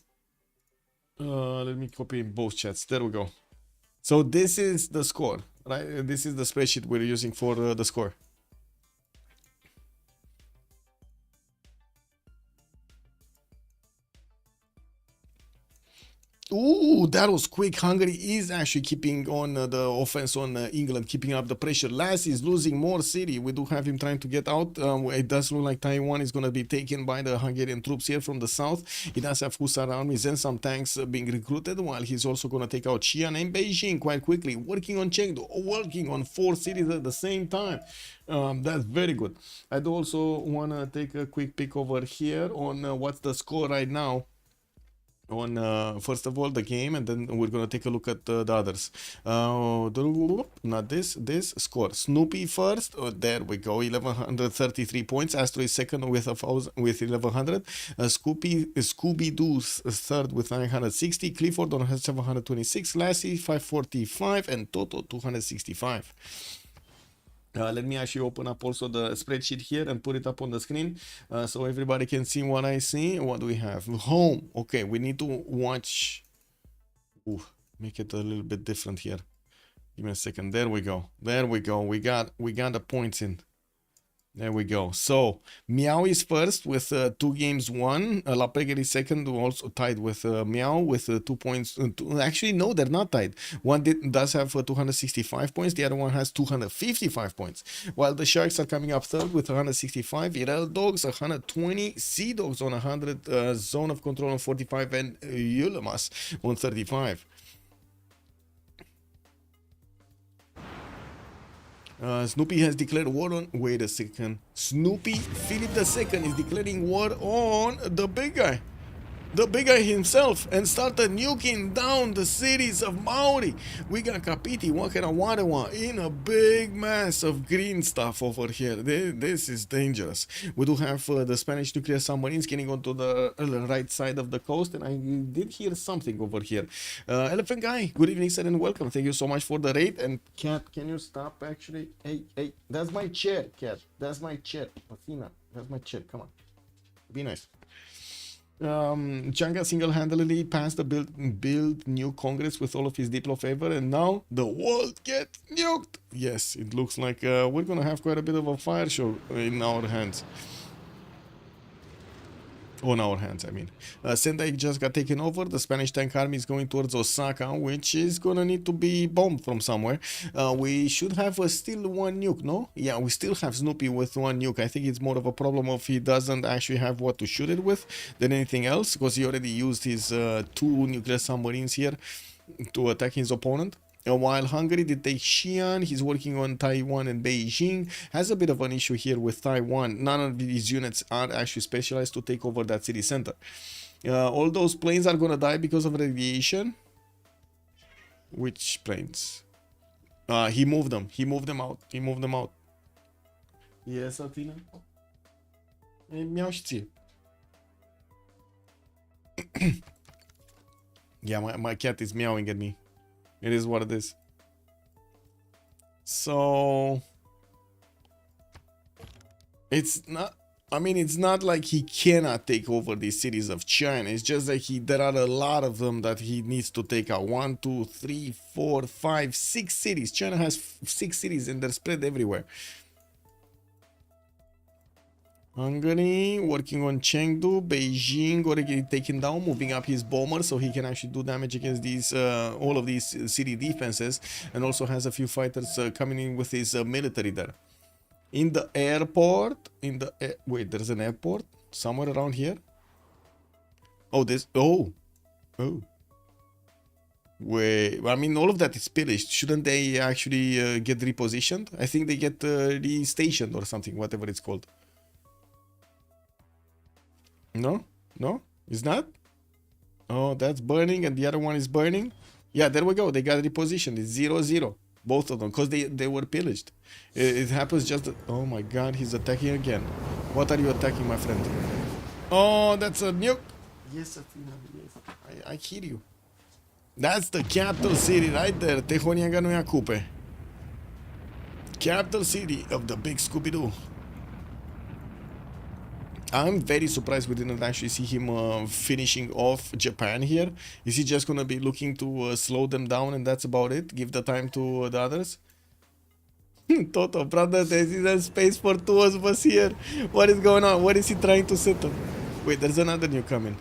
Let me copy in both chats. There we go. So this is the score, right? This is the spreadsheet we're using for the score. Ooh, that was quick. Hungary is actually keeping on the offense on England, keeping up the pressure. Lassie is losing more city. We do have him trying to get out. It does look like Taiwan is going to be taken by the Hungarian troops here from the south. He does have Hussar armies and some tanks being recruited, while he's also going to take out Xi'an and Beijing quite quickly, working on Chengdu, working on 4 cities at the same time. That's very good. I do also want to take a quick peek over here on what's the score right now on first of all the game, and then we're gonna take a look at the others. Not this score. Snoopy first. There we go. 1133 points. Astro is second with 1100. Scooby Doo third with 960. Clifford on 726. Lassie 545 and Toto 265. Let me actually open up also the spreadsheet here and put it up on the screen so everybody can see what I see. What do we have? Home. Okay, we need to watch. Ooh, make it a little bit different here. Give me a second. There we go. We got the points in. There we go. So Meow is first with 2 games won. La Peger is second, also tied with Meow with 2 points. Actually, no, they're not tied. One does have 265 points. The other one has 255 points. While the Sharks are coming up third with 165. Irel Dogs 120. Sea Dogs on 100. Zone of Control on 45. And Yulemas on 35. Snoopy has declared war on... Wait a second. Snoopy, Philip II is declaring war on the big guy. The big guy himself, and started nuking down the cities of Maori. We got Kapiti, Wakera Warewa in a big mass of green stuff over here. This is dangerous. We do have the Spanish nuclear submarines getting onto the right side of the coast, and I did hear something over here. Elephant Guy, good evening, sir, and welcome. Thank you so much for the raid. And Cat, can you stop actually? Hey, that's my chair, Cat. That's my chair. Athena, that's my chair. Come on. Be nice. Changa single-handedly passed the build new Congress with all of his Diplo favor, and now the world gets nuked. Yes, it looks like we're gonna have quite a bit of a fire show in our hands. On our hands, I mean. Sendai just got taken over. The Spanish tank army is going towards Osaka, which is gonna need to be bombed from somewhere. We should have still one nuke, no? Yeah, we still have Snoopy with one nuke. I think it's more of a problem of he doesn't actually have what to shoot it with than anything else, because he already used his 2 nuclear submarines here to attack his opponent. While Hungary did take Xi'an, he's working on Taiwan and Beijing. Has a bit of an issue here with Taiwan. None of these units are actually specialized to take over that city center. All those planes are gonna die because of radiation. Which planes? He moved them. He moved them out. He moved them out. Yes, Athena? Mi-au și ție. Yeah, my cat is meowing at me. It is what it is. So it's not, I mean, it's not like he cannot take over these cities of China. It's just that there are a lot of them that he needs to take out. 1, 2, 3, 4, 5, 6 cities. China has 6 cities and they're spread everywhere. Hungary working on Chengdu, Beijing already taken down, moving up his bomber so he can actually do damage against these all of these city defenses, and also has a few fighters coming in with his military there. In the airport, wait, there's an airport somewhere around here. Oh, wait, I mean, all of that is pillaged. Shouldn't they actually get repositioned? I think they get restationed or something, whatever it's called. No? No? It's not? Oh, that's burning and the other one is burning? Yeah, there we go. They got repositioned. It's 0-0. Both of them. Because they were pillaged. It happens just... Oh my god, he's attacking again. What are you attacking, my friend? Oh, that's a nuke. Yes, Athena. Yes. I hear you. That's the capital city right there. Tehoniaga no Yakupe. Capital city of the big Scooby-Doo. I'm very surprised we didn't actually see him finishing off Japan here. Is he just gonna be looking to slow them down and that's about it? Give the time to the others? Toto, brother, there's space for 2 of us here. What is going on? What is he trying to settle? Wait, there's another new coming.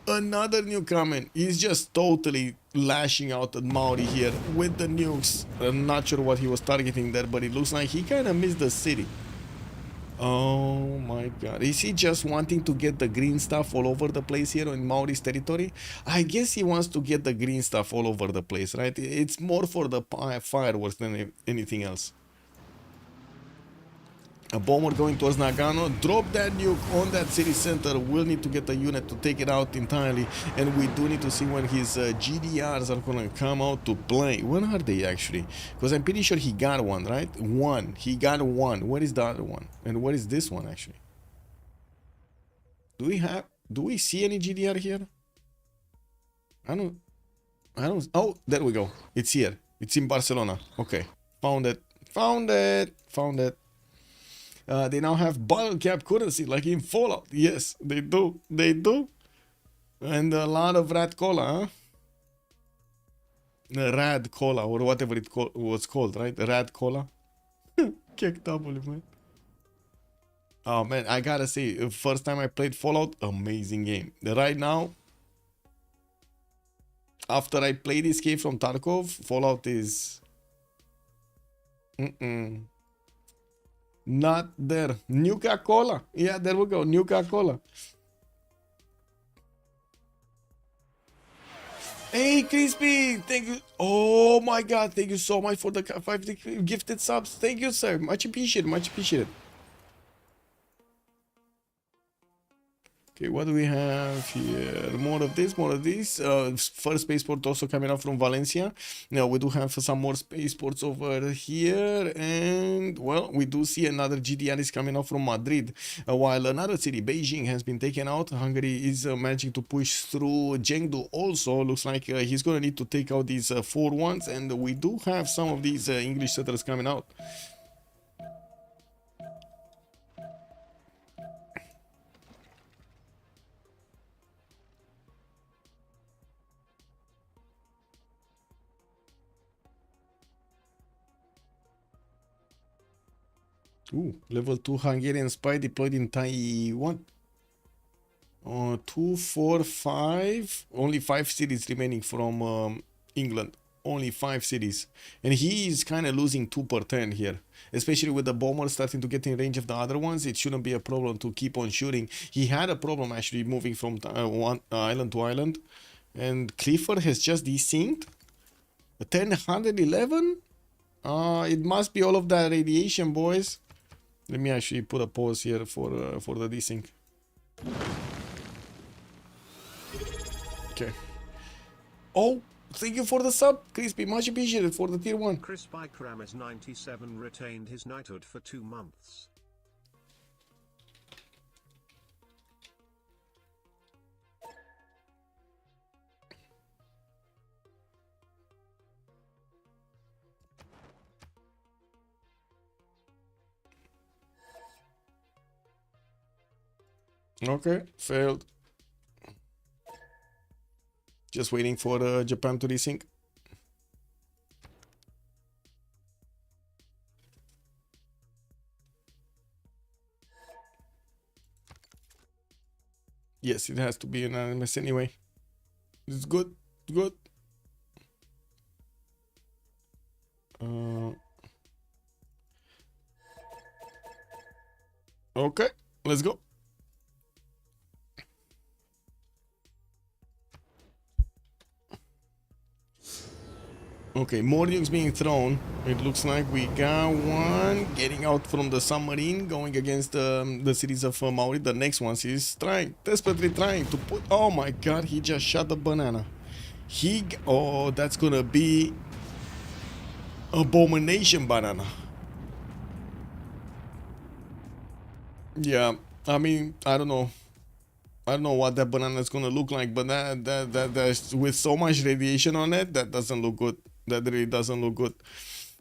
Another new coming. He's just totally lashing out at Maori here with the nukes. I'm not sure what he was targeting there, but it looks like he kind of missed the city. Oh my god. Is he just wanting to get the green stuff all over the place here in Maori's territory? I guess he wants to get the green stuff all over the place, right? It's more for the fireworks than anything else. A bomber going towards Nagano. Drop that nuke on that city center. We'll need to get a unit to take it out entirely. And we do need to see when his GDRs are going to come out to play. When are they actually? Because I'm pretty sure he got one, right? One. He got one. Where is the other one? And what is this one actually? Do we see any GDR here? I don't. Oh, there we go. It's here. It's in Barcelona. Okay. Found it. Found it. Found it. They now have bottle cap currency like in Fallout. Yes, they do. They do. And a lot of rat cola, huh? Rad cola or whatever it was called, right? Rad cola. Kick double, man. Oh man, I gotta say, first time I played Fallout, amazing game. Right now, after I played Escape from Tarkov, Fallout is... Not there. Nuka-Cola. Yeah, there we go. Nuka-Cola. Hey, Crispy. Thank you. Oh my god. Thank you so much for the 5 gifted subs. Thank you, sir. Much appreciated. Much appreciated. Okay, what do we have here? More of this, more of this. First spaceport also coming up from Valencia. Now we do have some more spaceports over here, and well, we do see another GDR is coming up from Madrid, while another city, Beijing, has been taken out. Hungary is managing to push through Chengdu. Also, looks like he's gonna need to take out these 4 ones, and we do have some of these English settlers coming out. Ooh, level 2 Hungarian spy deployed in Taiwan. 2, 4, 5. Only 5 cities remaining from England. Only 5 cities. And he is kind of losing 2 per turn here. Especially with the bombers starting to get in range of the other ones, it shouldn't be a problem to keep on shooting. He had a problem actually moving from one island to island. And Clifford has just desynced. 111? It must be all of that radiation, boys. Let me actually put a pause here for the desync. Okay. Oh, thank you for the sub, Crispy. Much appreciated for the tier 1. Chris Bikram is 97 retained his knighthood for 2 months. Okay, failed. Just waiting for Japan to desync. Yes, it has to be anonymous anyway. It's good. Good. Okay, let's go. Okay, more nukes being thrown. It looks like we got one getting out from the submarine, going against the cities of Maori. The next one is desperately trying to put. Oh my god, he just shot the banana. Oh, that's gonna be abomination banana. Yeah, I mean, I don't know. I don't know what that banana is gonna look like, but that's with so much radiation on it, that doesn't look good. That really doesn't look good.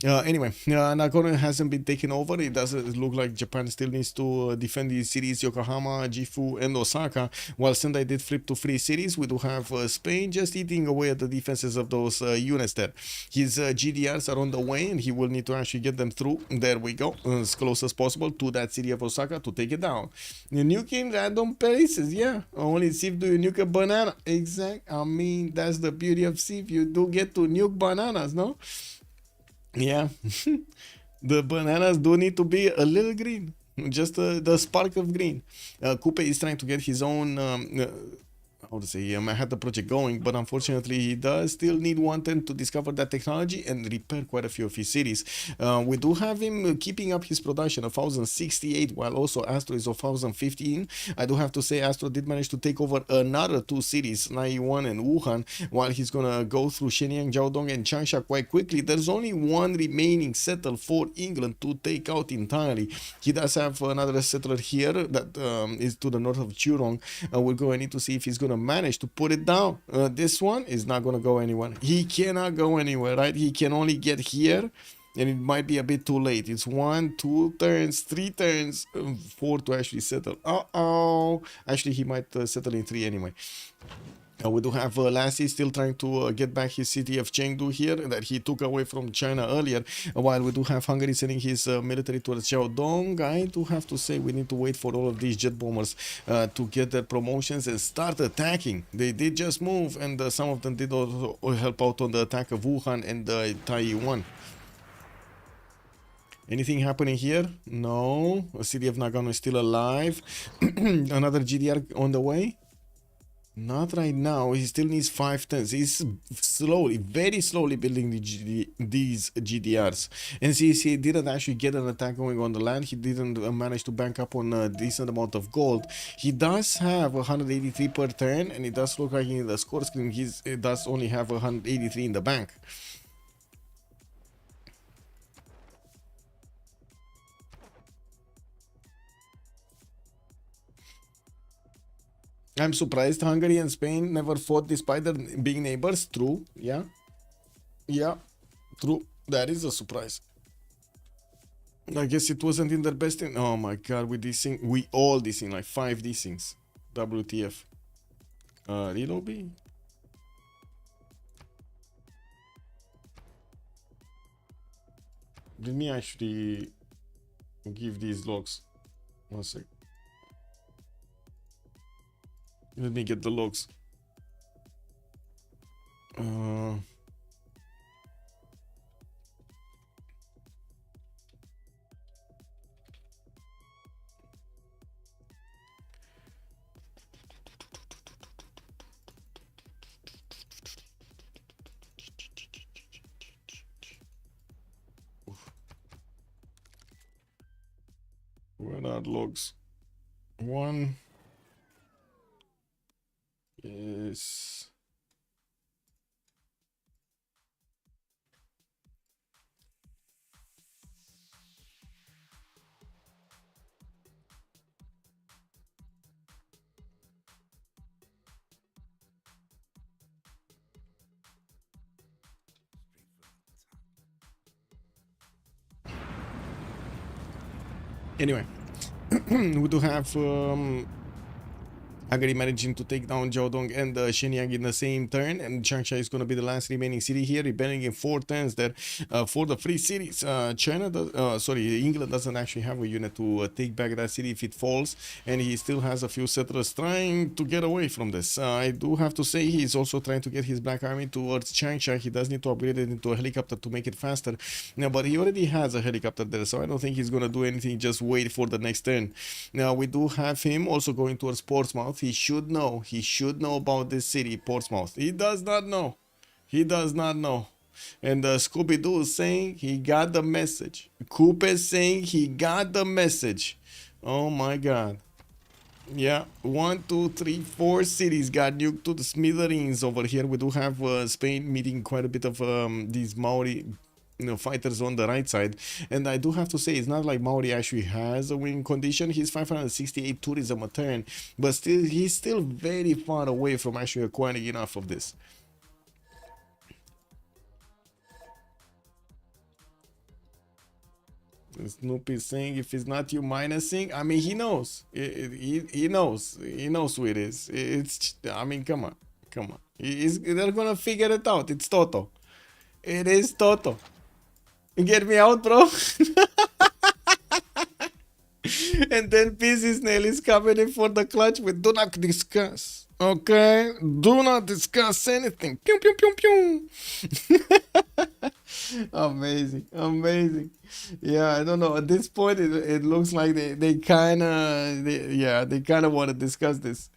Anyway, Nagano hasn't been taken over. It doesn't look like Japan still needs to defend these cities, Yokohama, Gifu, and Osaka. While Sendai did flip to 3 cities, we do have Spain just eating away at the defenses of those units there. His GDRs are on the way, and he will need to actually get them through. There we go, as close as possible to that city of Osaka to take it down. Nuking random places, yeah. Only Civ do you nuke a banana. Exact. I mean, that's the beauty of Civ. You do get to nuke bananas, no? Yeah, the bananas do need to be a little green, just the spark of green. Coupe is trying to get his own, how to say, Manhattan project going, but unfortunately he does still need 110 to discover that technology and repair quite a few of his cities. We do have him keeping up his production of 1068, while also Astro is of 1015. I do have to say Astro did manage to take over another 2 cities, Naiwan and Wuhan, while he's gonna go through Shenyang, Jiaodong, and Changsha quite quickly. There's only 1 remaining settle for England to take out entirely. He does have another settler here that is to the north of Churong. We're going to need to see if he's gonna manage to put it down. This one is not gonna go anywhere. He cannot go anywhere, right? He can only get here, and it might be a bit too late. It's 1, 2 turns, 3 turns, 4 to actually settle. Actually he might settle in 3 anyway. We do have Lassie still trying to get back his city of Chengdu here that he took away from China earlier, while we do have Hungary sending his military towards Jiaodong. I do have to say we need to wait for all of these jet bombers to get their promotions and start attacking. They did just move, and some of them did also help out on the attack of Wuhan and Taiwan. Anything happening here? No. The city of Nagano is still alive. Another GDR on the way? Not right now. He still needs 5 tons. He's slowly, very slowly building these GDRs. And since he didn't actually get an attack going on the land, he didn't manage to bank up on a decent amount of gold. He does have 183 per turn, and it does look like in the score screen he does only have 183 in the bank. I'm surprised Hungary and Spain never fought despite them being neighbors. True, yeah. Yeah, true. That is a surprise. I guess it wasn't in their best in. Oh my god, we desync. We all desync, like 5 desyncs. WTF. Reload B. Let me actually give these logs. 1 sec. Let me get the logs. Where are logs? One is anyway. We do have Agari managing to take down Jiaodong and Shenyang in the same turn, and Changsha is going to be the last remaining city here, rebelling in 4 turns there for the free cities. England doesn't actually have a unit to take back that city if it falls, and he still has a few settlers trying to get away from this. I do have to say he's also trying to get his Black Army towards Changsha. He does need to upgrade it into a helicopter to make it faster, now, but he already has a helicopter there, so I don't think he's going to do anything, just wait for the next turn. Now, we do have him also going towards Portsmouth. He should know about this city, Portsmouth. He does not know. And Scooby-Doo is saying he got the message. Coop is saying he got the message. Oh my god. Yeah, 1, 2, 3, 4 cities got nuked to the smithereens over here. We do have Spain meeting quite a bit of these Maori fighters on the right side, and I do have to say it's not like Maori actually has a win condition. He's 568 tourism a turn, but still he's still very far away from actually acquiring enough of this. Snoopy saying if it's not you minusing, I mean he knows. He knows who it is. I mean come on. They're gonna figure it out. It's Toto. It is Toto. Get me out, bro. And then PC Snail is coming in for the clutch with do not discuss. Okay? Do not discuss anything. Pew, pew, pew, pew. Amazing. Yeah, I don't know. At this point, it looks like they kind of want to discuss this.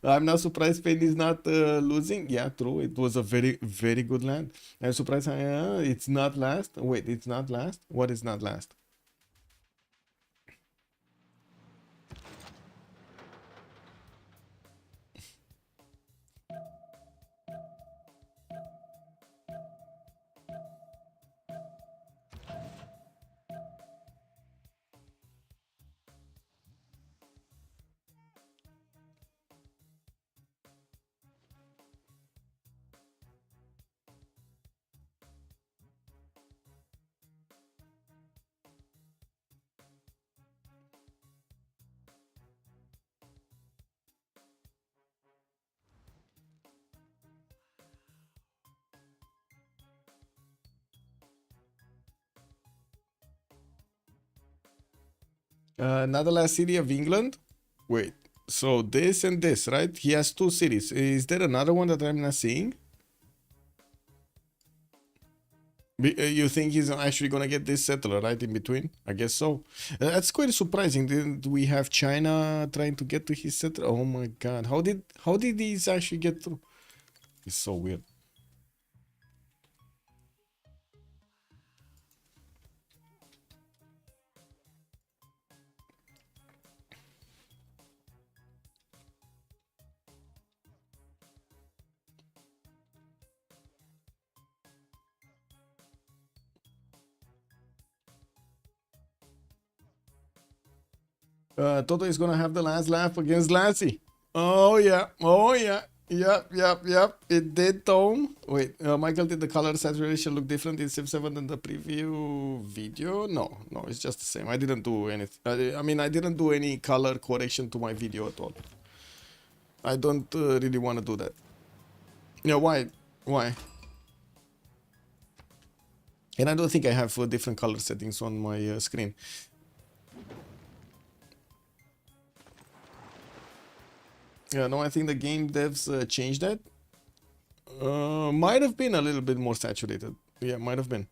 I'm not surprised Spain is not losing. Yeah, true. It was a very, very good land. I'm surprised it's not last. Wait, it's not last? What is not last? Not the last city of England? Wait, so this and this, right? He has 2 cities. Is there another one that I'm not seeing? You think he's actually gonna get this settler right in between? I guess so. That's quite surprising. Didn't we have China trying to get to his settler? Oh my god. How did these actually get through? It's so weird. Toto is gonna have the last laugh against Lassie. Oh yeah. Yep. It did, Tom. Wait, Michael, did the color saturation look different in Civ7 than the preview video? No, it's just the same. I didn't do anything. I mean, I didn't do any color correction to my video at all. I don't really want to do that. Yeah, why? And I don't think I have different color settings on my screen. Yeah, no, I think the game devs changed that. Might have been a little bit more saturated. Yeah, might have been.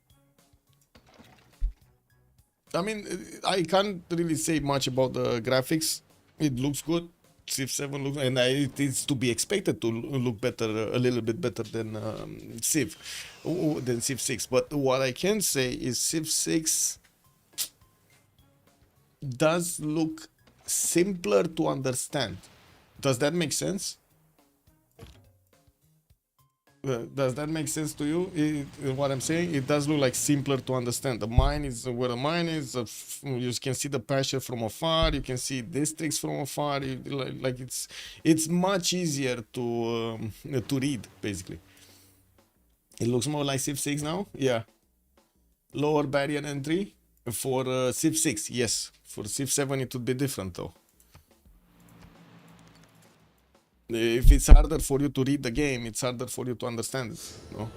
I mean, I can't really say much about the graphics. It looks good. Civ 7 looks, and it is to be expected to look better, a little bit better than Civ 6. But what I can say is Civ 6 does look simpler to understand. Does that make sense? Does that make sense to you? What I'm saying, it does look like simpler to understand. The mine is where the mine is. You can see the pasture from afar. You can see districts from afar. Like it's much easier to read, basically. It looks more like Civ 6 now. Yeah, lower barrier entry for Civ 6. Yes, for Civ 7 it would be different though. If it's harder for you to read the game, it's harder for you to understand it. No?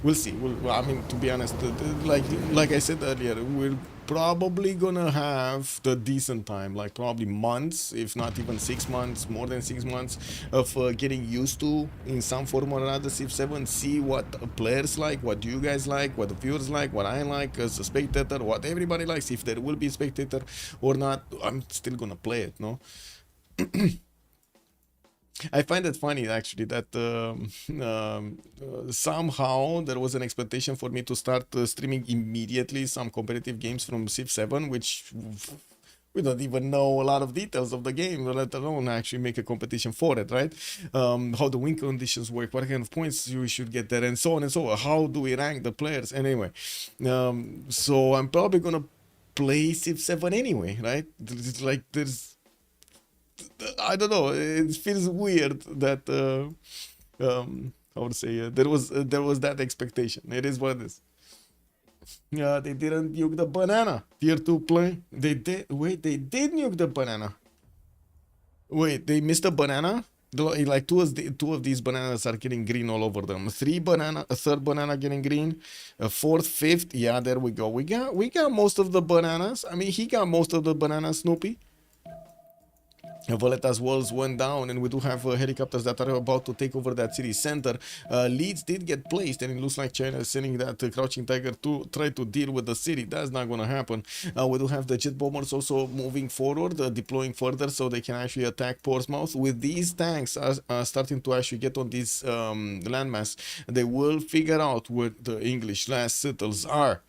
We'll see. I mean, to be honest, like I said earlier, we're probably gonna have the decent time, like probably months, if not even 6 months, more than 6 months of getting used to in some form or another Civ 7. See what players like, what you guys like, what the viewers like, what I like as a spectator, what everybody likes. If there will be a spectator or not, I'm still gonna play it. No. I find it funny actually that somehow there was an expectation for me to start streaming immediately some competitive games from Civ 7, which we don't even know a lot of details of the game, let alone actually make a competition for it, right? How the win conditions work, what kind of points you should get there, and so on and so on. How do we rank the players? Anyway, so I'm probably gonna play Civ 7 anyway, right? It's like I don't know. It feels weird that I would say there was that expectation. It is what it is. Yeah, they didn't nuke the banana. Tier 2 play. They did. Wait, they did nuke the banana. Wait, they missed a banana. Like two of these bananas are getting green all over them. A third banana getting green, a fourth, fifth. Yeah, there we go. We got most of the bananas. I mean, he got most of the bananas, Snoopy. Valletta's walls went down, and we do have helicopters that are about to take over that city center. Leads did get placed, and it looks like China is sending that crouching tiger to try to deal with the city. That's not gonna happen. We do have the jet bombers also moving forward, deploying further so they can actually attack Portsmouth. With these tanks starting to actually get on this landmass, they will figure out where the English last settles are.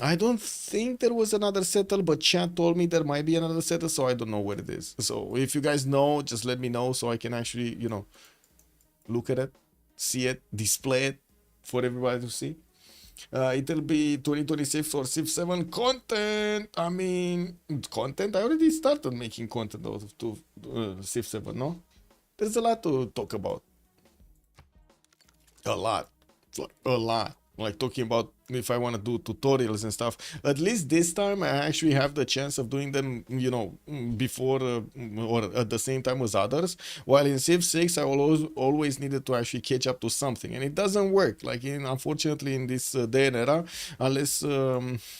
I don't think there was another settle, but chat told me there might be another settle, so I don't know where it is. So if you guys know, just let me know so I can actually, you know, look at it, see it, display it for everybody to see. It'll be 2026 for Civ 7 content. I mean, content? I already started making content out of Civ 7, no? There's a lot to talk about. A lot. Like, a lot. Like talking about if I want to do tutorials and stuff. At least this time I actually have the chance of doing them, you know, before or at the same time as others. While in Civ 6 I always needed to actually catch up to something, and it doesn't work. Like unfortunately in this day and era, unless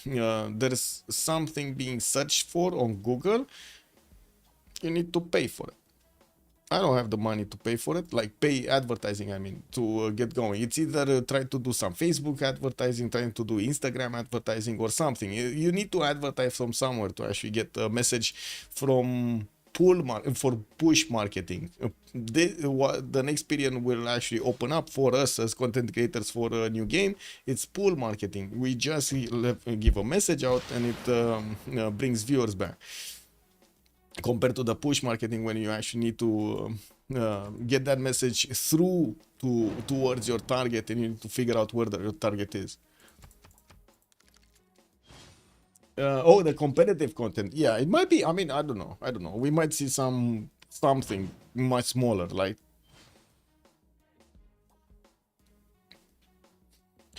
there's something being searched for on Google, you need to pay for it. I don't have the money to pay for it, like pay advertising, I mean, to get going. It's either try to do some Facebook advertising, trying to do Instagram advertising or something. You need to advertise from somewhere to actually get a message from for push marketing. The next period will actually open up for us as content creators for a new game. It's pull marketing. We just give a message out and it brings viewers back, compared to the push marketing when you actually need to get that message through towards your target, and you need to figure out where your target is. Oh, the competitive content. Yeah, it might be. I mean, I don't know. We might see something much smaller, like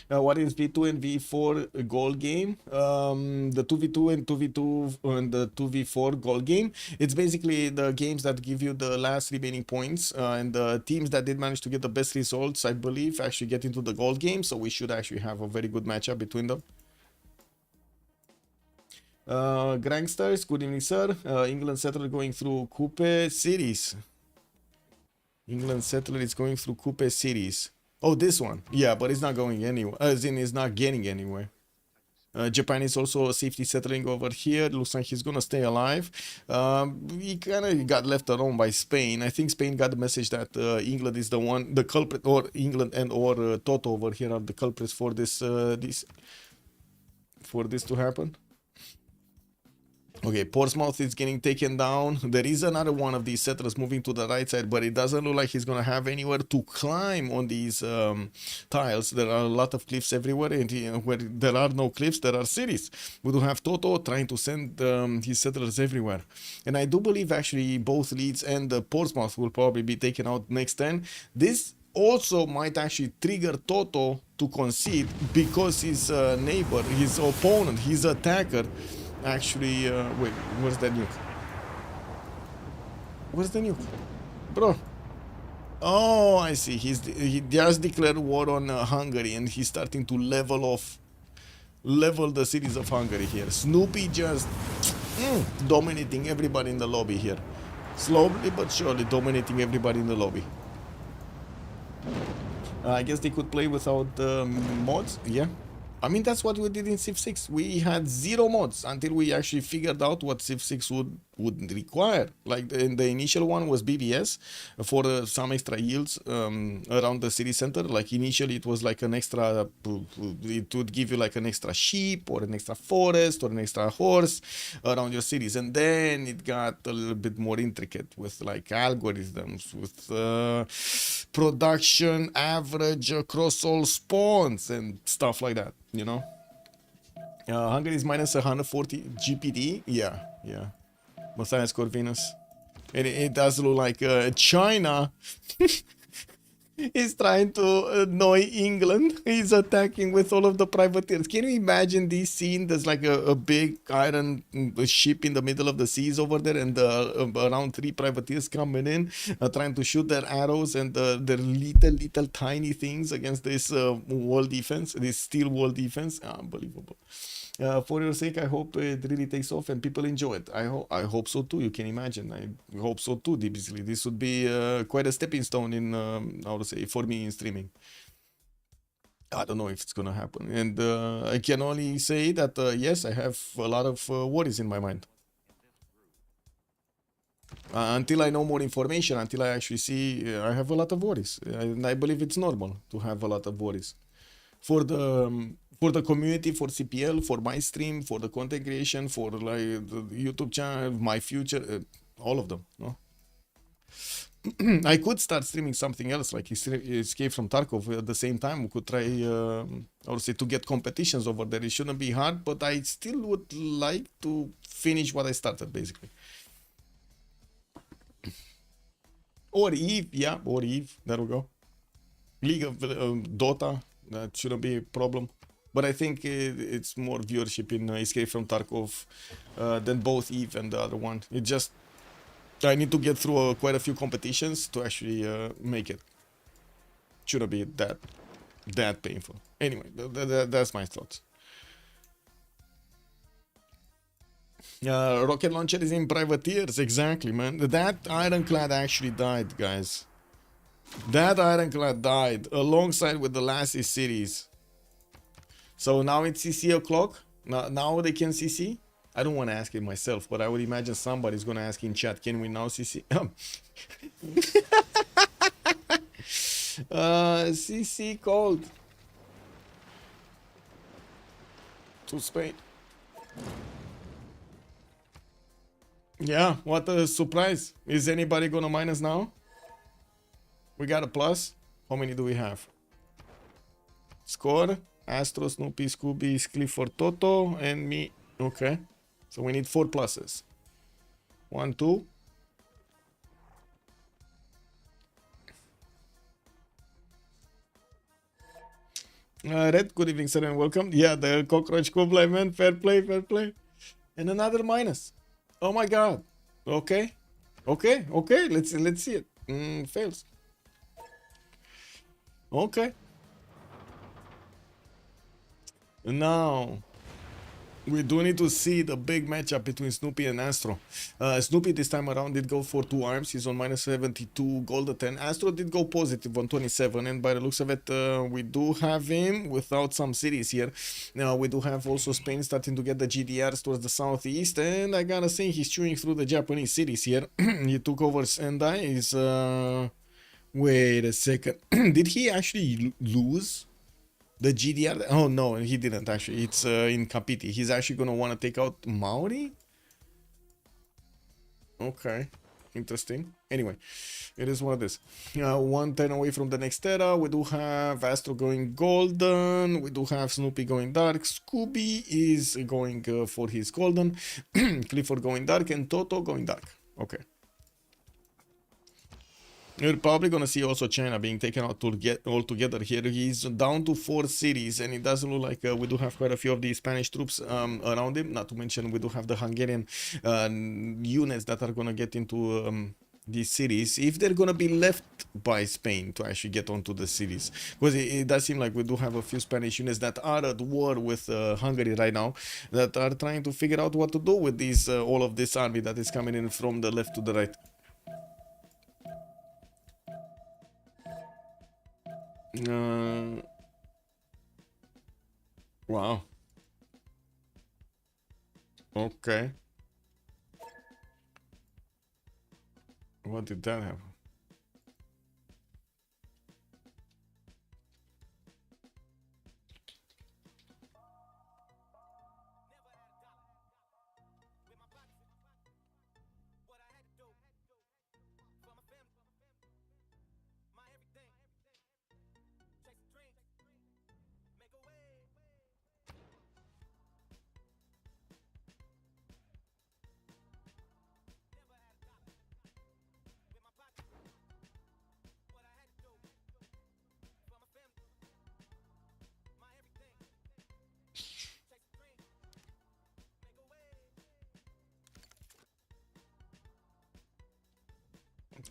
what is V2 and V4 goal game? The 2v2 and 2v2 and the 2v4 goal game. It's basically the games that give you the last remaining points, and the teams that did manage to get the best results, I believe, actually get into the gold game. So we should actually have a very good matchup between them. Gangsters, good evening, sir. England settled going through Coupe cities. England settler is going through Coupe cities. Oh, this one. Yeah, but it's not going anywhere. As in, it's not getting anywhere. Japan is also safety settling over here. Looks like he's gonna stay alive. He kind of got left alone by Spain. I think Spain got the message that England is the culprit, or England and or Toto over here are the culprits for this for this to happen. Okay, Portsmouth is getting taken down. There is another one of these settlers moving to the right side, but it doesn't look like he's gonna have anywhere to climb on these tiles. There are a lot of cliffs everywhere, and where there are no cliffs, there are cities. We do have Toto trying to send his settlers everywhere. And I do believe actually both Leeds and Portsmouth will probably be taken out next turn. This also might actually trigger Toto to concede because his neighbor, his opponent, his attacker, actually, wait, where's that nuke? Where's the nuke? Bro. Oh, I see. He just declared war on Hungary, and he's starting to level the cities of Hungary here. Snoopy just dominating everybody in the lobby here. Slowly but surely dominating everybody in the lobby. I guess they could play without mods. Yeah. I mean, that's what we did in Civ6. We had 0 mods until we actually figured out what Civ6 would require. Like the initial one was BBS for some extra yields around the city center. Like initially it was like an extra, it would give you like an extra sheep or an extra forest or an extra horse around your cities. And then it got a little bit more intricate with like algorithms, with production average across all spawns and stuff like that, you know. Hungary is minus 140 GPD. Yeah. Matthias Corvinus. And it does look like China is trying to annoy England. He's attacking with all of the privateers. Can you imagine this scene? There's like a big iron ship in the middle of the seas over there, and around 3 privateers coming in, trying to shoot their arrows and their little tiny things against this wall defense, this steel wall defense. Unbelievable. For your sake, I hope it really takes off and people enjoy it. I hope so too. You can imagine. I hope so too. Deeply, this would be quite a stepping stone in, I would say, for me in streaming. I don't know if it's gonna happen, and I can only say that yes, I have a lot of worries in my mind. Until I know more information, until I actually see, I have a lot of worries, and I believe it's normal to have a lot of worries. For the community, for CPL, for my stream, for the content creation, for like the YouTube channel, my future, all of them. No, I could start streaming something else, like Escape from Tarkov. At the same time, we could try, I would say, to get competitions over there. It shouldn't be hard, but I still would like to finish what I started, basically. Or Eve, yeah, or Eve. There we go. League of Dota. That shouldn't be a problem. But I think it's more viewership in Escape from Tarkov than both Eve and the other one. It just, I need to get through quite a few competitions to actually make it. Shouldn't be that painful. Anyway, that's my thoughts. Rocket launcher is in privateers, exactly, man. That ironclad actually died, guys. That ironclad died alongside with the last cities. So now it's CC o'clock. Now they can CC. I don't want to ask it myself, but I would imagine somebody's going to ask in chat, can we now CC? CC called to Spain. Yeah, what a surprise. Is anybody going to minus now? We got a plus. How many do we have? Score. Astro, Snoopy, Scooby, Clifford, Toto, and me. Okay. So we need 4 pluses. 1, 2. Red, good evening, sir, and welcome. Yeah, the cockroach Kublai, man. Fair play, fair play. And another minus. Oh my god. Okay. Okay, okay. Let's see it. Fails. Okay. Now, We do need to see the big matchup between Snoopy and Astro. Snoopy this time around did go for 2 arms. He's on minus 72 gold at 10. Astro did go positive on 27, and by the looks of it, we do have him without some cities here. Now we do have also Spain starting to get the GDRs towards the southeast, and I gotta say he's chewing through the Japanese cities here. He took over Sendai. He's wait a second. Did he actually lose the GDR? Oh no, he didn't actually. It's in Kapiti. He's actually gonna want to take out Maori. Okay, interesting. Anyway, it is what it is. 110 away from the next era. We do have Astro going golden. We do have Snoopy going dark. Scooby is going for his golden. Clifford going dark, and Toto going dark. Okay. We're probably gonna see also China being taken out altogether here. He's down to 4 cities, and it doesn't look like we do have quite a few of the Spanish troops around him. Not to mention we do have the Hungarian units that are gonna get into these cities, if they're gonna be left by Spain to actually get onto the cities, because it does seem like we do have a few Spanish units that are at war with Hungary right now, that are trying to figure out what to do with these all of this army that is coming in from the left to the right. Wow. Okay. What did that happen?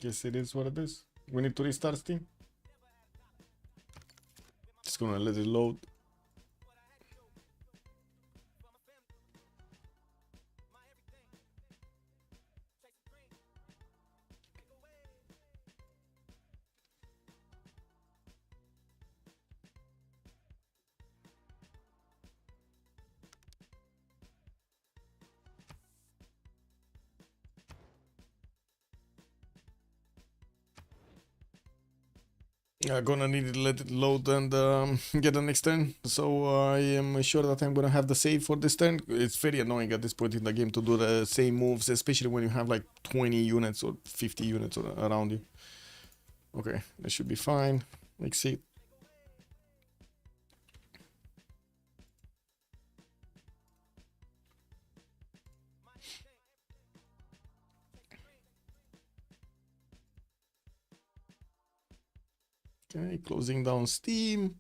Guess it is what it is. We need to restart Steam. Just gonna let it load. Gonna need to let it load and get the next turn. So I am sure that I'm gonna have the save for this turn. It's very annoying at this point in the game to do the same moves, especially when you have like 20 units or 50 units around you. Okay, that should be fine. Let's see. Okay, closing down Steam.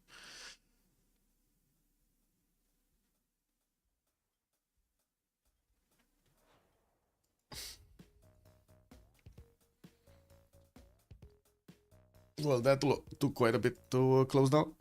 Well, that took quite a bit to close down.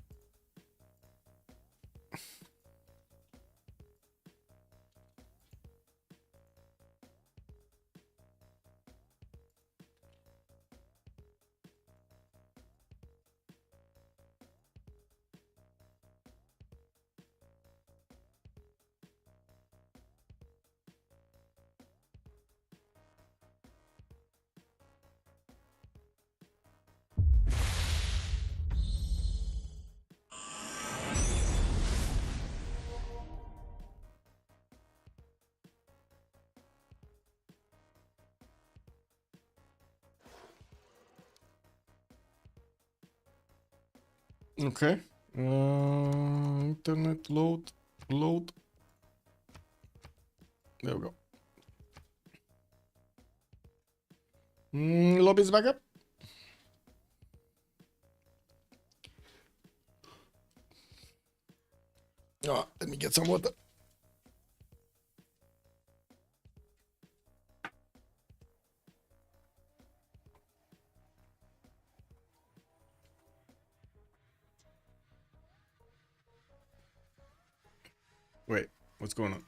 Okay. Internet load. There we go. Lobby's back up. Oh, let me get some water. Wait, what's going on?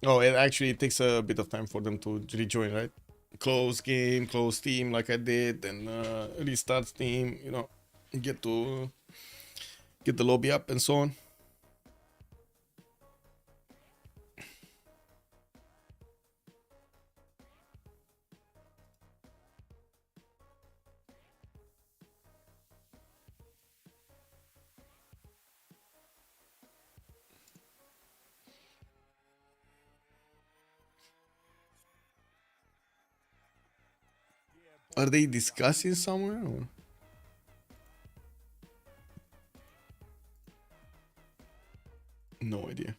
Oh, it actually takes a bit of time for them to rejoin, right? Close game, close team like I did, then restart team, you know, get to get the lobby up and so on. Are they discussing somewhere? Or? No idea.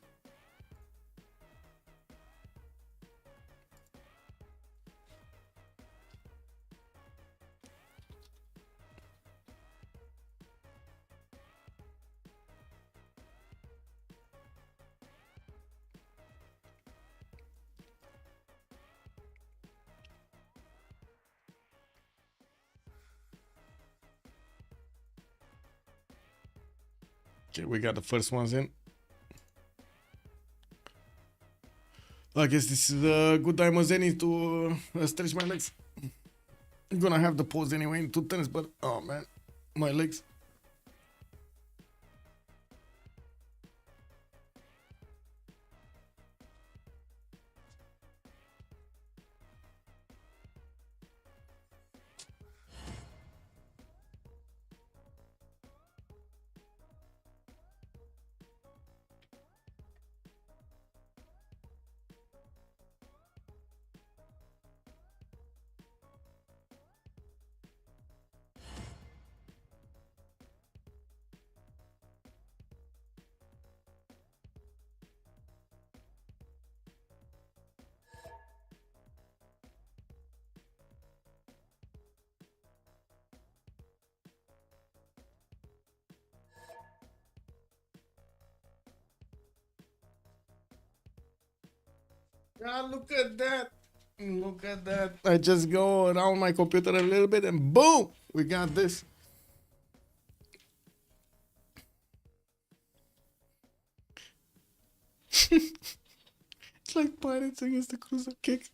Okay, we got the first ones in. I guess this is a good time as any to stretch my legs. I'm gonna have the pause anyway in 2 turns, but oh man, my legs. Ah, look at that. Look at that. I just go around my computer a little bit and boom, we got this. It's like pirates against the cruiser kick.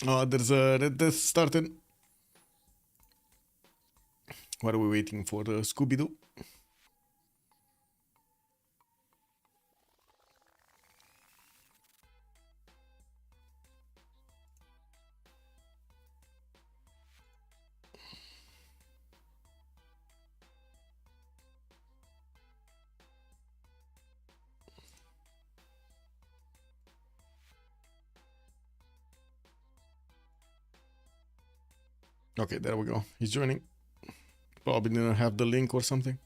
Oh, there's a red death started. What are we waiting for? Scooby-Doo? Okay, there we go. He's joining. Probably didn't have the link or something.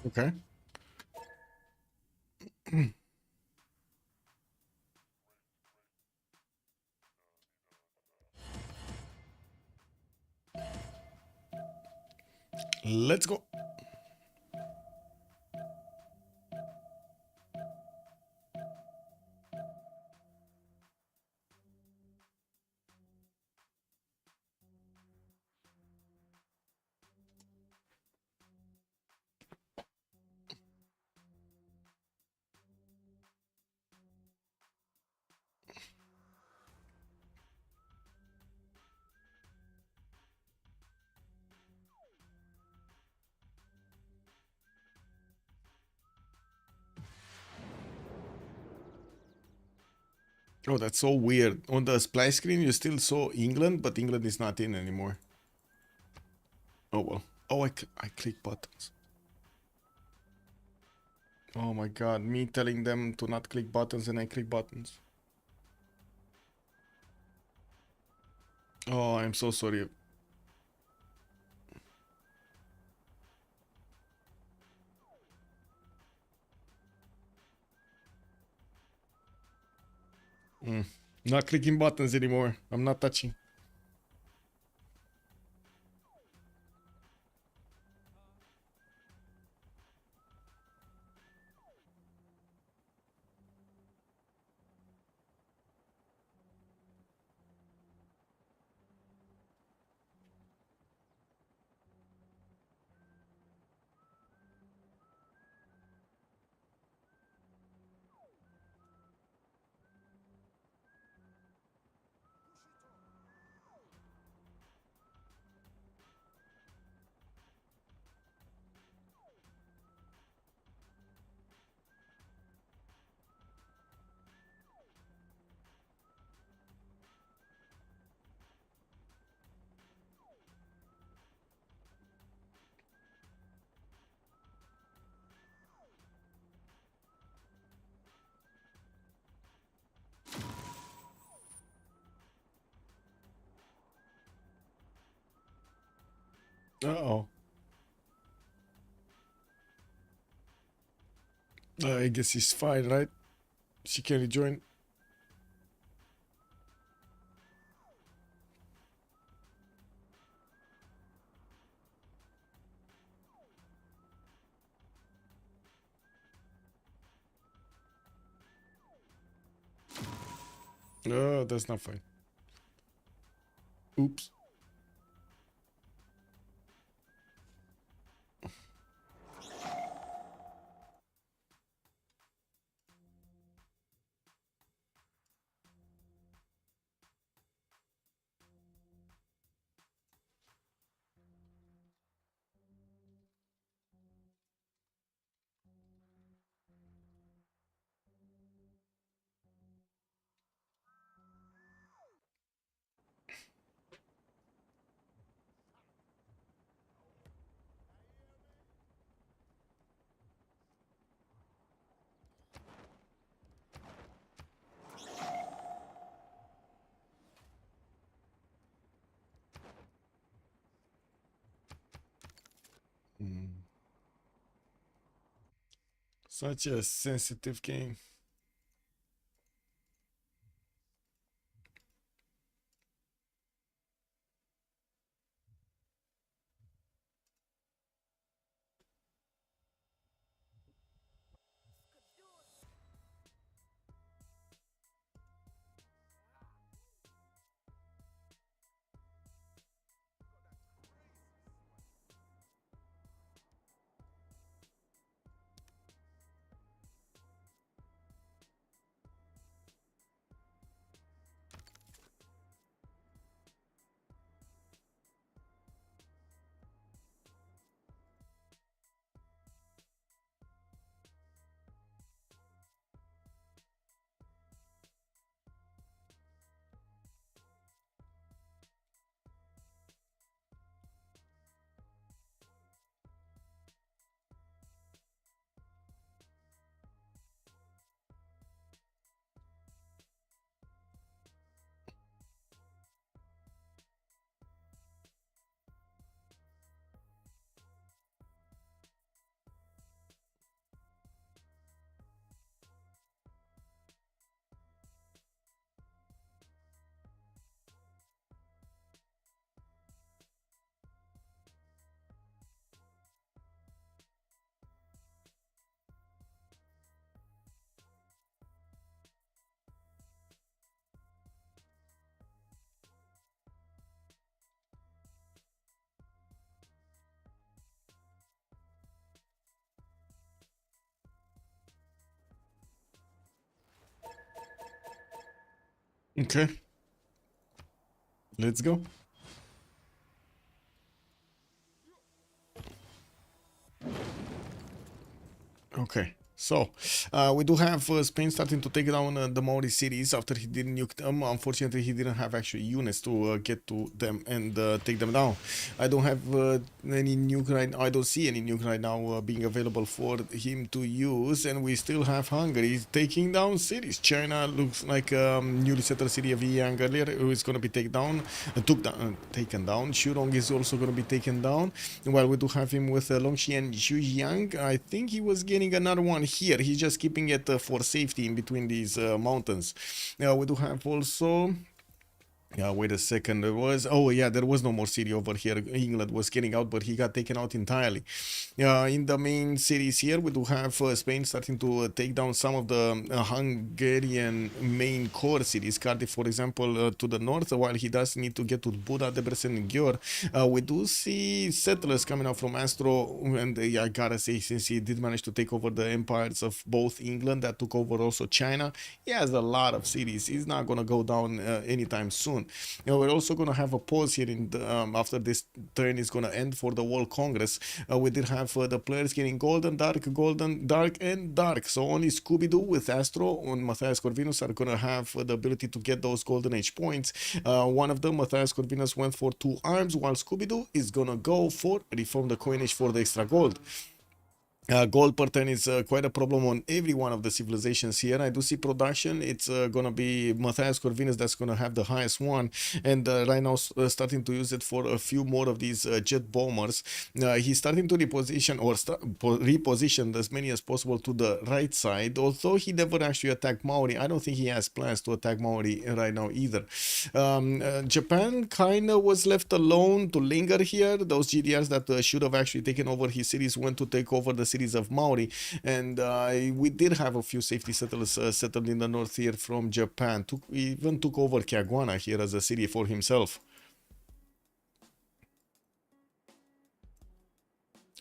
Okay. Let's go. Oh, that's so weird. On the splash screen, you still saw England, but England is not in anymore. Oh well. Oh, I click buttons. Oh my god, me telling them to not click buttons and I click buttons. Oh, I'm so sorry. Not clicking buttons anymore. I'm not touching. Uh-oh. I guess he's fine, right? She can rejoin. Oh, that's not fine. Oops. Such a sensitive game. Okay. Let's go. Okay. So, we do have Spain starting to take down the Maori cities after he didn't nuke them. Unfortunately, he didn't have actually units to get to them and take them down. I don't have any nuke right now. I don't see any nuke right now being available for him to use. And we still have Hungary taking down cities. China looks like newly settled city of Yang earlier, who is going to be taken down. Shurong is also going to be taken down. While we do have him with Longxi and Zhujiang, I think he was getting another one here. He's just keeping it for safety in between these mountains. We do have also... wait a second. There was... Oh, yeah, there was no more city over here. England was getting out, but he got taken out entirely. In the main cities here, we do have Spain starting to take down some of the Hungarian main core cities. Cardiff, for example, to the north, while he does need to get to Buda, Debrecen, and Győr. We do see settlers coming out from Astro, and I gotta say, since he did manage to take over the empires of both England, that took over also China, he has a lot of cities. He's not gonna go down anytime soon. We're also going to have a pause here in the, after this turn is going to end for the World Congress. We did have the players getting golden, dark, and dark. So only Scooby-Doo with Astro and Matthias Corvinus are going to have the ability to get those golden age points. One of them, Matthias Corvinus, went for 2 arms, while Scooby-Doo is going to go for reform the coinage for the extra gold. Gold per turn is quite a problem on every one of the civilizations here. I do see production. It's going to be Matthias Corvinus that's going to have the highest one. And right now starting to use it for a few more of these jet bombers. He's starting to reposition or reposition as many as possible to the right side. Although he never actually attacked Maori, I don't think he has plans to attack Maori right now either. Japan kind of was left alone to linger here. Those GDRs that should have actually taken over his cities went to take over the cities of Maori, and we did have a few safety settlers settled in the north here from Japan. Even took over Caguana here as a city for himself.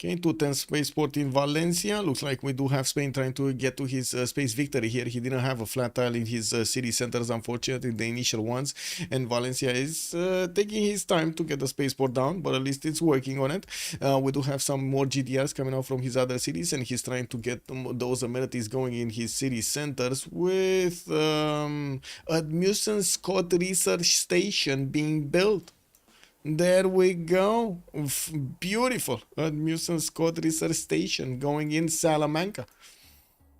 Okay, 210 spaceport in Valencia. Looks like we do have Spain trying to get to his space victory here. He didn't have a flat tile in his city centers, unfortunately, the initial ones. And Valencia is taking his time to get the spaceport down, but at least it's working on it. We do have some more GDRs coming out from his other cities, and he's trying to get those amenities going in his city centers with Admussen Scott Research Station being built. There we go. Beautiful. Admussen Scott Research Station going in Salamanca.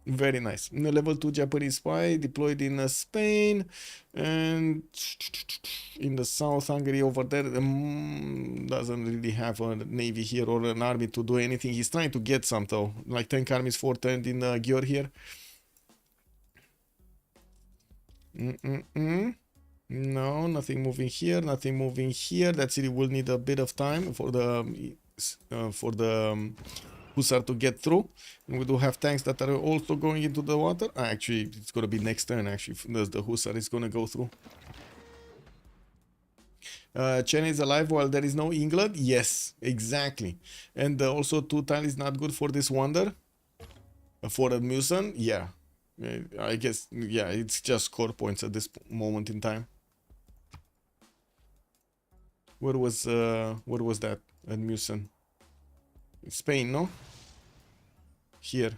Very nice. Level 2 Japanese spy deployed in Spain, and in the south, Hungary over there doesn't really have a navy here or an army to do anything. He's trying to get some though, like tank armies 4 turned in Győr here. No, nothing moving here, nothing moving here. That city will need a bit of time for the Hussar to get through. And we do have tanks that are also going into the water. Actually, it's going to be next turn, actually. The Hussar is going to go through. China is alive while there is no England? Yes, exactly. And also 2 tile is not good for this wonder. For Admussen? Yeah. I guess, yeah, it's just score points at this moment in time. Where was that? Admussen. Spain, no? Here.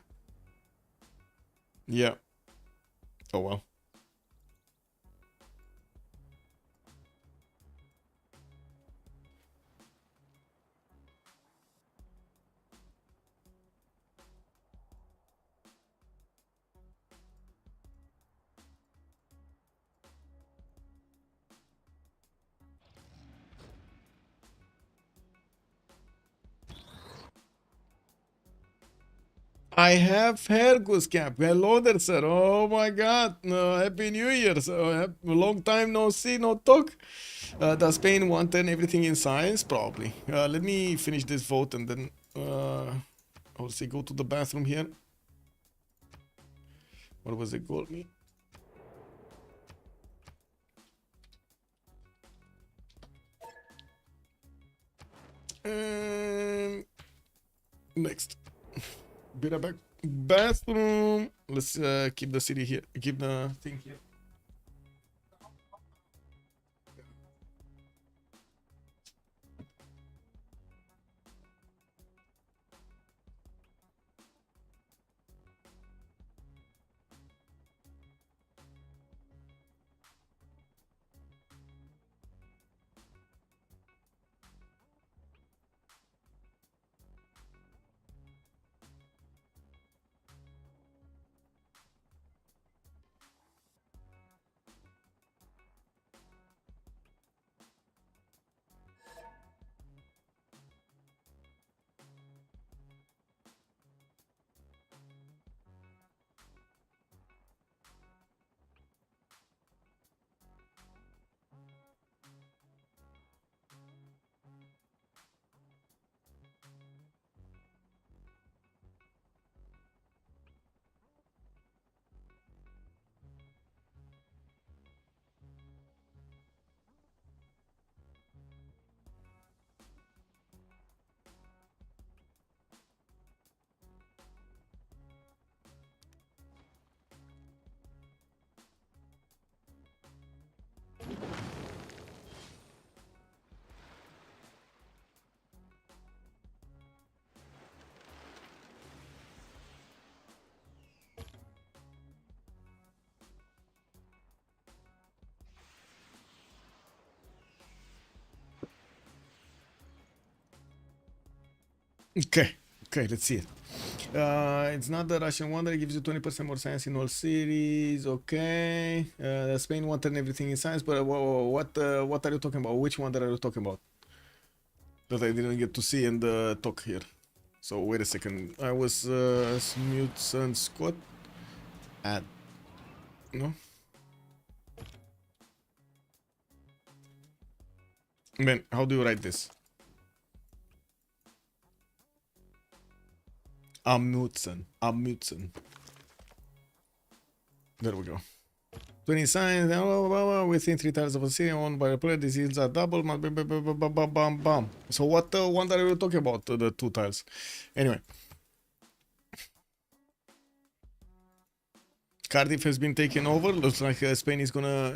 Yeah. Oh well. I have hair, Goose Cap. Hello there, sir. Oh my god. Happy New Year. So, long time no see, no talk. Does Spain want everything in science? Probably. Let me finish this vote and then I'll say go to the bathroom here. What was it called me? Next. Be right back. Bathroom. Let's keep the city here. Keep the thing here. Okay. Okay, let's see it. It's not the Russian wonder. It gives you 20% more science in all series. Okay. Spain wanted everything in science, but what are you talking about? Which wonder are you talking about? That I didn't get to see and talk here. So wait a second. I was mute and Scott. Add. No. Man, how do you write this? Amundsen. Amundsen. There we go. 20 signs, within 3 tiles of a city owned by a player, these yields are double. Bam. So what one are you talking about? The 2 tiles. Anyway. Cardiff has been taken over. Looks like Spain is gonna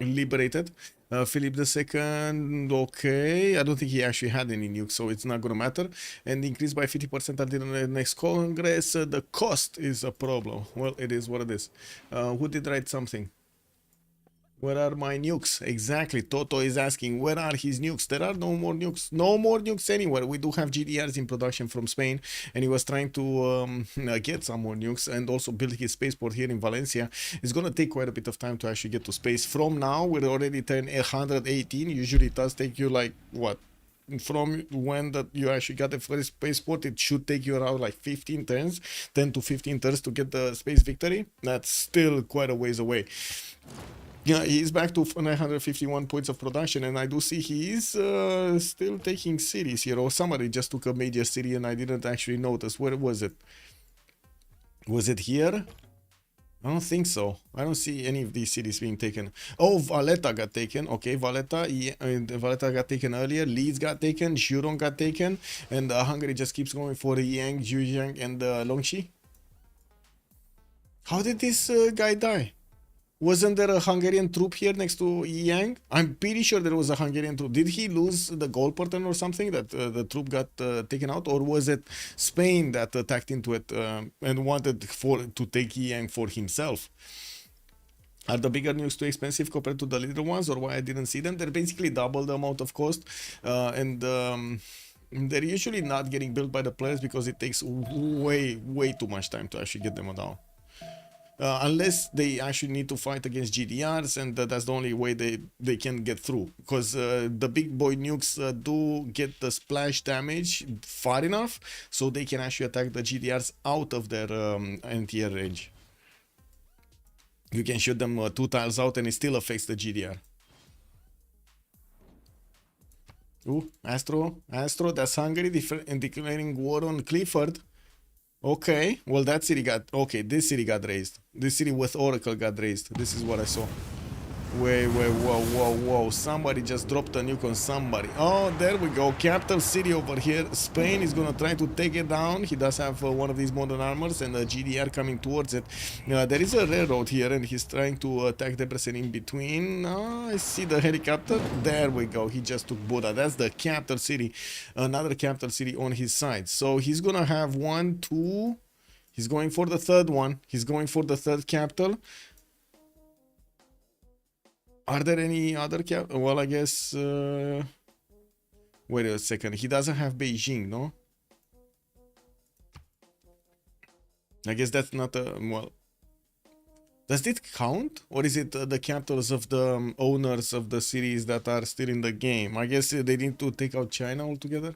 liberate it. Philip II, okay. I don't think he actually had any nukes, so it's not gonna matter. And increased by 50% until the next Congress. The cost is a problem. Well, it is what it is. Who did write something? Where are my nukes? Exactly. Toto is asking, where are his nukes? There are no more nukes. No more nukes anywhere. We do have GDRs in production from Spain, and he was trying to get some more nukes and also build his spaceport here in Valencia. It's going to take quite a bit of time to actually get to space. From now, we're already turned 118. Usually it does take you like, what? From when that you actually got the first spaceport, it should take you around like 15 turns, 10 to 15 turns to get the space victory. That's still quite a ways away. Yeah, he's back to 951 points of production, and I do see he's still taking cities here. Or somebody just took a major city, and I didn't actually notice. Where was it? Was it here? I don't think so. I don't see any of these cities being taken. Oh, Valletta got taken. Okay, Valletta, yeah, Valletta got taken earlier. Leeds got taken. Shuron got taken. And Hungary just keeps going for Yang, Zhejiang, and Longxi. How did this guy die? Wasn't there a Hungarian troop here next to Yang? I'm pretty sure there was a Hungarian troop. Did he lose the goal pattern or something that the troop got taken out? Or was it Spain that attacked into it and wanted to take Yang for himself? Are the bigger nukes too expensive compared to the little ones, or why I didn't see them? They're basically double the amount of cost, and they're usually not getting built by the players because it takes way too much time to actually get them down. Unless they actually need to fight against GDRs, and that's the only way they can get through, because the big boy nukes do get the splash damage far enough so they can actually attack the GDRs out of their anti-air range. You can shoot them 2 tiles out and it still affects the GDR. Ooh, Astro, that's Hungary declaring war on Clifford. Okay, well that city got, okay, this city got raised. This city with Oracle got raised. This is what I saw. Wait, whoa. Somebody just dropped a nuke on somebody. Oh, there we go. Capital city over here. Spain is gonna try to take it down. He does have one of these modern armors and a GDR coming towards it. There is a railroad here and he's trying to attack Debrecen in between. Oh, I see the helicopter. There we go. He just took Buda. That's the capital city. Another capital city on his side. So he's gonna have 1, 2. He's going for the third one. He's going for the third capital. Are there any other well, I guess... wait a second. He doesn't have Beijing, no? I guess that's not a... Well... Does it count? Or is it the capitals of the owners of the cities that are still in the game? I guess they need to take out China altogether?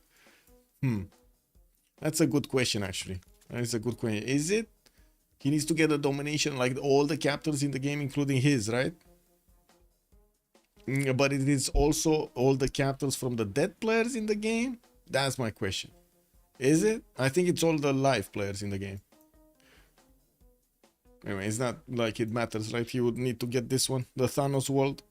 That's a good question, actually. That's a good question. Is it? He needs to get a domination like all the capitals in the game, including his, right? But it is also all the capitals from the dead players in the game? That's my question. Is it? I think it's all the live players in the game. Anyway, it's not like it matters, right? He would need to get this one, the Thanos world.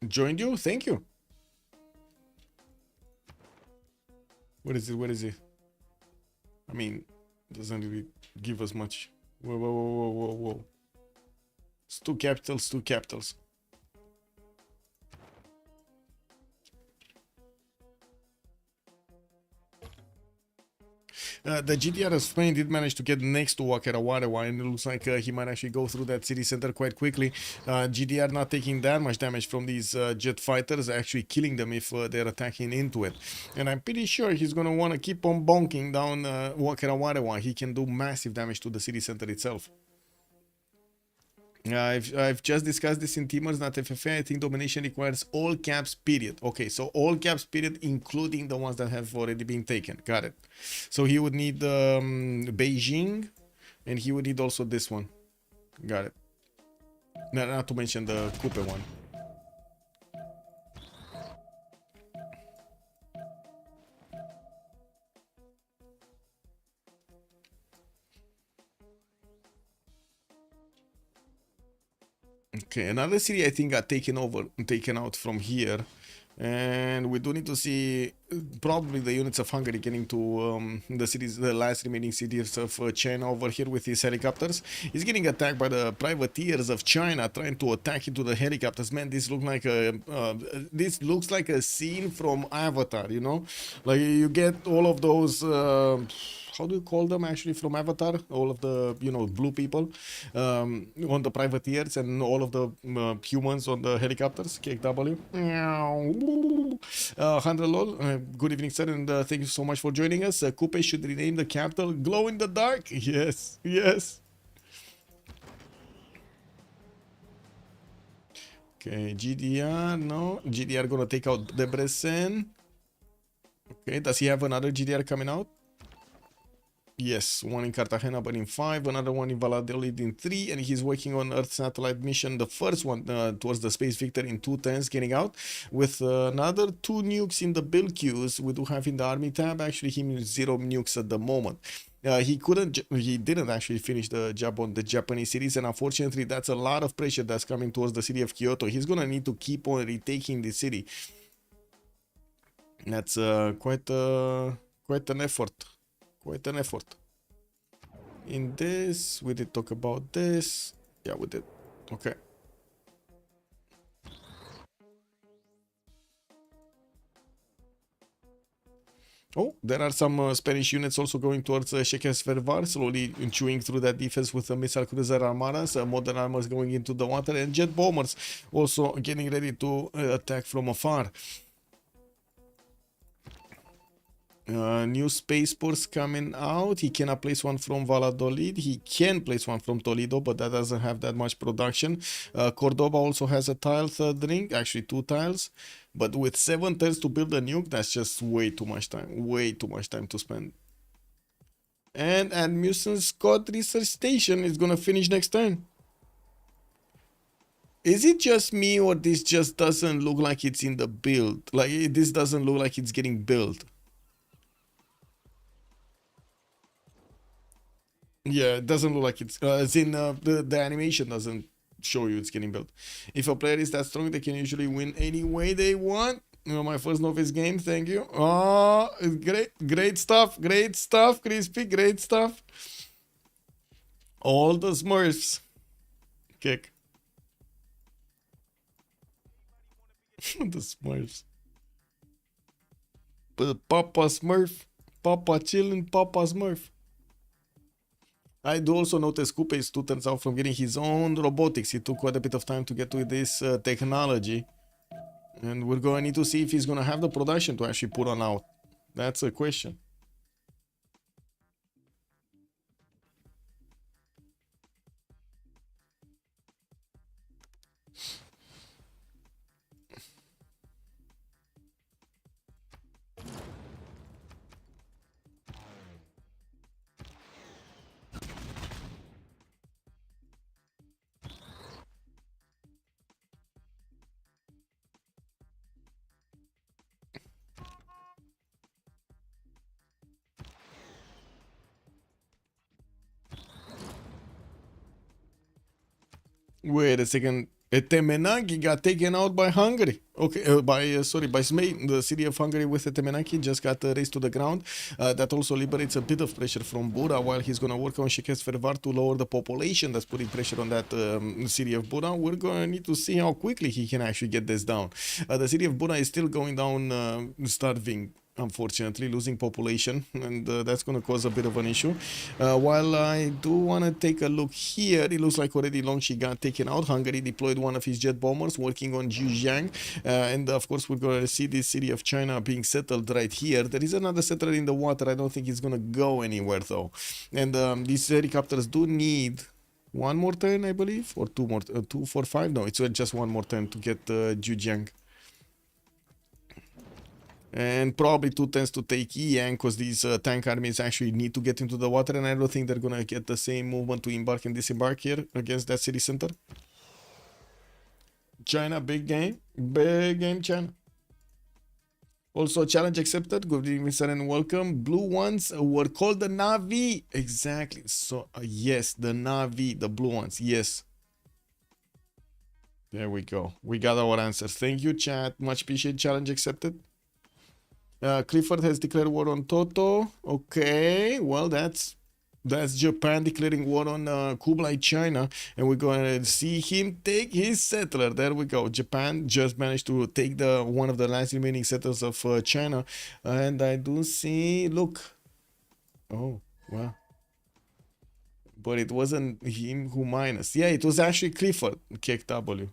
Joined you? Thank you. What is it? What is it? I mean, doesn't really give us much. Whoa. It's 2 capitals, 2 capitals. The GDR of Spain did manage to get next to Wakerawarewa, and it looks like he might actually go through that city center quite quickly. GDR not taking that much damage from these jet fighters, actually killing them if they're attacking into it. And I'm pretty sure he's going to want to keep on bonking down Wakerawarewa. He can do massive damage to the city center itself. I've just discussed this in Teamers, not FFA. I think domination requires all caps, period. Okay, so all caps, period, including the ones that have already been taken. Got it. So he would need Beijing, and he would need also this one. Got it. Not to mention the Coupe one. Okay, another city I think got taken out from here, and we do need to see probably the units of Hungary getting to the last remaining cities of China over here with his helicopters. He's getting attacked by the privateers of China, trying to attack into the helicopters. Man, this looks like a scene from Avatar, you know, like you get all of those. How do you call them actually from Avatar? All of the, you know, blue people on the privateers and all of the humans on the helicopters. KW. 100 lol. Good evening, sir, and thank you so much for joining us. Coupe should rename the capital Glow in the Dark. Yes, yes. Okay, GDR, no. GDR gonna take out Debrecen. Okay, does he have another GDR coming out? Yes, one in Cartagena but in 5, another one in Valladolid in 3, and he's working on Earth satellite mission, the first one towards the Space Victor in 2 turns getting out, with another 2 nukes in the build queues. We do have in the army tab, actually him 0 nukes at the moment. He didn't actually finish the job on the Japanese cities, and unfortunately that's a lot of pressure that's coming towards the city of Kyoto. He's gonna need to keep on retaking the city. That's quite an effort. Quite an effort. In this, we did talk about this. Yeah, we did. Okay. Oh, there are some Spanish units also going towards Chequers-Vervar, slowly chewing through that defense with the missile cruiser armadas, modern armors going into the water, and jet bombers also getting ready to attack from afar. New spaceports coming out. He cannot place one from Valladolid. He can place one from Toledo, but that doesn't have that much production. Cordoba also has a tile third ring, actually 2 tiles, but with 7 turns to build a nuke, that's just way too much time. Way too much time to spend. And Admussen Scott Research Station is gonna finish next turn. Is it just me, or this just doesn't look like it's in the build? Like, this doesn't look like it's getting built. Yeah, it doesn't look like it's as in the animation doesn't show you it's getting built. If a player is that strong, they can usually win any way they want. You know, my first novice game, thank you. Oh, great stuff, Crispy, great stuff. All the Smurfs. Kick. The Smurfs. Papa Smurf. Papa chillin', Papa Smurf. I do also notice Coupe is 2 turns out from getting his own robotics. He took quite a bit of time to get to this technology. And we're going to need to see if he's going to have the production to actually put on out. That's a question. Wait a second. Temenaki got taken out by Hungary. Okay, by Spain. The city of Hungary with Temenaki just got razed to the ground. That also liberates a bit of pressure from Bura, while he's going to work on Chequers-Vervar to lower the population that's putting pressure on that city of Bura. We're going to need to see how quickly he can actually get this down. The city of Bura is still going down starving unfortunately, losing population, and that's going to cause a bit of an issue. While I do want to take a look here, it looks like already Longxi got taken out. Hungary deployed one of his jet bombers working on Zhejiang, and of course we're going to see this city of China being settled right here. There is another settler in the water. I don't think it's going to go anywhere though, and these helicopters do need one more turn, I believe, or two more, 2, 4, 5. No, it's just one more turn to get Zhejiang. And probably 2 turns to take Yang, because these tank armies actually need to get into the water, and I don't think they're gonna get the same movement to embark and disembark here against that city center. China, big game, China. Also, challenge accepted. Good evening, sir, and welcome. Blue ones were called the Navi. Exactly. So, yes, the Navi, the blue ones. Yes. There we go. We got our answer. Thank you, chat. Much appreciated. Challenge accepted. Clifford has declared war on Toto. Okay, well, that's Japan declaring war on Kublai, China, and we're going to see him take his settler. There we go. Japan just managed to take one of the last remaining settlers of China, and I do see. Look, oh wow, but it wasn't him who minus. Yeah, it was actually Clifford. KW.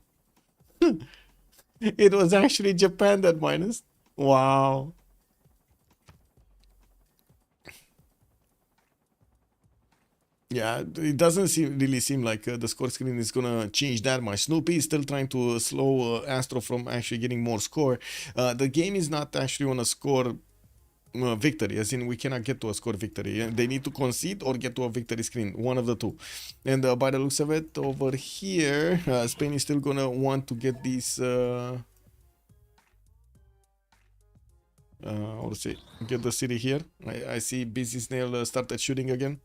It was actually Japan that minus. Wow. Yeah, it doesn't really seem like the score screen is gonna change that much. Snoopy is still trying to slow Astro from actually getting more score. The game is not actually on a score victory, as in we cannot get to a score victory. They need to concede or get to a victory screen, one of the two. And by the looks of it, over here, Spain is still gonna want to get these. How to say? Get the city here. I see Busy Snail started shooting again.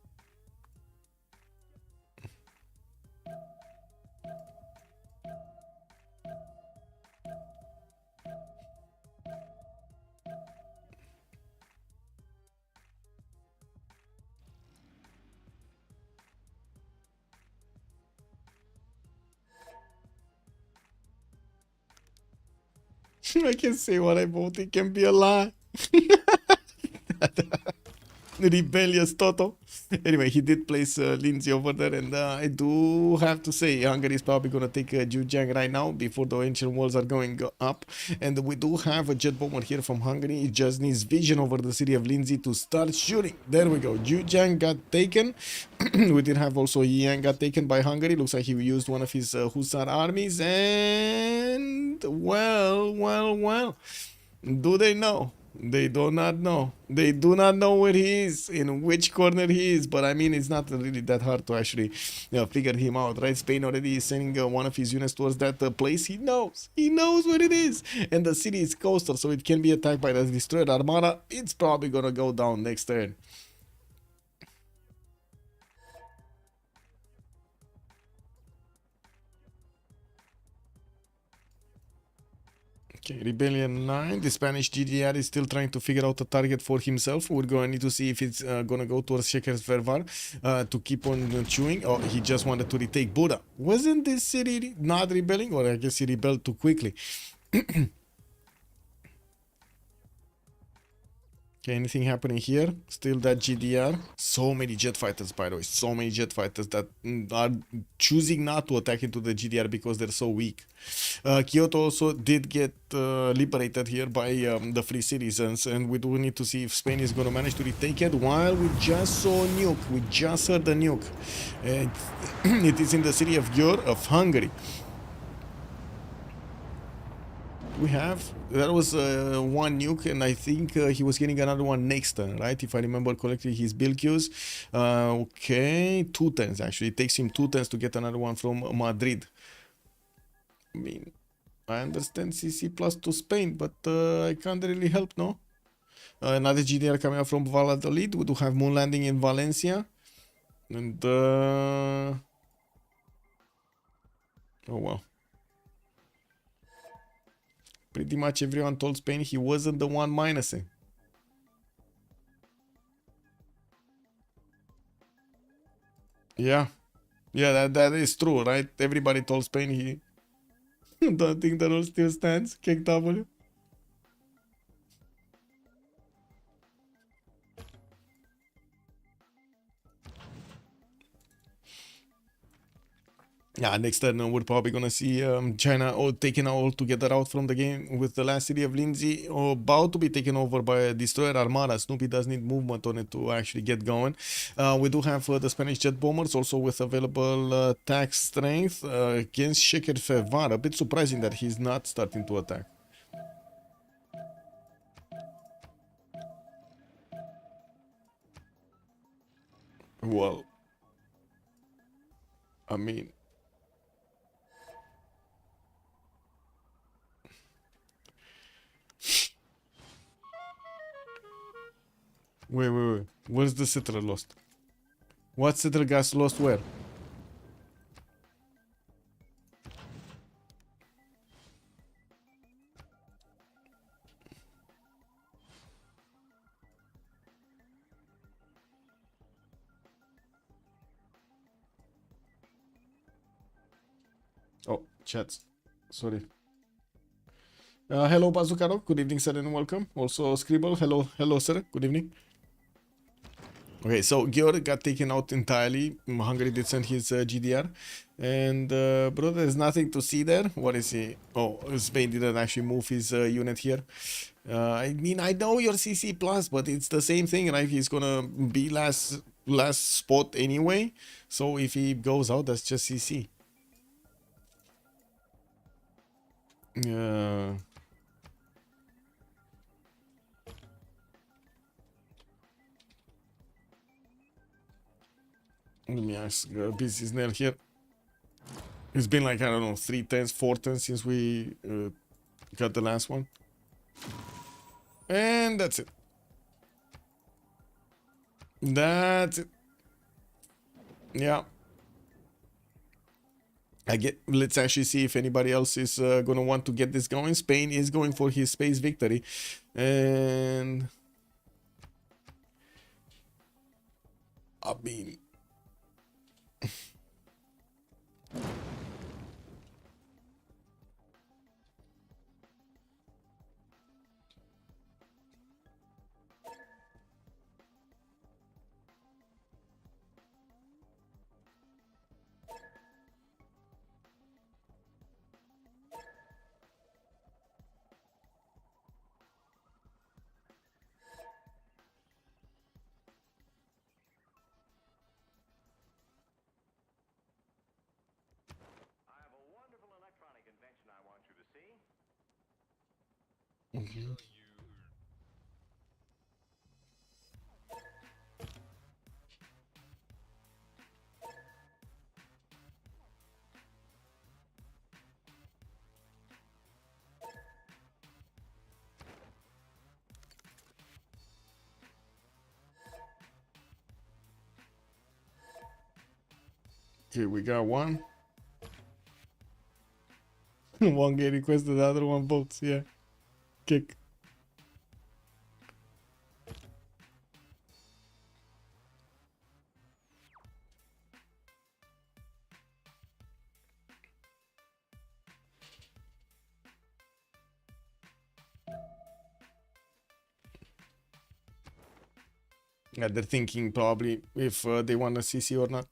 I can say what I vote. It can be a lie. Rebellious Toto. Anyway, he did place Lindsay over there, and I do have to say Hungary is probably going to take Zhejiang right now before the ancient walls are going up. And we do have a jet bomber here from Hungary. It just needs vision over the city of Lindsay to start shooting. There we go. Zhejiang got taken. We did have also Yang got taken by Hungary. Looks like he used one of his Hussar armies, and well, do they know? They do not know. They do not know where he is, in which corner he is. But I mean, it's not really that hard to actually figure him out, right? Spain already is sending one of his units towards that place. He knows where it is. And the city is coastal, so it can be attacked by the destroyed armada. It's probably gonna go down next turn. Okay, Rebellion 9. The Spanish GDR is still trying to figure out a target for himself. We're going to need to see if it's going to go towards Shekers Vervar to keep on chewing. Oh, he just wanted to retake Buda. Wasn't this city not rebelling? Or I guess he rebelled too quickly. Okay, anything happening here? Still that GDR. So many jet fighters, by the way. So many jet fighters that are choosing not to attack into the GDR because they're so weak. Kyoto also did get liberated here by the free citizens, and we do need to see if Spain is going to manage to retake it. While we just saw a nuke. We just heard the nuke. It is in the city of Győr of Hungary. We have, that was one nuke, and I think he was getting another one next turn, right? If I remember correctly, his build queues. Okay, 2 turns actually. It takes him 2 turns to get another one from Madrid. I mean, I understand CC plus to Spain, but I can't really help, no? Another GDR coming up from Valladolid. We do have moon landing in Valencia. And, oh wow. Pretty much everyone told Spain he wasn't the one minusing. Yeah. Yeah, that is true, right? Everybody told Spain he... Don't think the rule still stands. KW. Yeah, next turn we're probably gonna see China all taken all together out from the game with the last city of Lindsay about to be taken over by a destroyer armada. Snoopy does need movement on it to actually get going. We do have the Spanish jet bombers also with available attack strength against Sheker Fevar. A bit surprising that he's not starting to attack. Well, I mean, wait. Where's the settler lost? What settler gas lost where? Oh, chats. Sorry. Hello, Bazukaro. Good evening, sir, and welcome. Also, Scribble. Hello, sir. Good evening. Okay, so Georg got taken out entirely. Hungary did send his GDR. And, bro, there's nothing to see there. What is he? Oh, Spain didn't actually move his unit here. I mean, I know your CC plus, but it's the same thing, right? He's gonna be last spot anyway. So if he goes out, that's just CC. Let me ask busy Snell here. It's been like, I don't know, 3 turns, 4 turns since we got the last one. And that's it. That's it. Yeah. Let's actually see if anybody else is gonna want to get this going. Spain is going for his space victory. And I mean, okay. Okay, we got one. One get requested, the other one votes. Yeah. Kick. Yeah, they're thinking probably if they want a CC or not.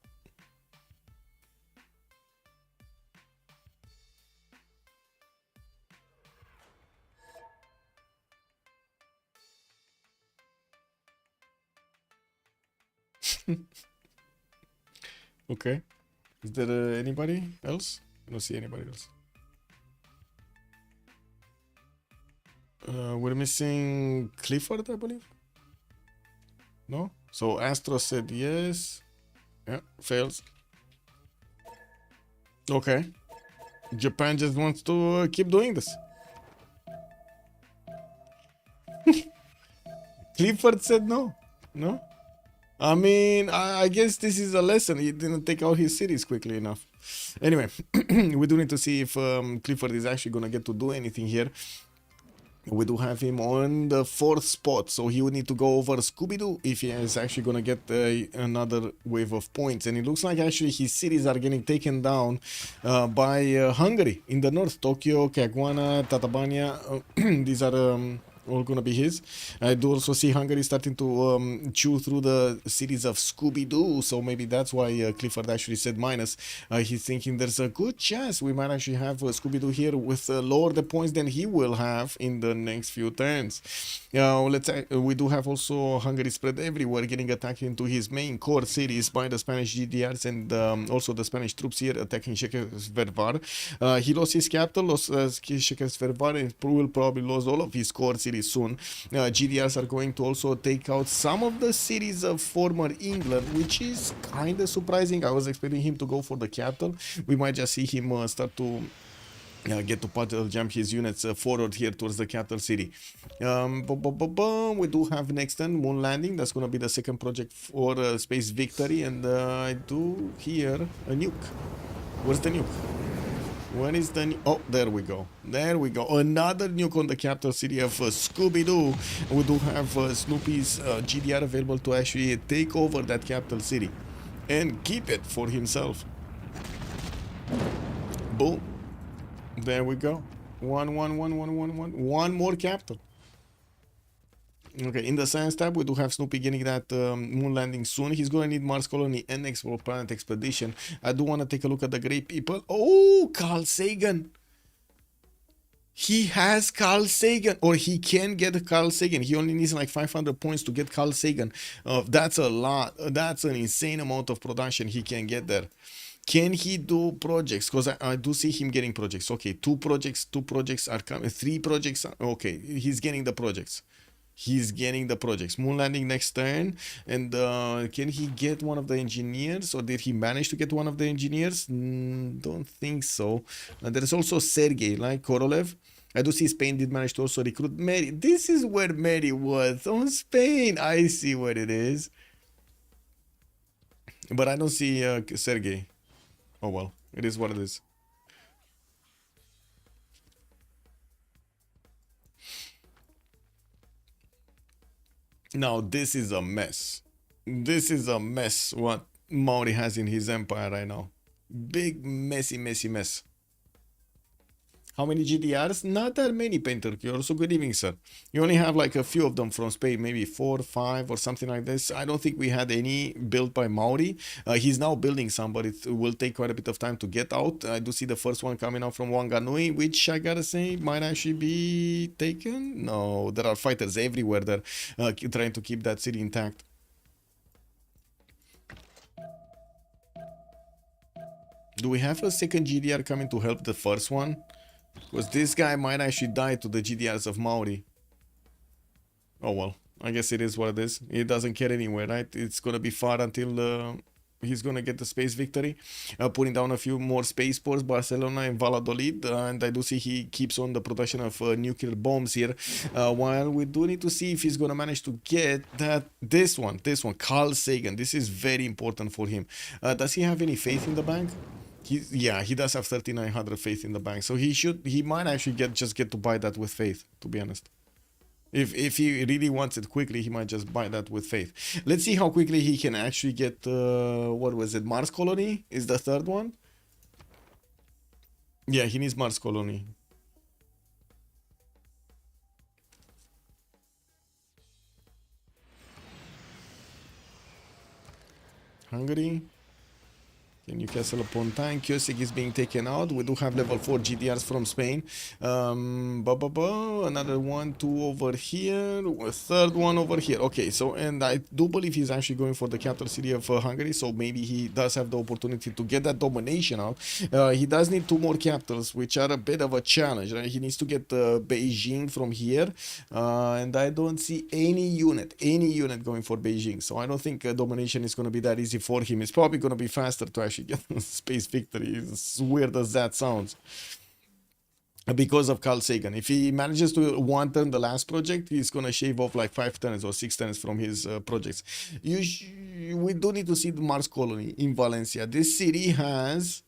Okay. Is there anybody else? I don't see anybody else. We're missing Clifford, I believe. No? So Astro said yes. Yeah, fails. Okay. Japan just wants to keep doing this. Clifford said no. No? I mean, I guess this is a lesson. He didn't take out his cities quickly enough. Anyway, we do need to see if Clifford is actually going to get to do anything here. We do have him on the 4th spot, so he would need to go over Scooby-Doo if he is actually going to get another wave of points. And it looks like actually his cities are getting taken down by Hungary in the north. Tokyo, Caguana, Tatabania. These are all gonna be his. I do also see Hungary starting to chew through the cities of Scooby-Doo, so maybe that's why Clifford actually said minus. He's thinking there's a good chance we might actually have Scooby-Doo here with lower the points than he will have in the next few turns. We do have also Hungary spread everywhere, getting attacked into his main core cities by the Spanish GDRs and also the Spanish troops here attacking Shekesvervar. He lost his capital, lost Shekesvervar, and will probably lose all of his core cities soon. GDRs are going to also take out some of the cities of former England, which is kind of surprising. I was expecting him to go for the capital. We might just see him start to get to paddle jump his units forward here towards the capital city. We do have next turn moon landing. That's going to be the second project for Space Victory, and I do hear a nuke. Where's the nuke? When is the... Oh, there we go. There we go. Another nuke on the capital city of Scooby-Doo. We do have Snoopy's GDR available to actually take over that capital city and keep it for himself. Boom. There we go. One more capital. Okay, in the science tab, we do have Snoopy getting that moon landing soon. He's going to need Mars Colony and Explore Planet Expedition. I do want to take a look at the great people. Oh, Carl Sagan. He has Carl Sagan, or he can get Carl Sagan. He only needs like 500 points to get Carl Sagan. That's a lot. That's an insane amount of production he can get there. Can he do projects? Because I do see him getting projects. Okay, two projects are coming. 3 projects. Okay, he's getting the projects. He's getting the projects. Moon landing next turn. And can he get one of the engineers? Or did he manage to get one of the engineers? Don't think so. There's also Sergei, like Korolev. I do see Spain did manage to also recruit Mary. This is where Mary was. On Spain. I see what it is. But I don't see Sergei. Oh well. It is what it is. Now, this is a mess. This is a mess what Maori has in his empire right now. Big, messy mess. How many GDRs? Not that many, Painter. You're also good evening, sir. You only have like a few of them from Spain, maybe 4, 5 or something like this. I don't think we had any built by Maori. He's now building some, but it will take quite a bit of time to get out. I do see the first one coming out from Wanganui, which I gotta say might actually be taken. No, there are fighters everywhere there trying to keep that city intact. Do we have a second GDR coming to help the first one? Because this guy might actually die to the GDRs of Maori. Oh well, I guess it is what it is. He doesn't care anyway, right? It's gonna be far until he's gonna get the space victory. Putting down a few more spaceports, Barcelona and Valladolid. And I do see he keeps on the production of nuclear bombs here. While we do need to see if he's gonna manage to get this one, Carl Sagan. This is very important for him. Does he have any faith in the bank? Yeah, he does have 3,900 faith in the bank, so he might actually get to buy that with faith, to be honest. If he really wants it quickly, he might just buy that with faith. Let's see how quickly he can actually get, what was it, Mars Colony is the third one? Yeah, he needs Mars Colony. Hungary. Can you castle upon time? Kiosik is being taken out. We do have level 4 GDRs from Spain. Another 1, 2 over here. A third one over here. Okay, so, and I do believe he's actually going for the capital city of Hungary. So maybe he does have the opportunity to get that domination out. He does need 2 more capitals, which are a bit of a challenge. Right? He needs to get Beijing from here. And I don't see any unit going for Beijing. So I don't think domination is going to be that easy for him. It's probably going to be faster to actually get space victory, as weird as that sounds, because of Carl Sagan. If he manages to one turn the last project, he's gonna shave off like 5 turns or 6 turns from his projects. We do need to see the Mars Colony in Valencia. This city has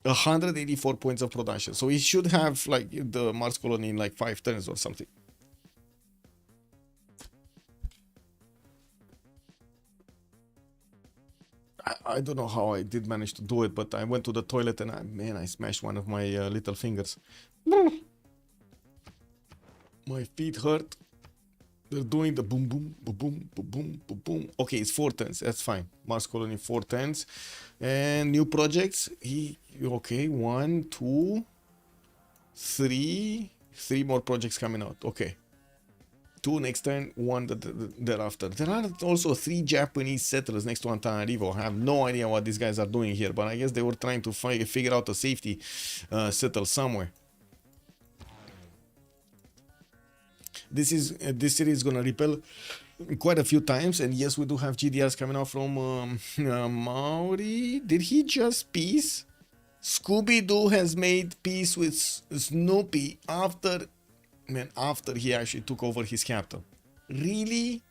184 points of production, so he should have like the Mars Colony in like 5 turns or something. I don't know how I did manage to do it, but I went to the toilet and I smashed one of my little fingers. My feet hurt. They're doing the boom, boom, boom, boom, boom, boom, boom, boom. Okay, it's 4 turns. That's fine. Mars Colony 4 turns. And new projects. Okay, 1, 2, 3. 3 more projects coming out. Okay. 2 next turn, 1 thereafter. There are also 3 Japanese settlers next to Antananarivo. I have no idea what these guys are doing here, but I guess they were trying to figure out a safety settle somewhere. This series is gonna repel quite a few times, and yes, we do have GDRs coming out from Maori. Did he just peace? Scooby-Doo has made peace with Snoopy after he actually took over his capital. Really?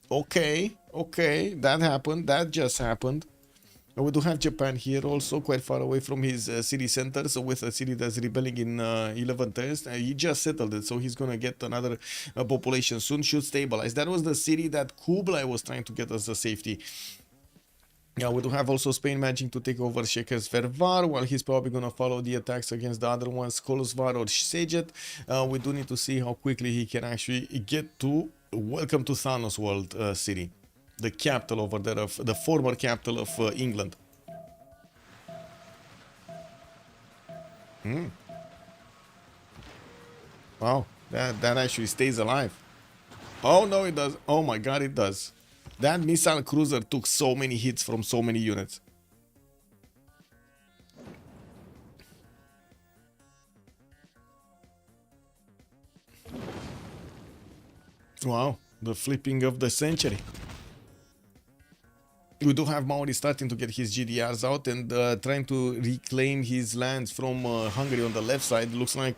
Okay, that happened. That just happened. We do have Japan here also, quite far away from his city center, so with a city that's rebelling in 11 turns. He just settled it, so he's gonna get another population soon, should stabilize. That was the city that Kublai was trying to get as a safety. Yeah, we do have also Spain managing to take over Shekers Vervar, while he's probably gonna follow the attacks against the other ones, Kolosvar or Sejet. We do need to see how quickly he can actually get to Welcome to Thanos World City. The capital over there of the former capital of England. Wow, that actually stays alive. Oh no, it does. Oh my god, it does. That missile cruiser took so many hits from so many units. Wow, the flipping of the century. We do have Maori starting to get his GDRs out and trying to reclaim his lands from Hungary on the left side. Looks like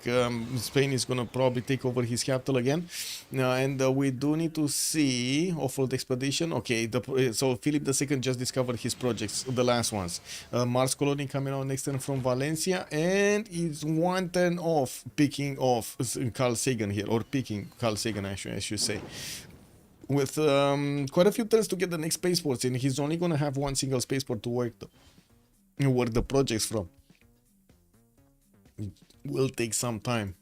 Spain is going to probably take over his capital again. And we do need to see off-road expedition. Okay, so Philip II just discovered his projects, the last ones. Mars Colony coming out next turn from Valencia, and it's 1 turn off picking off Carl Sagan here, or picking Carl Sagan actually, I should say. With quite a few turns to get the next spaceports, and he's only gonna have 1 single spaceport to work the projects from. It will take some time.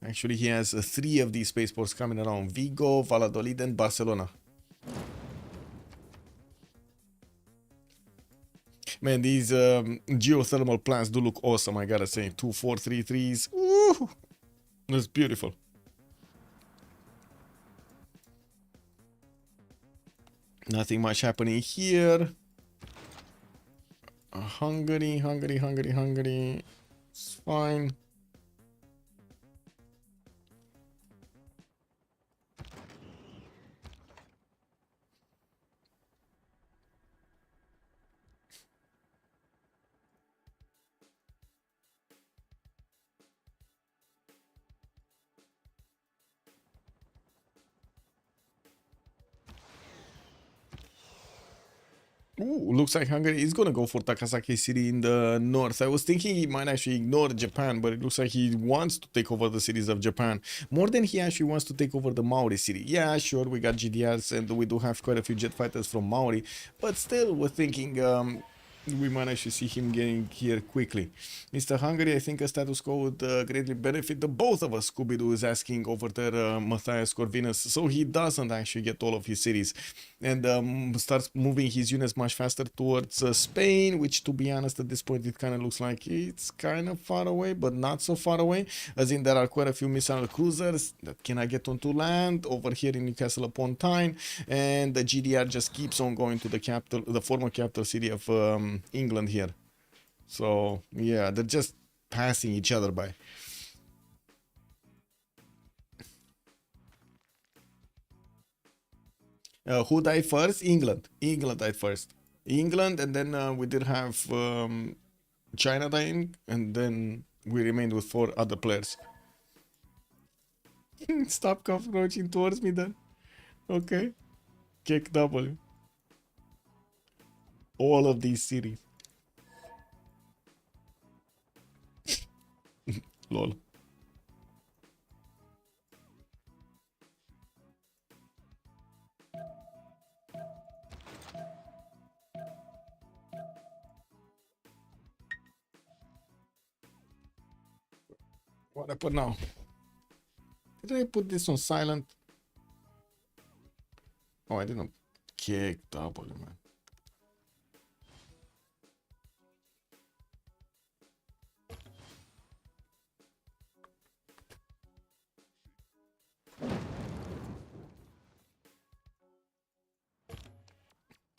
Actually, he has 3 of these spaceports coming around: Vigo, Valladolid, and Barcelona. Man, these geothermal plants do look awesome, I gotta say. 2, 4, 3 threes. Ooh, that's beautiful. Nothing much happening here. Hungary. It's fine. Ooh, looks like Hungary is gonna go for Takasaki City in the north. I was thinking he might actually ignore Japan, but it looks like he wants to take over the cities of Japan more than he actually wants to take over the Maori city. Yeah, sure, we got GDRs and we do have quite a few jet fighters from Maori, but still we're thinking we might actually see him getting here quickly. Mr. Hungary, I think a status quo would greatly benefit the both of us. Scooby-Doo is asking over there, Matthias Corvinus, so he doesn't actually get all of his cities and starts moving his units much faster towards Spain, which, to be honest, at this point it kind of looks like it's kind of far away, but not so far away, as in there are quite a few missile cruisers that cannot get onto land over here in Newcastle upon Tyne, and the GDR just keeps on going to the capital, the former capital city of England here. So yeah, they're just passing each other by. Who died first? England. England died first. England, and then we did have China dying, and then we remained with 4 other players. Stop cockroaching towards me then. Okay. Kick W. All of these cities. Lol. What happened now? Did I put this on silent? Oh, I didn't kick double, man.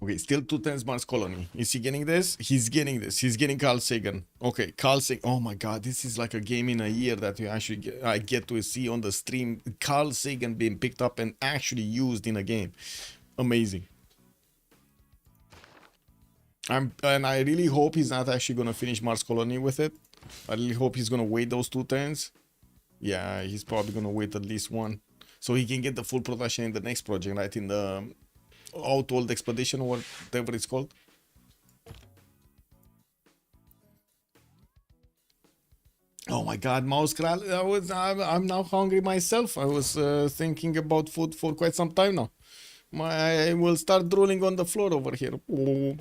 Okay, still 2 times Mars Colony. Is he getting this? He's getting this. He's getting Carl Sagan. Okay, Carl Sagan. Oh my god, this is like a game in a year that you actually I get to see on the stream. Carl Sagan being picked up and actually used in a game. Amazing. And I really hope he's not actually gonna finish Mars Colony with it. I really hope he's gonna wait those 2 turns. Yeah, he's probably gonna wait at least one, so he can get the full production in the next project, right? In the Outworld Expedition or whatever it's called. Oh my god, Mouse Kral, I'm now hungry myself. I was thinking about food for quite some time now. I will start drooling on the floor over here. Oh.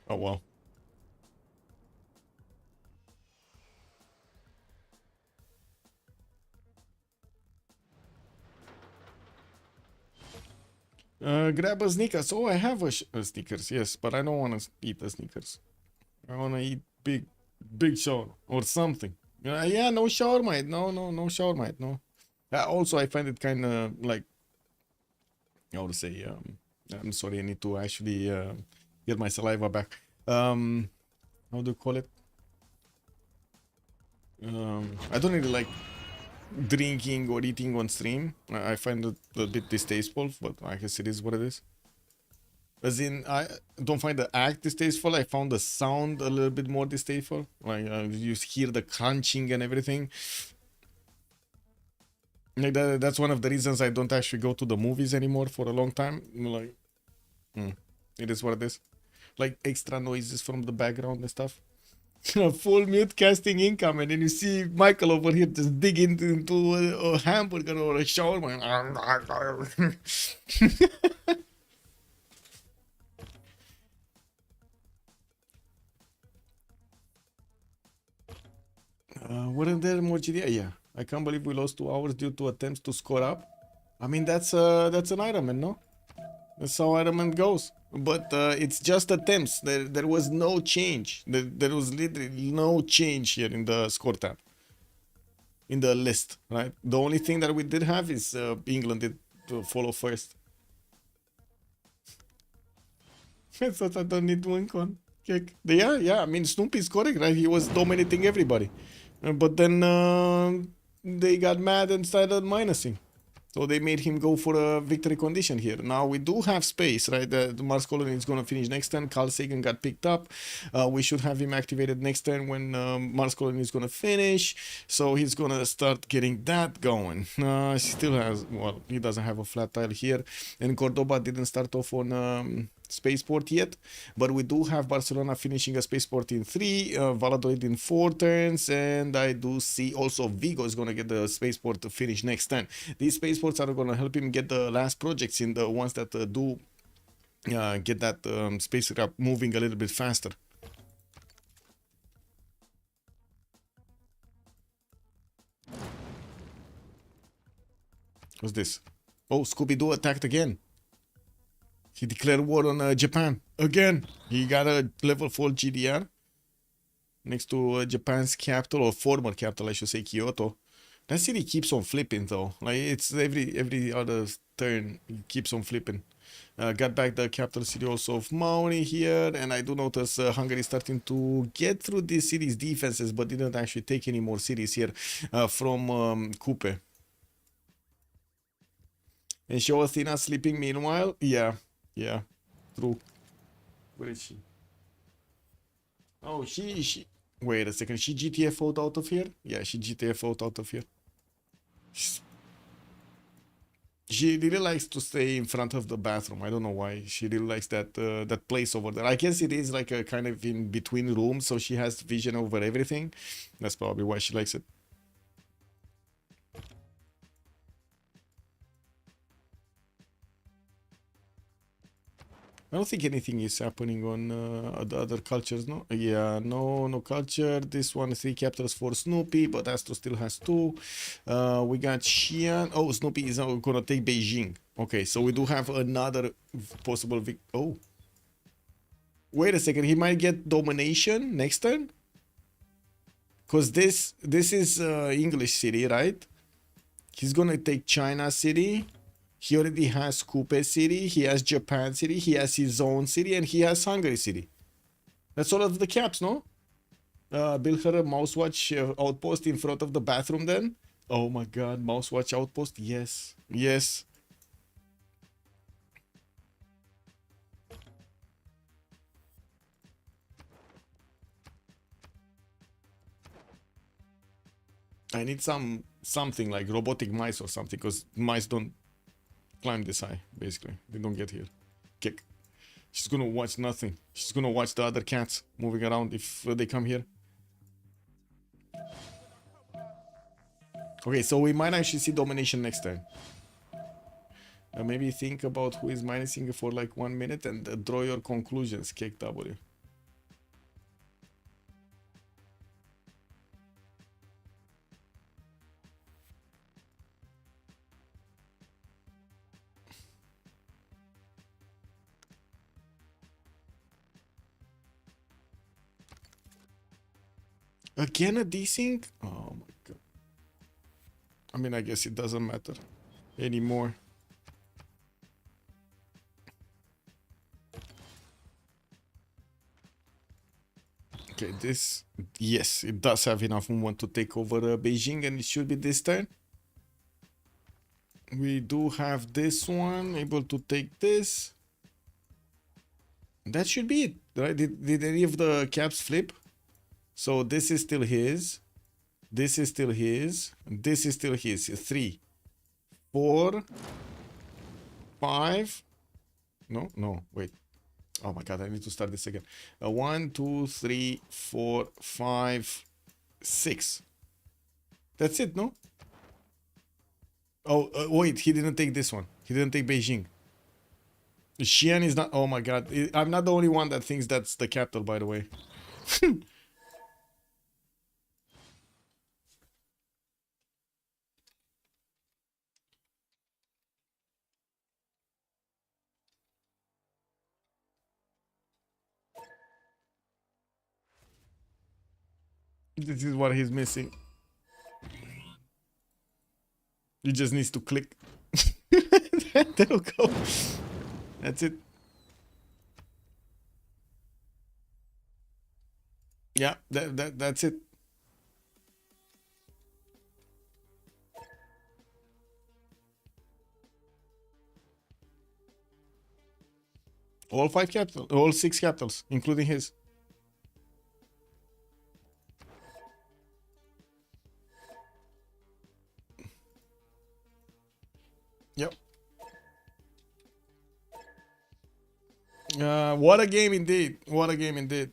Oh well. Grab a Snickers. Oh, I have a Snickers, yes, but I don't want to eat the Snickers. I want to eat big shawarma or something. Yeah, no shawarma. No shawarma. No. Also, I find it kind of like, I would say, I'm sorry, I need to actually get my saliva back. How do you call it? I don't really like drinking or eating on stream. I find it a bit distasteful, but I guess it is what it is. As in, I don't find the act distasteful. I found the sound a little bit more distasteful. Like you hear the crunching and everything. Like that's one of the reasons I don't actually go to the movies anymore for a long time. Like, it is what it is. Like extra noises from the background and stuff. Full mute casting income, and then you see Michael over here just dig into a hamburger or a shawarma. Weren't there more GDI? Yeah. I can't believe we lost 2 hours due to attempts to score up. I mean, that's an Ironman, no? That's how Ironman goes. But it's just attempts. There was no change. There was literally no change here in the score tab. In the list, right? The only thing that we did have is England did to follow first. I thought I don't need one con. Yeah, I mean, Snoopy is correct, right? He was dominating everybody. But then they got mad and started minusing. So they made him go for a victory condition here. Now we do have space, right? The Mars Colony is going to finish next turn. Carl Sagan got picked up. We should have him activated next turn when Mars Colony is going to finish. So he's going to start getting that going. He still has, well, he doesn't have a flat tile here. And Cordoba didn't start off on spaceport yet, but we do have Barcelona finishing a spaceport in 3, Valladolid in 4 turns, and I do see also Vigo is going to get the spaceport to finish next turn. These spaceports are going to help him get the last projects in, the ones that do get that spacecraft moving a little bit faster. What's this? Oh, Scooby-Doo attacked again. He declared war on Japan again. He got a level 4 GDR next to Japan's capital, or former capital, I should say, Kyoto. That city keeps on flipping though. Like it's every other turn, it keeps on flipping. Got back the capital city also of Maori here, and I do notice Hungary starting to get through this city's defenses, but didn't actually take any more cities here from Kupe. And show Athena sleeping meanwhile. Yeah, yeah, true. Where is she? Oh, she. Wait a second. She GTFO'd out of here? Yeah, she GTFO'd out of here. She's, she really likes to stay in front of the bathroom. I don't know why. She really likes that place over there. I guess it is like a kind of in between rooms, so she has vision over everything. That's probably why she likes it. I don't think anything is happening on the other cultures, no? Yeah, no culture. This one, 3 capitals for Snoopy, but Astro still has 2. We got Xi'an. Oh, Snoopy is now gonna take Beijing. Okay, so we do have another possible oh. Wait a second, he might get domination next turn? Because this is English city, right? He's gonna take China city. He already has Kupe city, he has Japan city, he has his own city, and he has Hungary city. That's all of the caps, no? Build her a mouse watch outpost in front of the bathroom then. Oh my god, mouse watch outpost, yes, yes. I need something like robotic mice or something, because mice don't climb this high, basically. They don't get here. Kick. She's gonna watch nothing. She's gonna watch the other cats moving around if they come here. Okay, so we might actually see domination next time. Maybe think about who is minusing for like 1 minute and draw your conclusions, Cake W. Again a desync? Oh my god. I mean, I guess it doesn't matter anymore. Okay, this... Yes, it does have enough movement to take over Beijing, and it should be this turn. We do have this one, able to take this. That should be it, right? Did any of the caps flip? So this is still his. This is still his. This is still his. 3, 4, 5. No, wait. Oh my god, I need to start this again. 1, 2, 3, 4, 5, 6. That's it, no? Oh, wait, he didn't take this one. He didn't take Beijing. Xi'an is not... Oh my god. I'm not the only one that thinks that's the capital, by the way. This is what he's missing. He just needs to click. There we go. That's it. Yeah, that's it. All 5 capitals, all 6 capitals, including his. Yep. What a game indeed. What a game indeed.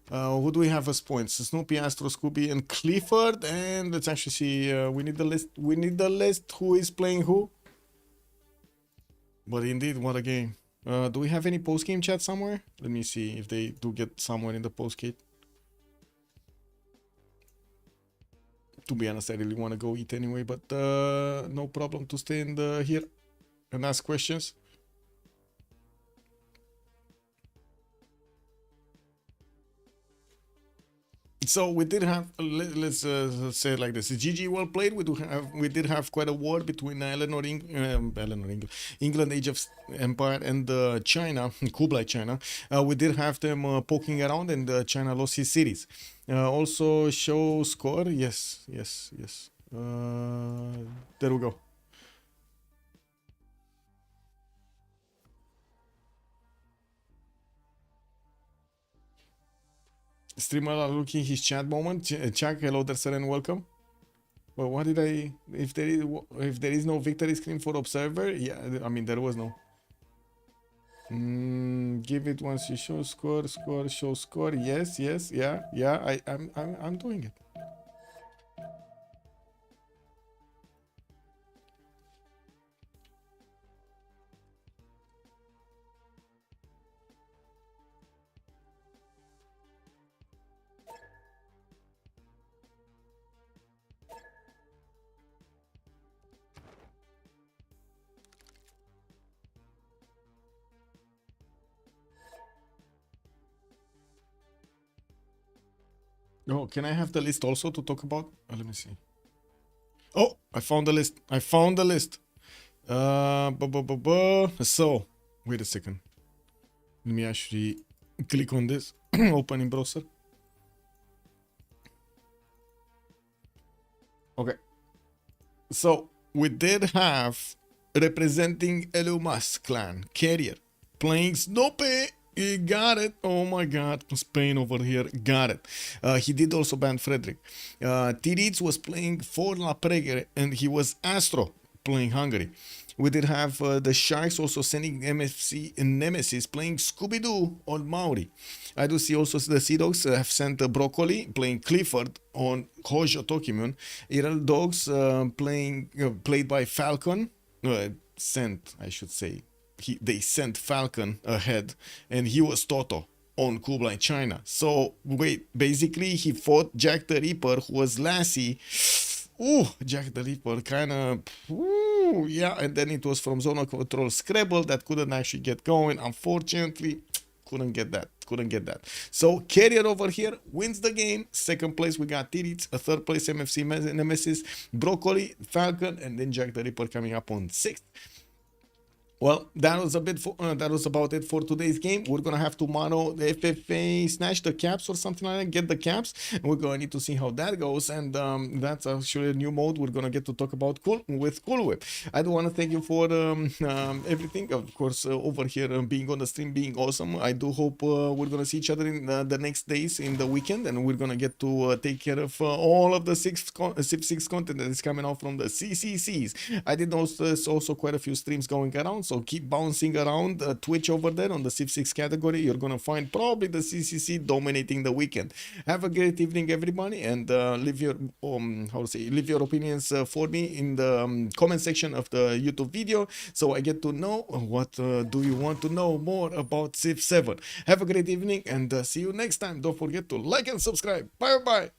Who do we have as points? Snoopy, Astro, Scooby, and Clifford. And let's actually see. We need the list. We need the list. Who is playing who? But indeed, what a game. Do we have any post-game chat somewhere? Let me see if they do get somewhere in the post-game. To be honest, I really want to go eat anyway, but no problem to stay in here and ask questions. So we did have, let's say it like this: GG, well played. We did have quite a war between England, Age of Empire, and China, Kublai China. We did have them poking around, and China lost his cities. Also show score. Yes. There we go. Streamer are looking his chat moment. Chuck, hello there, sir, and welcome. Well, what did I? If there is no victory screen for observer, yeah, I mean there was no. Give it once you show score, show score. Yes, yeah. I'm doing it. Oh, can I have the list also to talk about? Let me see. Oh, I found the list. So, wait a second. Let me actually click on this. Open in browser. Okay. So, we did have representing Elon Musk clan, Carrier, playing Snoopy. He got it. Oh my god. Spain over here. Got it. He did also ban Frederick. Tiriz was playing for La Pregere and he was Astro playing Hungary. We did have the Sharks also sending MFC and Nemesis playing Scooby-Doo on Maori. I do see also the Sea Dogs have sent Broccoli playing Clifford on Hojo Tokimun. Iral Dogs played by Falcon. Sent, I should say. They sent Falcon ahead and he was Toto on Kublai China. So wait, basically he fought Jack the Ripper who was Lassie. Ooh, Jack the Ripper kind of, yeah, and then it was from Zonal Control Scrabble that couldn't actually get going. Unfortunately, couldn't get that. So Carrier over here wins the game. Second place we got Tiritz, a third place MFC Nemesis, Broccoli, Falcon, and then Jack the Ripper coming up on 6th. Well, that was about it for today's game. We're gonna have tomorrow the FFA snatch the caps or something like that, get the caps, and we're gonna need to see how that goes. And that's actually a new mode we're gonna get to talk about with Cool Whip. I do want to thank you for everything, of course, over here being on the stream, being awesome. I do hope we're gonna see each other in the next days in the weekend, and we're gonna get to take care of all of the Civ6 content that is coming out from the CCCs. I did notice also quite a few streams going around. So keep bouncing around Twitch over there on the Civ6 category. You're gonna find probably the CCC dominating the weekend. Have a great evening, everybody, and leave your leave your opinions for me in the comment section of the YouTube video, so I get to know what do you want to know more about Civ 7. Have a great evening and see you next time. Don't forget to like and subscribe. Bye bye.